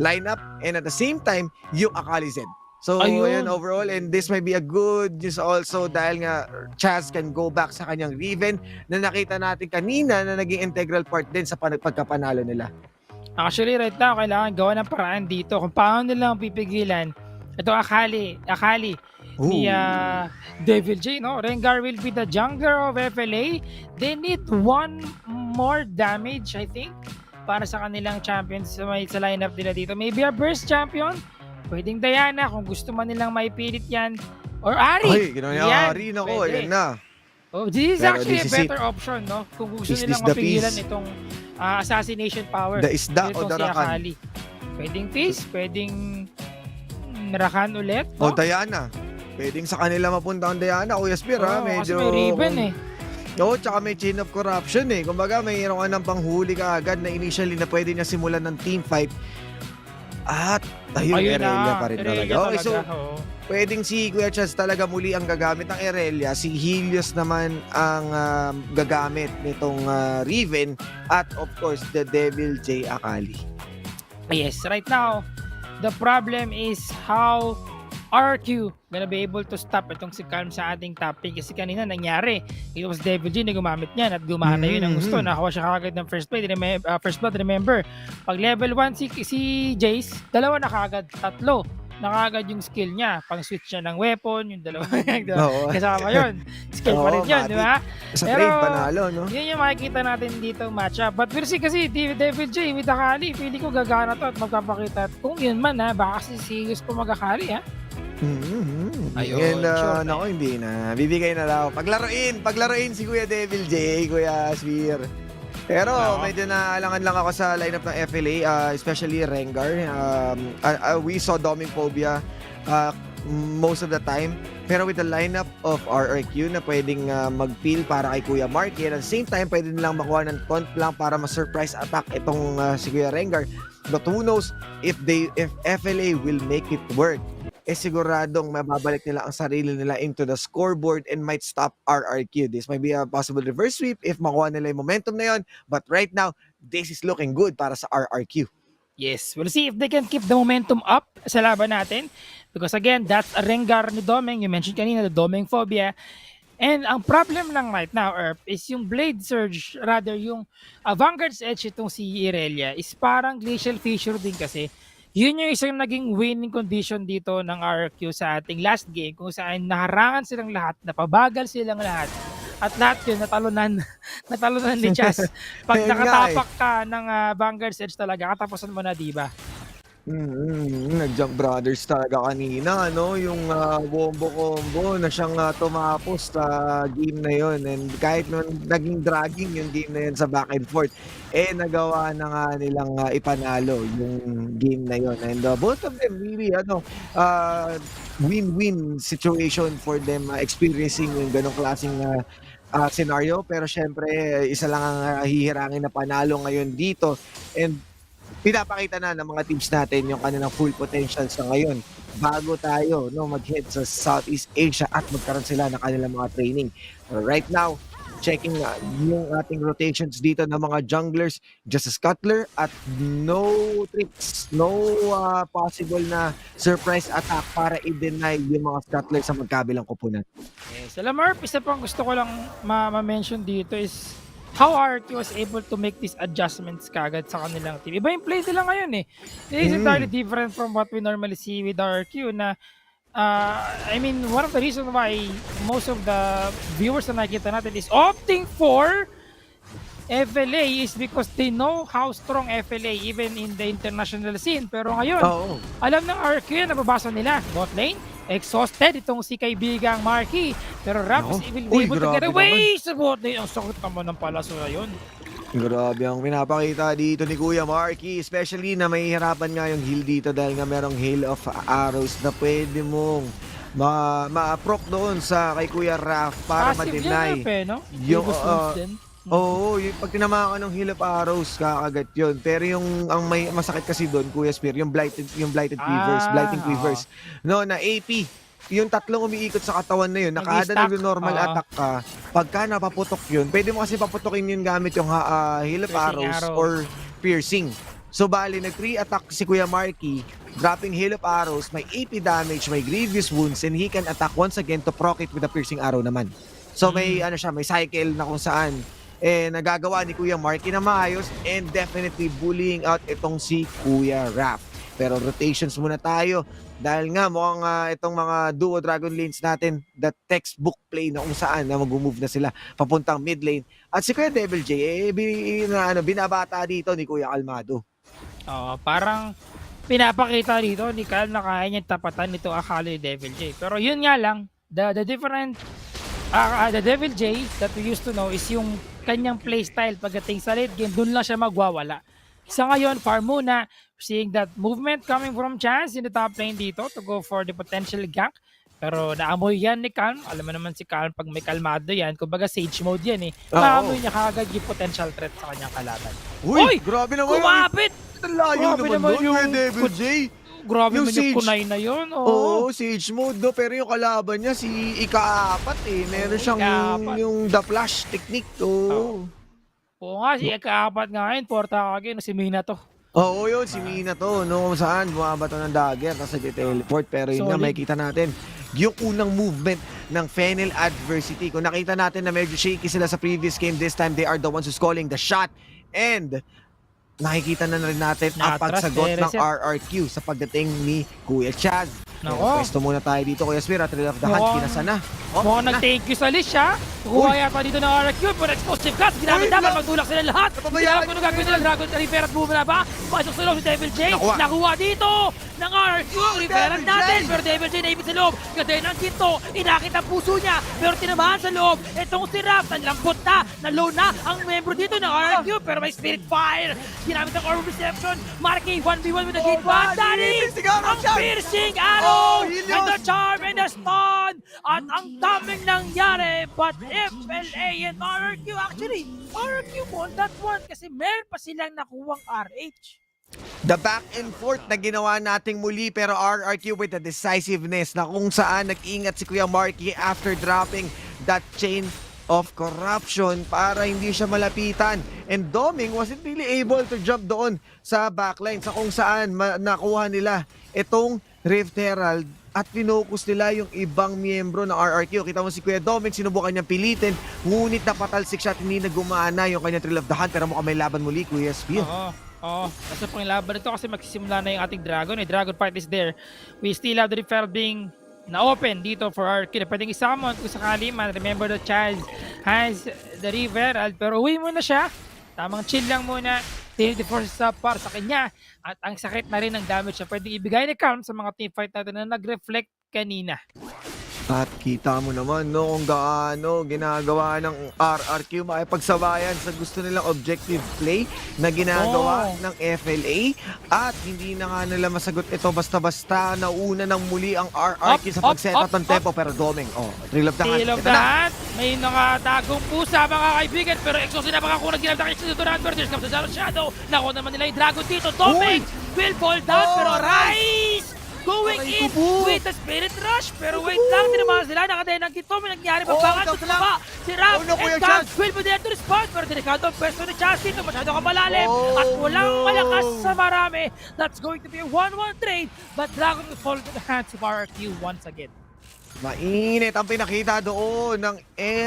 Speaker 6: lineup. And at the same time, yung Akali Z. So, ayun overall. And this might be a good news also dahil nga Chaz can go back sa kanyang Riven na nakita natin kanina na naging integral part din sa pagkapanalo nila.
Speaker 10: Actually, right now, kailangan gawa ng paraan dito kung paano nilang pipigilan ito Akali ni Devil J, no? Rengar will be the jungler of FLA. They need one more damage, I think, para sa kanilang champions sa lineup nila dito. Maybe a burst champion. Pwedeng Diana kung gusto man nilang maipilit yan. Or Ari.
Speaker 6: Ay, ginawa niya Ari. Naku, ayan na.
Speaker 10: This is actually a better option, no? Kung gusto nilang mapigilan itong assassination power.
Speaker 6: The isda o the rakan?
Speaker 10: Pwedeng Fizz, pwedeng Rakan ulit.
Speaker 6: O Diana. Pwedeng sa kanila mapunta ang Diana. Kuya Spear medyo...
Speaker 10: Kasi may Riven eh.
Speaker 6: Oo, tsaka may chain of corruption eh. Kumbaga, mayroon ka ng panghuli ka agad na initially na pwede niya simulan ng team fight. At ayun Irelia pa rin talaga. Okay, so pwedeng si Kuya Chaz talaga muli ang gagamit ng Irelia. Si Helios naman ang gagamit nitong Riven. At of course, the Devil J Akali.
Speaker 10: Yes, right now, the problem is how RQ gonna be able to stop itong si Calm sa ating top pick. Kasi kanina nangyari, it was Devil J na gumamit niyan at gumana yun ang gusto. Nakakuha siya kagad ng first blood, remember. Pag level 1 si Jace, dalawa na kagad, tatlo na kagad yung skill niya. Pang switch niya ng weapon, yung dalawa kasama yun. skill pa rin yun, di ba?
Speaker 6: Sa
Speaker 10: Pero,
Speaker 6: trade, panalo, no?
Speaker 10: yun yung makikita natin dito matchup. But we'll see kasi Devil J with Akali, feeling ko gagana to at magpapakita. At kung yun man ha, baka kasi serious po mag-Akali ha. Ayun,
Speaker 6: And
Speaker 10: sure,
Speaker 6: nako, hindi na. Bibigay na daw. Paglaruin si Kuya Devil J, Kuya Sphere. Pero medyo naalangan lang ako sa lineup ng FLA, especially Rengar. We saw Doming Phobia most of the time. Pero with the lineup of RRQ na pwedeng mag-peel para kay Kuya Marky, and at the same time, pwede nilang makuha ng taunt lang para ma-surprise attack itong si Kuya Rengar. But who knows if FLA will make it work. Siguradong mababalik nila ang sarili nila into the scoreboard and might stop RRQ. This might be a possible reverse sweep if makuha nila yung momentum na yun. But right now, this is looking good para sa RRQ.
Speaker 10: Yes, we'll see if they can keep the momentum up sa laban natin. Because again, that's a Rengar ni Domeng. You mentioned kanina, the Domeng phobia. And ang problem lang right now, Erp, is yung Blade Surge, rather yung Vanguard's Edge itong si Irelia is parang Glacial Fissure din kasi. Yun yung isang naging winning condition dito ng RQ sa ating last game kung saan naharangan silang lahat, napabagal silang lahat. At lahat yun, natalunan ni Chas. Pag nakatapak ka ng Vanguard's Edge talaga, katapusan mo na, diba?
Speaker 6: Nag-jump brothers talaga kanina, no? Yung wombo combo na siyang tumapos sa game na yon. And kahit nung naging dragging yung game na yun sa back and forth, nagawa na nga nilang ipanalo yung game na yon. And both of them really, win-win situation for them experiencing yung ganong klaseng scenario. Pero syempre, isa lang ang hihirangin na panalo ngayon dito. And pinapakita na ng mga teams natin yung kanilang full potential sa ngayon bago tayo mag-head sa Southeast Asia at magkaroon sila ng kanilang mga training. Right now, checking yung ating rotations dito ng mga junglers, just a scuttler at no tricks, no possible na surprise attack para i-deny yung mga scuttlers sa magkabilang kupunan.
Speaker 10: Yes, alam mo, isa pang gusto ko lang ma-mention dito is how RQ was able to make these adjustments kagad sa kanilang team. Iba yung play nila ngayon eh. It is entirely different from what we normally see with RQ na I mean, one of the reasons why most of the viewers na nakikita natin is opting for FLA is because they know how strong FLA even in the international scene. Pero ngayon, alam ng RQ yan, nababasa nila. Bot lane, exhausted itong si kaibigang Marky. Pero Raps will be able to get away sa bot lane. Ang sakit naman ng palaso na yun.
Speaker 6: Grabe ang pinapakita dito ni Kuya Marky, especially na may hirapan nga yung heal dito dahil nga merong hail of arrows na pwede mong ma-proc doon sa kay Kuya Raf para ma-deny. Yung yung pag tinamaan ka ng heal of arrows, kakagat yun. Pero yung ang may masakit kasi doon, Kuya Spear, yung blighted quivers, blighting quivers. No, na AP. Yung tatlong umiikot sa katawan na yun, nakada normal attack ka, pagka napaputok yun, pwede mo kasi paputokin yun gamit yung heal of arrows or piercing. So bali, nag-3 attack si Kuya Marky, dropping hail of arrows, may AP damage, may grievous wounds, and he can attack once again to proc it with a piercing arrow naman. So may may cycle na kung saan nagagawa ni Kuya Marky na maayos and definitely bullying out itong si Kuya Raf. Pero rotations muna tayo dahil nga mukhang itong mga duo Dragon Lanes natin, the textbook play na kung saan na mag-move na sila papuntang mid lane. At si Kuya Devil J, binabata dito ni Kuya Kalmado.
Speaker 10: Parang pinapakita dito ni Kal na kaya niya tapatan nito akala ni Devil J. Pero yun nga lang, the different the Devil J that we used to know is yung kanyang playstyle pagdating sa late game, dun lang siya magwawala. Sa ngayon, farm muna, seeing that movement coming from Chance in the top lane dito to go for the potential gank. Pero naamoy yan ni Calm. Alam mo naman si Calm, pag may kalmado yan, kumbaga sage mode yan eh. Naamoy niya kagad yung potential threat sa kanyang kalaban.
Speaker 6: Uy! Grabe naman!
Speaker 10: Kumapit!
Speaker 6: Layo naman yung Devil J.
Speaker 10: Grabe naman yung kunay na yun.
Speaker 6: Oo, sage mode do. Pero yung kalaban niya, si Ika-4 eh. Meron siyang yung the flash technique. Oo
Speaker 10: nga, si Ika-4 nga ngayon. Porta kagin, si Mina to.
Speaker 6: Oo yun, si Mina to. No, saan? Bumabato ng dagger. Tapos nag-teleport. Pero yun nga, makikita natin. Yung unang movement ng FENNEL adversity. Kung nakita natin na medyo shaky sila sa previous game, this time they are the ones who's calling the shot. And nakikita na rin natin ang
Speaker 10: Na-atras,
Speaker 6: pagsagot ng
Speaker 10: reset.
Speaker 6: RRQ sa pagdating ni Kuya Chaz.
Speaker 10: Nako.
Speaker 6: Pwesto muna tayo dito, Kuya Spear, at Thrill of the Hunt,
Speaker 10: Mukhang-
Speaker 6: kinasa na. Oh,
Speaker 10: Mukhang
Speaker 6: na.
Speaker 10: nag-thank you sa list siya. Kuha yata dito ng RQ, pero explosive gas. Ginamit
Speaker 6: Uy,
Speaker 10: dapat
Speaker 6: no.
Speaker 10: magtulak sila lahat. Hindi
Speaker 6: Napabayaan
Speaker 10: alam kung ano gagawin nila. Dragon Reaper at bumula ba? Pasok sa loob si Devil J.
Speaker 6: Nakuha.
Speaker 10: Nakuha dito ng RQ. Referan
Speaker 6: Devil
Speaker 10: natin.
Speaker 6: J.
Speaker 10: Pero Devil J naibit sa loob. Kasi ng ginto. Inakit ang puso niya. Pero tinamahan sa loob. Itong si Raph. Nalambot na. Nalow na ang membro dito ng RQ. Pero may Spirit Fire. Ginamit ang Orb of Reception. Marky 1v1 with the Gate 1. Danny! Ang piercing arrow! And the charm and the stun! At ang daming nangyari. But FLA and RRQ, actually, RRQ won that one kasi meron pa silang nakuwang RH.
Speaker 6: The back and forth na ginawa nating muli, pero RRQ with the decisiveness na kung saan nag-ingat si Kuya Marky after dropping that chain of corruption para hindi siya malapitan. And Doming wasn't really able to jump doon sa backline sa kung saan nakuha nila itong Rift Herald at pinocus nila yung ibang miyembro ng RRQ. Kita mo si Kuya Doming, sinubukan niyang pilitin, ngunit napatalsik siya at hindi na gumana yung kanyang Thrill of the Hunt, pero mukhang may laban muli, Kuya Spear.
Speaker 10: Oo. Kasi pang laban ito kasi magsisimula na yung ating Dragon. Dragon fight is there. We still have the referral being na-open dito for our kid. Pwedeng isamon kung sakali man. Remember that Chaz has the referral, pero uwi muna siya. Tamang chill lang muna. Trinity Forces up para sa kanya. At ang sakit na rin ng damage na pwedeng ibigay ni Calm sa mga teamfight natin na nag-reflect kanina.
Speaker 6: At kita mo naman no kung gaano ginagawa ng RRQ makipagsabayan sa gusto nilang objective play na ginagawa ng FLA, at hindi na nga nila masagot ito basta-basta. Nauna ng muli ang RRQ sa pag-setup ng tempo, pero Doming, Thrill of the Hunt.
Speaker 10: Thrill of
Speaker 6: Ito
Speaker 10: the
Speaker 6: na.
Speaker 10: Hunt. May nakatagong pusa mga kaibigan, pero Exos na makakuha ginamit ang Exos dito na Adverters comes sa Shadow. Nakuha naman nila yung Dragon dito. Doming will fall down, pero Rise going in with the Spirit Rush. Pero wait lang, tinamaan sila. Nakatayin ng ginto. May nangyari magbangan sa baba. Si Raph and Cam will be there to respond. Pero delikado ang pwesto ni Chaz dito. Masyado ka malalim. At walang malakas sa marami. That's going to be a 1-1 trade. But Dragon will fall to the hands of RRQ once again.
Speaker 6: Mainit ang pinakita doon ng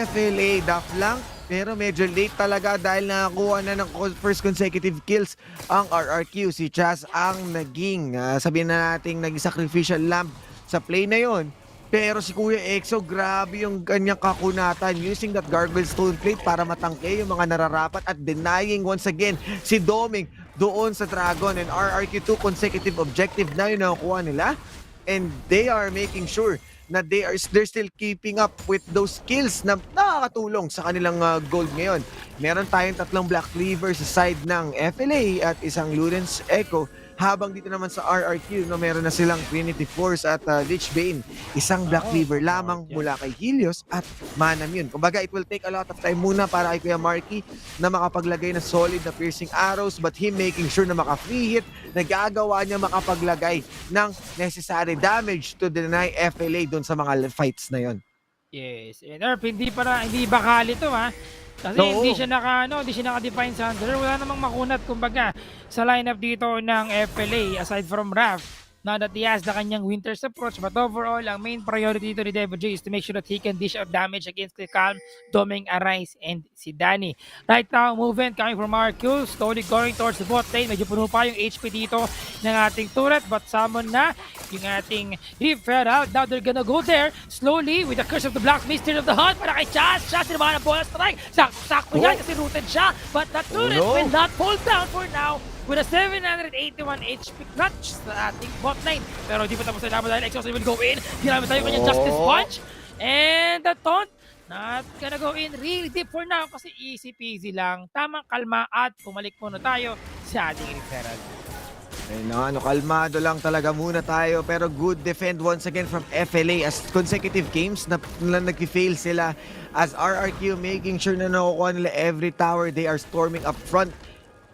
Speaker 6: FLA. Daf lang, pero medyo late talaga dahil nakakuha na ng first consecutive kills ang RRQ. Si Chaz ang naging, sabihin na natin, naging sacrificial lamb sa play na yon. Pero si Kuya Exo, grabe yung kanyang kakunatan using that Gargoyle Stone Plate para matangke yung mga nararapat at denying once again si Doming doon sa Dragon. And RRQ 2 consecutive objective na yun nakukuha nila. And they are making sure na they're still keeping up with those skills na nakakatulong sa kanilang gold ngayon. Meron tayong 3 Black Cleaver sa side ng FLA at isang Luden's Echo. Habang dito naman sa RRQ, no, meron na silang Trinity Force at Lich Bane. Isang Black Cleaver lamang mula kay Helios at Manam yun. Kumbaga, it will take a lot of time muna para kay Kuya Marky na makapaglagay na solid na piercing arrows, but him making sure na maka-free hit, nagagawa niya makapaglagay ng necessary damage to deny FLA doon sa mga fights na yon.
Speaker 10: Yes. And Erp, hindi bakali to ha. Kasi hindi siya naka-define sa under. Wala namang makunat kumbaga sa lineup dito ng FLA aside from Raph. Now that he has the kanyang Winter's approach, but overall, ang main priority dito ni Devil J is to make sure that he can dish out damage against the Calm, Doming, Arise, and si Danny. Right now, movement coming from RQ, slowly going towards the bot lane. Medyo puno pa yung HP dito ng ating turret, but summon na yung ating referral. Now they're gonna go there slowly with the Curse of the Black Mystery of the Hunt para kay Chaz. Chaz, sinabahan ng bonus strike. Sakto yan kasi rooted siya, but the turret will not fall down for now. With a 781 HP clutch sa ating bot lane. Pero di pa tapos na laban dahil Exos will go in. Ginamit tayo kanyang Justice Punch. And the taunt, not gonna go in really deep for now kasi easy peasy lang. Tamang kalma at pumalik muna tayo sa ating referral.
Speaker 6: Kalmado lang talaga muna tayo, pero good defend once again from FLA as consecutive games na nag-fail sila as RRQ making sure na nakukuha nila every tower they are storming up front.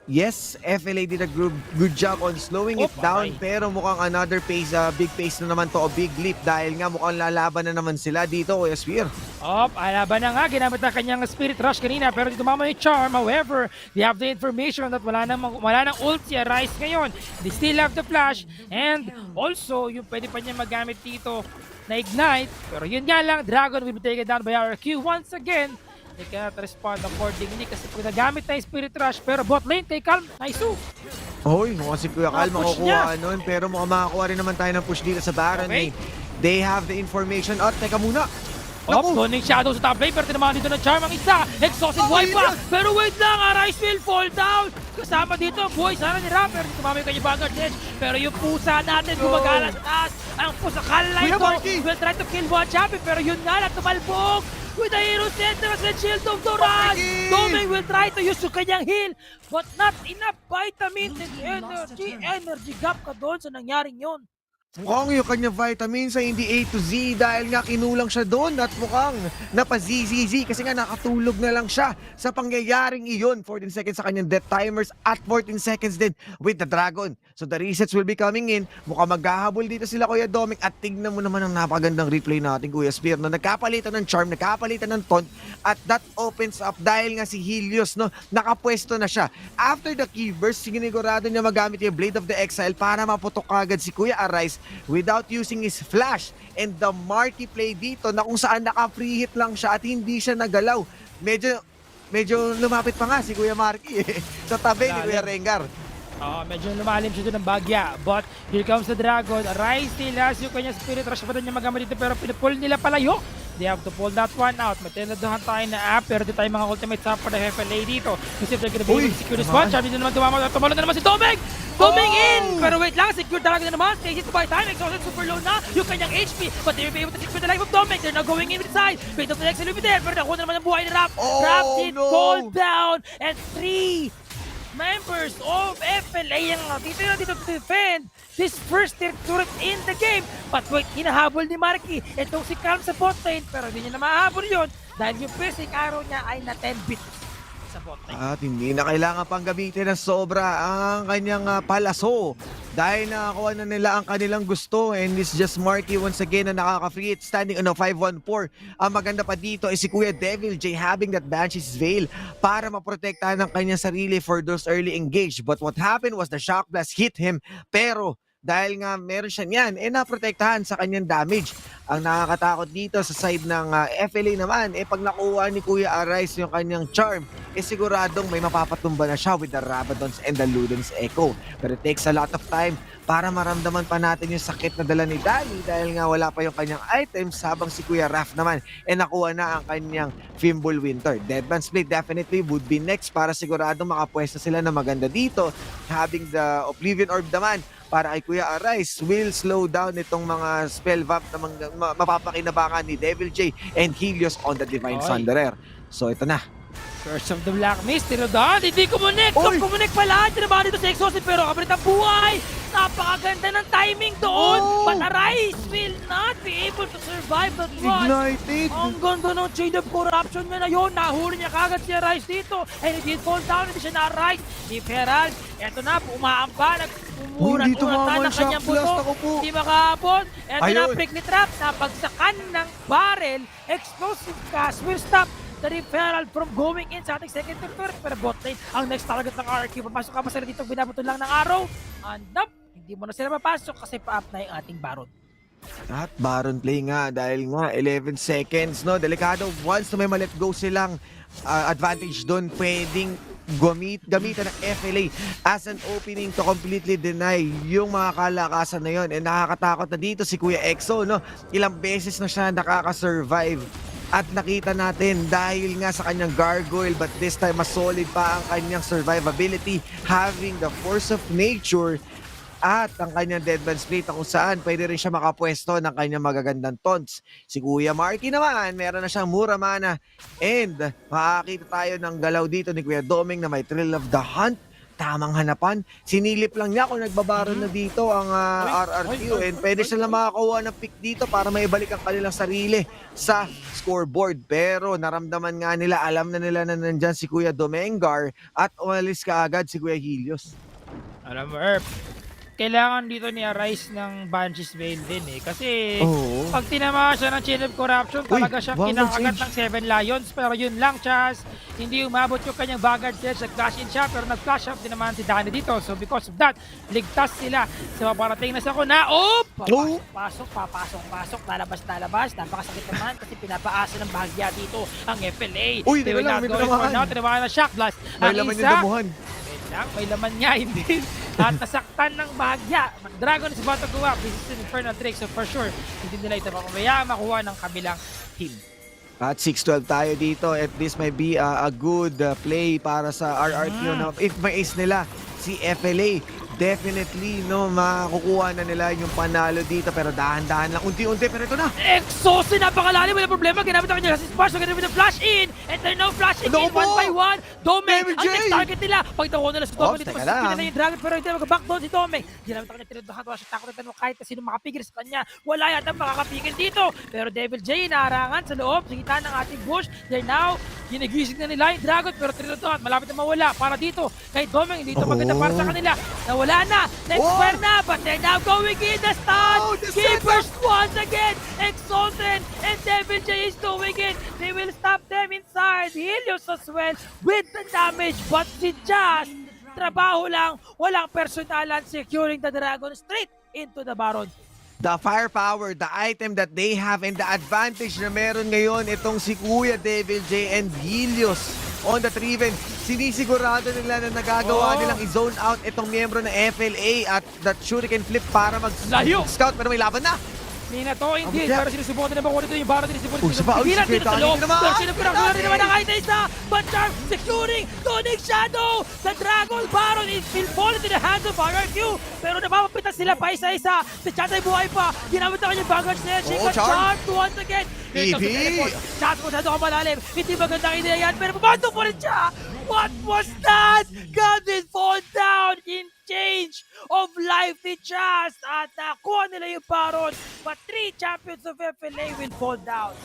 Speaker 6: Yes, FLA did a good job on slowing it down, pero mukhang another pace, big pace na naman to, o big leap dahil nga mukhang lalaban na naman sila dito, Kuya Spear.
Speaker 10: Laban na nga, ginamit na kanyang Spirit Rush kanina pero dito mama yung Charm. However, they have the information that wala nang ult si Arise ngayon. They still have the flash and also yung pwede pa niya magamit dito na Ignite. Pero yun nga lang, Dragon will be taken down by RQ once again. they cannot respond accordingly kasi pag nagamit na yung Spirit Rush pero bot lane kay Calm, nice.
Speaker 6: Hoy, mukhang si Kuya Kal
Speaker 10: push
Speaker 6: makukuha nun, pero mukhang makakuha rin naman tayo ng push dito sa Baron
Speaker 10: Okay.
Speaker 6: lane. They have the information. At teka muna.
Speaker 10: Doning Shadow sa top lane pero tinamaan dito ng Charm ang isa. Exhausted wipe pa. Pero wait lang, Arise will fall down. Kasama dito, boy, sana ni Rapper. Tumama yung kanyang Vanguard Edge. Pero yung pusa natin gumagala sa taas. Ang pusa Kalay
Speaker 6: Kuya
Speaker 10: ko
Speaker 6: Marky!
Speaker 10: will try to kill one champion. Pero yun nga lang, tumalbog. With the hero center as a shield of Doran.
Speaker 6: Marky!
Speaker 10: Doming will try to use yung kanyang heal. But not enough vitamins and energy. Energy gap ka doon sa nangyaring yun.
Speaker 6: Mukhang yung kanyang vitamins ay hindi A to Z dahil nga kinulang siya doon at mukhang napazzzz kasi nga nakatulog na lang siya sa pangyayaring iyon. 14 seconds sa kanyang death timers at 14 seconds din with the dragon. So the resets will be coming in. Mukhang maghahabol dito sila Kuya Doming at tignan mo naman ang napagandang replay natin Kuya Spear. No? Nagkapalitan ng charm, nagkapalitan ng taunt at that opens up dahil nga si Helios no, nakapwesto na siya. After the key burst, sinigurado niya magamit yung Blade of the Exile para maputok agad si Kuya Arise without using his flash. And the Marky play dito na kung saan naka-free hit lang siya at hindi siya nagalaw. Medyo lumapit pa nga si Kuya Marky sa tabi ni Kuya Rengar.
Speaker 10: Medyo lumalim siya doon ng bagya. But here comes the Dragon. Arise still has yung kanyang Spirit Rush pa rin niya magamit dito pero pinupull nila palayo. They have to pull that one out. Matinaduhan tayo na pero di tayo mga ultimate sa for the FLA dito. Kasi if they're gonna be able to secure this one, Charlie na naman tumalo na naman si Doming! Doming in! Pero wait lang, secure talaga na naman. Stays it by time, exhausted, super low na yung kanyang HP. But they will be able to secure the life of Doming. They're not going in with the side. Fate of the Exile will be there. Pero nakuha na naman ang buhay ni Rap. Rap did fall down. And 3 members of FLA ang dito to defend this first tier turret in the game. But wait, hinahabol ni Marky. Itong si Calm sa bot lane, pero hindi niya na mahabol yun dahil yung basic arrow niya ay na 10 bits sa bot lane.
Speaker 6: At hindi na kailangan pang gamitin ng sobra ang kanyang palaso dahil nakakuha na nila ang kanilang gusto and it's just Marky once again na nakaka-free it standing on a 5-1-4. Ang maganda pa dito ay si Kuya Devil J having that Banshee's Veil para maprotektahan ng kanyang sarili for those early engage. But what happened was the Shock Blast hit him pero dahil nga meron siya niyan, naprotektahan sa kanyang damage. Ang nakakatakot dito sa side ng FLA naman, pag nakuha ni Kuya Arise yung kanyang charm, siguradong may mapapatumba na siya with the Rabadons and the Ludens Echo. Pero it takes a lot of time para maramdaman pa natin yung sakit na dala ni Dali dahil nga wala pa yung kanyang items habang si Kuya Raf naman nakuha na ang kanyang Fimbul Winter. Deadman Split definitely would be next para siguradong makapwesto sila na maganda dito. Having the Oblivion Orb naman para kay Kuya Arise will slow down itong mga spell vamp na mapapakinabangan ni Devil J and Helios on the Divine Thunderer. So ito na.
Speaker 10: Curse of the Black Mist, tinodaan, hindi connect. Connect pala, tinabahan dito sa Exhausted pero kapalit ang buhay. Napakaganda ng timing doon. But Arise will not be able to survive that one.
Speaker 6: Ignited!
Speaker 10: Ang ganda ng Chain of Corruption niya na yun. Nahuli niya kagad si Arise dito. And it did fall down, hindi siya na-Arise. Si Ferald, eto na, umaamba,
Speaker 6: tumama
Speaker 10: ng kanyang
Speaker 6: Shock Blast,
Speaker 10: buto.
Speaker 6: ako po.
Speaker 10: Hindi makahabol. Eto na,
Speaker 6: Ayun.
Speaker 10: prickly trap, napagsakan ng barrel. Explosive cast will stop the referral from going in sa ating second turret. Pero bot lane, ang next target ng RQ. Papasok ka pa sila dito, binabuto lang ng araw. And up, hindi mo na sila mapasok kasi pa-up na yung ating Baron.
Speaker 6: At Baron play nga dahil nga 11 seconds, no? Delikado. Once na may ma-let go silang advantage doon, pwedeng gamitan ng FLA as an opening to completely deny yung mga kalakasan na yun. And nakakatakot na dito si Kuya Exo, no? Ilang beses na siya nakaka-survive. At nakita natin dahil nga sa kanyang gargoyle but this time mas solid pa ang kanyang survivability having the force of nature at ang kanyang Deadman Split kung saan pwede rin siya makapwesto ng kanyang magagandang taunts. Si Kuya Marky naman, meron na siyang mura mana and makakita tayo ng galaw dito ni Kuya Doming na may Thrill of the Hunt. Tamang hanapan. Sinilip lang niya kung nagbabaron na dito ang RRQ and pwede sila makakuha ng pick dito para maibalik ang kanilang sarili sa scoreboard. Pero naramdaman nga nila, alam na nila na nandyan si Kuya Domengar at umalis ka agad si Kuya Helios.
Speaker 10: Alam mo, Erp, kailangan dito ni Arise ng Banshee's Veil din kasi pag tinama siya ng Chain of Corruption, talaga siya kinakagat ng 7 Lions. Pero yun lang, Chas, hindi umabot yung kanyang Vanguard Sledge. Nag-flash in siya, pero nag-flash up din naman si Dani dito. So because of that, ligtas sila sa paparating na sa kuna. Papasok, lalabas. Napakasakit naman kasi pinapaasa ng bahagya dito ang FLA.
Speaker 6: Uy,
Speaker 10: They will
Speaker 6: teka lang,
Speaker 10: not
Speaker 6: may
Speaker 10: go in for
Speaker 6: tinamaan.
Speaker 10: now. Tinamaan na shock blast.
Speaker 6: May
Speaker 10: Ang
Speaker 6: laman yung
Speaker 10: isa,
Speaker 6: damuhan.
Speaker 10: may laman niya, hindi. At nasaktan ng bahagya. Dragon is about to go up. This is an Infernal Drake, so for sure, hindi nila ito mapamayaan makuha ng kabilang team.
Speaker 6: At 6-12 tayo dito at this might be a good play para sa RRQ. No? If may ace nila, si FLA, definitely no makukuha na nila yung panalo dito, pero dahan-dahan lang, unti-unti, pero ito na.
Speaker 10: Exhausted, napakalalim, wala problema. Ginamit ang kanya sa Esports, so ginamit ang flash in, and they're now flashing in one by one. Domeng, ang next target nila. Pagtawa nila sa Domeng dito,
Speaker 6: teka
Speaker 10: mas
Speaker 6: lang.
Speaker 10: pinala yung Dragon, pero hindi mag-back down si Domeng. Ginamit ang kanya, tinaduhan, wala siya takot na tanong kahit na sino makapigil sa kanya. Wala yata makakapigil dito. Pero Devil J, naharangan sa loob, sa gitna ng ating bush. They're now, ginigising na nila yung Dragon, pero tinaduhan, malapit na mawala. Para dito, kay Domeng, hindi ito maganda para sa kanila. Nawala na, next square na, but they're now going in the stun. Keepers once again, exhausted, and Devil J is doing it. They will stop them inside. Helios as well with the damage, but si Jazz, trabaho lang, walang personalan, securing the Dragon straight into the Baron.
Speaker 6: The firepower, the item that they have, and the advantage na meron ngayon itong si Kuya Devil J and Helios on the Triven. Sinisigurado nila na nagagawa nilang i-zone out itong miyembro ng FLA at that shuriken flip para
Speaker 10: Layo!
Speaker 6: mag-scout, pero may laban na.
Speaker 10: Hindi na to, hindi.
Speaker 6: Ang
Speaker 10: Pero sinusubukan din naman ko dito yung Baron din sinusubukan
Speaker 6: Uy, saba,
Speaker 10: Bibilan
Speaker 6: si
Speaker 10: din sa
Speaker 6: Dani
Speaker 10: loob.
Speaker 6: naman.
Speaker 10: Pero sinupirang din naman ang kahit na isa. But Charm securing Tonic Shadow. The Dragon Baron is will fall into the hands of RRQ. Pero napapapitas sila pa isa-isa. Si Chat ay buhay pa. Ginamit na kanyang Vanguard Snare. She got
Speaker 6: Charm.
Speaker 10: charmed once again.
Speaker 6: Eevee.
Speaker 10: Chat mo sa doon malalim. Hindi magandang ideya yan. Pero pumasok pa rin siya. What was that? God did fall down in change of life ni Chas at nakuha nila yung Baron, but 3 champions of FLA will fall down.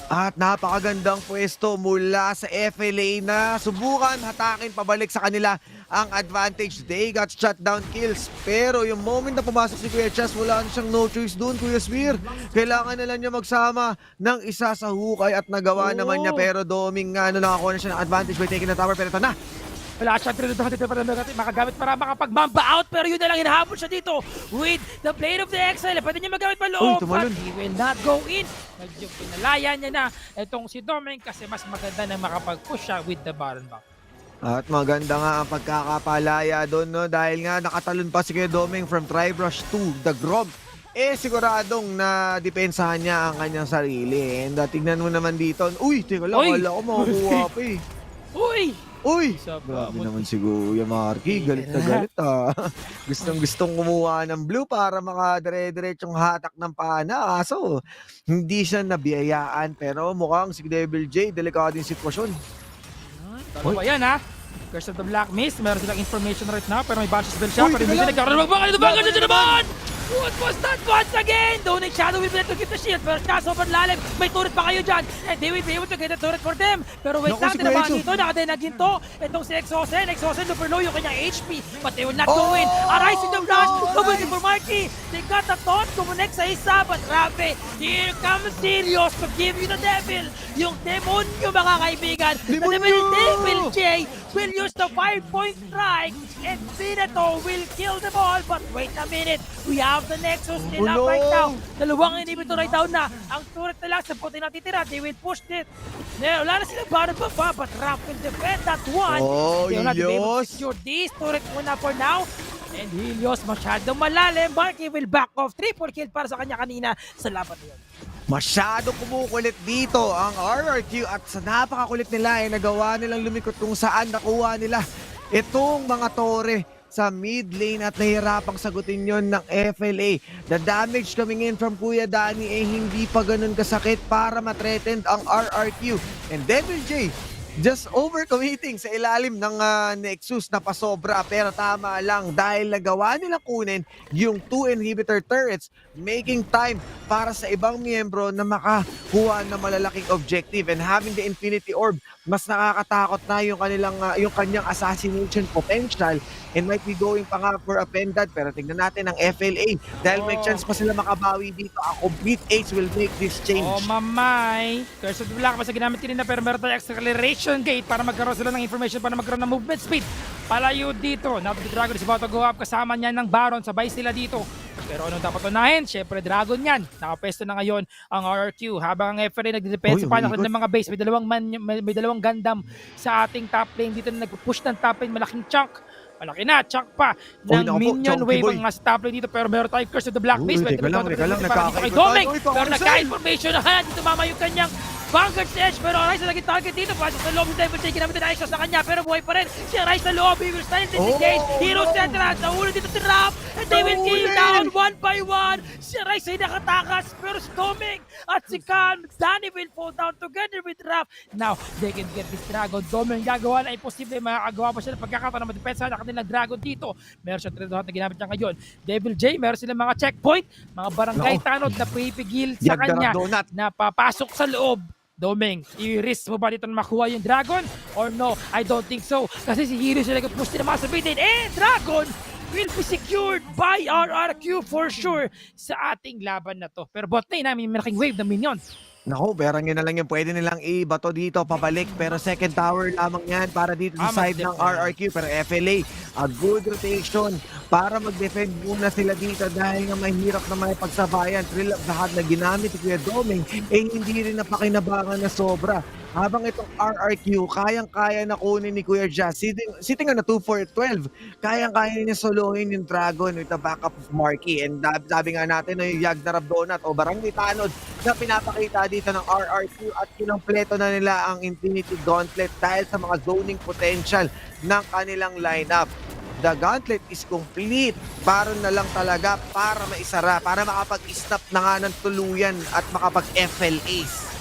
Speaker 6: At napakagandang pwesto mula sa FLA na subukan hatakin pabalik sa kanila ang advantage. They got shutdown kills. Pero yung moment na pumasok si Kuya Chas, wala na siyang no choice dun, Kuya Swir. Kailangan na lang niya magsama ng isa sa hukay at nagawa naman niya. Pero Doming nakakuha na siya ng advantage by taking the tower. Pero ito na.
Speaker 10: Wala siyang trinuduhan dito para makagamit para makapag-mamba out, pero yun na lang hinahabol siya dito with the Blade of the Exile. Pwede niya magamit pa loob, but he will not go in. Medyo pinalaya niya na itong si Domeng kasi mas maganda na makapag-push siya with the Baron back.
Speaker 6: At maganda nga ang pagkakapalaya doon, no? Dahil nga nakatalon pa si Kuya Domeng from Tribrush to the Grog. Siguradong na depensahan niya ang kanyang sarili. And tignan mo naman dito. Uy, teka lang, wala ko makakuha pa eh. Uy! Grabe naman si Kuya Marky. Galit na galit Gustong kumuha ng blue para makadire-diretsong hatak ng pana. Kaso, hindi siya nabiyayaan. Pero mukhang si Devil J, delikado yung sitwasyon.
Speaker 10: Dalawa yan ha. Curse of the Black Mist. Meron silang information right now pero may bunch spell siya. Pero hindi sila nagkaroon ng magbakan. Ito ba? Ganyan naman! What was that once again? Donic Shadow will be able to get the shield. Pero siya, sobrang lalim. May turret pa kayo dyan. And they will be able to get the turret for them. Pero wait lang, tinabahan dito. Nakadena ginto. Itong si Exosen. Exosen, super low yung kanyang HP. But they will not go in. Arise in the flash. Kabulin for Marky. They got the taunt. Kumonek sa isa. But grabe. Here comes Sirius to give you the devil. Yung demonyo, mga kaibigan. The Devil J will use the 5-point strike. And Veneto will kill them all. But wait a minute. We have the Nexus nila right now. Dalawang inhibitor right down na. Ang turret nila sa puti na titira. They will push it. Wala na silang Baron pa ba, but Raph will defend that one. They will not be able to secure this turret muna for now. And Helios masyadong malalim. Marky will back off. Triple kill para sa kanya kanina sa laban na yun.
Speaker 6: Masyadong kumukulit dito ang RRQ at sa napakakulit nila nagawa nilang lumikot kung saan nakuha nila itong mga tore sa mid lane at nahirapang sagutin yon ng FLA. The damage coming in from Kuya Dani hindi pa ganun kasakit para matreatened ang RRQ. And Devil J just overcommitting sa ilalim ng Nexus na pasobra, pero tama lang dahil nagawa nilang kunin yung 2 inhibitor turrets, making time para sa ibang miyembro na makakuha ng malalaking objective. And having the Infinity Orb, mas nakakatakot na yung kanyang assassination potential and might be going pa nga for a pendant. Pero tingnan natin ang FLA dahil may chance pa sila makabawi dito. A complete ace will make this change.
Speaker 10: Oh mamay, Curse of the Black, basta ginamit kanina pero meron tayong acceleration communication gate para magkaroon sila ng information, para magkaroon ng movement speed. Palayo dito. Now the Dragon is about to go up. Kasama niya ng Baron. Sabay sila dito. Pero anong dapat unahin? Siyempre, Dragon yan. Nakapesto na ngayon ang RRQ. Habang ang FRA nagdedepensa pa ng mga base. May dalawang Gundam sa ating top lane. Dito na nagpupush ng top lane. Malaking chunk. Malaki na, chunk pa ng minion wave ang nasa top lane dito. Pero meron tayong Curse of the Black Beast.
Speaker 6: Teka lang,
Speaker 10: Kay Doming. Pero nagka-information na kaya dito mama yung kanyang Vanguard Edge, pero Rice na naging target dito. Pasok sa loob ng Devil Jay, ginamit na Isos sa kanya, pero buhay pa rin. Si Rice sa loob, he will stand in disengage. Hero Central, sa ulo dito si Rap, and they will kill down one by one. Si Rice ay nakatakas, pero si Doming at si Calm, Danny will fall down together with Rap. Now, they can get this Dragon. Doming gagawa na imposible, makakagawa pa siya ng pagkakataon na madepensa na kanilang Dragon dito. Meron siya trade-out na ginamit niya ngayon. Devil Jay, meron silang mga checkpoint, mga barangay tanod na pipigil sa kanya na papasok sa loob. Doming, i-risk mo ba dito na makuha yung Dragon? Or no, I don't think so. Kasi si Hero sila nag-push din naman sa bitin. Dragon will be secured by RRQ for sure sa ating laban na to. Pero bot lane namin may malaking wave ng minion.
Speaker 6: Naku, berang yun na lang yung pwede nilang i-bato dito, pabalik. Pero second tower lamang yan para dito sa side ng RRQ. Pero FLA, a good rotation para mag-defend muna sila dito dahil nga mahirap na may pagsabayan. Thrill of the Hunt na ginamit si Kuya Doming, hindi rin napakinabangan na sobra. Habang itong RRQ, kayang-kaya na kunin ni Kuya Jazz. Sitting on a 2-4-12, kayang-kaya niya solohin yung Dragon with the backup of Marky. And sabi nga natin na yung Yagnarab Donut o Barangay Tanod na pinapakita dito ng RRQ at kinumpleto na nila ang Infinity Gauntlet dahil sa mga zoning potential ng kanilang lineup. The Gauntlet is complete. Para na lang talaga para maisara, para makapag-snap na nga ng tuluyan at makapag-FLAs.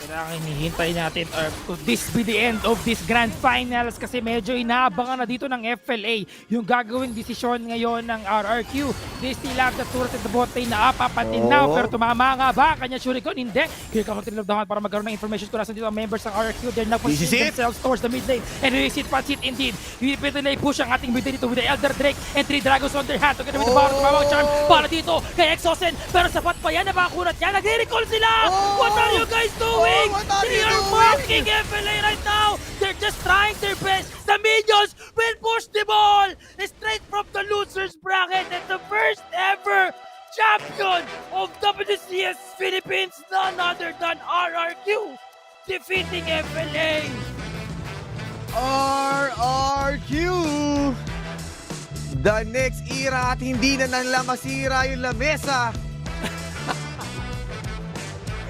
Speaker 10: Kailangan hinihintay natin or could this be the end of this grand finals kasi medyo inaabangan na dito ng FLA yung gagawing desisyon ngayon ng RRQ. They still have the turret at the bot lane na up until now pero tumama nga ba? Kanya Shuriken? Hindi. Here comes the Dawn para magkaroon ng information kung nasan dito ang members ng RRQ. They're now pushing themselves towards the mid lane and Resit Pansit indeed. Repeatedly push ang ating mid lane dito with the Elder Drake and 3 Dragons on their hand together with the Baron. Tumamang charm para dito kay Exosen pero sapat pa yan na makakunat yan. Nagre-recall sila! What are you guys doing? They are mocking FLA right now! They're just trying their best! The minions will push the ball! Straight from the loser's bracket and the first ever champion of WCS Philippines, none other than RRQ, defeating FLA!
Speaker 6: RRQ! The next era at hindi na nila masira yung lamesa.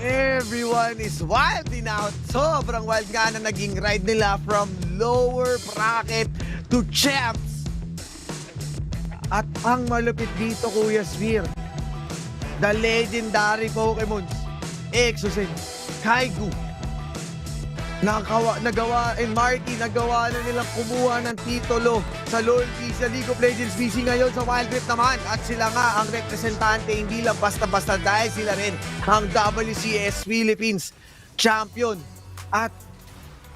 Speaker 6: Everyone is wilding out. Sobrang wild nga na naging ride nila from lower bracket to champs. At ang malupit dito, Kuya Sphere, the legendary Pokemon, Exosen, Kaigu, nagawa, and Marky, nagawa na nilang kumuha ng titulo sa sa League of Legends BC ngayon sa Wild Rift naman. At sila nga ang representante, hindi lang basta-basta dahil sila rin ang WCS Philippines champion. At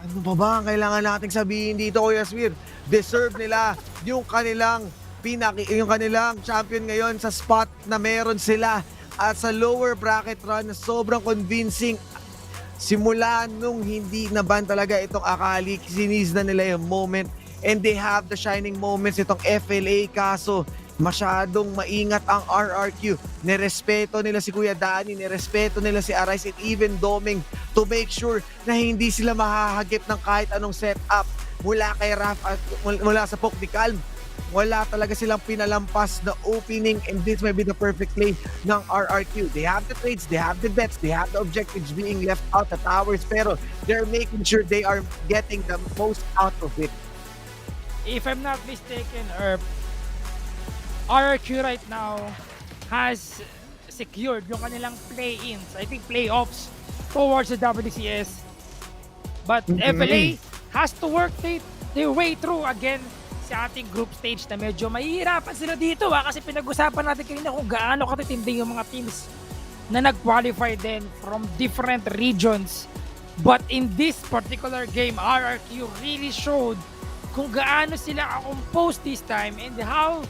Speaker 6: ano pa ba ang kailangan nating sabihin dito, Kuya Swir? Deserve nila yung kanilang champion ngayon sa spot na meron sila. At sa lower bracket run, sobrang convincing. Simula nung hindi naban talaga itong Akali, siniz na nila yung moment and they have the shining moments itong FLA, kaso masyadong maingat ang RRQ. Nirespeto nila si Kuya Danny, nirespeto nila si Arise and even Doming to make sure na hindi sila mahahagip ng kahit anong setup mula kay Raf at mula sa Poke ni Calm. Wala talaga silang pinalampas na opening and this may be the perfect play ng RRQ. They have the trades, they have the bets, they have the objectives being left out, the towers, pero they're making sure they are getting the most out of it.
Speaker 10: If I'm not mistaken, RRQ right now has secured yung kanilang play-ins, I think playoffs towards the WCS. But FLA has to work their way through again sa ating group stage na medyo mahihirapan sila dito kasi pinag-usapan natin kanina kung gaano katitindi yung mga teams na nag-qualify din from different regions. But in this particular game, RRQ really showed kung gaano sila composed this time and how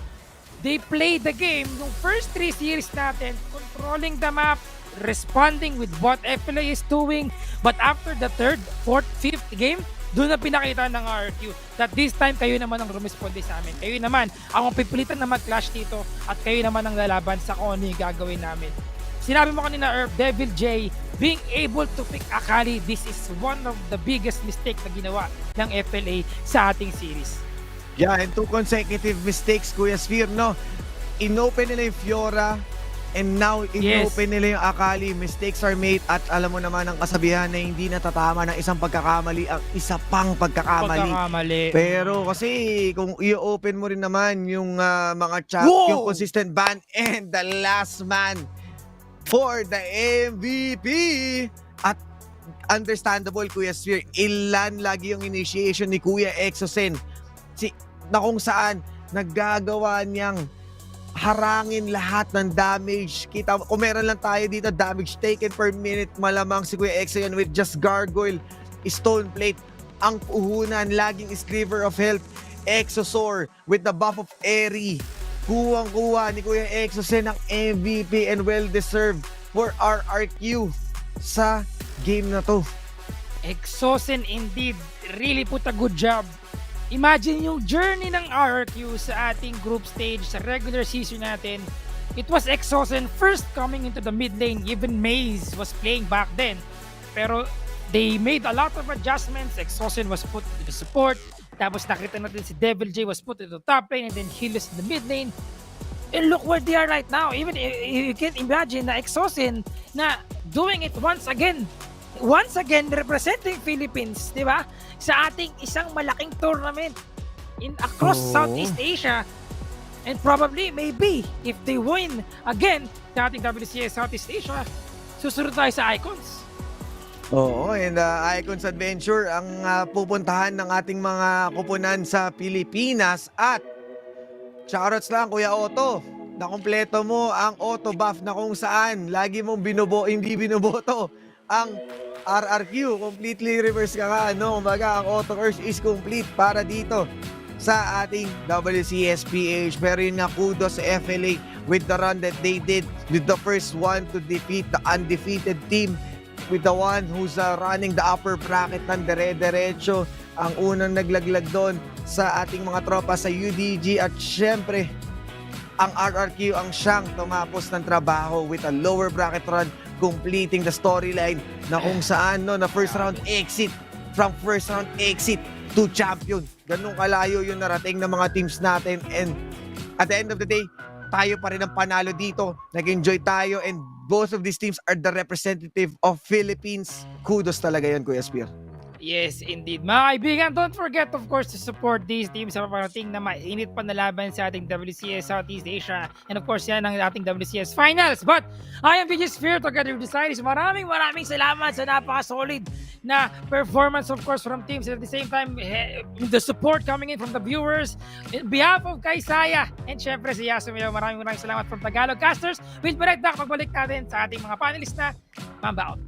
Speaker 10: they played the game. Yung first 3 series natin, controlling the map, responding with what FLA is doing. But after the third, fourth, fifth game, doon na pinakita ng RRQ that this time kayo naman ang rumisponde sa amin. Kayo naman ang pipilitan na mag-clash dito at kayo naman ang lalaban sa kung ano yung gagawin namin. Sinabi mo kanina, Herb, Devil J, being able to pick Akali, this is one of the biggest mistake na ginawa ng FLA sa ating series.
Speaker 6: Yeah, and 2 consecutive mistakes, Kuya Sphere, no? Inopen nila yung Fiora, and now inopen nila yung Akali. Mistakes are made, at alam mo naman ang kasabihan na hindi natatama ng isang pagkakamali ang isa pang pagkakamali. Pero kasi kung i-open mo rin naman yung mga yung consistent ban and the last man for the MVP, at understandable, Kuya Sphere, ilan lagi yung initiation ni Kuya Exosen na kung saan naggagawa niyang harangin lahat ng damage. Kita, kung meron lang tayo dito, damage taken per minute, malamang si Kuya Exo with just gargoyle, stone plate, ang puhunan, laging sliver of health, Exosaur with the buff of Airy. Kuwang-kuwa ni Kuya Exosen ang MVP and well-deserved for RRQ sa game na to.
Speaker 10: Exosen indeed really put a good job. Imagine yung journey ng RRQ sa ating group stage sa regular season natin. It was Exosen first coming into the mid lane. Even Maze was playing back then. Pero they made a lot of adjustments. Exosen was put to the support. Tapos nakita natin si Devil J was put to the top lane, and then Healers in the mid lane. And look where they are right now. Even you can imagine na Exosen na doing it once again representing Philippines, di ba? Sa ating isang malaking tournament across Southeast Asia, and probably, maybe, if they win again sa ating WCS Southeast Asia, susunod tayo sa Icons.
Speaker 6: Oo, and Icons Adventure ang pupuntahan ng ating mga kupunan sa Pilipinas. At shoutouts lang, Kuya Otto, nakumpleto mo ang auto buff na kung saan lagi mong hindi binoboto ang RRQ. Completely reverse ka nga, no? Kumbaga, ang auto curse is complete para dito sa ating WCS PH. Pero yun nga, kudos sa FLA with the run that they did, with the first one to defeat the undefeated team, with the one who's running the upper bracket ng dire-diretso, ang unang naglaglag doon sa ating mga tropa sa UDG. At syempre, ang RRQ ang siyang tumapos ng trabaho with a lower bracket run, completing the storyline na kung saan na first round exit, from first round exit to champion. Ganun kalayo yung narating ng mga teams natin, and at the end of the day, tayo pa rin ang panalo dito. Nag-enjoy tayo, and both of these teams are the representative of Philippines. Kudos talaga yan, Kuya Spear.
Speaker 10: Yes, indeed. Mga kaibigan, don't forget, of course, to support these teams sa paparating na mainit pa na laban sa ating WCS Southeast Asia. And of course, yan ang ating WCS Finals. But I am VJ Sphere, together with the Cyrus. Maraming salamat sa napaka-solid na performance, of course, from teams. At the same time, the support coming in from the viewers. In behalf of Kaisaya and syempre si Yasumiyo, maraming salamat from Tagalog Casters. We'll be right back. Pagbalik natin sa ating mga panelist na Mamba Out.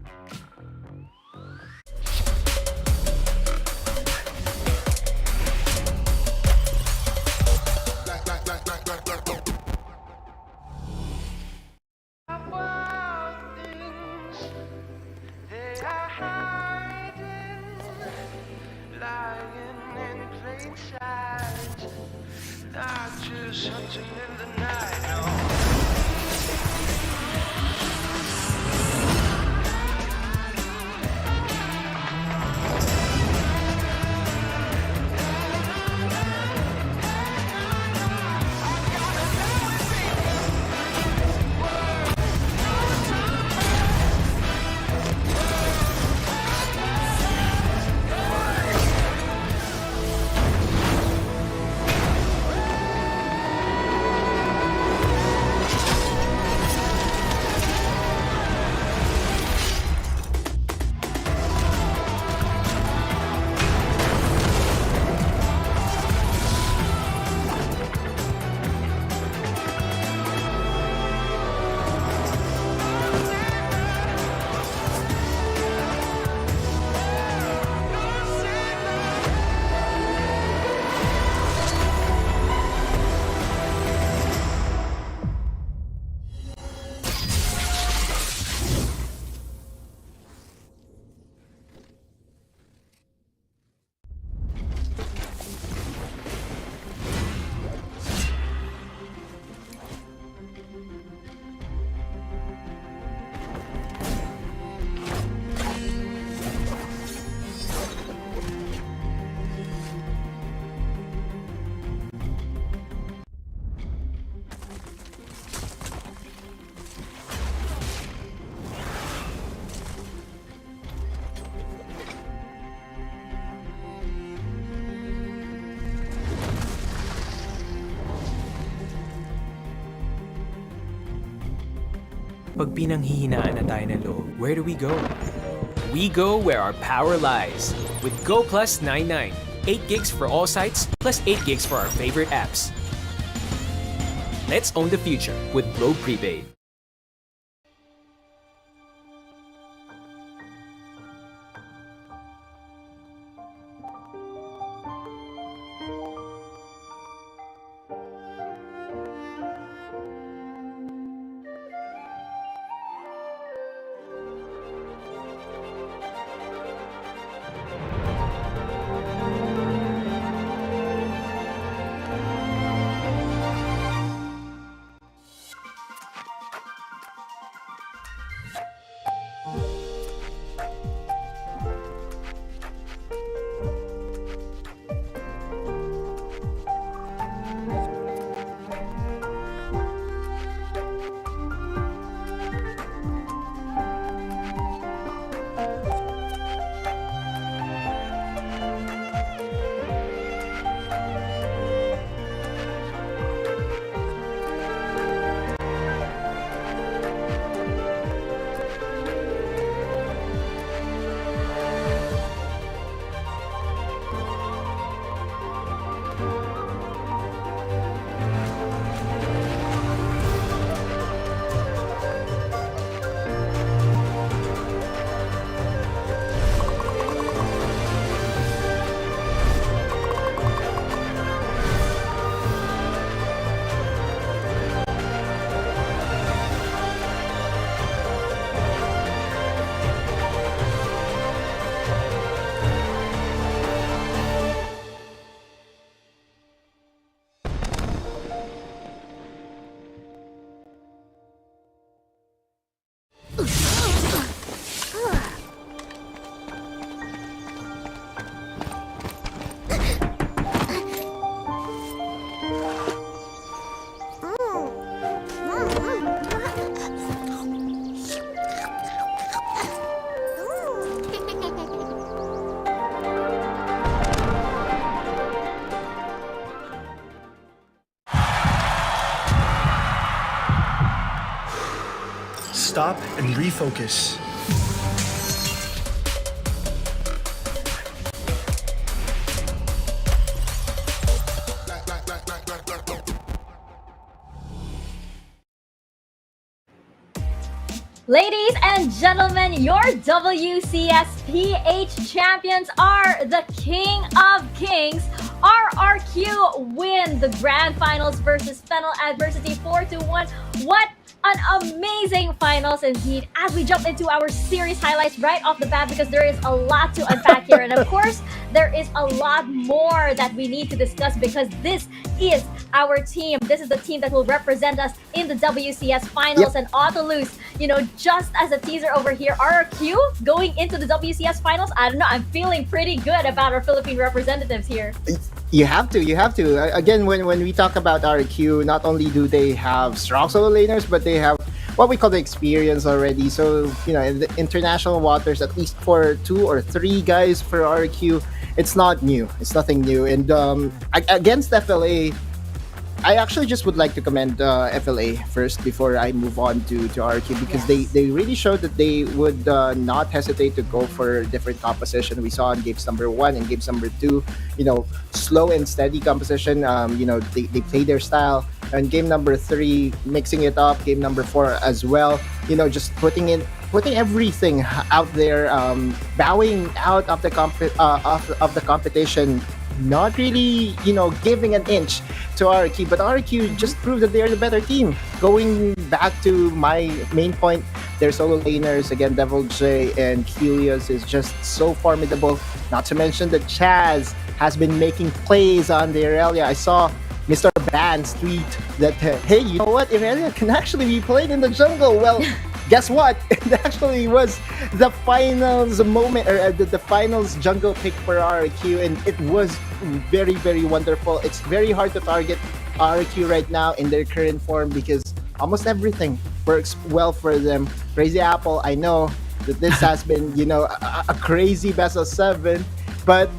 Speaker 4: Hunting in the night.
Speaker 5: Pag pinanghihinaan na tayo ng loob, where do we go? We go where our power lies. With Go Plus 99. 8 gigs for all sites, plus 8 gigs for our favorite apps. Let's own the future with Globe Prepaid.
Speaker 3: Stop and refocus.
Speaker 8: Ladies and gentlemen, your WCS PH champions are the King of Kings. RRQ win the Grand Finals versus FENNEL Adversity 4-1. What an amazing finals indeed. As we jump into our series highlights right off the bat, because there is a lot to unpack here. And of course, there is a lot more that we need to discuss, because this is our team. This is the team that will represent us in the WCS finals. And Autolus, you know, just as a teaser over here, RRQ going into the WCS finals, I don't know, I'm feeling pretty good about our Philippine representatives here.
Speaker 9: You have to. Again, when we talk about RQ, not only do they have strong solo laners, but they have what we call the experience already. So, you know, in the international waters, at least for 2 or 3 guys for RQ, it's not new. It's nothing new. And against FLA, I actually just would like to commend FLA first before I move on to RQ, because they really showed that they would not hesitate to go for different composition. We saw in games number 1 and games number 2, you know, slow and steady composition. You know, they play their style. And game number 3, mixing it up. Game number 4 as well. You know, just putting everything out there, bowing out of the competition. Not really, you know, giving an inch to RQ, but RQ just proved that they are the better team. Going back to my main point, their solo laners, again, Devil J and Helios is just so formidable. Not to mention that Chaz has been making plays on the Irelia. I saw Mr. Ban's tweet that, hey, you know what, Irelia can actually be played in the jungle. Well, guess what? It actually was the finals moment, or the finals jungle pick for RQ, and it was very, very wonderful. It's very hard to target RQ right now in their current form, because almost everything works well for them. Crazy Apple, I know that this has been, you know, a crazy best of 7, but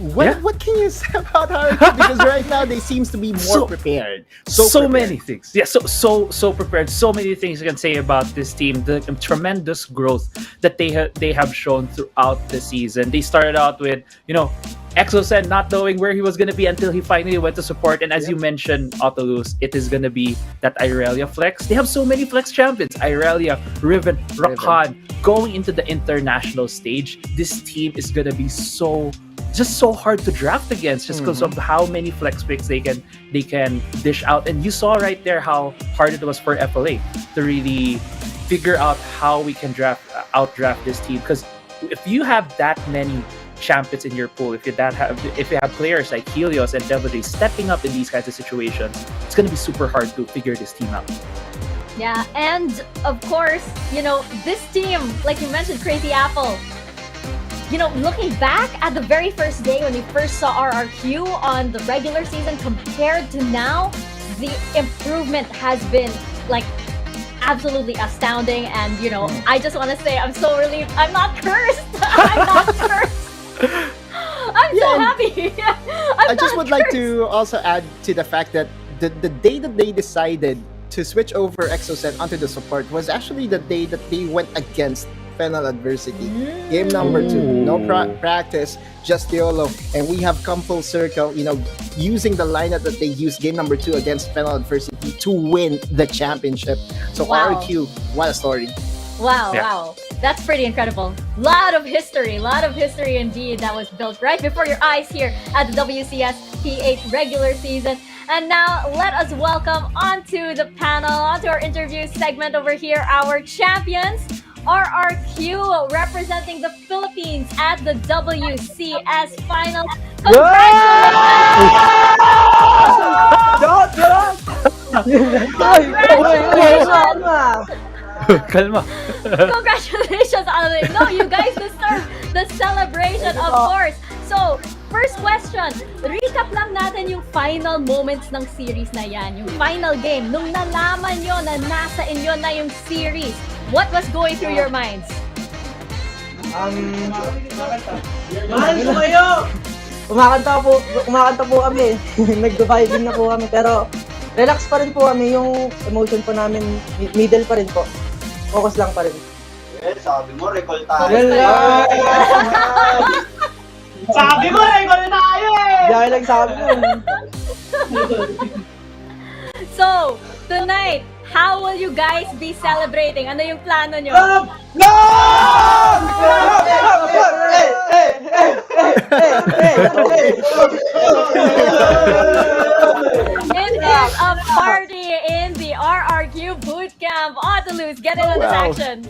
Speaker 9: What can you say about RRQ? Because right now they seems to be more prepared.
Speaker 7: So
Speaker 9: prepared.
Speaker 7: many things. Yeah, so prepared. So many things you can say about this team. The tremendous growth that they have shown throughout the season. They started out with Exo said not knowing where he was going to be until he finally went to support. And as you mentioned, Autolus, it is going to be that Irelia flex. They have so many flex champions. Irelia, Riven, Rakan. Going into the international stage, this team is going to be so hard to draft against just because of how many flex picks they can dish out. And you saw right there how hard it was for FLA to really figure out how we can outdraft this team. Because if you have that many champions in your pool, if you have players like Helios and Devil stepping up in these kinds of situations, it's going to be super hard to figure this team out.
Speaker 8: Yeah, and of course, this team, like you mentioned, Crazy Apple, looking back at the very first day when we first saw RRQ on the regular season compared to now, the improvement has been like absolutely astounding. And I just want to say I'm so relieved. I'm not cursed. I'm not cursed. I'm so happy.
Speaker 9: I just would like to also add to the fact that the day that they decided to switch over Exocet onto the support was actually the day that they went against FENNEL Adversity. Game number 2, no practice, just YOLO, and we have come full circle, using the lineup that they used game number 2 against FENNEL Adversity to win the championship. So RQ, what a story.
Speaker 8: Wow. That's pretty incredible. Lot of history indeed that was built right before your eyes here at the WCS PH regular season. And now let us welcome onto the panel, onto our interview segment over here, our champions, RRQ, representing the Philippines at the WCS Finals.
Speaker 7: Kalma.
Speaker 8: Congratulations, Alvin. No, you guys deserve the celebration, of course. So, first question, recap lang natin yung final moments ng series na yan, yung final game. Nung nalaman nyo na nasa inyo na yung series, what was going through your minds?
Speaker 11: Mahal ko kayo! Kumakanta po kami. Nag-vibing na po kami. Pero relax pa rin po kami. Yung emotion po namin, middle pa rin po. Focus lang pa rin.
Speaker 12: Well, sabi mo, recall tayo.
Speaker 11: Sabi mo, recall tayo eh! Dahil lang sabi mo.
Speaker 8: So, tonight, how will you guys be celebrating? Ano yung plano nyo? It is a party in the RRQ bootcamp. Autolus, get in on this action.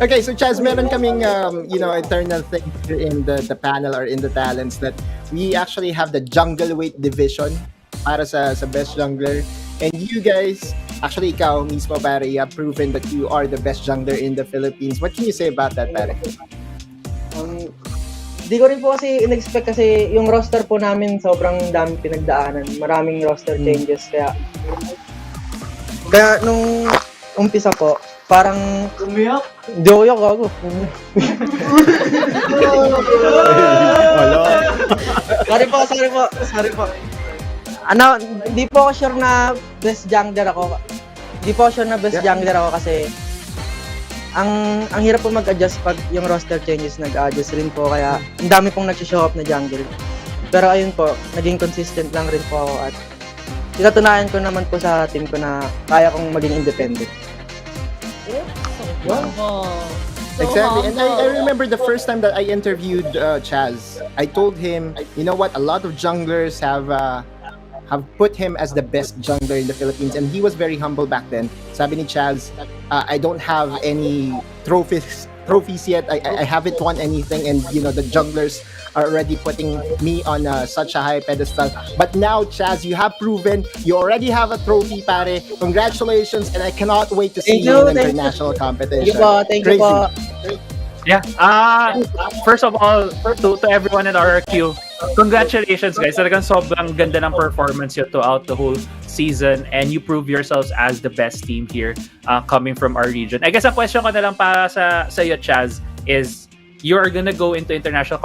Speaker 9: Okay, so Chaz, meron kaming eternal thing here in the panel or in the talents that we actually have the jungle weight division para sa best jungler. And you guys, actually ikaw mismo pare, you have proven that you are the best jungler in the Philippines. What can you say about that, pare?
Speaker 11: Di ko rin po kasi in-expect kasi yung roster po namin sobrang dami pinagdaanan. Maraming roster changes kaya nung umpisa po, parang umiyak. Di ko umiyak ako. Sorry po. Di po ako sure na best jungler ako. Kasi ang hirap po mag-adjust pag yung roster changes, nag-adjust rin po, kaya ang dami pong nag-show up na jungle. Pero ayun po, naging consistent lang rin po ako at pinatunayan ko naman po sa team ko na kaya kong maging independent.
Speaker 9: Exactly, and I remember the first time that I interviewed Chaz, I told him, you know what, a lot of junglers have put him as the best jungler in the Philippines, and he was very humble back then. Sabi ni Chaz, I don't have any trophies yet. I haven't won anything, and the junglers are already putting me on such a high pedestal. But now, Chaz, you have proven you already have a trophy, pare. Congratulations, and I cannot wait to see you in international competition.
Speaker 11: Thank you po.
Speaker 7: Yeah. First of all, to everyone at RRQ, congratulations guys. Talagang sobrang ganda ng performance yun throughout the whole season, and you prove yourselves as the best team here coming from our region. I guess a question ko na lang para sa iyo, Chaz, is you're gonna go into international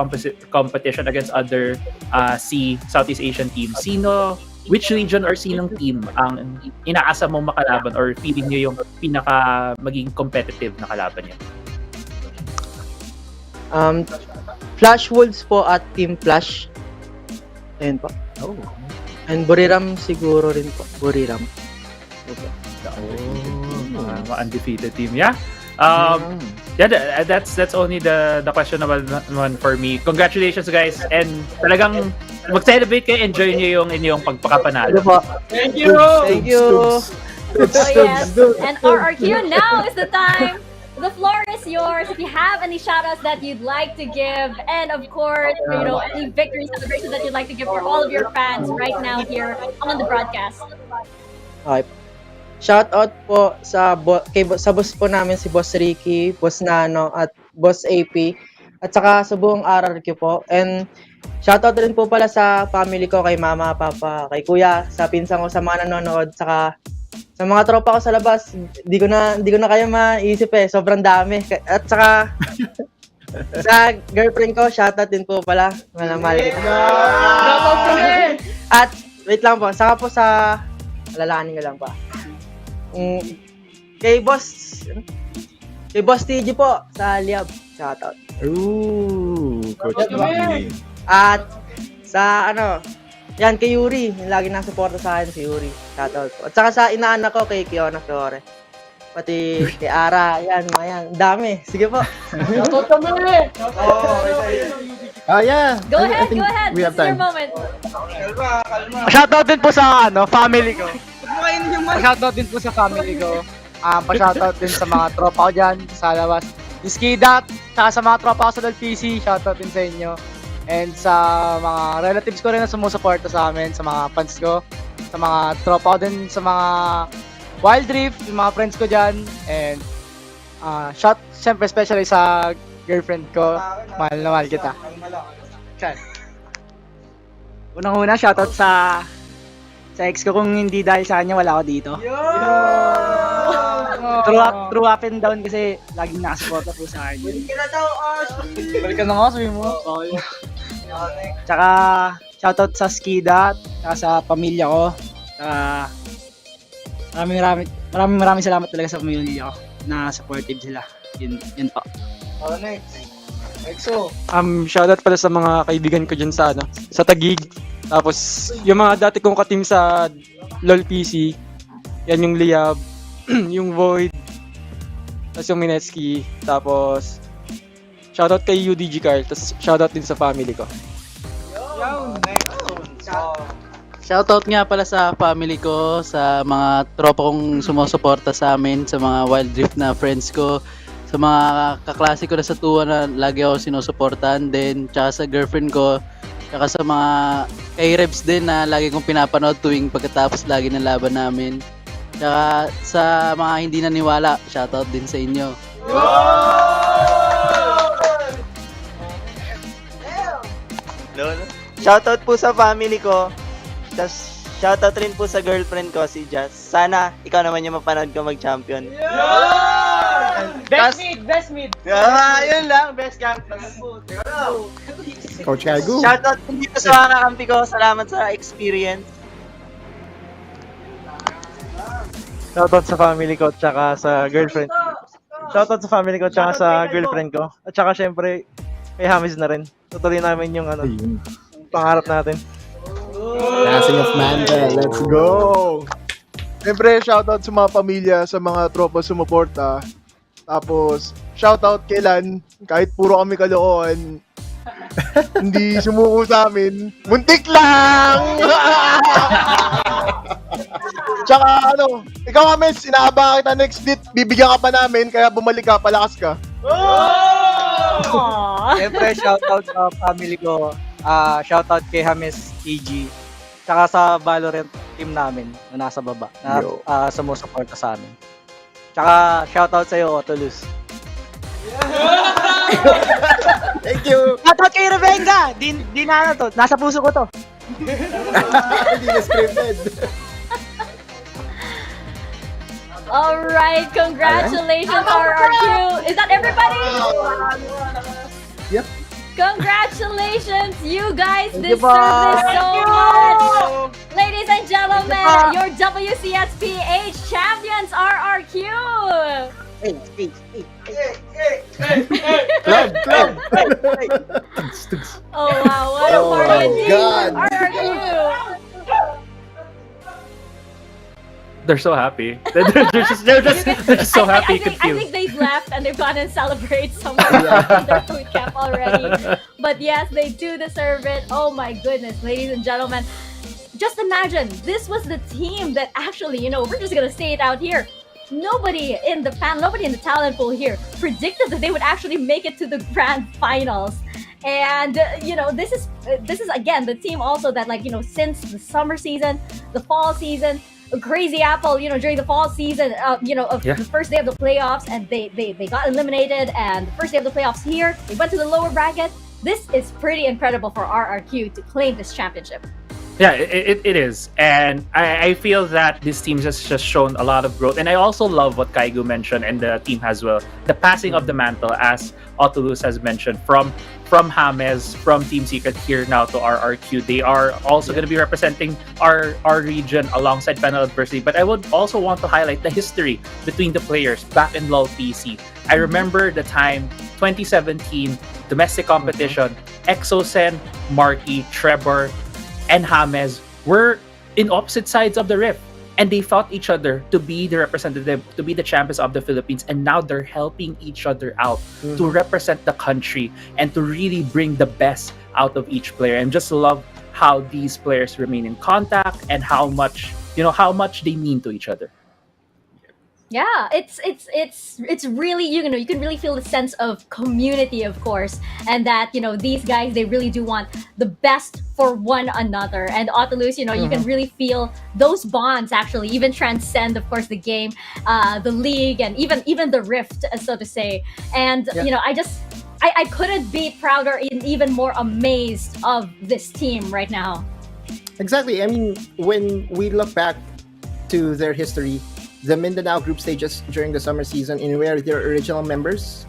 Speaker 7: competition against other Southeast Asian teams. Which region or sinong team ang inaasa mong makalaban or feeling nyo yung pinaka maging competitive na kalaban nyo?
Speaker 11: Flash Wolves po at Team Flash. Ayun po.
Speaker 7: Oh.
Speaker 11: And Buriram siguro rin po. Buriram.
Speaker 7: Mga undefeated team, yeah. Yeah, that's only the questionable one for me. Congratulations, guys, and talagang mag-celebrate kayo, enjoy niyo yung inyong pagpakapanalo.
Speaker 11: Thank you. Thank you.
Speaker 8: Oh yes, and RRQ, now is the time. The floor is yours. If you have any shoutouts that you'd like to give, and of course, any victory celebrations that you'd like to give for all of your fans right now here on the broadcast.
Speaker 11: Okay. Shout out po sa boss po namin si Boss Ricky, Boss Nano at Boss AP at saka sa buong RRQ po. And shout out rin po pala sa family ko, kay mama, papa, kay kuya, sa pinsan ko, sa mga nanonood, saka sa mga tropa ko sa labas. Di ko na kaya maisip sobrang dami. At saka sa girlfriend ko, shout out din po pala. Mahal kita. At wait lang po, saka po sa alalahanin ko lang pa. Kay Boss TG po sa Liab, shoutout.
Speaker 6: Ooh, Coach TG.
Speaker 11: At sa yan kay Yuri, yung lagi nang suporta sa akin si Yuri, shoutout po. At saka sa inaanak ko kay Qeon Fiore. Pati kay Ara, yan, dami. Sige po. Shoutout kami.
Speaker 9: Yeah.
Speaker 8: Go ahead.
Speaker 9: We
Speaker 8: This
Speaker 9: have
Speaker 8: is your
Speaker 9: time.
Speaker 8: moment.
Speaker 3: Shoutout din po sa family ko. Pa-shoutout din po sa family ko. Pa-shoutout din sa mga tropa ko dyan sa labas. Yung Skidat, saka sa mga tropa ko sa LPC, shoutout din sa inyo. And sa mga relatives ko rin na sumusuporta sa amin, sa mga fans ko, sa mga tropa ko din, sa mga Wild Rift, yung mga friends ko dyan. And syempre especially sa girlfriend ko, mahal na mahal kita. Unang-una, shoutout sa ex ko. Kung hindi dahil sa kanya, wala ako dito. True up and down kasi laging nakasuporta po sa akin. Balikan na nga, sabi mo. Okay. Tsaka, shoutout sa Skida, tsaka sa pamilya ko. Tsaka, maraming salamat talaga sa pamilya ko na supportive sila. Yun po.
Speaker 6: Next. EXO.
Speaker 13: Shoutout pala sa mga kaibigan ko dyan sa Taguig. Tapos, yung mga dati kong ka-team sa LOL PC, yan yung Liab, yung Void, tapos yung Minetsky, tapos shoutout kay UDG Carl, tapos shoutout din sa family ko.
Speaker 14: Shoutout nga pala sa family ko, sa mga tropa kong sumusuporta sa amin, sa mga Wild Rift na friends ko, sa mga kaklase ko na sa tuwa na lagi ako sinusuportahan din, tsaka sa girlfriend ko, tsaka sa mga K-Rebs din na lagi kong pinapanood tuwing pagkatapos lagi ng laban namin. Tsaka sa mga hindi naniwala, shoutout din sa inyo.
Speaker 15: Shoutout po sa family ko. Tapos shoutout rin po sa girlfriend ko, si Jazz. Sana ikaw naman yung mapanood ko mag-champion.
Speaker 11: Best mid.
Speaker 15: Yun lang, best camp.
Speaker 9: Coach Kaigu.
Speaker 15: Shoutout din dito sa mga kakampi ko. Salamat sa experience.
Speaker 16: Shoutout sa family ko tsaka sa girlfriend. Shoutout sa family ko tsaka sa girlfriend ko. At tsaka syempre kay Hamis na rin. Tutuloy namin yung pangarap natin.
Speaker 9: Passing of Mandel, let's go!
Speaker 17: Siyempre, shoutout sa mga pamilya, sa mga tropa sumuporta. Tapos, shoutout kay Lan, kahit puro kami kalokohan, hindi sumuko sa amin. Muntik lang! Tsaka ikaw Ames, inaabang kita next date, bibigyan ka pa namin, kaya bumalik ka, palakas ka.
Speaker 11: Siyempre, shoutout sa family ko. Shoutout kay Hamis TG. Tsaka sa Valorant team namin na nasa baba, na sumusuporta sa amin. Tsaka shoutout sa'yo, Otolus.
Speaker 9: Thank you!
Speaker 11: Shoutout kay Revenga! Di na to, nasa puso ko to.
Speaker 9: Hindi na scripted.
Speaker 8: Alright, congratulations RRQ. Is that everybody?
Speaker 9: Yep.
Speaker 8: Congratulations, you guys
Speaker 3: Thank you
Speaker 8: deserve this
Speaker 3: po.
Speaker 8: so much. Ladies and gentlemen, your WCSPH champions RRQ.
Speaker 9: Club.
Speaker 8: Oh wow, what a
Speaker 9: Oh
Speaker 8: party
Speaker 9: my
Speaker 8: indeed
Speaker 9: God.
Speaker 8: for RRQ.
Speaker 7: They're so happy. They're just so happy. You can
Speaker 8: I
Speaker 7: feel.
Speaker 8: think they've left and they've gone and celebrate somewhere in their food camp already. But yes, they do deserve it. Oh my goodness, ladies and gentlemen. Just imagine, this was the team that actually, we're just gonna say it out here. Nobody in the talent pool here predicted that they would actually make it to the grand finals. And this is again the team also that since the summer season, the fall season, Crazy Apple, during the fall season, of the first day of the playoffs, and they got eliminated, and the first day of the playoffs here, they went to the lower bracket. This is pretty incredible for RRQ to claim this championship.
Speaker 7: Yeah, it is. And I feel that this team has just shown a lot of growth. And I also love what Kaigu mentioned and the team as well. The passing of the mantle, as Otulus has mentioned, from James, from Team Secret here now to RRQ. They are also going to be representing our region alongside FENNEL Adversity. But I would also want to highlight the history between the players back in LoL PC. I remember the time, 2017, domestic competition, Exosen, Marky, Trevor, and James were in opposite sides of the rift, and they fought each other to be the representative, to be the champions of the Philippines, and now they're helping each other out to represent the country and to really bring the best out of each player. And just love how these players remain in contact and how much they mean to each other.
Speaker 8: Yeah, it's really, you can really feel the sense of community, of course, and that these guys, they really do want the best for one another. And Otulus, you can really feel those bonds actually even transcend, of course, the game, the league, and even the rift, so to say. And I couldn't be prouder and even more amazed of this team right now.
Speaker 9: Exactly. I mean, when we look back to their history, the Mindanao group stages during the summer season, in where their original members,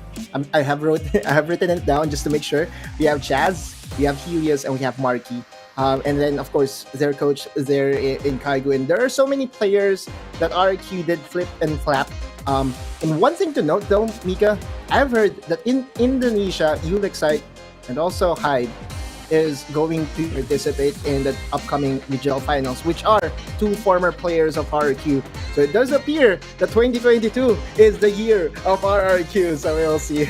Speaker 9: I have written it down just to make sure. We have Chaz, we have Helios, and we have Marky. And then, of course, their coach there in Kaigu. And there are so many players that RQ did flip and flap. And one thing to note, though, Mika, I've heard that in Indonesia, Ulexite and also Hyde is going to participate in the upcoming regional finals, which are two former players of RRQ. So it does appear that 2022 is the year of RRQ, so we'll see.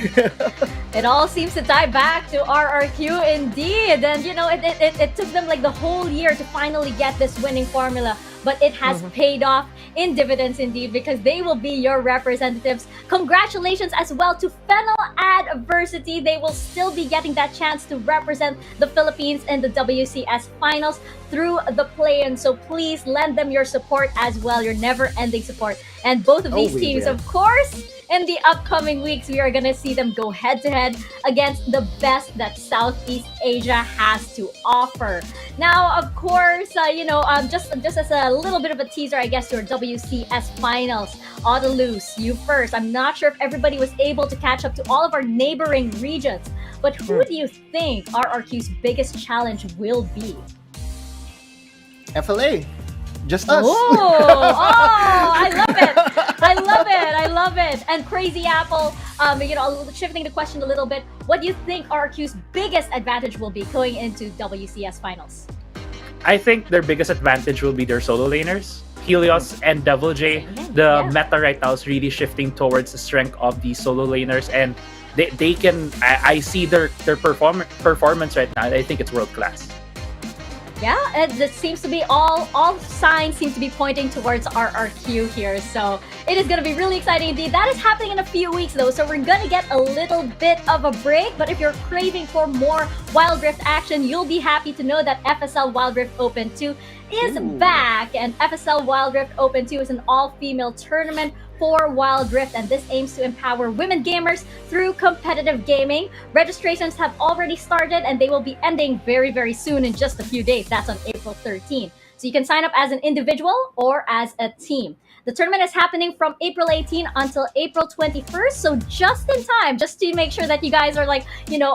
Speaker 8: It all seems to tie back to RRQ indeed. And it took them like the whole year to finally get this winning formula. But it has paid off in dividends indeed, because they will be your representatives. Congratulations as well to FENNEL Adversity. They will still be getting that chance to represent the Philippines in the WCS finals through the play-in. So please lend them your support as well, your never-ending support. And both of these teams, of course, in the upcoming weeks, we are going to see them go head-to-head against the best that Southeast Asia has to offer. Now, of course, just as a little bit of a teaser, I guess, to our WCS finals. Otulus, you first. I'm not sure if everybody was able to catch up to all of our neighboring regions, but who do you think RRQ's biggest challenge will be?
Speaker 9: FLA. Just us.
Speaker 8: I love it. I love it. And Crazy Apple, shifting the question a little bit, what do you think RQ's biggest advantage will be going into WCS finals?
Speaker 7: I think their biggest advantage will be their solo laners. Helios and Devil J. The meta right now is really shifting towards the strength of these solo laners, and they can. I see their performance right now. I think it's world class.
Speaker 8: Yeah, it seems to be all signs seem to be pointing towards RRQ here. So it is going to be really exciting indeed. That is happening in a few weeks though, so we're going to get a little bit of a break. But if you're craving for more Wild Rift action, you'll be happy to know that FSL Wild Rift Open 2 is back. And FSL Wild Rift Open 2 is an all-female tournament for Wild Rift, and this aims to empower women gamers through competitive gaming. Registrations have already started, and they will be ending very, very soon in just a few days. That's on April 13th. So you can sign up as an individual or as a team. The tournament is happening from April 18 until April 21st, so just in time, just to make sure that you guys are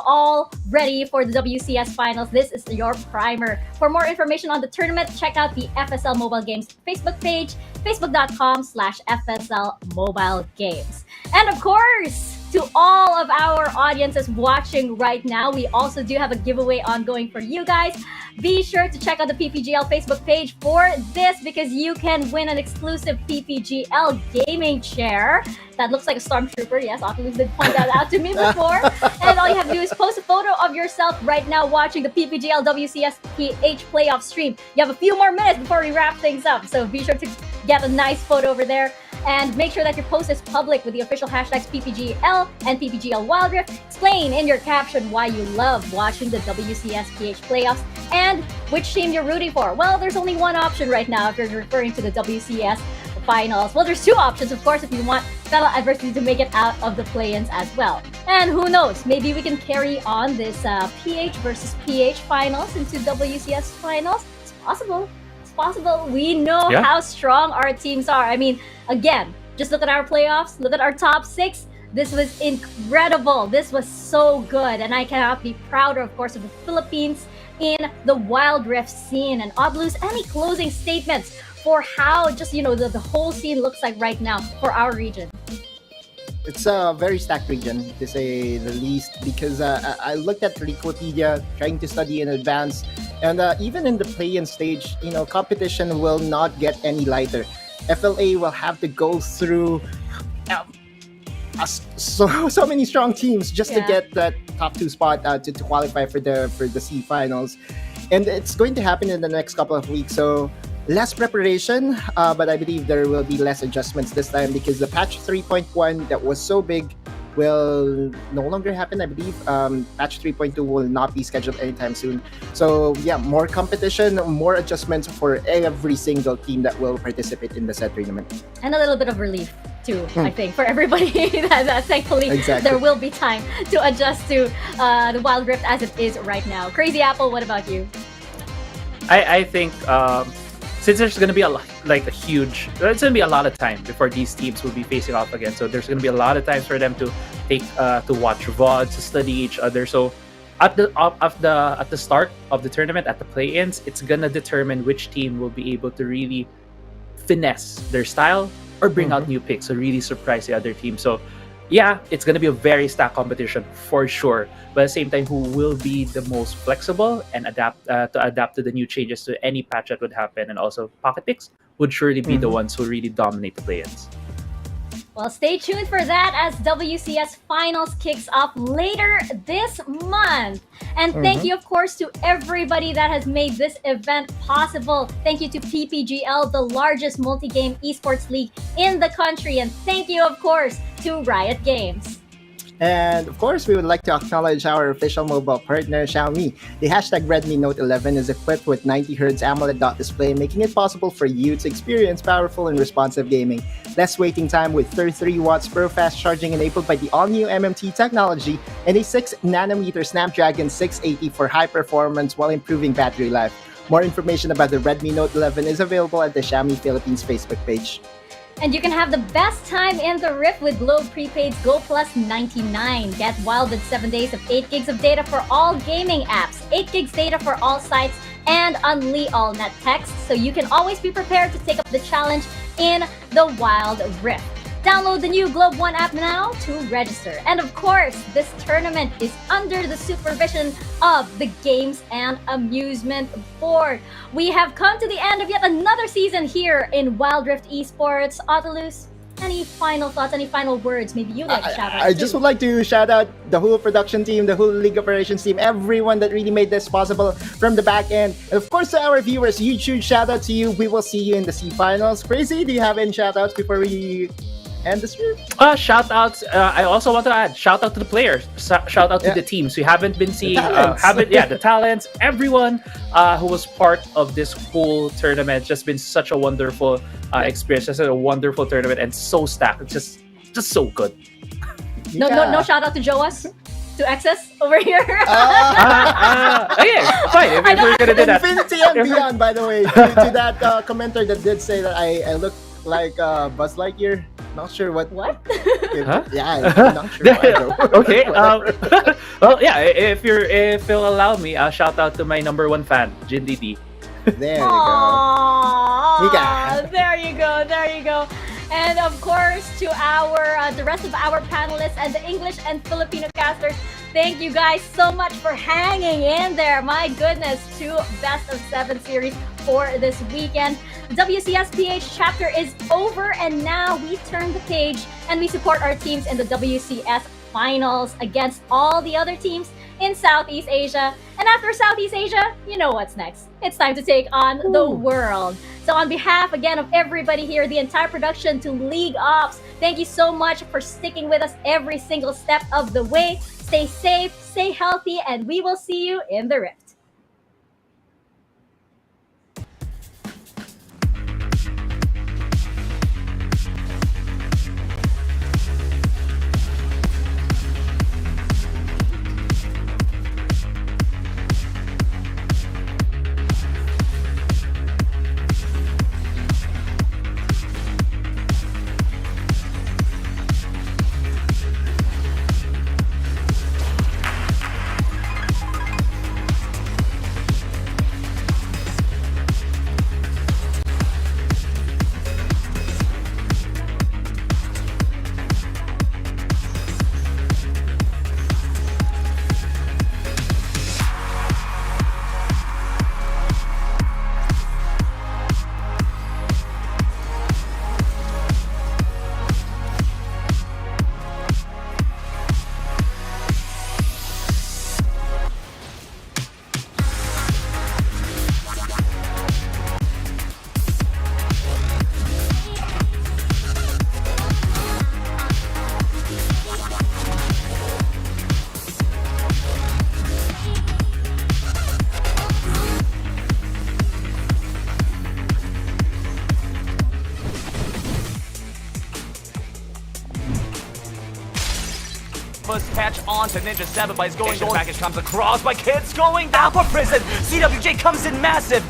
Speaker 8: all ready for the WCS finals. This is your primer. For more information on the tournament, check out the FSL Mobile Games Facebook page, facebook.com/FSL Mobile Games. And of course, to all of our audiences watching right now, we also do have a giveaway ongoing for you guys. Be sure to check out the PPGL Facebook page for this, because you can win an exclusive PPGL gaming chair that looks like a stormtrooper. Yes, Oculus did point that out to me before. And all you have to do is post a photo of yourself right now watching the PPGL WCS PH playoff stream. You have a few more minutes before we wrap things up, so be sure to get a nice photo over there. And make sure that your post is public with the official hashtags PPGL and PPGL Wild Rift. Explain in your caption why you love watching the WCS PH playoffs and which team you're rooting for. Well, there's only one option right now if you're referring to the WCS finals. Well, there's two options, of course, if you want fellow adversity to make it out of the play-ins as well. And who knows, maybe we can carry on this PH versus PH finals into WCS finals. It's possible. Possible. We know how strong our teams are. I mean, again, just look at our playoffs, look at our top 6. This was incredible. This was so good, and I cannot be prouder, of course, of the Philippines in the Wild Rift scene. And Odlus, any closing statements for how just the whole scene looks like right now for our region?
Speaker 9: It's a very stacked region, to say the least, because I looked at Wikipedia, trying to study in advance, and even in the play-in stage, competition will not get any lighter. FLA will have to go through so many strong teams just to get that top 2 spot to qualify for the C finals, and it's going to happen in the next couple of weeks. So less preparation, but I believe there will be less adjustments this time, because the patch 3.1 that was so big will no longer happen, I believe. Patch 3.2 will not be scheduled anytime soon. So yeah, more competition, more adjustments for every single team that will participate in the set tournament.
Speaker 8: And a little bit of relief too, I think, for everybody. that thankfully there will be time to adjust to the Wild Rift as it is right now. Crazy Apple, what about you?
Speaker 7: I think since there's going to be it's going to be a lot of time before these teams will be facing off again. So there's going to be a lot of times for them to take to watch VODs, to study each other. So at the start of the tournament, at the play-ins, it's going to determine which team will be able to really finesse their style or bring out new picks, so really surprise the other team. So yeah, it's going to be a very stacked competition for sure. But at the same time, who will be the most flexible and adapt to the new changes to any patch that would happen, and also pocket picks would surely be the ones who really dominate the play-ins.
Speaker 8: Well, stay tuned for that as WCS Finals kicks off later this month. And thank you, of course, to everybody that has made this event possible. Thank you to PPGL, the largest multi-game esports league in the country. And thank you, of course, to Riot Games.
Speaker 9: And of course, we would like to acknowledge our official mobile partner, Xiaomi. The hashtag Redmi Note 11 is equipped with 90Hz AMOLED dot display, making it possible for you to experience powerful and responsive gaming. Less waiting time with 33 watts pro fast charging enabled by the all-new MMT technology, and a 6nm Snapdragon 680 for high performance while improving battery life. More information about the Redmi Note 11 is available at the Xiaomi Philippines Facebook page.
Speaker 8: And you can have the best time in the Rift with Globe Prepaid's Go Plus 99. Get wild with 7 days of 8 gigs of data for all gaming apps, 8 gigs data for all sites, and Unli All Net Text, so you can always be prepared to take up the challenge in the Wild Rift. Download the new Globe One app now to register. And of course, this tournament is under the supervision of the Games and Amusement Board. We have come to the end of yet another season here in Wild Rift Esports. Autolus, any final thoughts, any final words? Maybe you'd like to shout out.
Speaker 9: I just would like to shout out the whole production team, the whole league operations team, everyone that really made this possible from the back end. And of course, to our viewers, huge shout out to you. We will see you in the C finals. Crazy, do you have any shout outs before we end the stream?
Speaker 7: Shout outs. I also want to add shout out to the players. Shout out to the teams. We haven't been seeing the talents. Everyone who was part of this whole tournament. It's just been such a wonderful experience. Just a wonderful tournament and so stacked. It's just so good.
Speaker 8: No shout out to Joas. to access over here.
Speaker 7: Okay, fine. If we're gonna do that.
Speaker 9: Infinity and beyond, by the way, to that commenter that did say that I look like Buzz Lightyear. Not sure what.
Speaker 8: What?
Speaker 7: Huh?
Speaker 9: Yeah, I'm not sure. Why, though.
Speaker 7: Okay. Well, yeah. If you'll allow me, I'll shout out to my #1 fan, Jindy D.
Speaker 9: There you go.
Speaker 8: Aww, there you go. There you go. And of course, to our the rest of our panelists and the English and Filipino casters, thank you guys so much for hanging in there. My goodness, 2 best of 7 series for this weekend. The WCS PH chapter is over, and now we turn the page and we support our teams in the WCS finals against all the other teams in Southeast Asia. And after Southeast Asia, you know what's next. It's time to take on the world. So on behalf, again, of everybody here, the entire production to League Ops, thank you so much for sticking with us every single step of the way. Stay safe, stay healthy, and we will see you in the Rift.
Speaker 18: Catch on to Ninja 7, but he's going package comes across, but Kid's going down for prison. CWJ comes in massive.